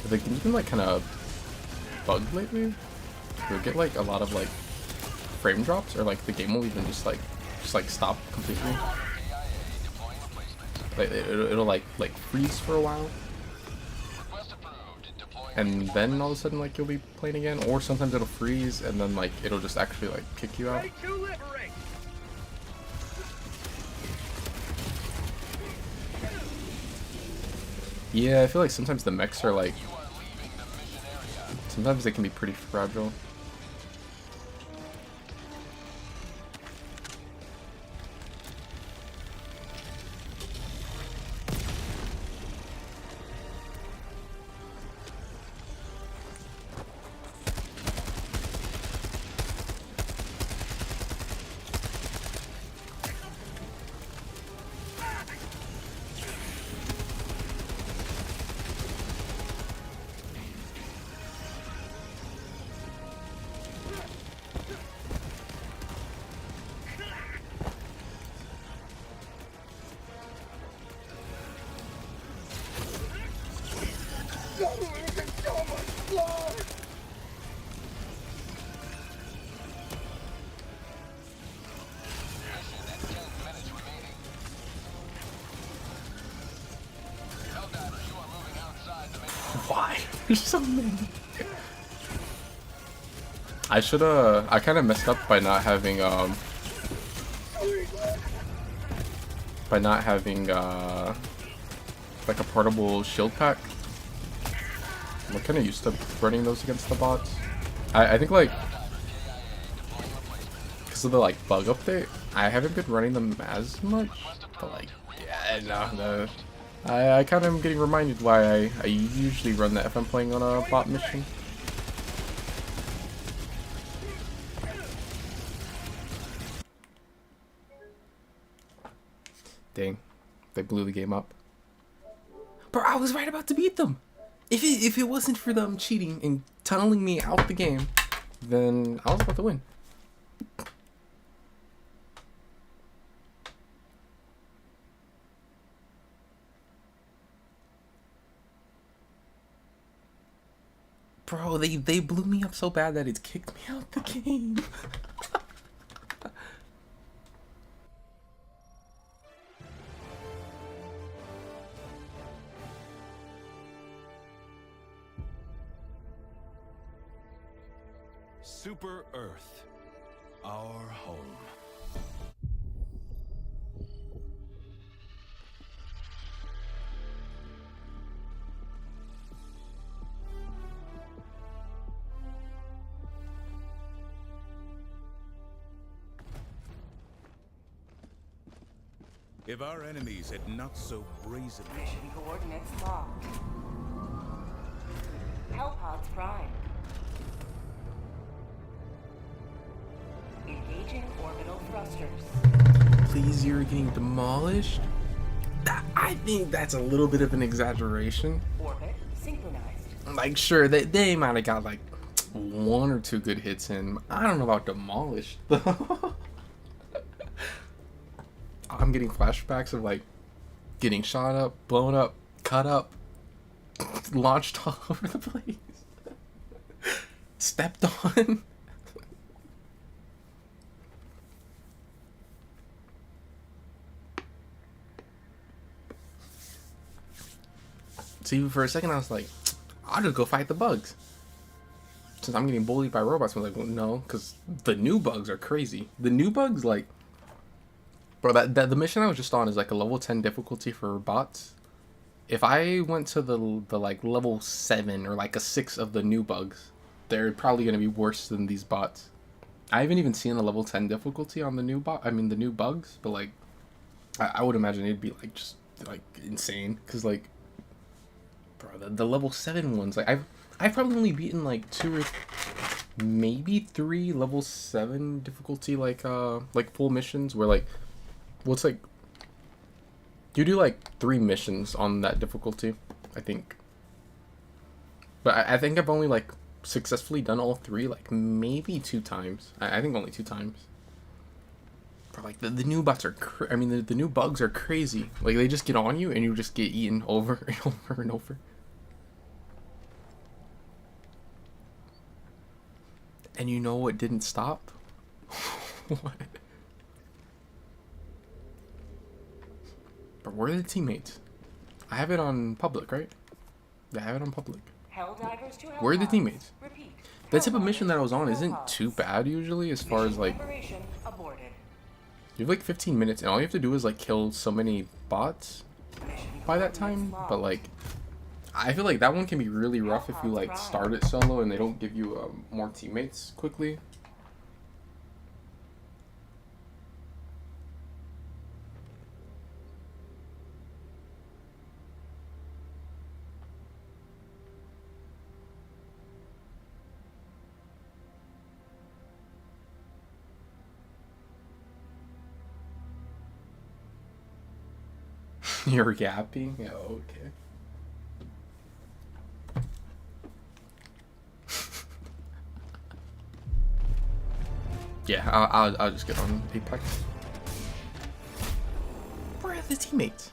Have they been like kind of bugged lately? You'll get like a lot of like frame drops, or like the game will even just like stop completely. Deploying replacement. Like it'll like freeze for a while, Request approved. Deploying. and then all of a sudden like you'll be playing again, or sometimes it'll freeze and then like it'll just actually like kick you out. Ready to liberate. Yeah, I feel like sometimes the mechs are like, You are leaving the mission area. sometimes they can be pretty fragile. Mission at 10 minutes remaining. Helldiver, you are moving outside the mission area. Why? There's so many. I kind of messed up by not having like a portable shield pack. I'm kind of used to running those against the bots. I think like because of the like bug update, I haven't been running them as much. But like, yeah, no. I kind of am getting reminded why I usually run that if I'm playing on a bot mission. Dang, they blew the game up. Bro, I was right about to beat them. If it wasn't for them cheating and tunneling me out the game, then I was about to win. Bro, they blew me up so bad that it's kicked me out the game. Super Earth, our home. If our enemies had not so brazenly Mission coordinates locked. Hellpods prime. Engaging orbital thrusters. Please, you're getting demolished? I think that's a little bit of an exaggeration. Orbit synchronized. Like, sure, they might have got like 1 or 2 good hits in. I don't know about demolished though. I'm getting flashbacks of like getting shot up, blown up, cut up, launched all over the place, stepped on. So even for a second I was like, I'll just go fight the bugs. Since I'm getting bullied by robots, I'm like, well, no, because the new bugs are crazy. The new bugs, like, bro, that the mission I was just on is like a level 10 difficulty for bots. If I went to the like level 7 or like a 6 of the new bugs, they're probably gonna be worse than these bots. I haven't even seen a level 10 difficulty on the new the new bugs, but like, I would imagine it'd be like just like insane, cause like, bro, the level 7 ones, like I've probably only beaten like 2 or maybe 3 level 7 difficulty like full missions where like, well, it's like you do like 3 missions on that difficulty, I think. But I think I've only like successfully done all 3 like maybe 2 times. I think only 2 times. But like the new bots are the new bugs are crazy. Like they just get on you and you just get eaten over and over and over. And you know what didn't stop? What? But where are the teammates? I have it on public, right? Yeah, I have it on public. Helldivers to Where are the Hellpods. teammates? Repeat. That type of mission that I Helldivers was on to isn't Hellpods. too bad usually, as far as Mission like, preparation aborted. you have like 15 minutes and all you have to do is like kill so many bots Mission by that coordinates time. locked. But like, I feel like that one can be really rough if you like start it solo and they don't give you more teammates quickly. You're yapping? Yeah, okay. Yeah, I'll just get on Apex. Where are the teammates?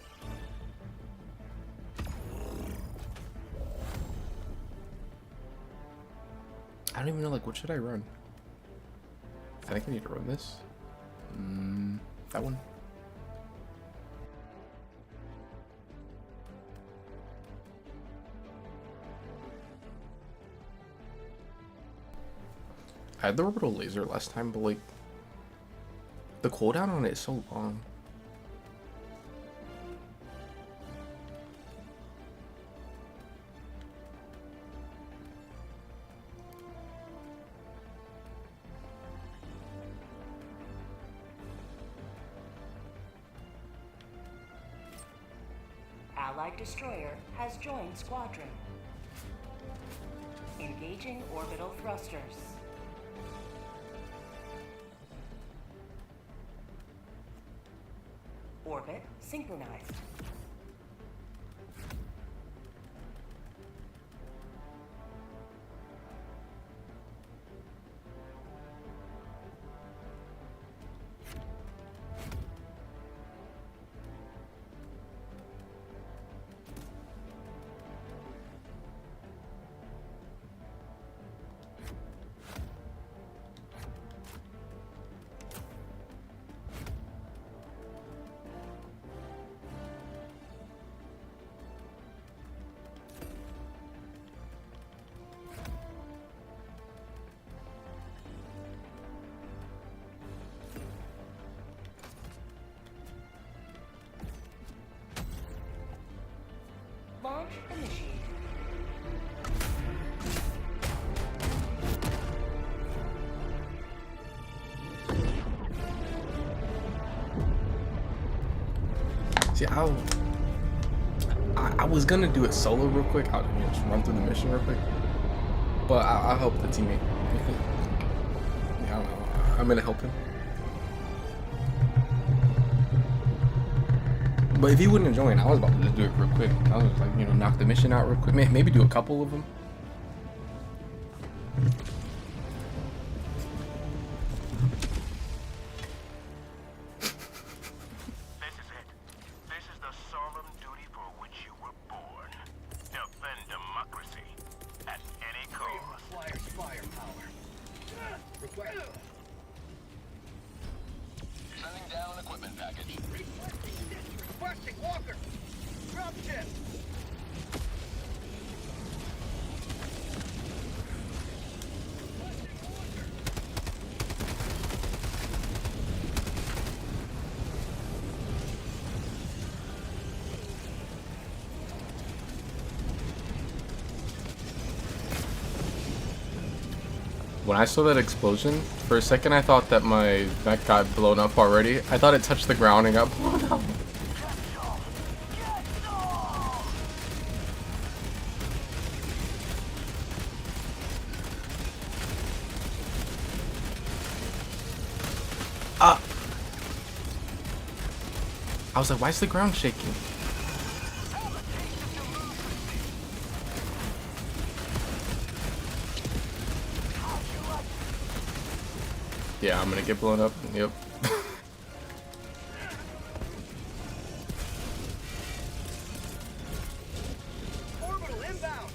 I don't even know, like, what should I run? I think I need to run this. That one. I had the orbital laser last time, but like the cooldown on it is so long. Allied destroyer has joined squadron. Engaging orbital thrusters. Orbit synchronized. Launch initiated. See, I was gonna do it solo real quick. I'll just run through the mission real quick. But I'll help the teammate. Yeah, I'm gonna help him. But if he wouldn't have joined, I was about to just do it real quick. I was like, you know, knock the mission out real quick. Maybe do a couple of them. This is it. This is the solemn duty for which you were born. Defend democracy at any cost. Flyer's firepower. Request. Sending down equipment package. Requesting Walker. Drop ship. When I saw that explosion, for a second I thought that my mech got blown up already. I thought it touched the ground and got blown up. I was like, why is the ground shaking? Yeah, I'm gonna get blown up. Yep. Orbital inbound.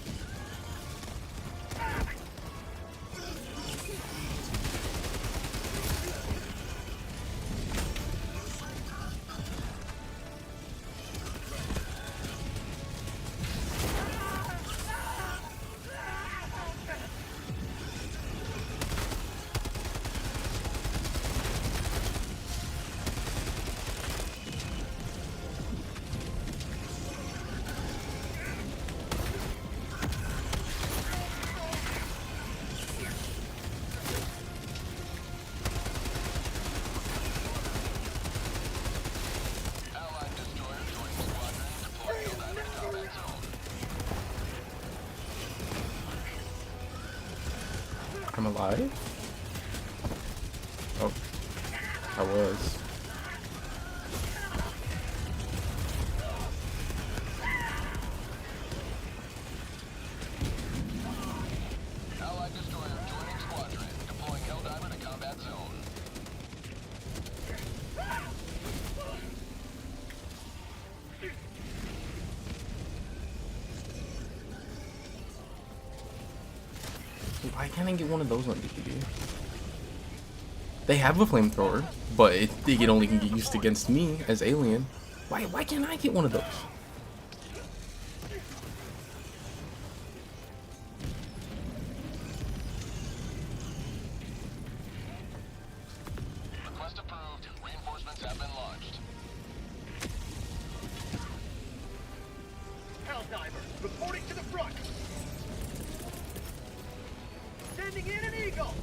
Allied destroyer joining squadron. Deploying Helldiver to combat zone. I'm alive? Oh, I was. Allied destroyer joining squadron. Deploying Helldiver to combat zone. Why can't I get one of those on DVD? They have a flamethrower, but it only can get used against me as alien. Why can't I get one of those? Request approved. Reinforcements have been launched. Helldiver, reporting to the front. Sending in an eagle.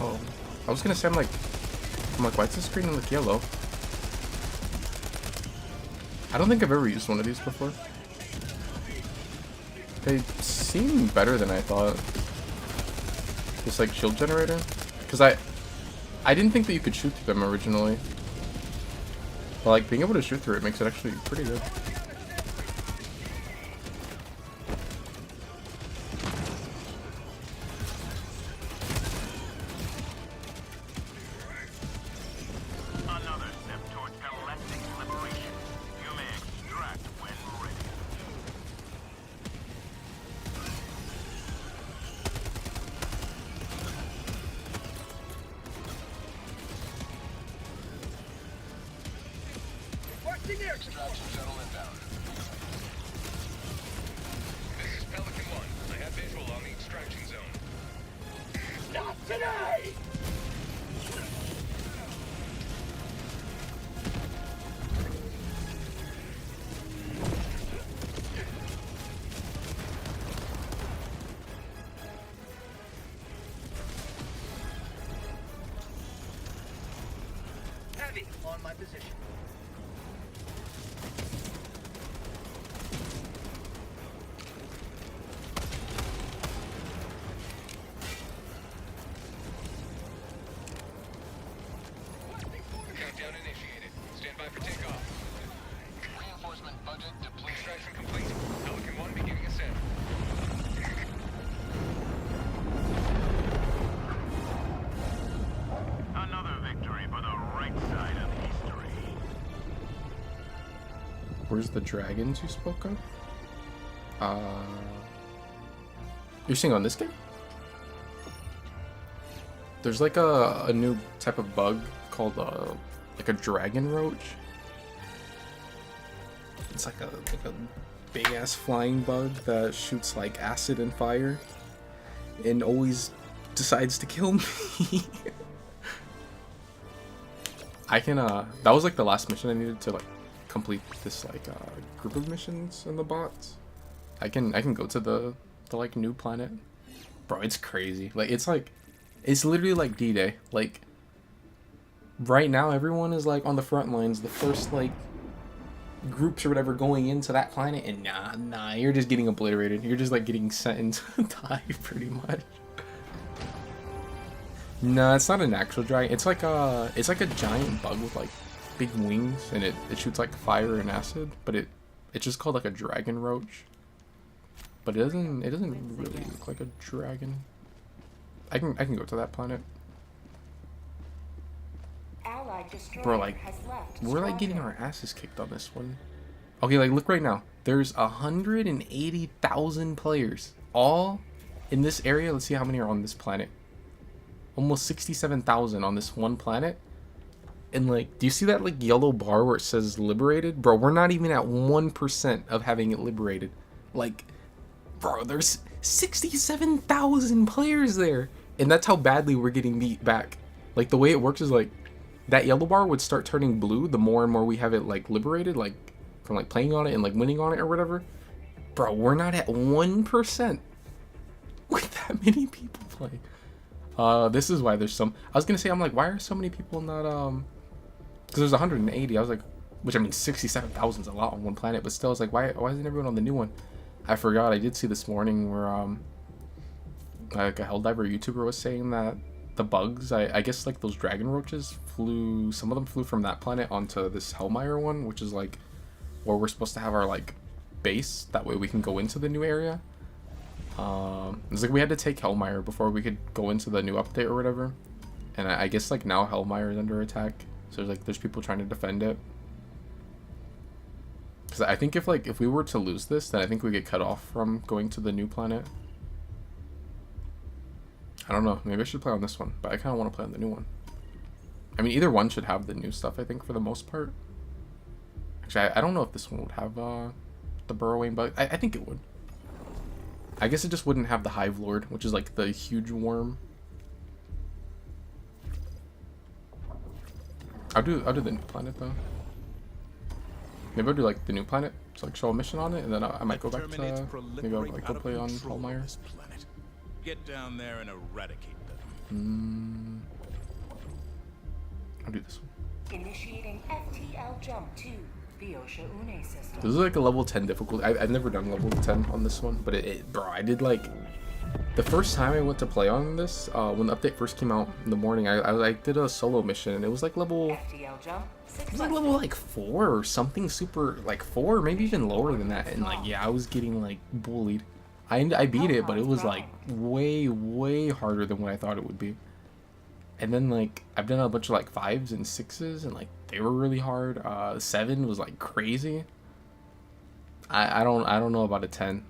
Oh, I was gonna say I'm like, why is the screen look yellow? I don't think I've ever used one of these before. They seem better than I thought. This like shield generator, because I didn't think that you could shoot through them originally, but like being able to shoot through it makes it actually pretty good. Another step towards galactic liberation. You may extract when ready. Requesting air support. Extraction shuttle inbound. This is Pelican 1. I have visual on the extraction zone. Not today! Heavy on my position. Countdown initiated. Stand by for takeoff. Reinforcement budget depleted. Extraction complete. Pelican 1 beginning ascent. Another victory for the right side of history. Where's the dragons you spoke of? You're seeing on this game? There's like a new type of bug called like a dragon roach. It's like a big ass flying bug that shoots like acid and fire and always decides to kill me. I can that was like the last mission I needed to like complete this like group of missions in the bots. I can go to the like new planet. Bro, it's crazy. Like it's literally like D-Day. Like right now everyone is like on the front lines, the first like groups or whatever going into that planet, and nah, you're just getting obliterated. You're just like getting sent into die pretty much. No, it's not an actual dragon. It's like a giant bug with like big wings, and it shoots like fire and acid, but it's just called like a dragon roach. But it doesn't really look like a dragon. I can go to that planet. Allied destroyer Bro, like has left we're like getting squadron. our asses kicked on this one. Okay, like look right now. There's 180,000 players all in this area. Let's see how many are on this planet. Almost 67,000 on this one planet. And like, do you see that like yellow bar where it says liberated? Bro, we're not even at 1% of having it liberated. Like, bro, there's 67,000 players there. And that's how badly we're getting beat back. Like, the way it works is like, that yellow bar would start turning blue the more and more we have it like liberated, like from like playing on it and like winning on it or whatever. Bro, we're not at 1% with that many people playing. This is why there's some. I was gonna say, I'm like, why are so many people not because there's 180. I was like, which I mean 67,000 is a lot on one planet, but still, I was like, why isn't everyone on the new one? I forgot. I did see this morning where like a Helldiver YouTuber was saying that the bugs, I guess like those dragon roaches flew, some of them flew from that planet onto this Hellmire one, which is like where we're supposed to have our like base. That way we can go into the new area. It's like we had to take Hellmire before we could go into the new update or whatever. And I guess like now Hellmire is under attack. So there's people trying to defend it. Because I think if we were to lose this, then I think we get cut off from going to the new planet. I don't know. Maybe I should play on this one, but I kind of want to play on the new one. I mean, either one should have the new stuff, I think, for the most part. Actually, I don't know if this one would have the burrowing bug. I think it would. I guess it just wouldn't have the Hive Lord, which is like the huge worm. I'll do the new planet though. Maybe I'll do like the new planet, so like show a mission on it, and then I might go back to maybe I'll like go play on Hellmire. Get down there and eradicate them. I'll do this one. Initiating FTL jump to the Osha Une system. This is like a level 10 difficulty. I've never done level 10 on this one, but bro, I did like the first time I went to play on this when the update first came out in the morning. I did a solo mission and it was like level. FTL jump. It was like level like 4 or something super like 4, maybe even lower than that. And like yeah, I was getting like bullied. I beat it, but it was like way harder than what I thought it would be. And then like I've done a bunch of like 5s and 6s and like they were really hard. 7 was like crazy. I don't know about a 10.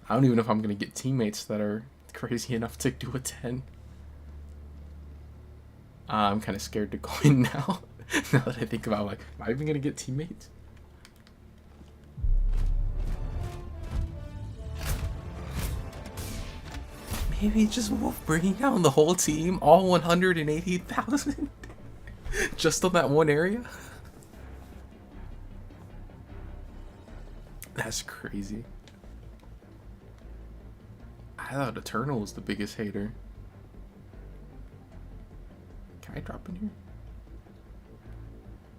I don't even know if I'm gonna get teammates that are crazy enough to do a 10. I'm kind of scared to go in now. Now that I think about it, like, am I even gonna get teammates? Maybe just Wolf bringing down the whole team, all 180,000, just on that one area. That's crazy. I thought Eternal was the biggest hater. Can I drop in here?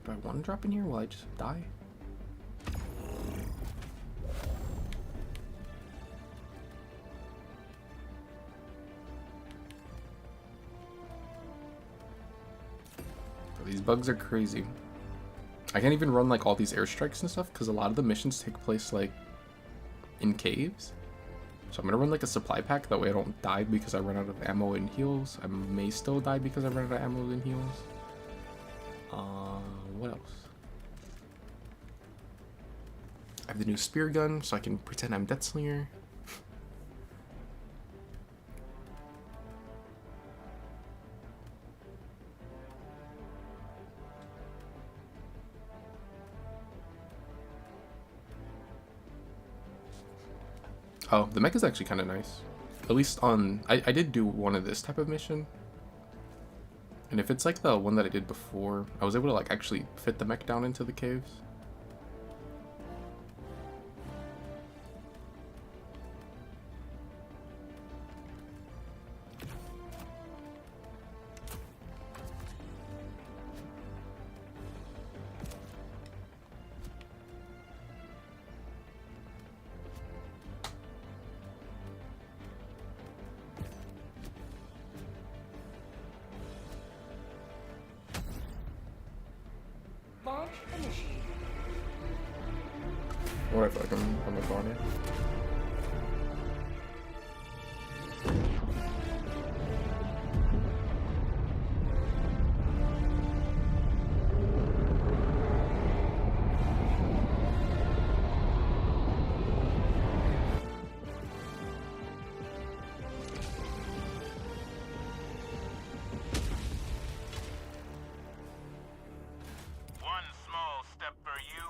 Do I want to drop in here? Will I just die? These bugs are crazy. I can't even run like all these airstrikes and stuff because a lot of the missions take place like in caves. So I'm gonna run like a supply pack, that way I don't die because I run out of ammo and heals. I may still die because I run out of ammo and heals. What else? I have the new spear gun, so I can pretend I'm Deathslinger. Oh, the mech is actually kind of nice. At least on... I did do one of this type of mission. And if it's like the one that I did before, I was able to like actually fit the mech down into the caves. Launch initiated. What if like I'm a goner? One small step for you,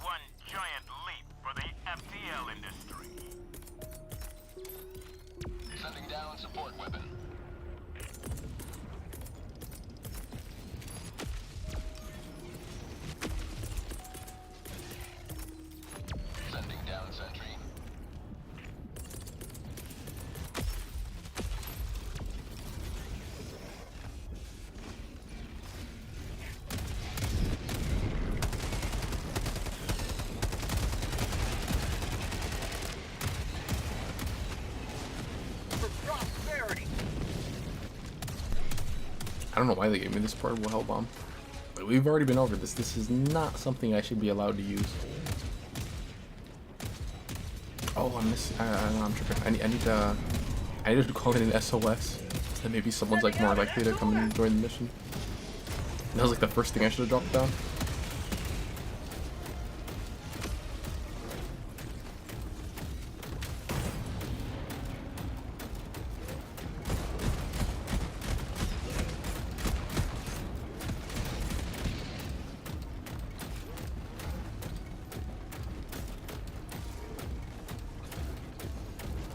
one giant leap for the FTL industry. Sending down support weapon. Sending down sentry. For prosperity. I don't know why they gave me this portable hell bomb. But we've already been over this. This is not something I should be allowed to use. Oh, I'm tripping. I need to call in an SOS. Then maybe someone's like more likely to come and join the mission. That was like the first thing I should have dropped down.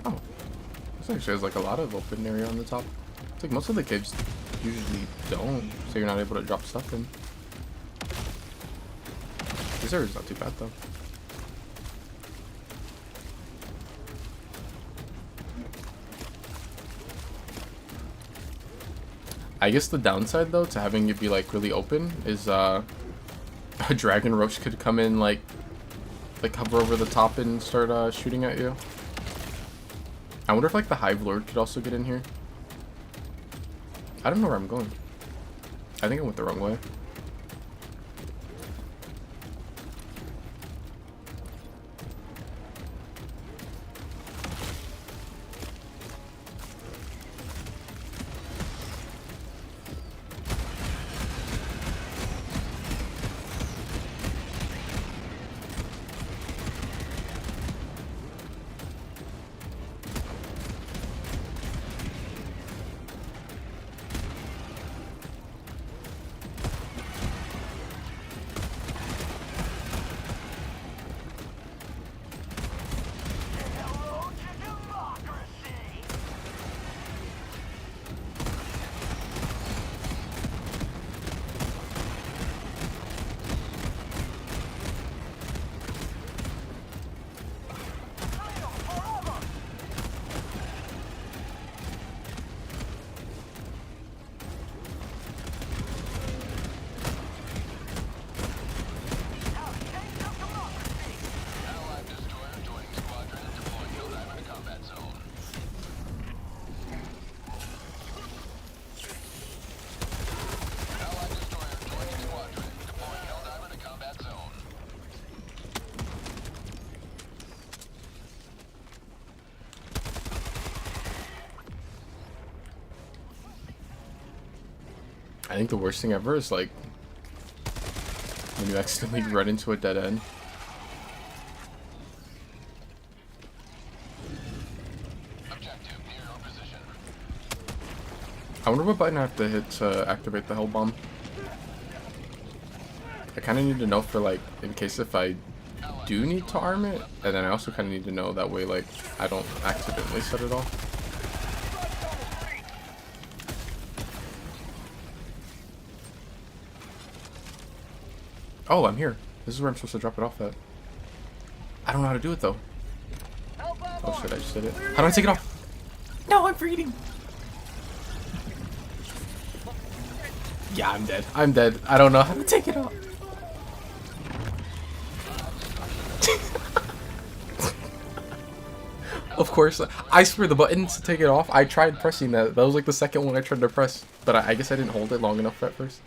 Oh, this actually has like a lot of open area on the top. It's like most of the caves usually don't, so you're not able to drop stuff in. This area's not too bad though. I guess the downside though to having it be like really open is a dragon roach could come in like hover over the top and start shooting at you. I wonder if like the Hive Lord could also get in here. I don't know where I'm going. I think I went the wrong way. I think the worst thing ever is like when you accidentally run into a dead end. I wonder what button I have to hit to activate the hell bomb. I kind of need to know for like in case if I do need to arm it, and then I also kind of need to know that way like I don't accidentally set it off. Oh, I'm here. This is where I'm supposed to drop it off at. I don't know how to do it though. Oh shit, I just did it. How do I take it off? No, I'm breathing. Yeah, I'm dead. I'm dead. I don't know how to take it off. Of course, I swear the button to take it off, I tried pressing that. That was like the second one I tried to press. But I guess I didn't hold it long enough at first.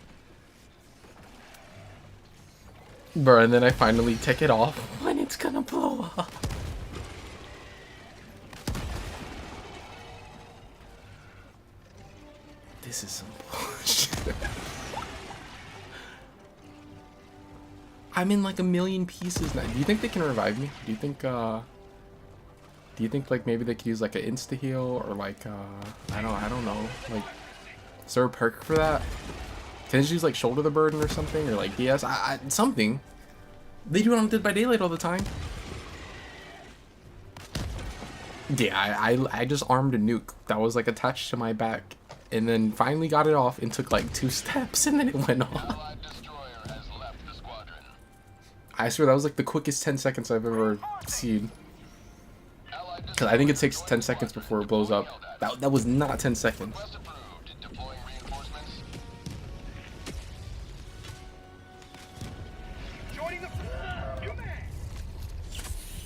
Bruh, and then I finally take it off when it's gonna blow up. This is some bullshit. I'm in like a million pieces now. Do you think they can revive me? Do you think like maybe they could use like an insta heal or like I don't know. Like is there a perk for that? Can they just use like shoulder the burden or something or like DS? Something. They do it on Dead by Daylight all the time. Yeah, I just armed a nuke that was like attached to my back and then finally got it off and took like 2 steps and then it went off. I swear that was like the quickest 10 seconds I've ever seen. Cause I think it takes 10 seconds before it blows up. That was not 10 seconds.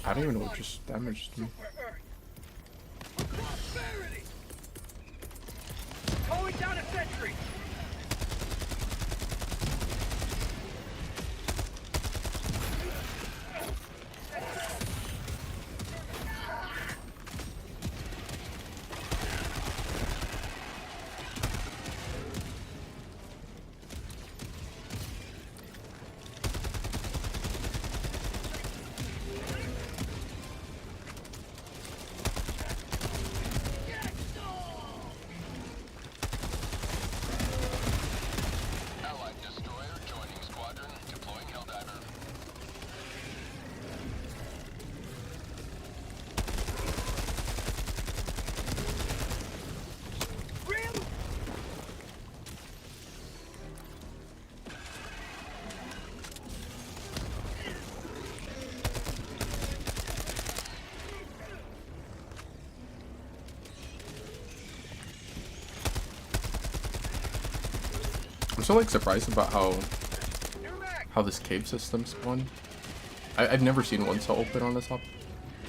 I don't even know what just damaged me. Calling down a sentry. I'm so like surprised about how this cave system spawned. I've never seen one so open on this top.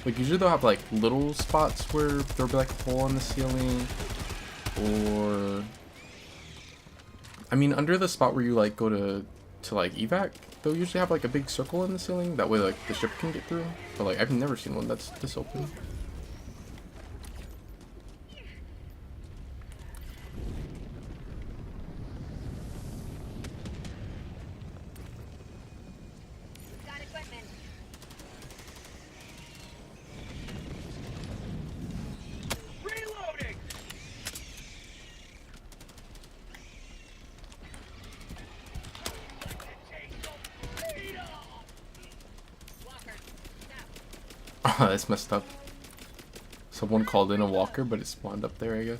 Like usually they'll have like little spots where there'll be like a hole in the ceiling, or I mean under the spot where you like go to like evac, they'll usually have like a big circle in the ceiling. That way like the ship can get through. But like I've never seen one that's this open. Got equipment. Reloading! Oh, that's messed up. Someone called in a walker, but it spawned up there, I guess.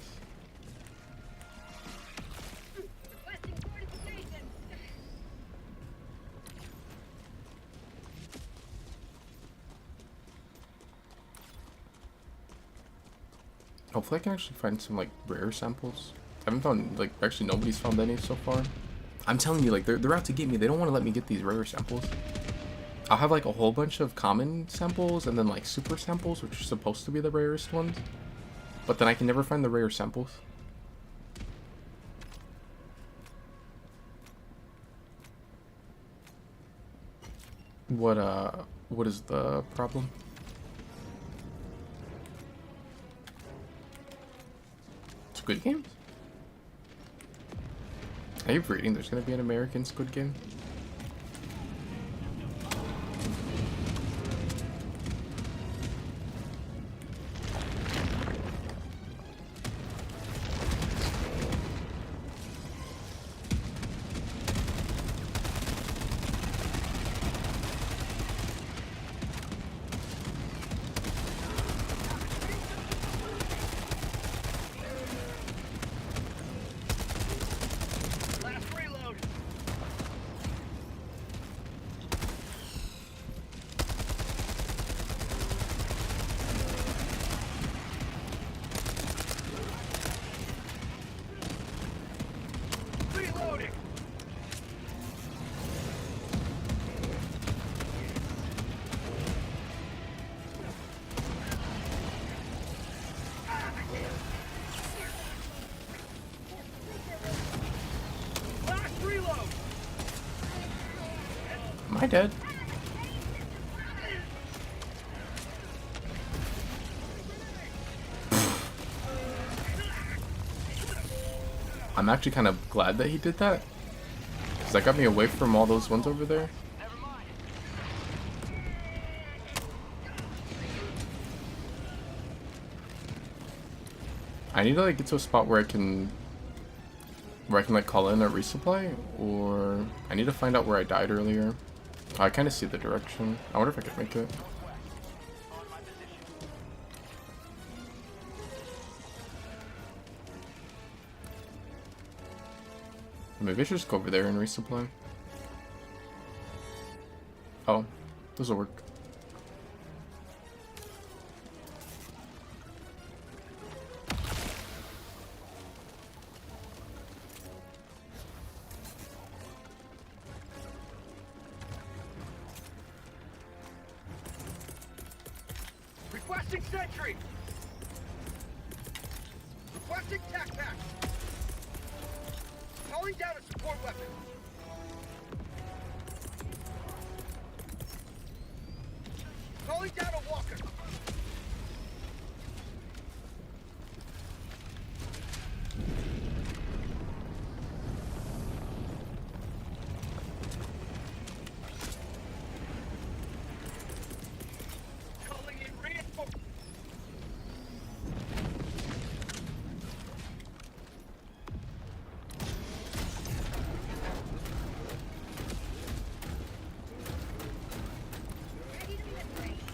Requesting fortification. Hopefully I can actually find some like rare samples. I haven't found, like, actually nobody's found any so far. I'm telling you, like, they're out to get me. They don't want to let me get these rare samples. I'll have like a whole bunch of common samples and then like super samples, which are supposed to be the rarest ones. But then I can never find the rare samples. What is the problem? Squid Games? I keep reading there's gonna be an American Squid Game. Last reload! Reloading! Last reload! Am I dead? I'm actually kind of glad that he did that, because that got me away from all those ones over there. I need to like get to a spot where I can like call in a resupply, or I need to find out where I died earlier. I kind of see the direction. I wonder if I could make it. Maybe I should just go over there and resupply. Oh, this'll work. Requesting sentry! Requesting tac pack! Calling down a support weapon! Calling down a walker! Calling in reinforcements!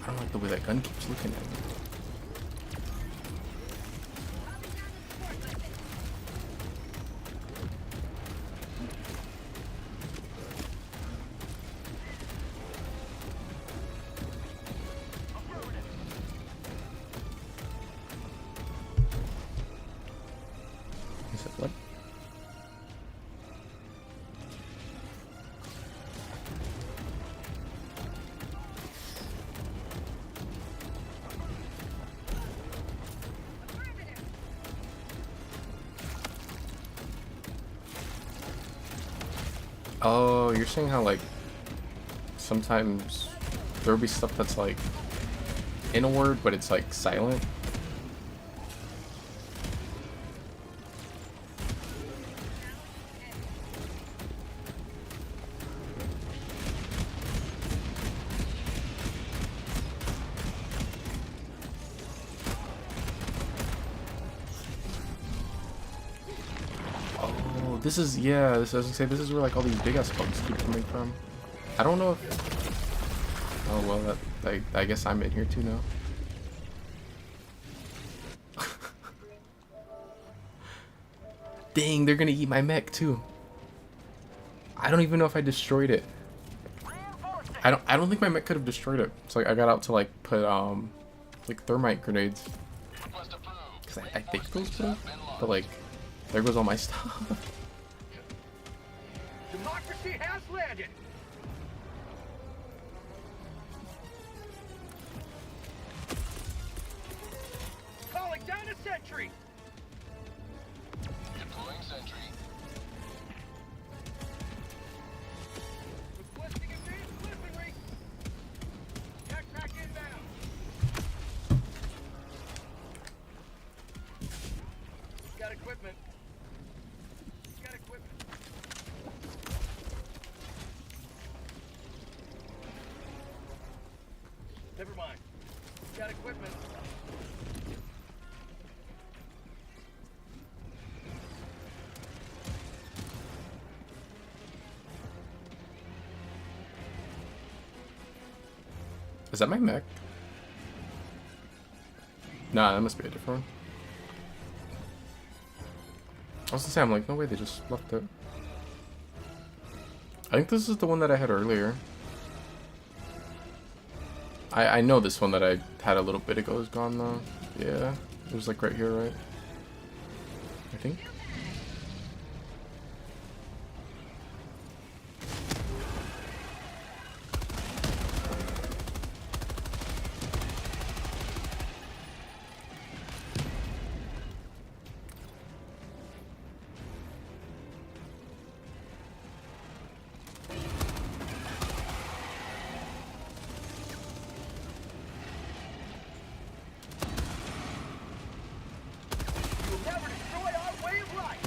I don't like the way that gun keeps looking at me. Is it what? Oh, you're saying how like sometimes there'll be stuff that's like in a word, but it's like silent. Oh, this is, yeah, this, I was gonna say, this is where like all these big ass bugs keep coming from. I don't know if, oh well, that, I guess I'm in here too now. Dang, they're gonna eat my mech too. I don't even know if I destroyed it. I don't think my mech could have destroyed it. So like, I got out to like put like thermite grenades. Cause I think those put 'em, but like there goes all my stuff. Democracy has landed. Calling down a sentry. Deploying sentry. Requesting advanced weaponry. Backpack inbound. Got equipment. Got equipment. Never mind. Got equipment. Is that my mech? Nah, that must be a different one. I was gonna say, I'm like, no way, they just left it. I think this is the one that I had earlier. I know this one that I had a little bit ago is gone though. Yeah, it was like right here, right? I think. You'll never destroy our way of life.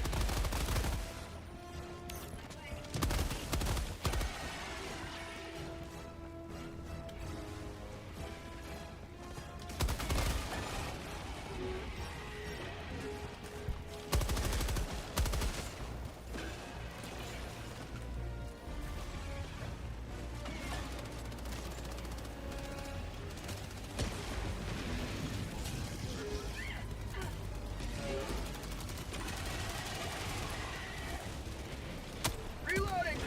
Reloading.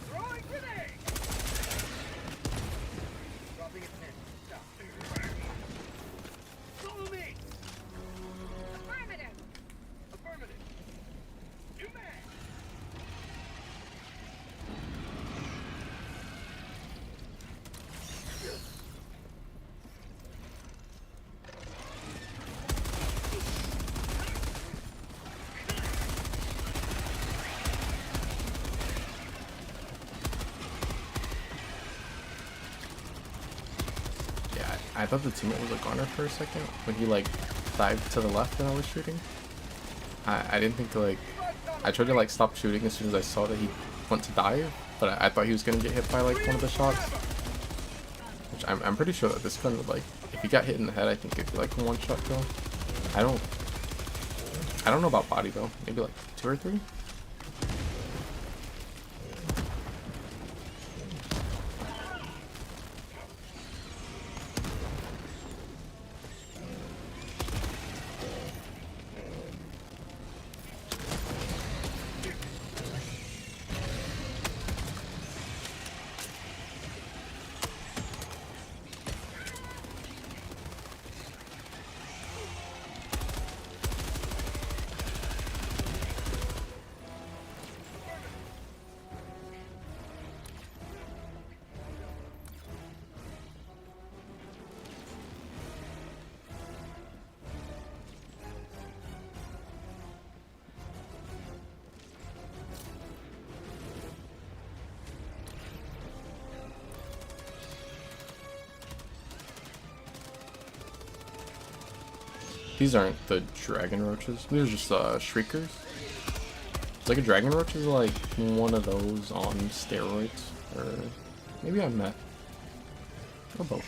Throwing grenade. Dropping a pin. Stop. Follow me. Affirmative. Affirmative. You man. Yeah, I thought the teammate was like on her for a second when he like dived to the left and I was shooting. I didn't think to like, I tried to like stop shooting as soon as I saw that he went to dive, but I thought he was gonna get hit by like one of the shots. Which I'm pretty sure that this gun would like, if he got hit in the head, I think it'd be like a one shot kill. I don't know about body though. Maybe like 2 or 3. These aren't the dragon roaches. These are just shriekers. It's like a dragon roach is like one of those on steroids, or maybe I'm not. Or both.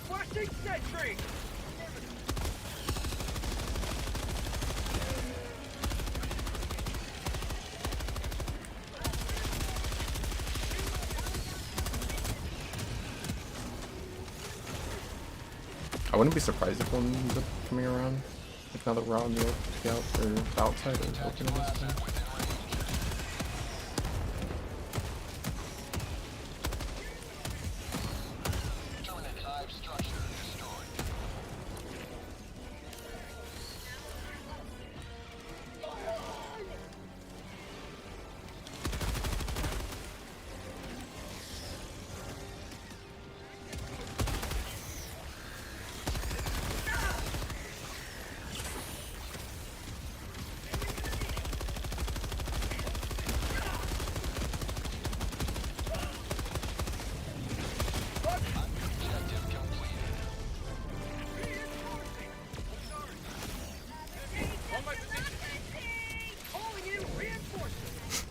Flashing sentry! I wouldn't be surprised if one ends up coming around. Like now that we're out on the outside or open it is. Terminate hive structure destroyed. Objective completed. On my position! Calling in reinforcements!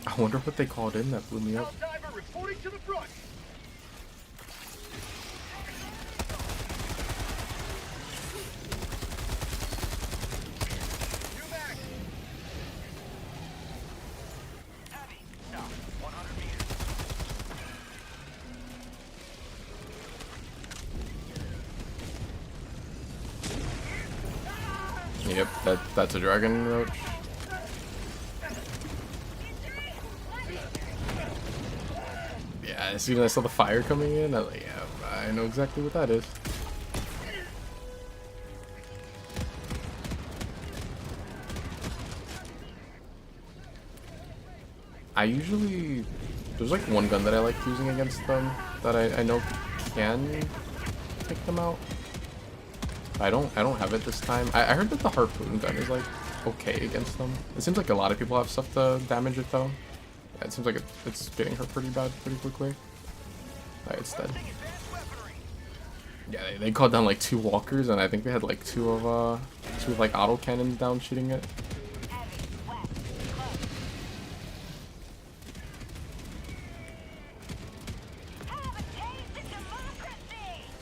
I wonder what they called in that blew me up. Diver reporting to the front! New back! Heavy. Stop. 100 meters. Yep, that's a dragon roach. Yeah, as soon as I saw the fire coming in, I was like, yeah, I know exactly what that is. There's like one gun that I like using against them that I know can take them out. I don't have it this time. I heard that the harpoon gun is like okay against them. It seems like a lot of people have stuff to damage it though. Yeah, it seems like it's getting hurt pretty bad pretty quickly. Alright, it's dead. Yeah, they called down like 2 walkers, and I think they had like two of like auto cannons down shooting it.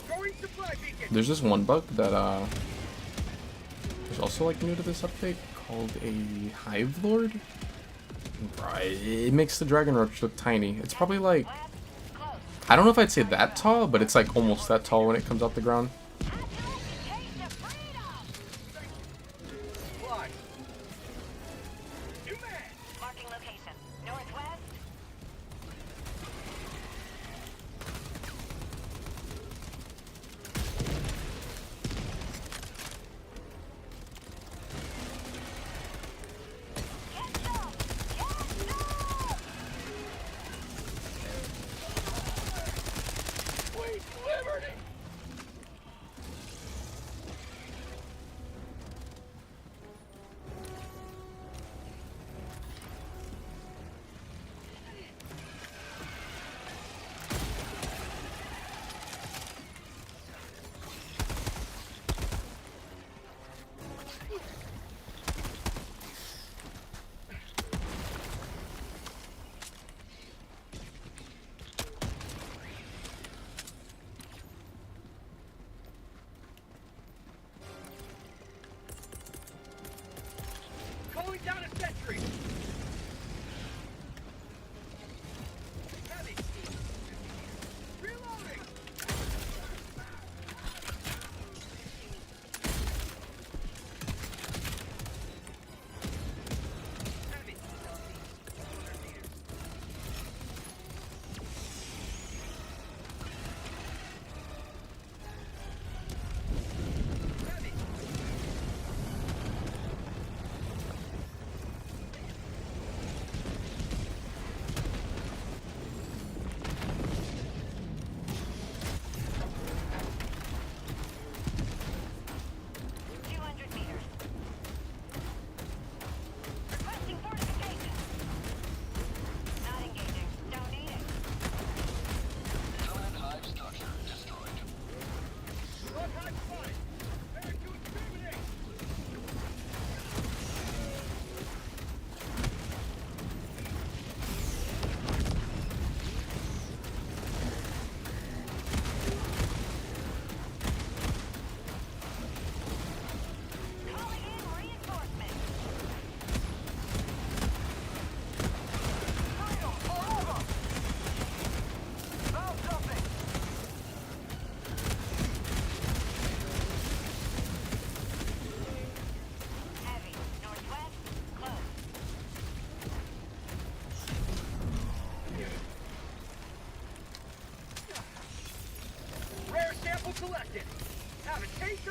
Going supply beacon! There's this one bug that is also like new to this update called a Hive Lord. Right, it makes the dragon roach look tiny. It's probably like, I don't know if I'd say that tall, but it's like almost that tall when it comes off the ground. Fly! Marking location. Northwest. Sweet liberty!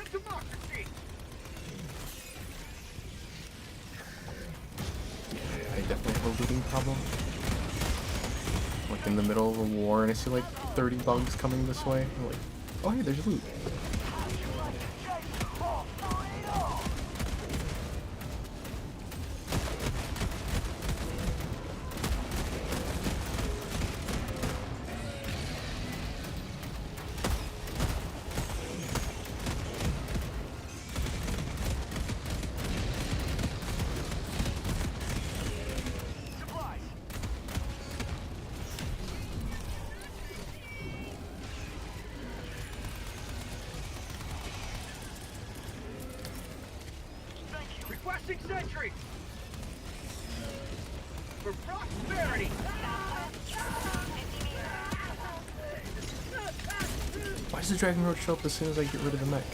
to democracy! I definitely have a looting problem. Like in the middle of a war and I see like 30 bugs coming this way. I'm like, oh hey, there's loot. Requesting sentry! For prosperity! Why does the Dragon Roach show up as soon as I get rid of the mech?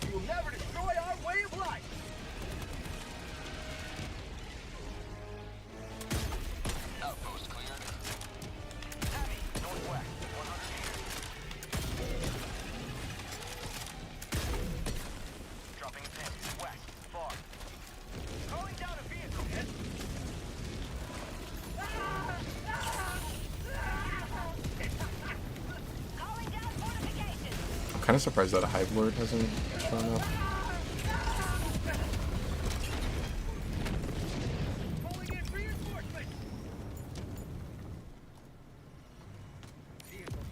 You will never destroy our way of life! Outpost cleared. Heavy, northwest, 100 meters. Dropping a pin, west, far. Calling down a vehicle, hit! Calling down fortifications. I'm kind of surprised that a Hive Lord hasn't shown up. Pulling in reinforcements! Vehicle.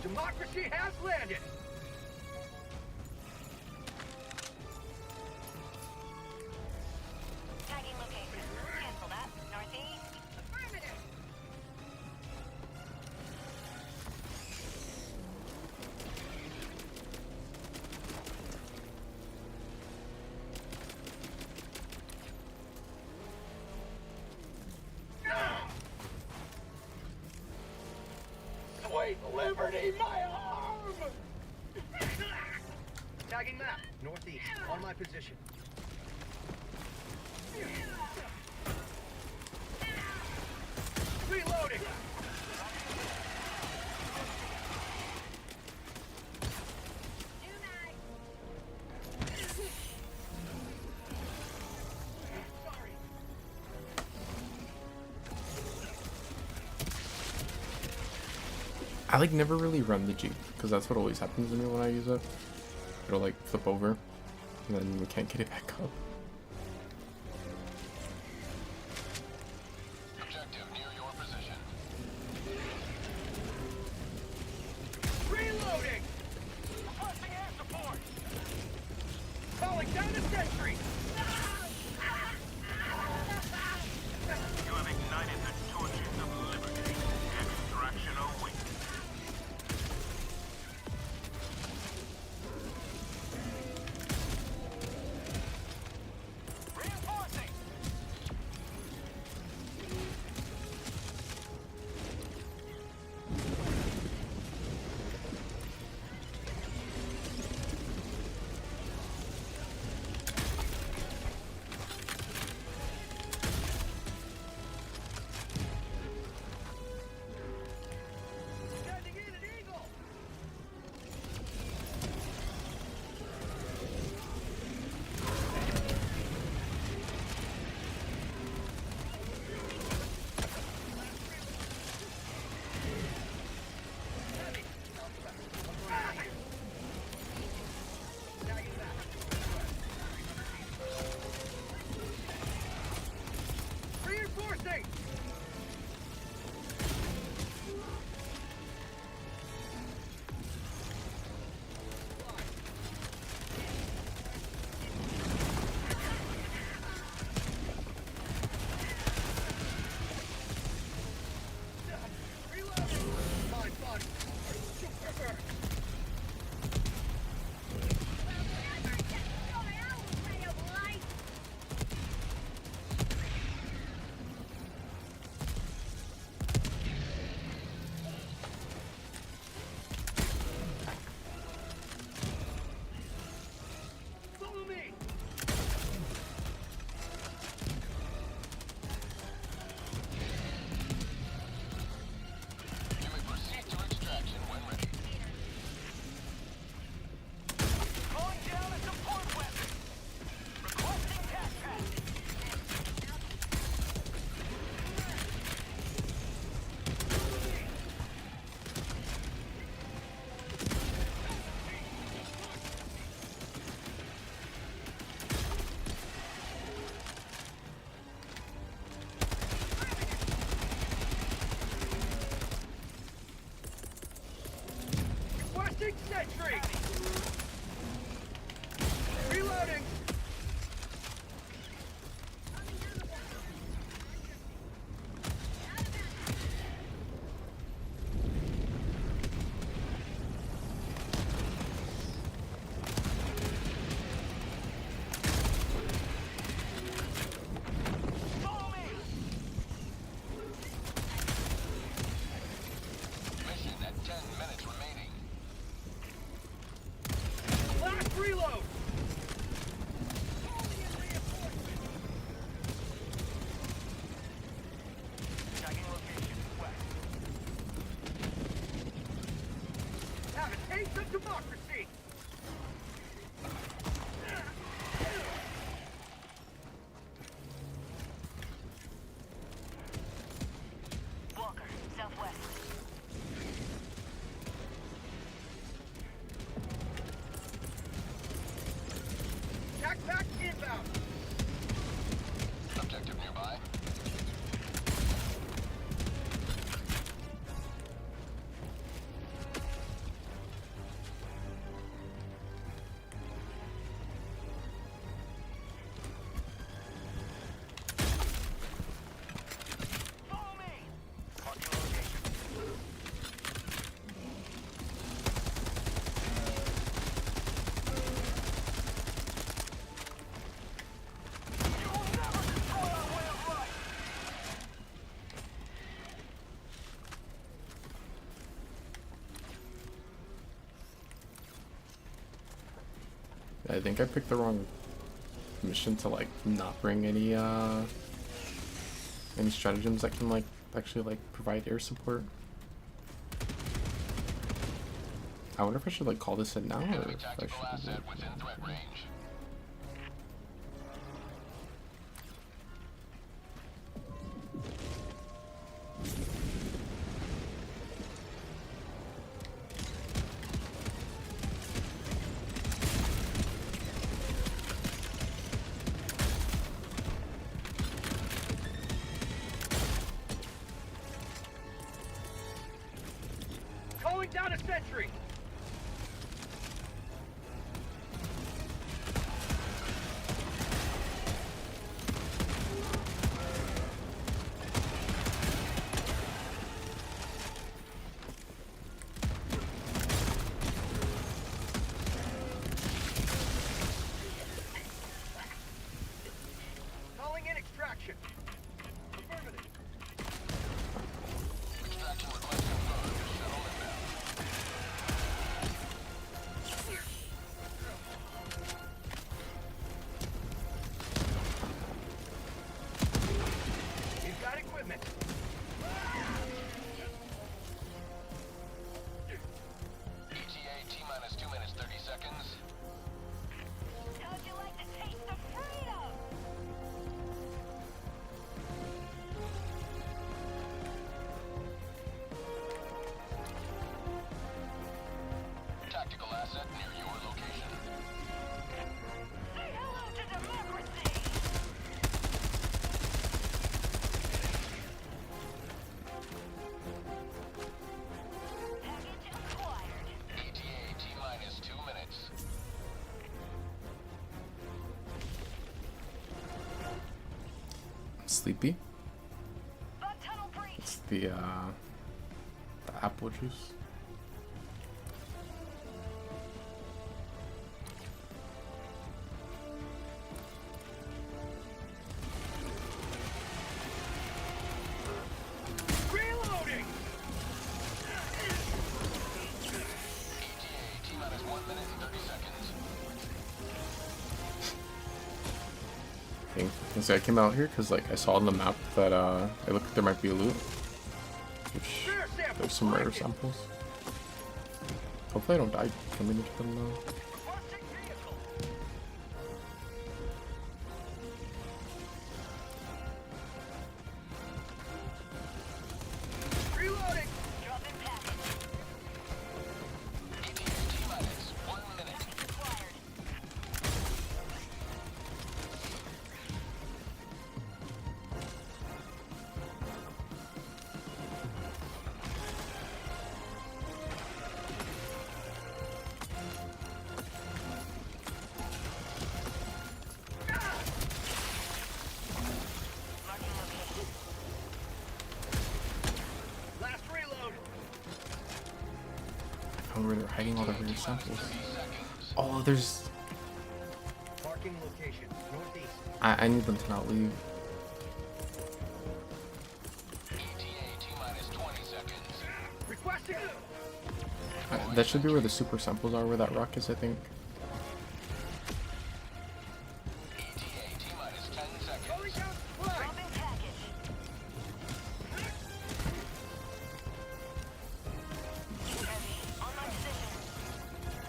Democracy has landed! Tagging location. Cancel that. Northeast. Affirmative. Sweet liberty, my arm! Tagging map, northeast, on my position. Reloading! Sorry. I like never really run the Jeep because that's what always happens to me when I use it. It'll like flip over and then we can't get it back up. Objective near your position. Reloading! Requesting air support! Calling down a sentry! You have ignited the torches of liberty. Extraction awaits. sentry! Reloading! Follow me! Mission at 10 minutes remaining. Last reload! Tagging location, west. Have a taste of democracy! Walker, southwest. Backpack inbound! Objective nearby. Follow me! Marking location. You will never destroy our way of life! I think I picked the wrong mission to like not bring any stratagems that can like actually like provide air support. I wonder if I should like call this in now or Enemy if I tactical should asset within threat range. Calling down a sentry! Calling in extraction. Affirmative. Extraction request confirmed. Shuttle inbound. We've got equipment. ETA T-minus 2 minutes 30 seconds. How'd you like the taste of freedom? Tactical asset near your location. Say hello to democracy! Package acquired. ETA T-minus 2 minutes. I'm sleepy. Bug tunnel breach! It's the apple juice. Reloading! ETA T-minus 1 minute and 30 seconds. And so I came out here because like I saw on the map that it looked like there might be a loot, which there's some rare samples. Hopefully I don't die coming into them though. Requesting vehicle. Reloading! Dropping package. ETA T-minus 1 minute. Package acquired. one where they're hiding all the rare samples. Oh, there's... Marking location. Northeast. I need them to not leave. ETA T-minus 20 seconds. Requesting. That should be where the super samples are, where that rock is, I think. ETA T-minus 10 seconds. Going down flag. Dropping package. Heavy. On my position.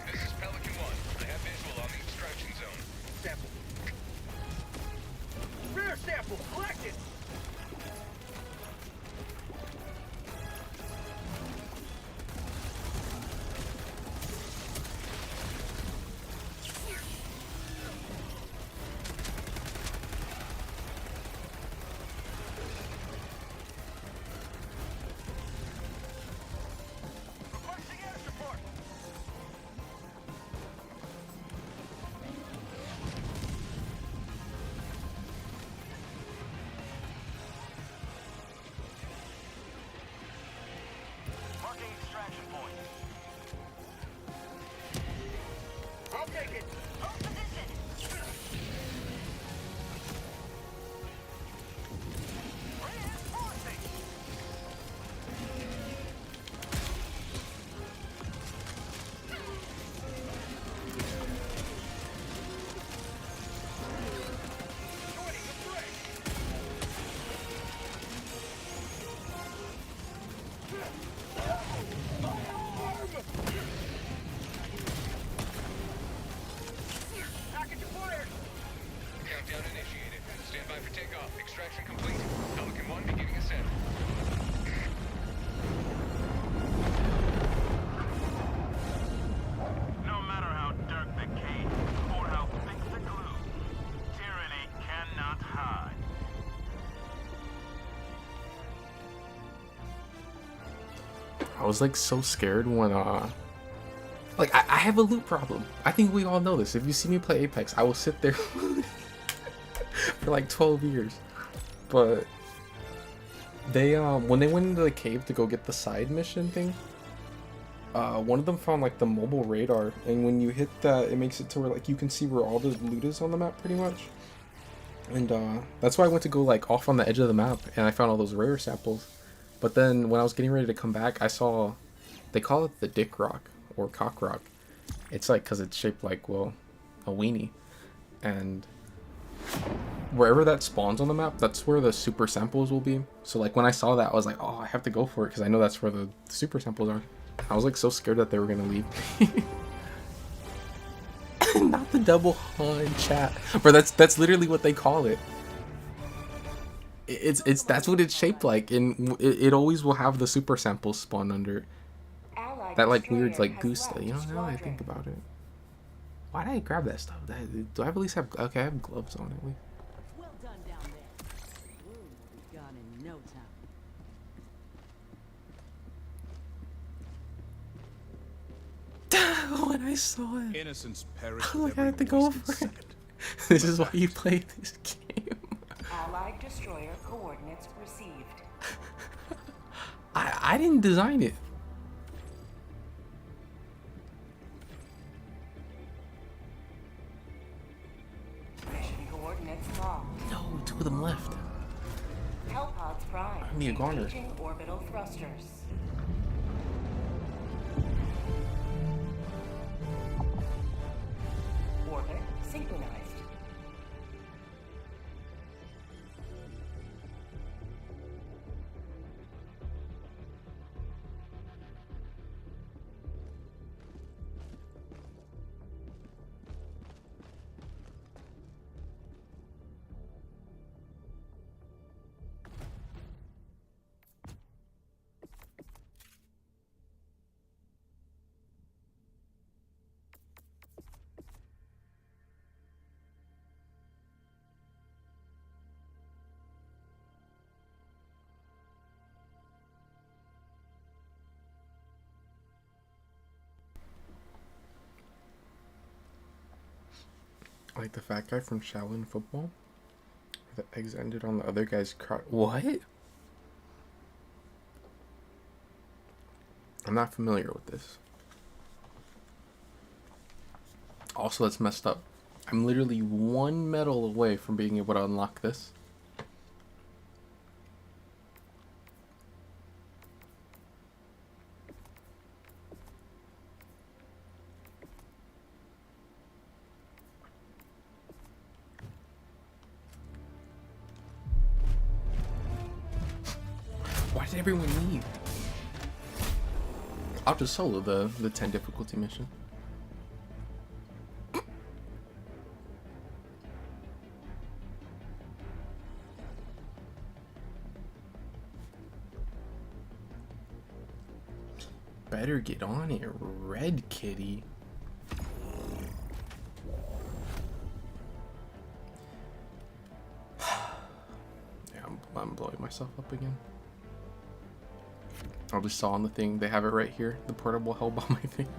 This is Pelican 1. I have visual on the extraction zone. Sample. Rare sample collected. Requesting air support. Marking extraction point. I'll take it. Hold position. Reinforcing. Joining the fray. Package acquired. Countdown initiated. Stand by for takeoff. Extraction complete. Pelican 1 beginning ascent. No matter how dark the cave or how thick the glue, tyranny cannot hide. I was like so scared when like I have a loot problem. I think we all know this. If you see me play Apex, I will sit there for like 12 years. But they when they went into the cave to go get the side mission thing, one of them found like the mobile radar, and when you hit that, it makes it to where like you can see where all the loot is on the map pretty much. And that's why I went to go like off on the edge of the map, and I found all those rare samples. But then when I was getting ready to come back, I saw, they call it the dick rock or cock rock. It's like, cause it's shaped like, well, a weenie. And wherever that spawns on the map, that's where the super samples will be. So like when I saw that, I was like, oh, I have to go for it, cause I know that's where the super samples are. I was like so scared that they were gonna leave. Not the double hun chat, but that's literally what they call it. It's that's what it's shaped like, and it always will have the super samples spawn under it. Allied That like destroyer weird like has goose left stuff. You know, now that I squadron. think about it. Why did I grab that stuff? Do I at least have? Okay, I have gloves on at least. Well done down there. Room will be gone in no time. When I saw it, Innocence perish I'm with like, I every had to go wasted for it. second. This is why you play this game. Allied destroyer coordinates received. I didn't design it. Mission coordinates locked. No, two of them left. Hellpods prime. I need a garner. Engaging orbital thrusters. Orbit synchronized. Like the fat guy from Shaolin football. The eggs ended on the other guy's crotch. What? I'm not familiar with this. Also, that's messed up. I'm literally one medal away from being able to unlock this. Why did everyone leave? I'll just solo the 10 difficulty mission. Better get on it, Red Kitty. Yeah, I'm blowing myself up again. I just saw on the thing, they have it right here, the portable hell bomb, I think.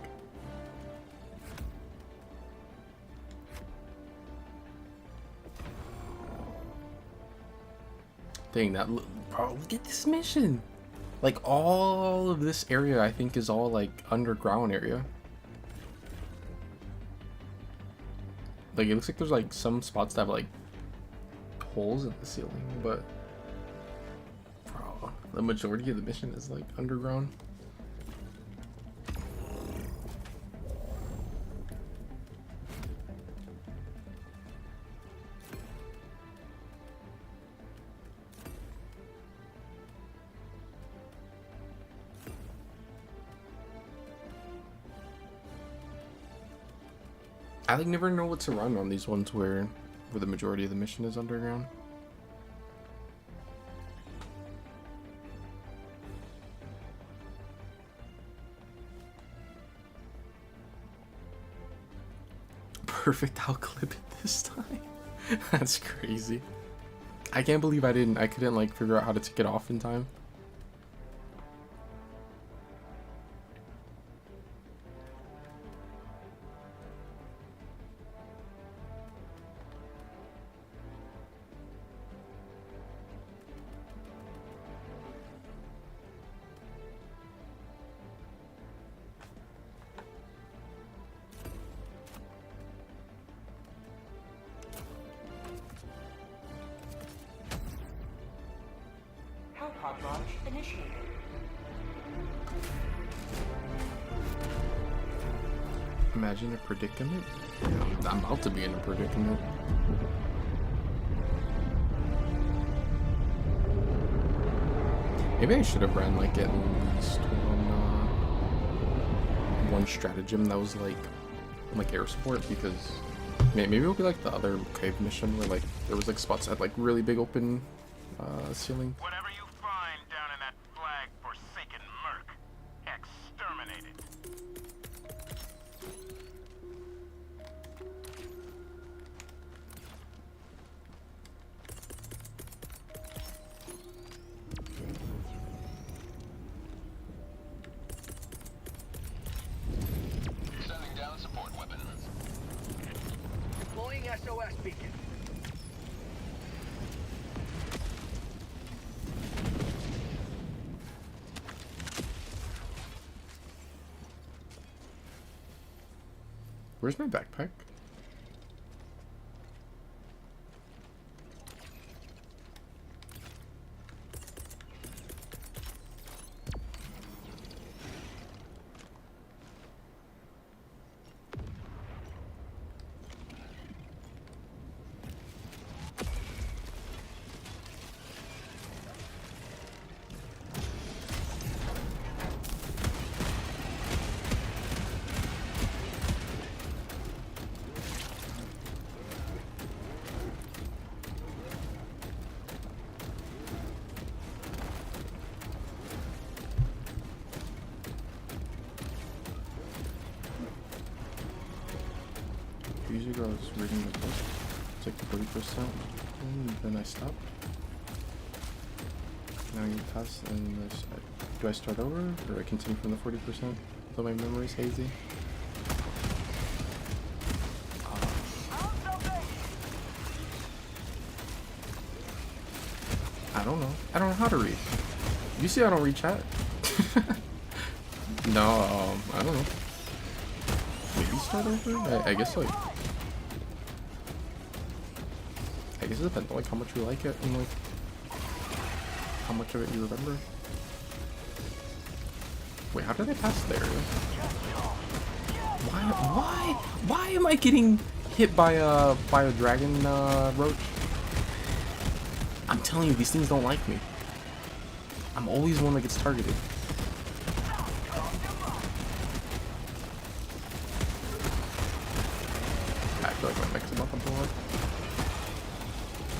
Dang, bro, look at this mission. Like, all of this area, I think, is all, like, underground area. Like, it looks like there's, like, some spots that have, like, holes in the ceiling, but... Bro, the majority of the mission is, like, underground. I like never know what to run on these ones where the majority of the mission is underground. Perfect, I'll clip it this time. That's crazy. I can't believe I couldn't like figure out how to take it off in time. Pod launch initiated. Imagine a predicament. I'm about to be in a predicament. Maybe I should have ran like at least one stratagem that was like air support, because maybe it would be like the other cave mission where like there was like spots that had like really big open ceiling. Whatever you find down in that flag-forsaken murk, exterminate it. Sending down support weapon. Deploying SOS beacon. Where's my backpack? Usually I was reading the book, it's like 40%, and then I stopped. Now you pass, and do I start over, or I continue from the 40%, though my memory's hazy? I don't know. I don't know how to read. You see I don't read chat? No, I don't know. maybe start over? I guess like, I guess it depends on like how much you like it and like how much of it you remember. Wait, how did I pass there? Why am I getting hit by a dragon roach? I'm telling you, these things don't like me. I'm always the one that gets targeted. I feel like my mix them up on the leg.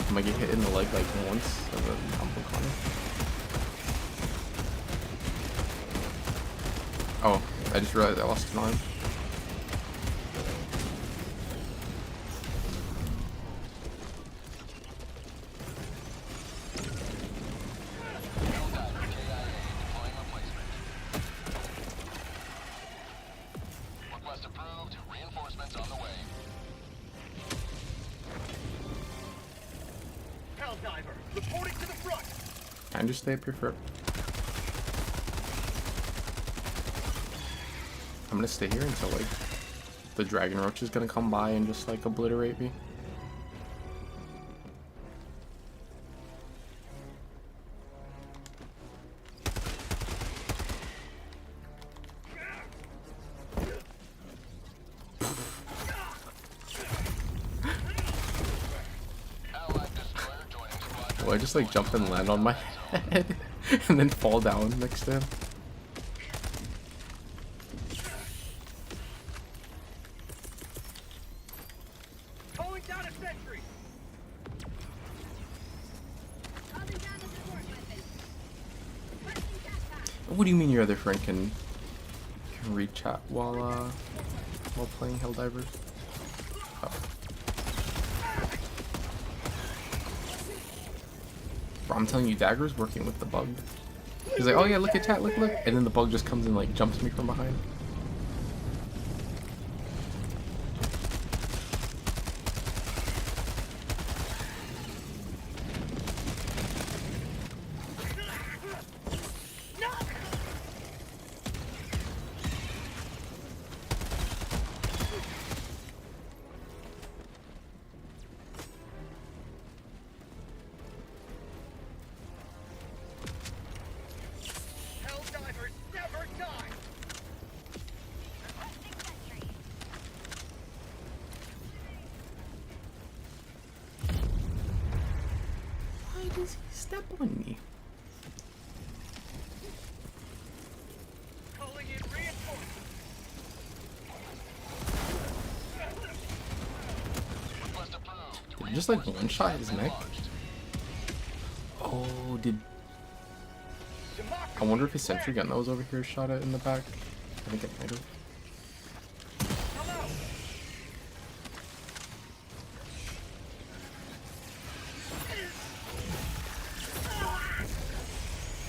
I might get hit in the leg like once and then I'm on it. Oh, I just realized I lost an arm. Request approved. Reinforcements on the way. Helldiver, reporting to the front. Can I just stay up here for... I'm gonna stay here until like the dragon roach is gonna come by and just like obliterate me. Will I just like jump and land on my head and then fall down next to him? Calling down a sentry. What do you mean your other friend can read chat while playing Helldivers? Oh. Bro, I'm telling you, Dagger's working with the bug. He's like, oh yeah, look at chat, look, and then the bug just comes and like jumps me from behind. Helldivers never die. Why does he step on me? Calling in reinforcements. Request approved. Did he just like one shot his neck? Oh, did... I wonder if his sentry gun that was over here shot it in the back. I think it might have.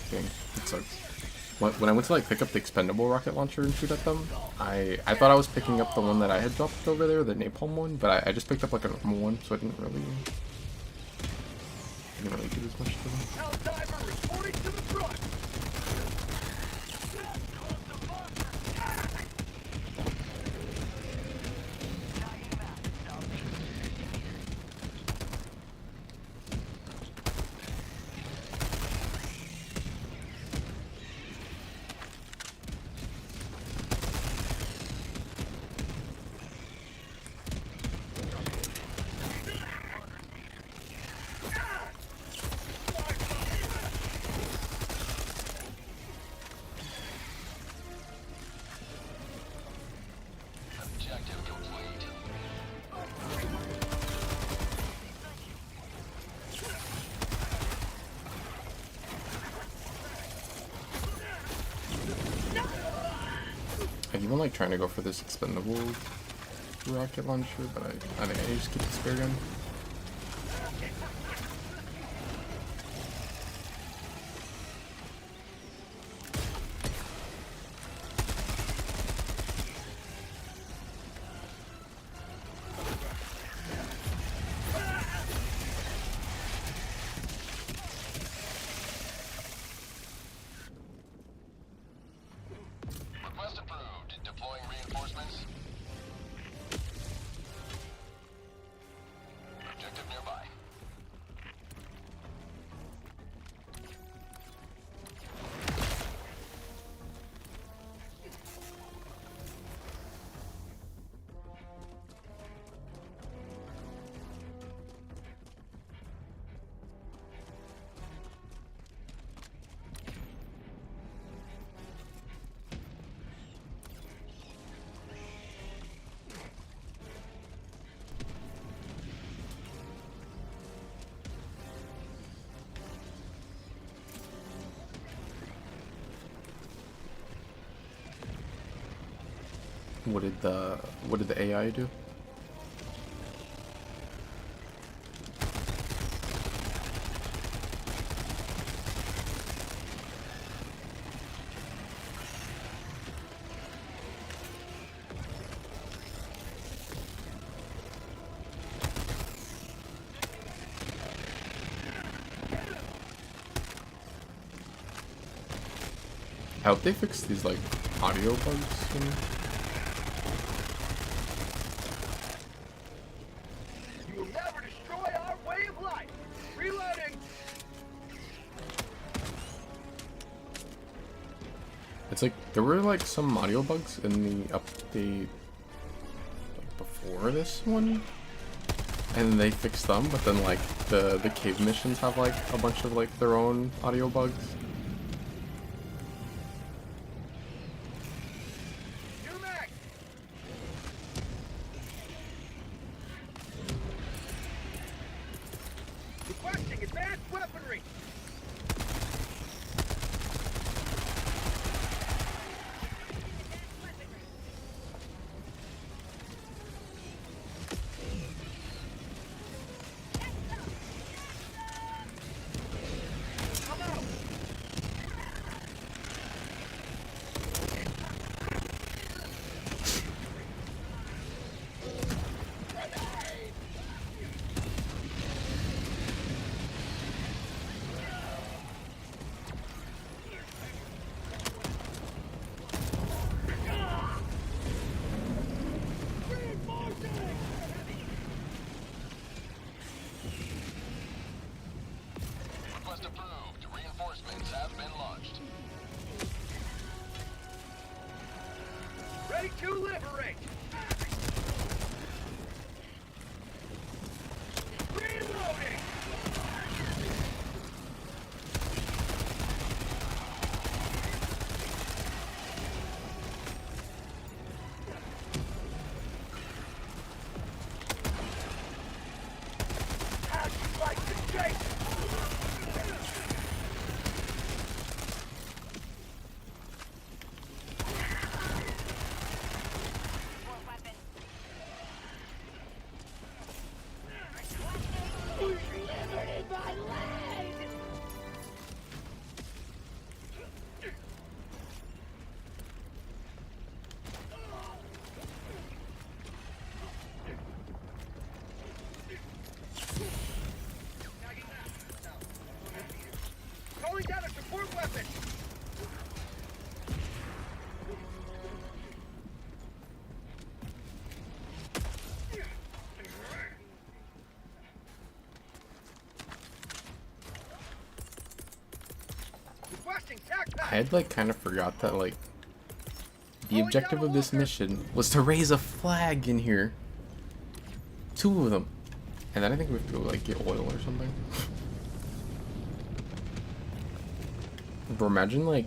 Dang, it sucks. When I went to like pick up the expendable rocket launcher and shoot at them, I thought I was picking up the one that I had dropped over there, the napalm one, but I just picked up like a normal one, so I didn't really do as much to them. Helldiver reporting to the front. Objective complete. I even like trying to go for this expendable rocket launcher, but I think I just keep the spare gun. Request approved. Deploying reinforcements. What did the AI do? I hope they fix these like audio bugs. You know? You will never destroy our way of life. Reloading. It's like there were like some audio bugs in the update like, before this one, and they fixed them. But then like the cave missions have like a bunch of like their own audio bugs. Requesting advanced weaponry. Request approved. Reinforcements have been launched. Ready to liberate. Reloading. How'd you like to take? Calling down a support weapon. Requesting tac I pack. had like kind of forgot that like the objective of this mission was to raise a flag in here. 2 of them. And then I think we have to go like get oil or something. Bro, imagine like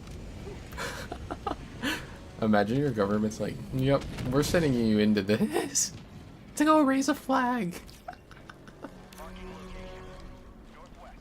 imagine your government's like, yep, we're sending you into this to go raise a flag. Marking location. Northwest.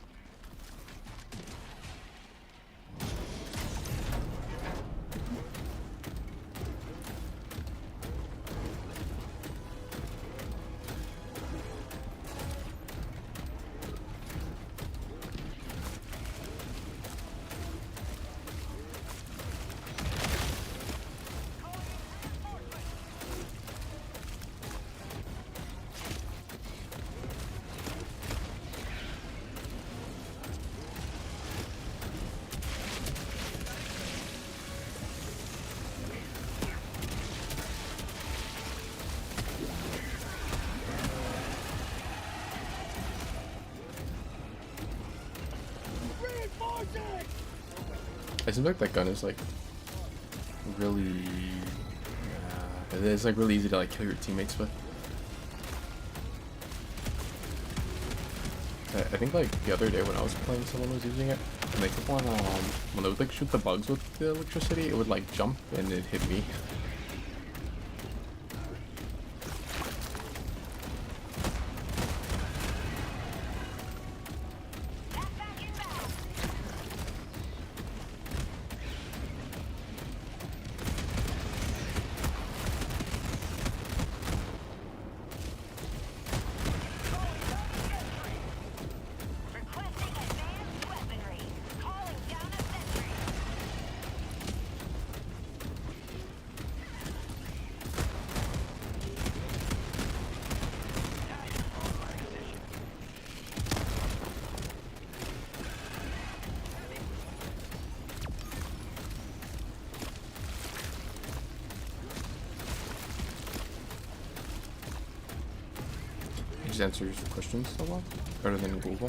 I seem like that gun is like really it's like really easy to like kill your teammates with. I think like the other day when I was playing, someone was using it, and they kept on when they would like shoot the bugs with the electricity, it would like jump and it hit me. just answers your questions a lot better than Google.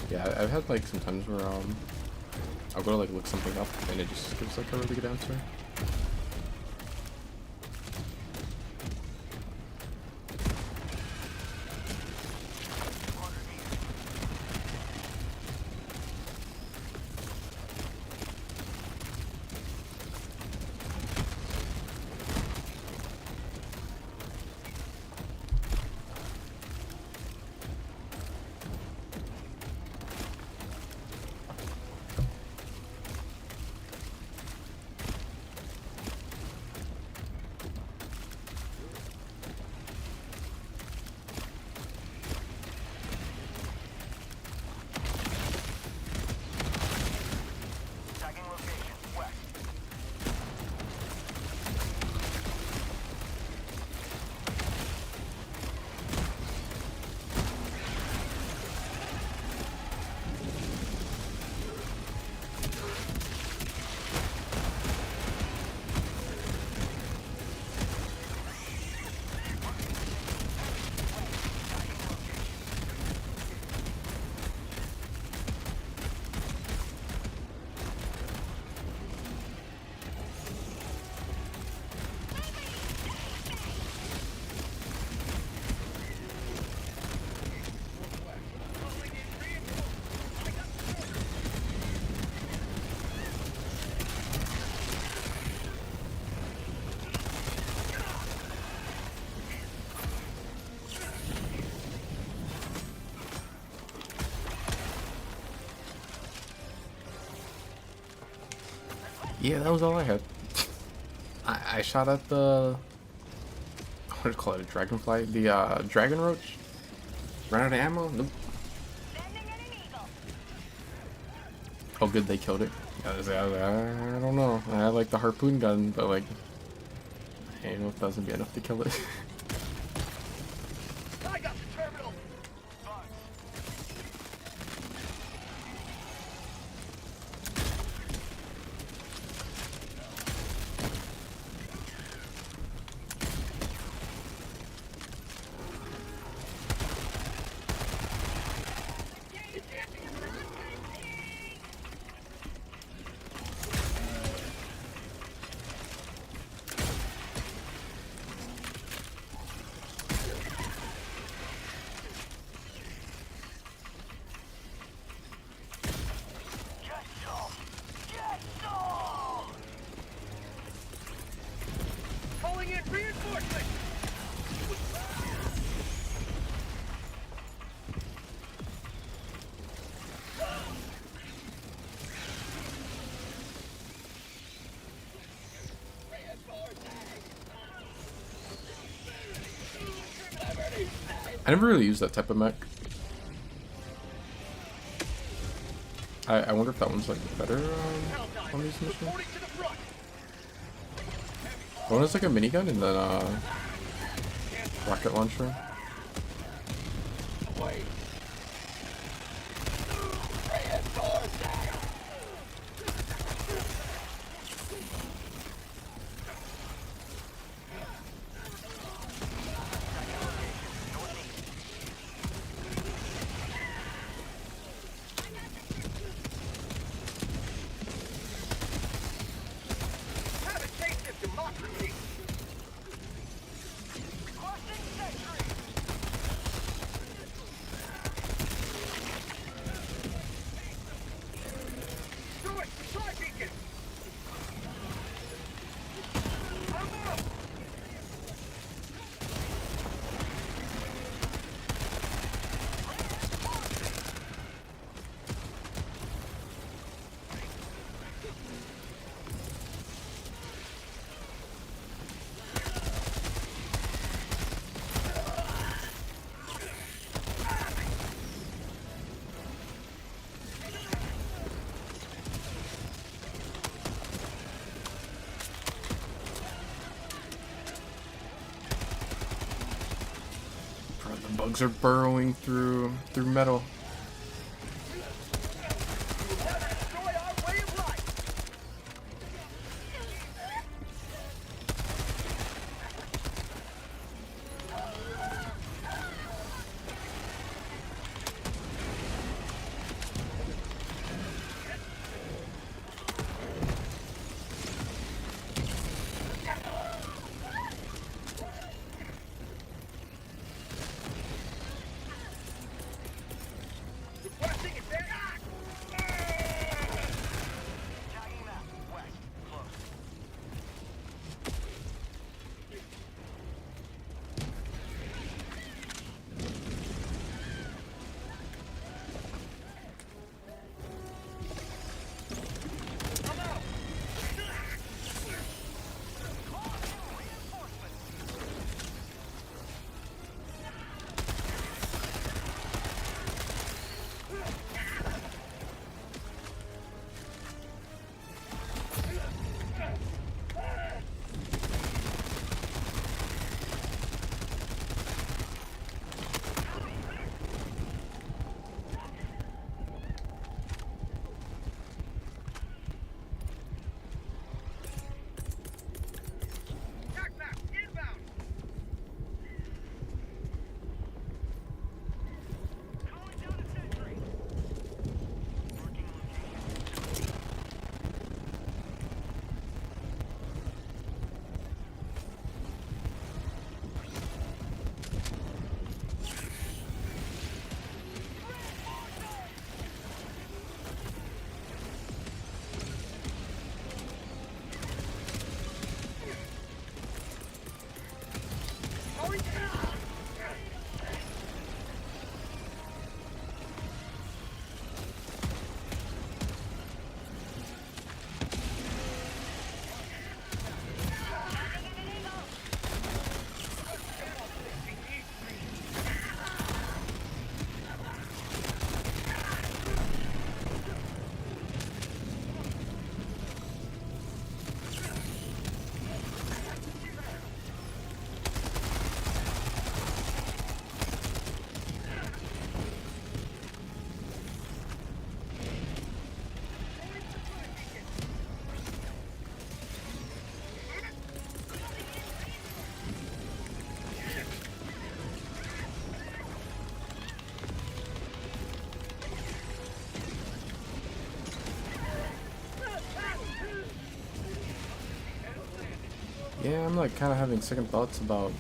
Yeah, I've had like some times where I'll go to like look something up and it just gives like a really good answer. Tagging location, west. Yeah, that was all I had. I shot at the, what do you call it, a dragonfly? The dragon roach? Ran out of ammo? Nope. Oh good, they killed it. I don't know. I had like the harpoon gun, but like, I don't know if that was gonna be enough to kill it. I got the terminal. Calling in reinforcements. I never really used that type of mech. I wonder if that one's like better on these missions. One is like a minigun and then rocket launcher. Have a taste of democracy. Requesting sentry. Do it. Try beacon. I'm up. Bro, the bugs are burrowing through metal. Destroy our way of life. Yeah, I'm like kind of having second thoughts about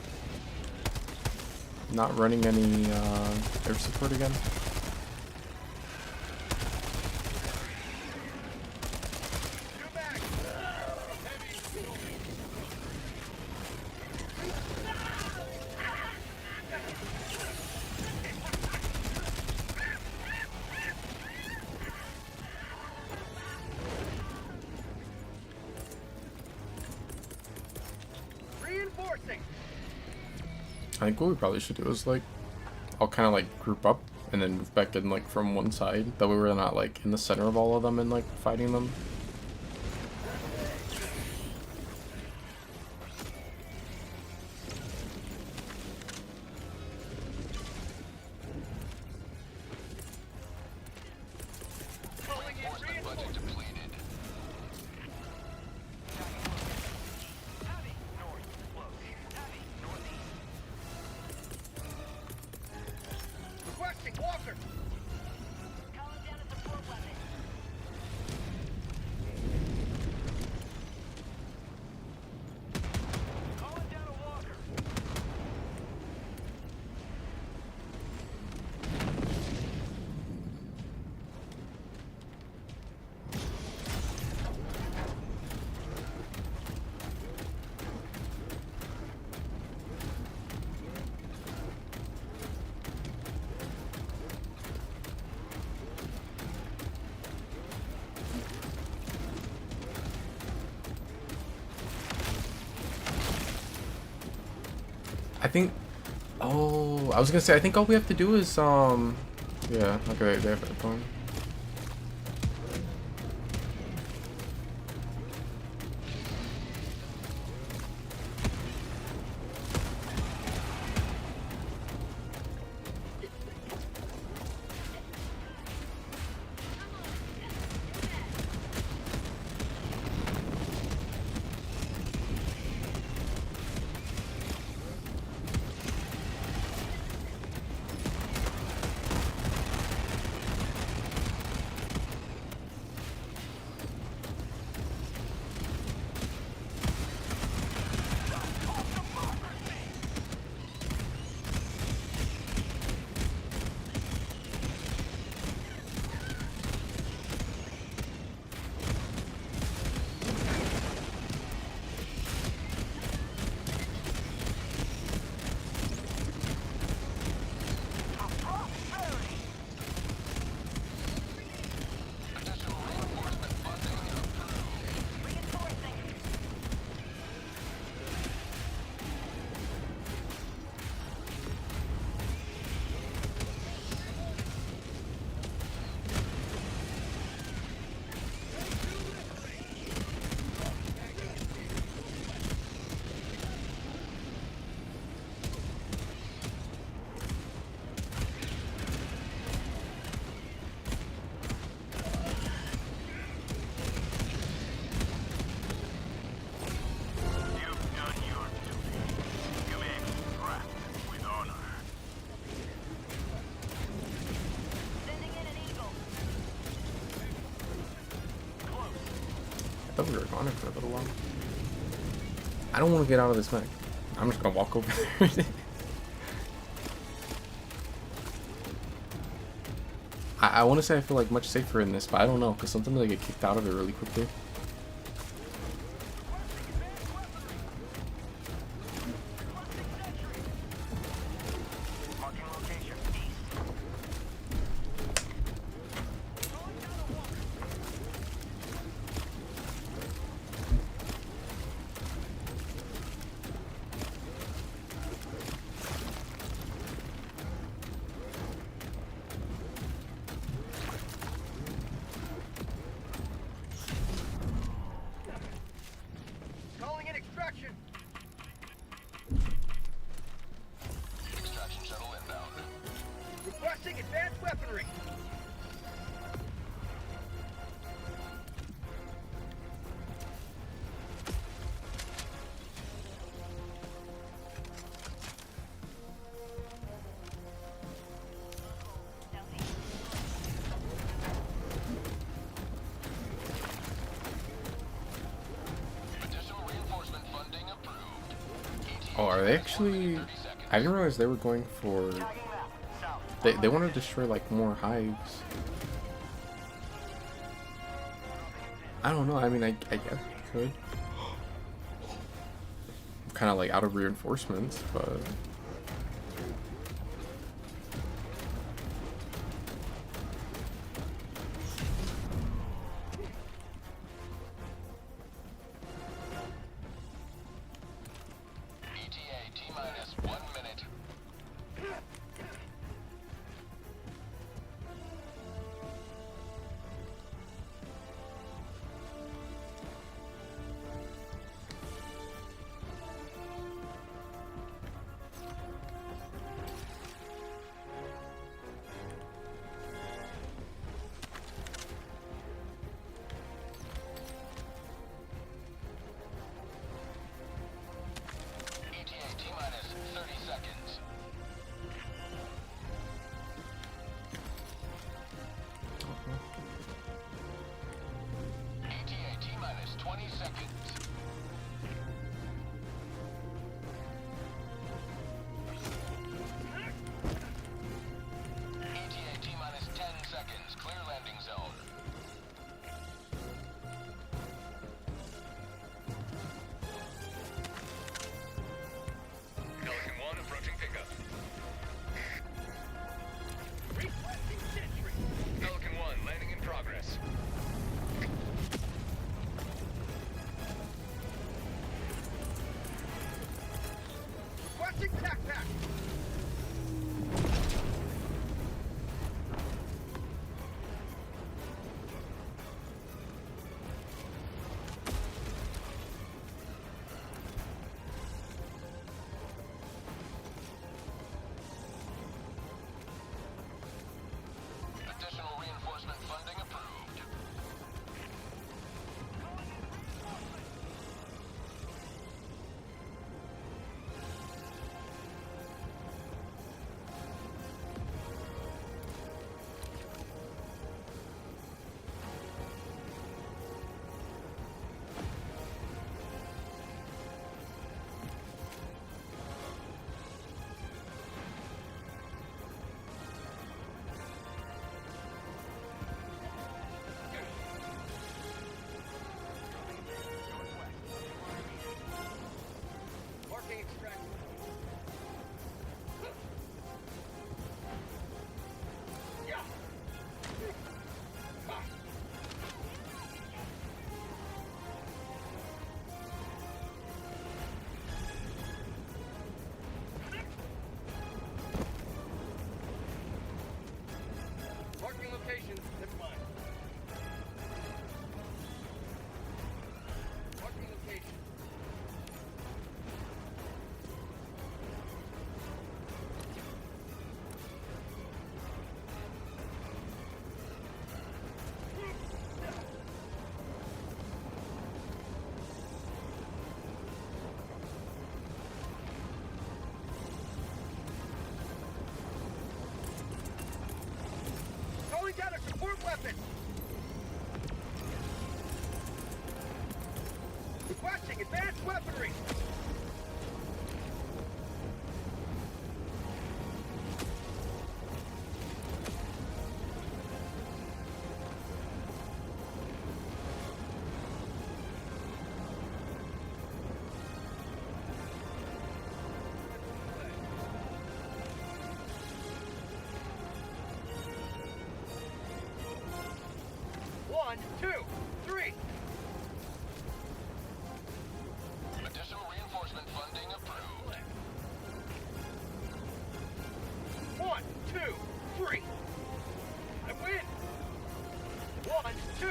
not running any air support again. I think what we probably should do is like I'll kind of like group up and then move back in like from one side. That way we're not like in the center of all of them and like fighting them. Reinforcement budget depleted. Requesting Walker. Calling down a support weapon. Calling down a Walker. I think. Oh, I was gonna say I think all we have to do is yeah. Okay, they have that point. I thought we were gone for a little while. I don't want to get out of this mech. I'm just gonna walk over there. I want to say I feel like much safer in this, but I don't know, because sometimes I get kicked out of it really quickly. Oh, are they actually? I didn't realize they were going for. They want to destroy like more hives. I don't know. I mean, I guess it could. Kind of like out of reinforcements, but. ETA T-minus 1 minute. ETA T-minus 30 seconds. ETA T-minus 20 seconds. ETA T-minus 10 seconds. Clear landing zone. Pelican 1 approaching pickup. Requesting sentry. Pelican 1 landing in progress. Requesting backpack. Additional reinforcement funding approved. Marking extraction. Yeah. Ah. Marking location. Never mind. Marking location. Calling down a support weapon. Requesting advanced weaponry. One, two, three. Additional reinforcement funding approved. One, two, three. I win. One, two.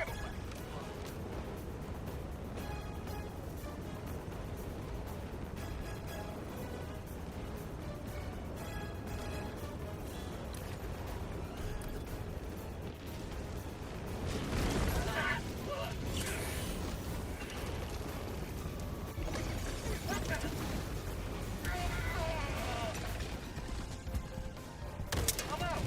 I'm out.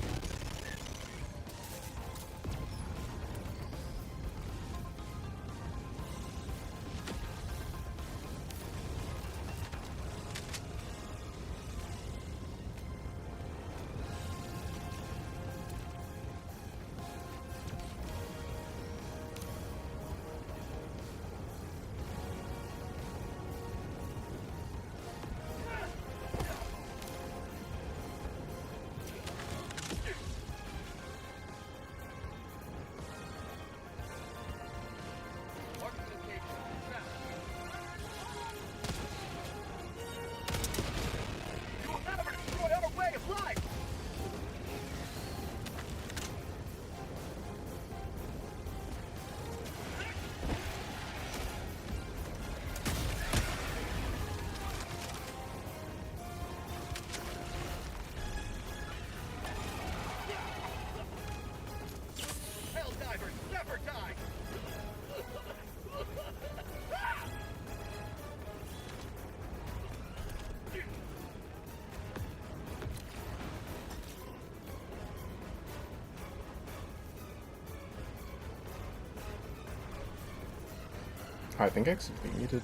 I think I accidentally muted.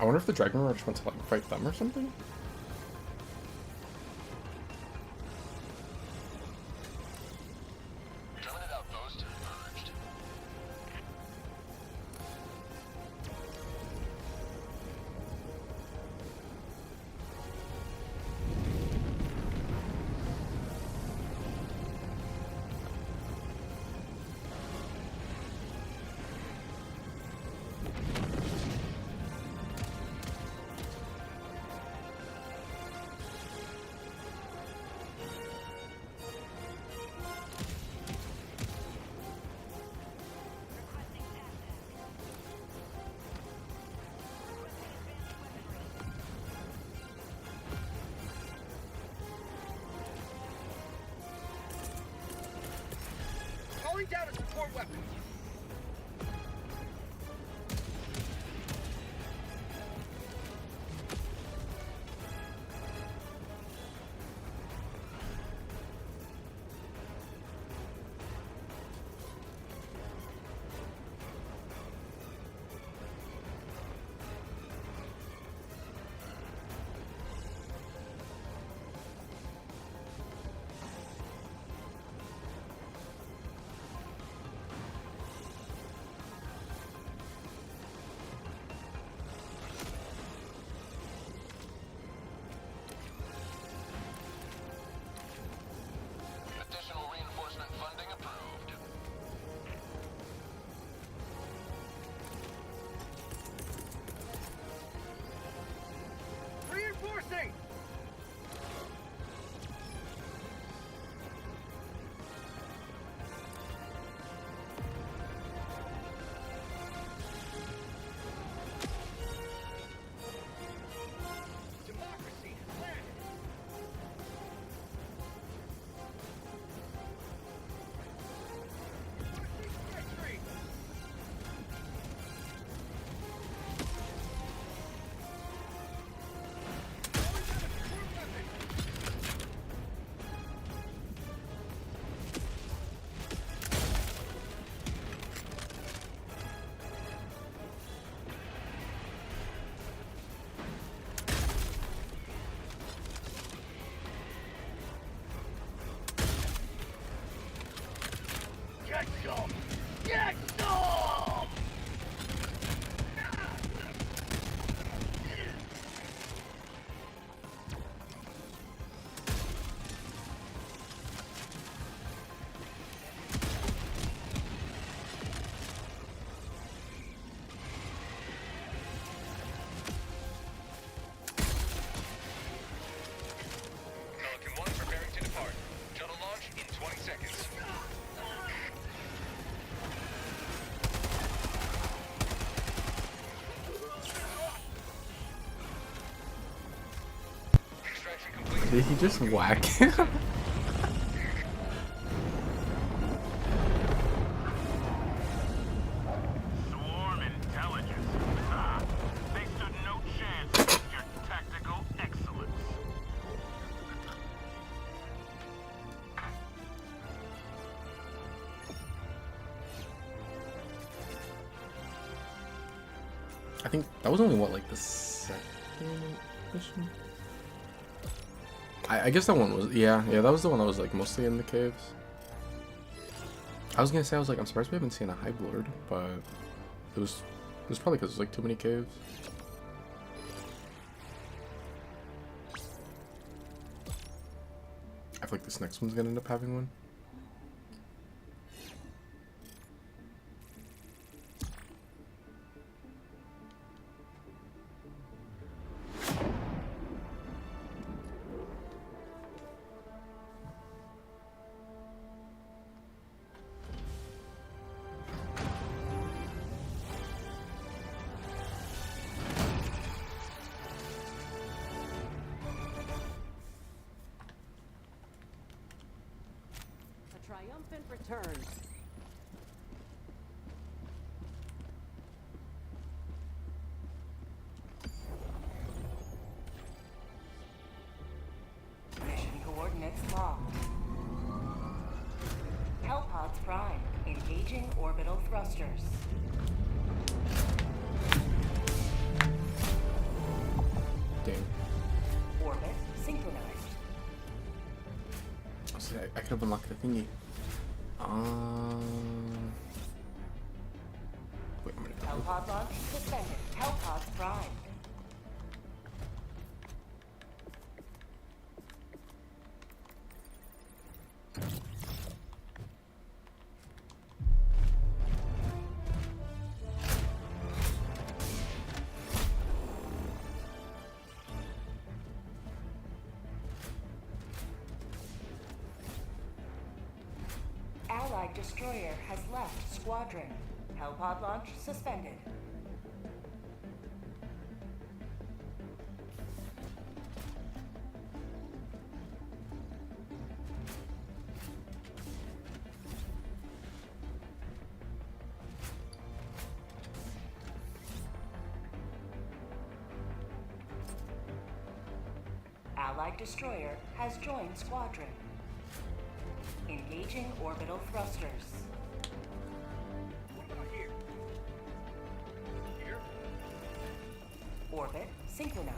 I wonder if the Dragon Roar just went to like fight them or something? Terminate outpost purged. Calling down a support weapon. Additional reinforcement funding approved. Reinforcing! Democracy landed! Victory! Get some! Get some! Pelican 1 preparing to depart. Shuttle launch in 20 seconds. Extraction complete. Did he just whack him? Swarm intelligence. Ah, they stood no chance against your tactical excellence. I think that was only what, like the second mission? I guess that one was, yeah, that was the one that was like mostly in the caves. I was gonna say, I'm surprised we haven't seen a Hive Lord, but it was probably because there's like too many caves. I feel like this next one's gonna end up having one. A triumphant return. Mission coordinates locked. Engaging orbital thrusters. Dang. Orbit synchronized. Oh, see, I could have unlocked the thingy. Wait, I'm gonna Hellpod launch suspended. Hellpods primed. Allied destroyer has left squadron. Hellpod launch suspended. Allied destroyer has joined squadron. Engaging orbital thrusters. What about here? Here? Orbit synchronized.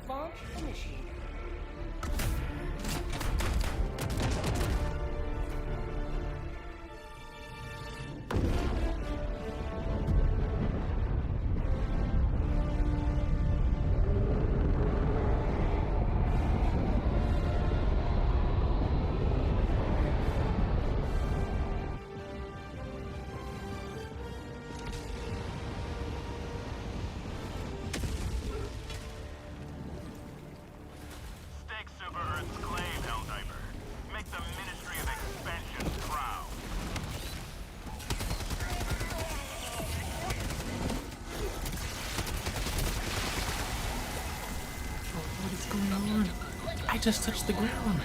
Launch initiated. Stake Super Earth's claim, Helldiver. Make the Ministry of Expansion proud. What is going on? I just touched the ground.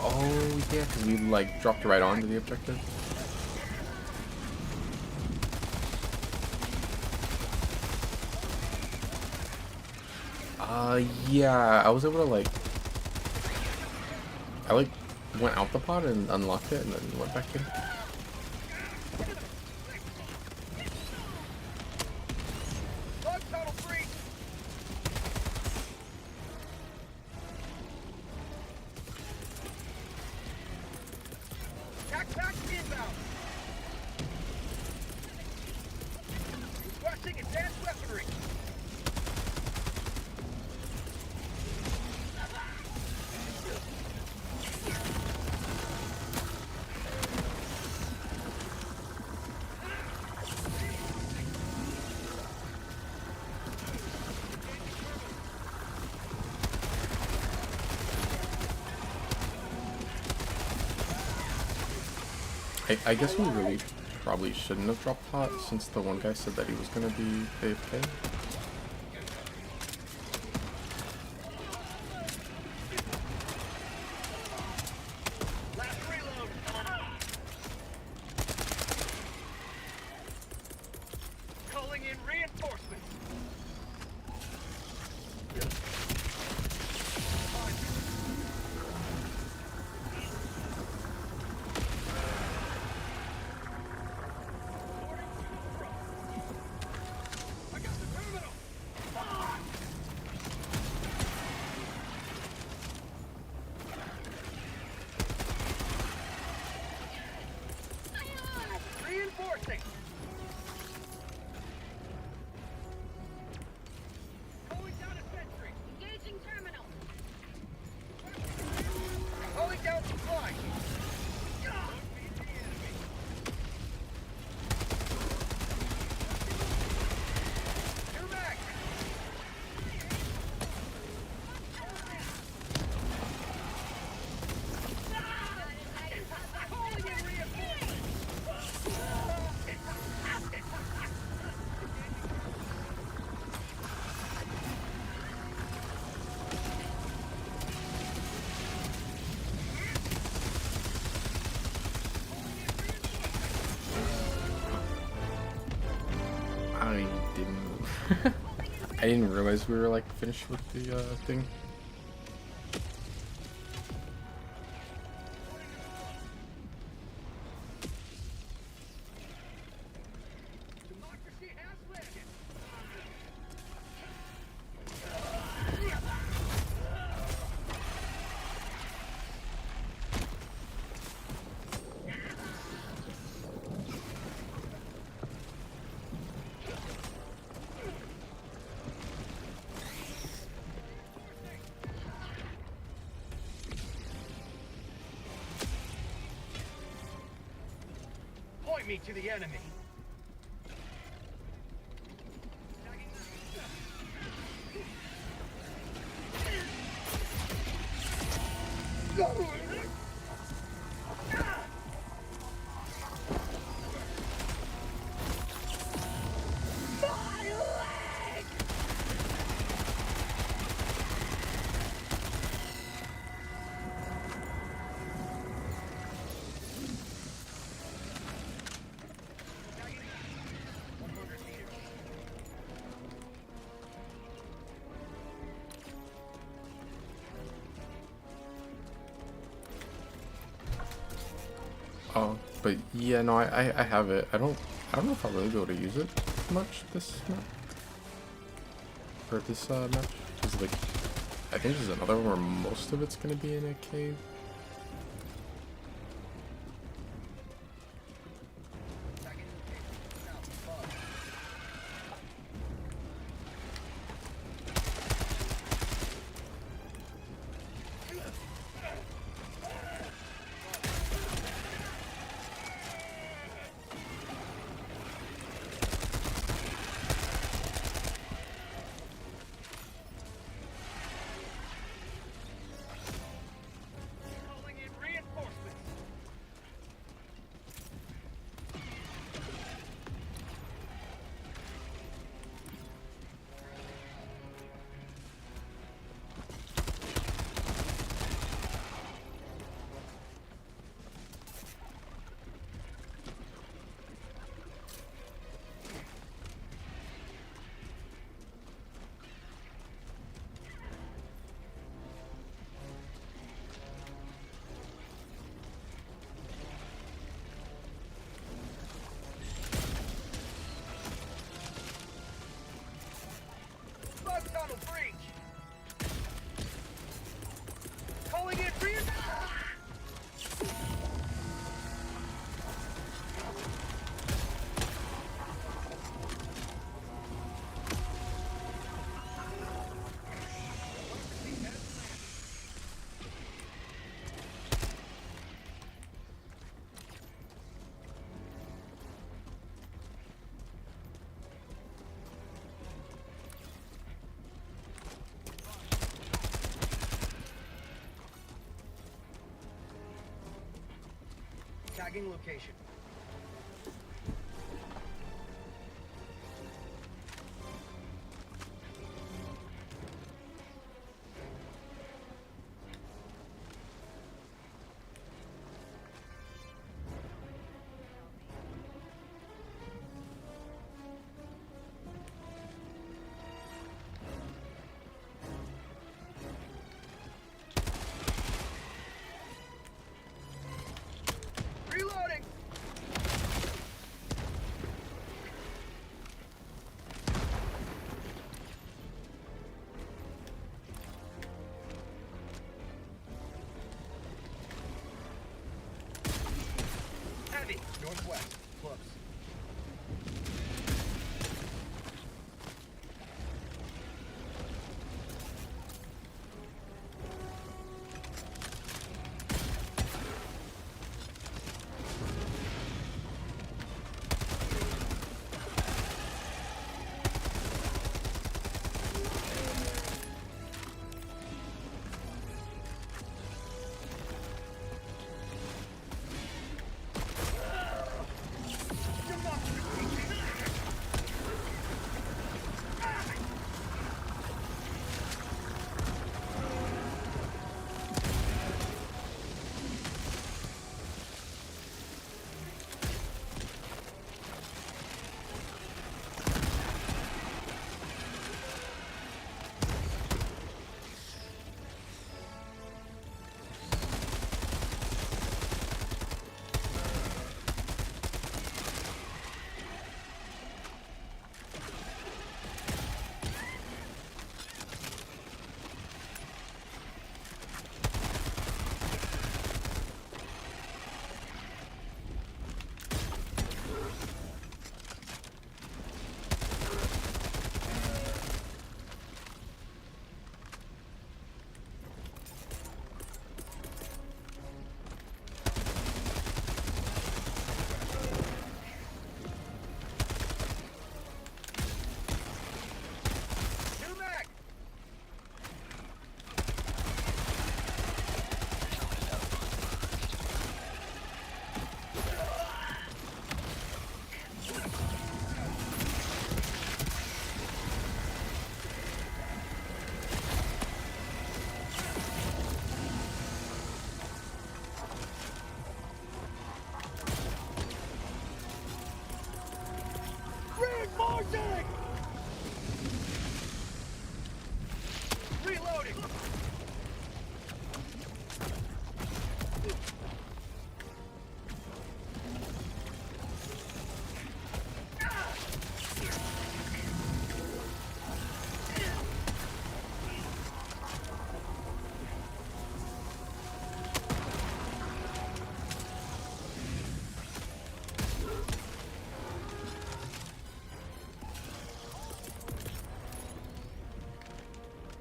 Oh yeah, because we like dropped right onto the objective. Yeah, I was able to like, I like went out the pod and unlocked it and then went back in. Log tunnel free! Backpack inbound! Requesting advanced weaponry! I guess we really probably shouldn't have dropped pot since the one guy said that he was gonna be AFK. Last reload! Calling in reinforcements! I got the turtle! Calling down supply. You're back. Calling in reinforcements. I didn't. I didn't realize we were like finished with the thing. Democracy has landed. Point me to the enemy. Oh, but yeah, no, I have it. I don't know if I'll really be able to use it much this map. Or this match. 'Cause, like, I think there's another one where most of it's gonna be in a cave. Calling in reinforcements. Bug tunnel breach. Calling in reinforcements. Tagging location. Reloading.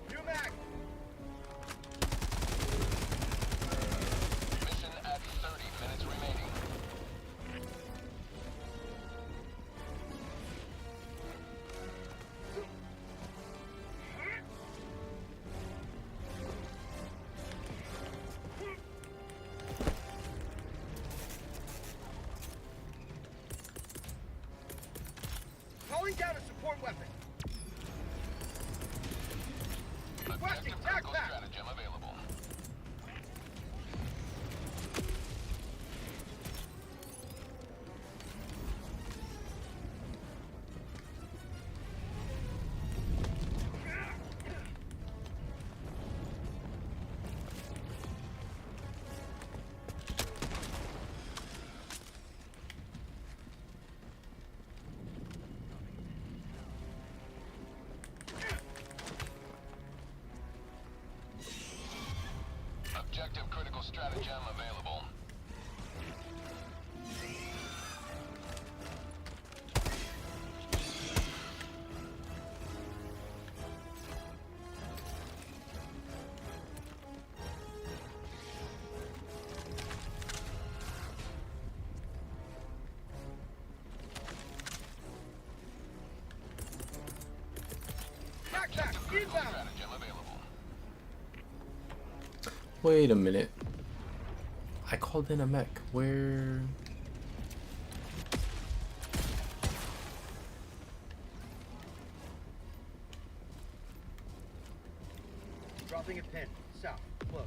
New mag. Mission at 30 minutes remaining. Calling down a support weapon. Requesting Objective tac critical back. stratagem available. Objective critical stratagem available. Tac back. Critical Inbound. stratagem available. Wait a minute. I called in a mech. Where? Dropping a pin. South. Close.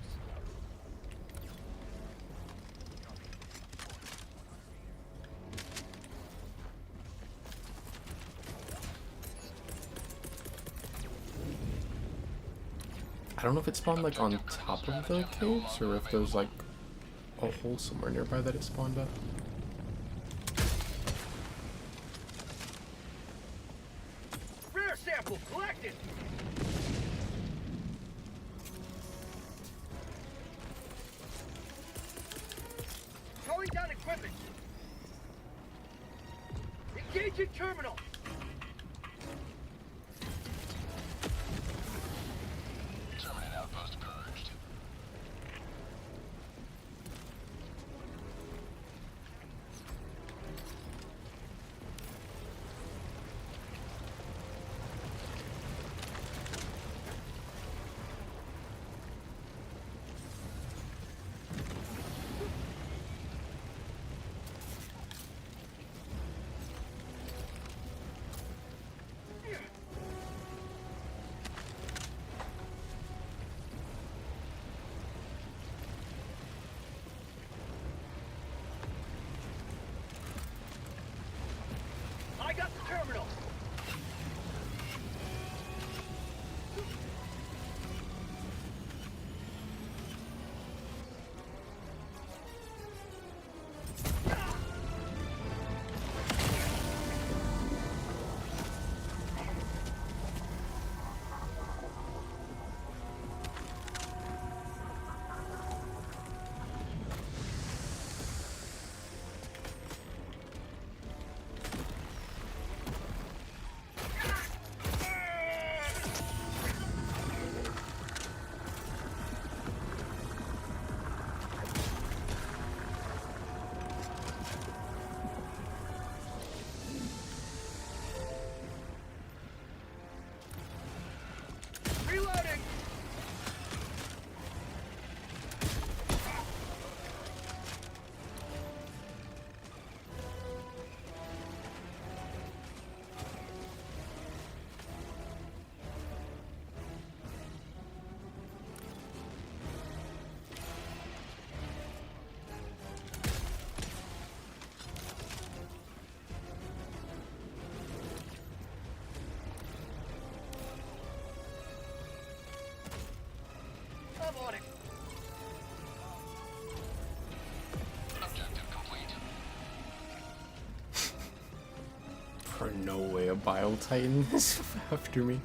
I don't know if it spawned like on top of the caves or if there's like a hole somewhere nearby that it spawned at. Rare sample collected. Calling down equipment. Engaging terminal. Terminate outpost purged. I got the terminal. on it. Objective complete. For no way a Bile Titan is after me.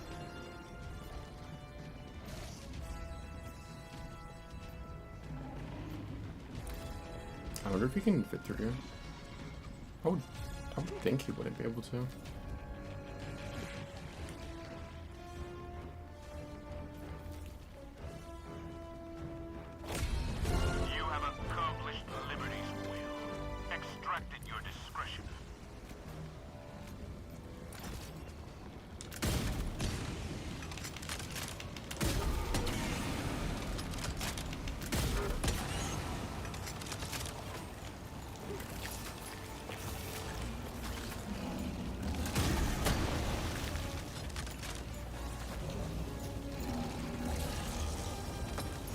I wonder if he can fit through here. I would think he wouldn't be able to. You have accomplished Liberty's will. Extracted your discretion.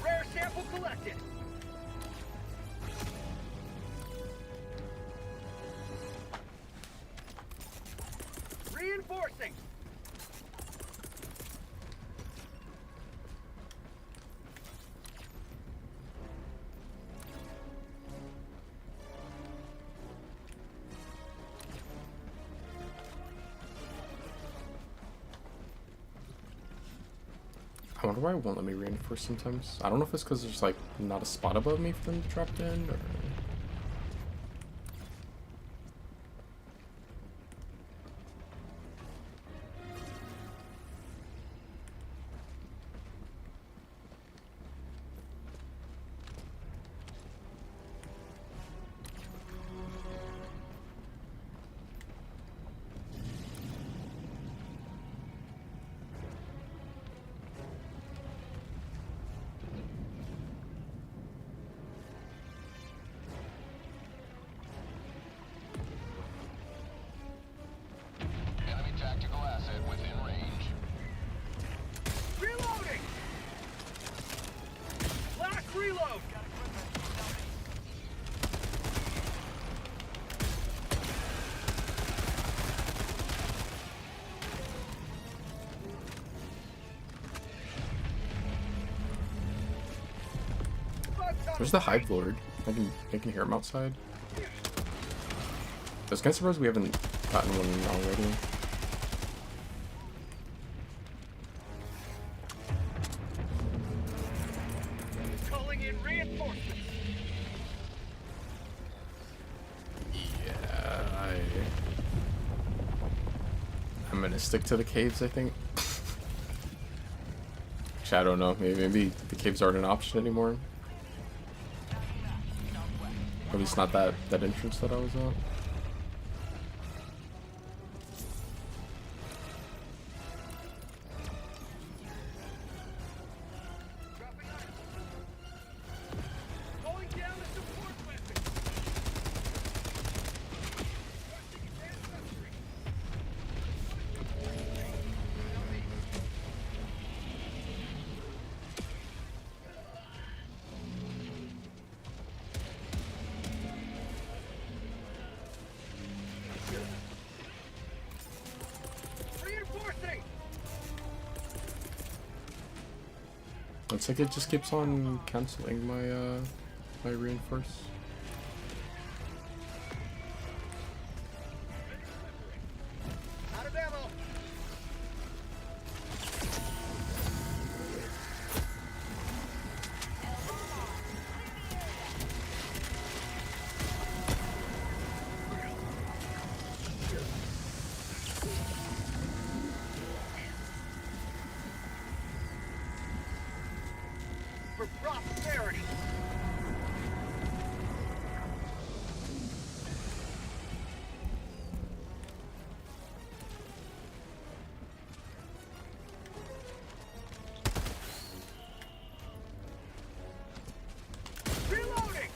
Rare sample collected. Reinforcing. I wonder why it won't let me reinforce sometimes. I don't know if it's because there's like not a spot above me for them to drop in, or... Enemy tactical asset within range. Reloading. Last reload. There's the Hive Lord. I can hear him outside. I was kind of surprised we haven't gotten one already. Calling in reinforcements. Yeah, I'm gonna stick to the caves, I think. Actually, I don't know. Maybe the caves aren't an option anymore. At least not that entrance that I was at. Going down the support weapon. Trusting advanced weaponry. Reinforcing. Looks like it just keeps on canceling my my reinforce. Out of ammo. For prosperity. Reloading.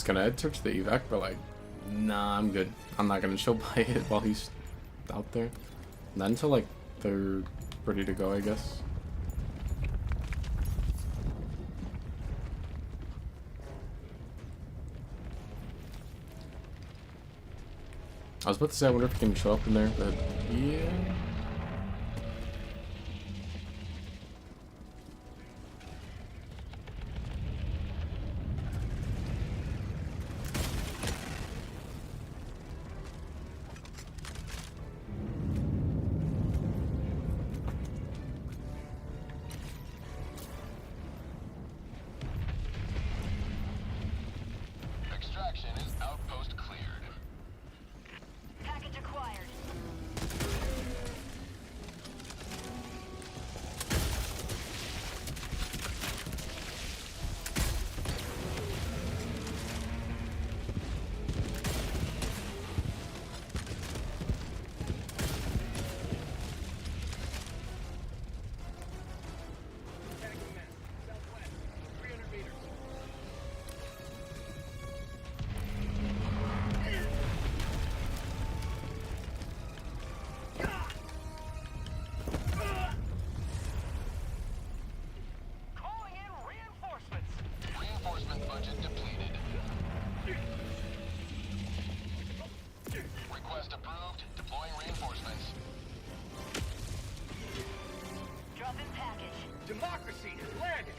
was gonna head towards the evac, but like, nah, I'm good. I'm not gonna chill by it while he's out there. Not until like they're ready to go, I guess. I was about to say, I wonder if he can show up in there, but yeah. Extraction is outpost cleared. Package acquired. Attacking men. Southwest. 300 meters. Calling in reinforcements. Reinforcement budget depleted. Request approved. Deploying reinforcements. Drop in package. Democracy has landed.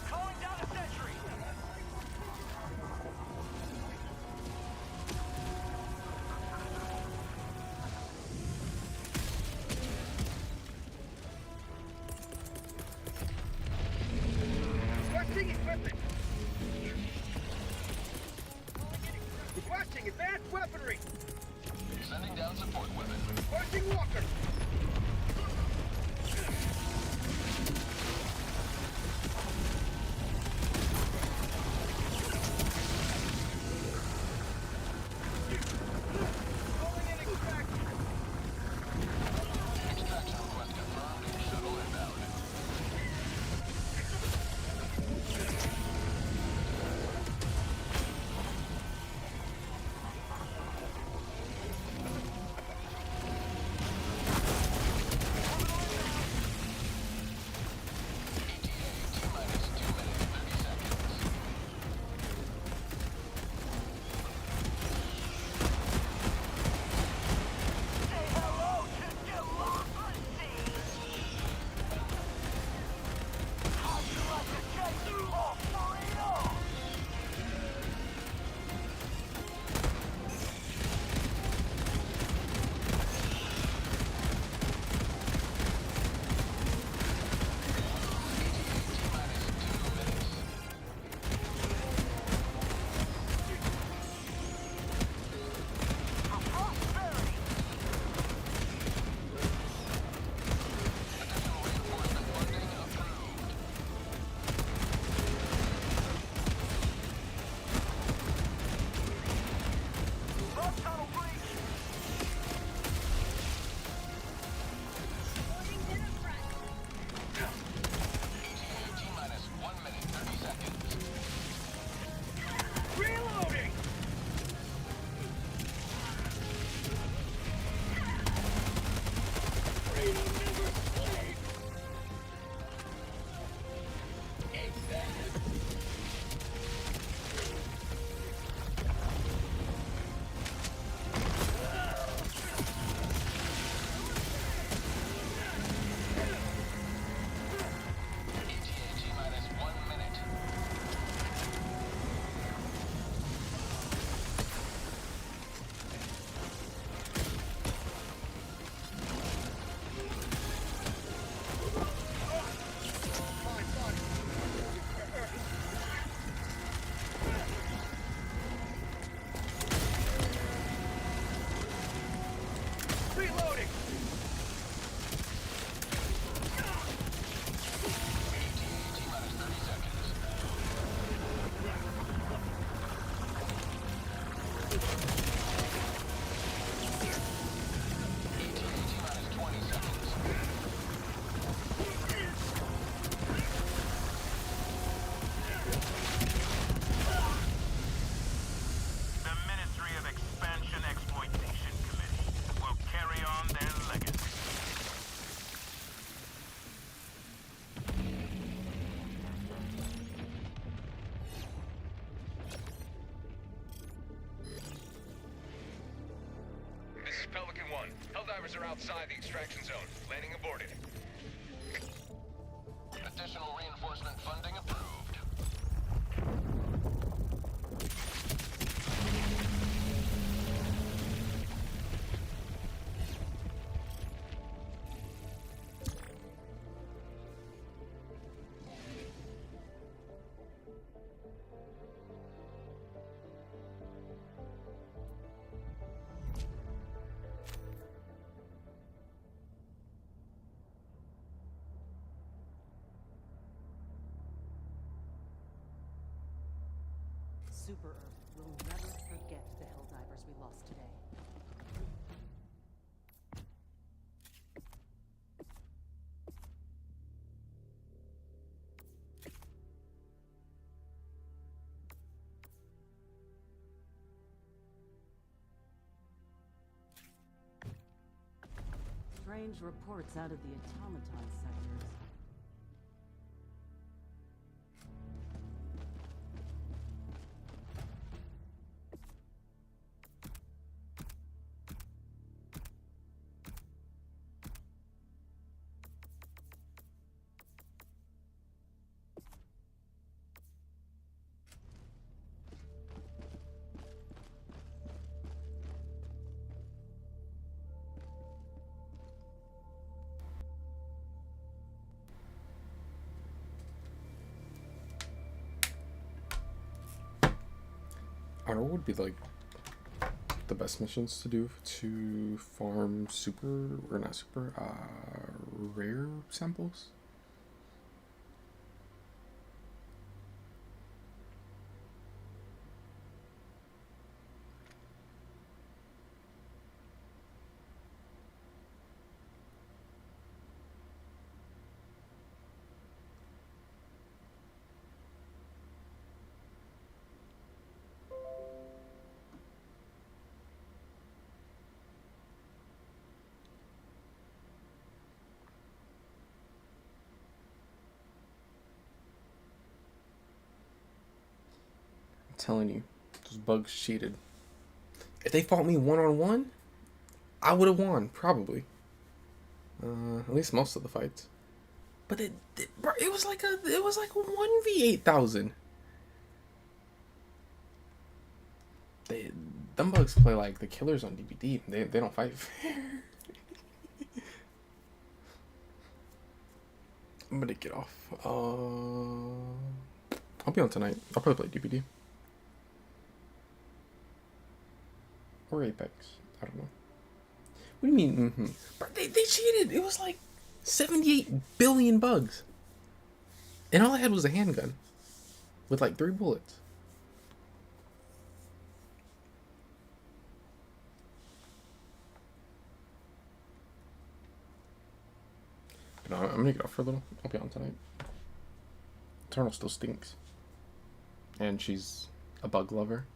Calling down a sentry. Requesting equipment. Requesting advanced weaponry. Sending down support weapon. Requesting walker. Calling in extraction. Extraction request confirmed. Shuttle inbound. Say hello to democracy. How'd you like to get you off for real? For prosperity. Additional reinforcement funding approved. Sub tunnel breach. T-minus 1 minute, 30 seconds. Reloading. Freedom never sleeps. T-minus 1 minute. My body. Reloading. T-minus 30 seconds. T-minus 20 seconds. Pelican 1. Helldivers are outside the extraction zone. Landing aborted. Additional reinforcement funding approved. Super Earth will never forget the Helldivers we lost today. Strange reports out of the automaton sectors. I don't know what would be like the best missions to do to farm rare samples. Telling you, those bugs cheated. If they fought me one-on-one, I would have won, probably. At least most of the fights. But it was like a 1v8,000. Them bugs play like the killers on DVD. They don't fight fair. I'm gonna get off. I'll be on tonight. I'll probably play DVD. Or Apex. I don't know. What do you mean, mm-hmm? But they cheated. It was like 78 billion bugs. And all I had was a handgun. With like 3 bullets. But no, I'm gonna get off for a little. I'll be on tonight. Eternal still stinks. And she's a bug lover.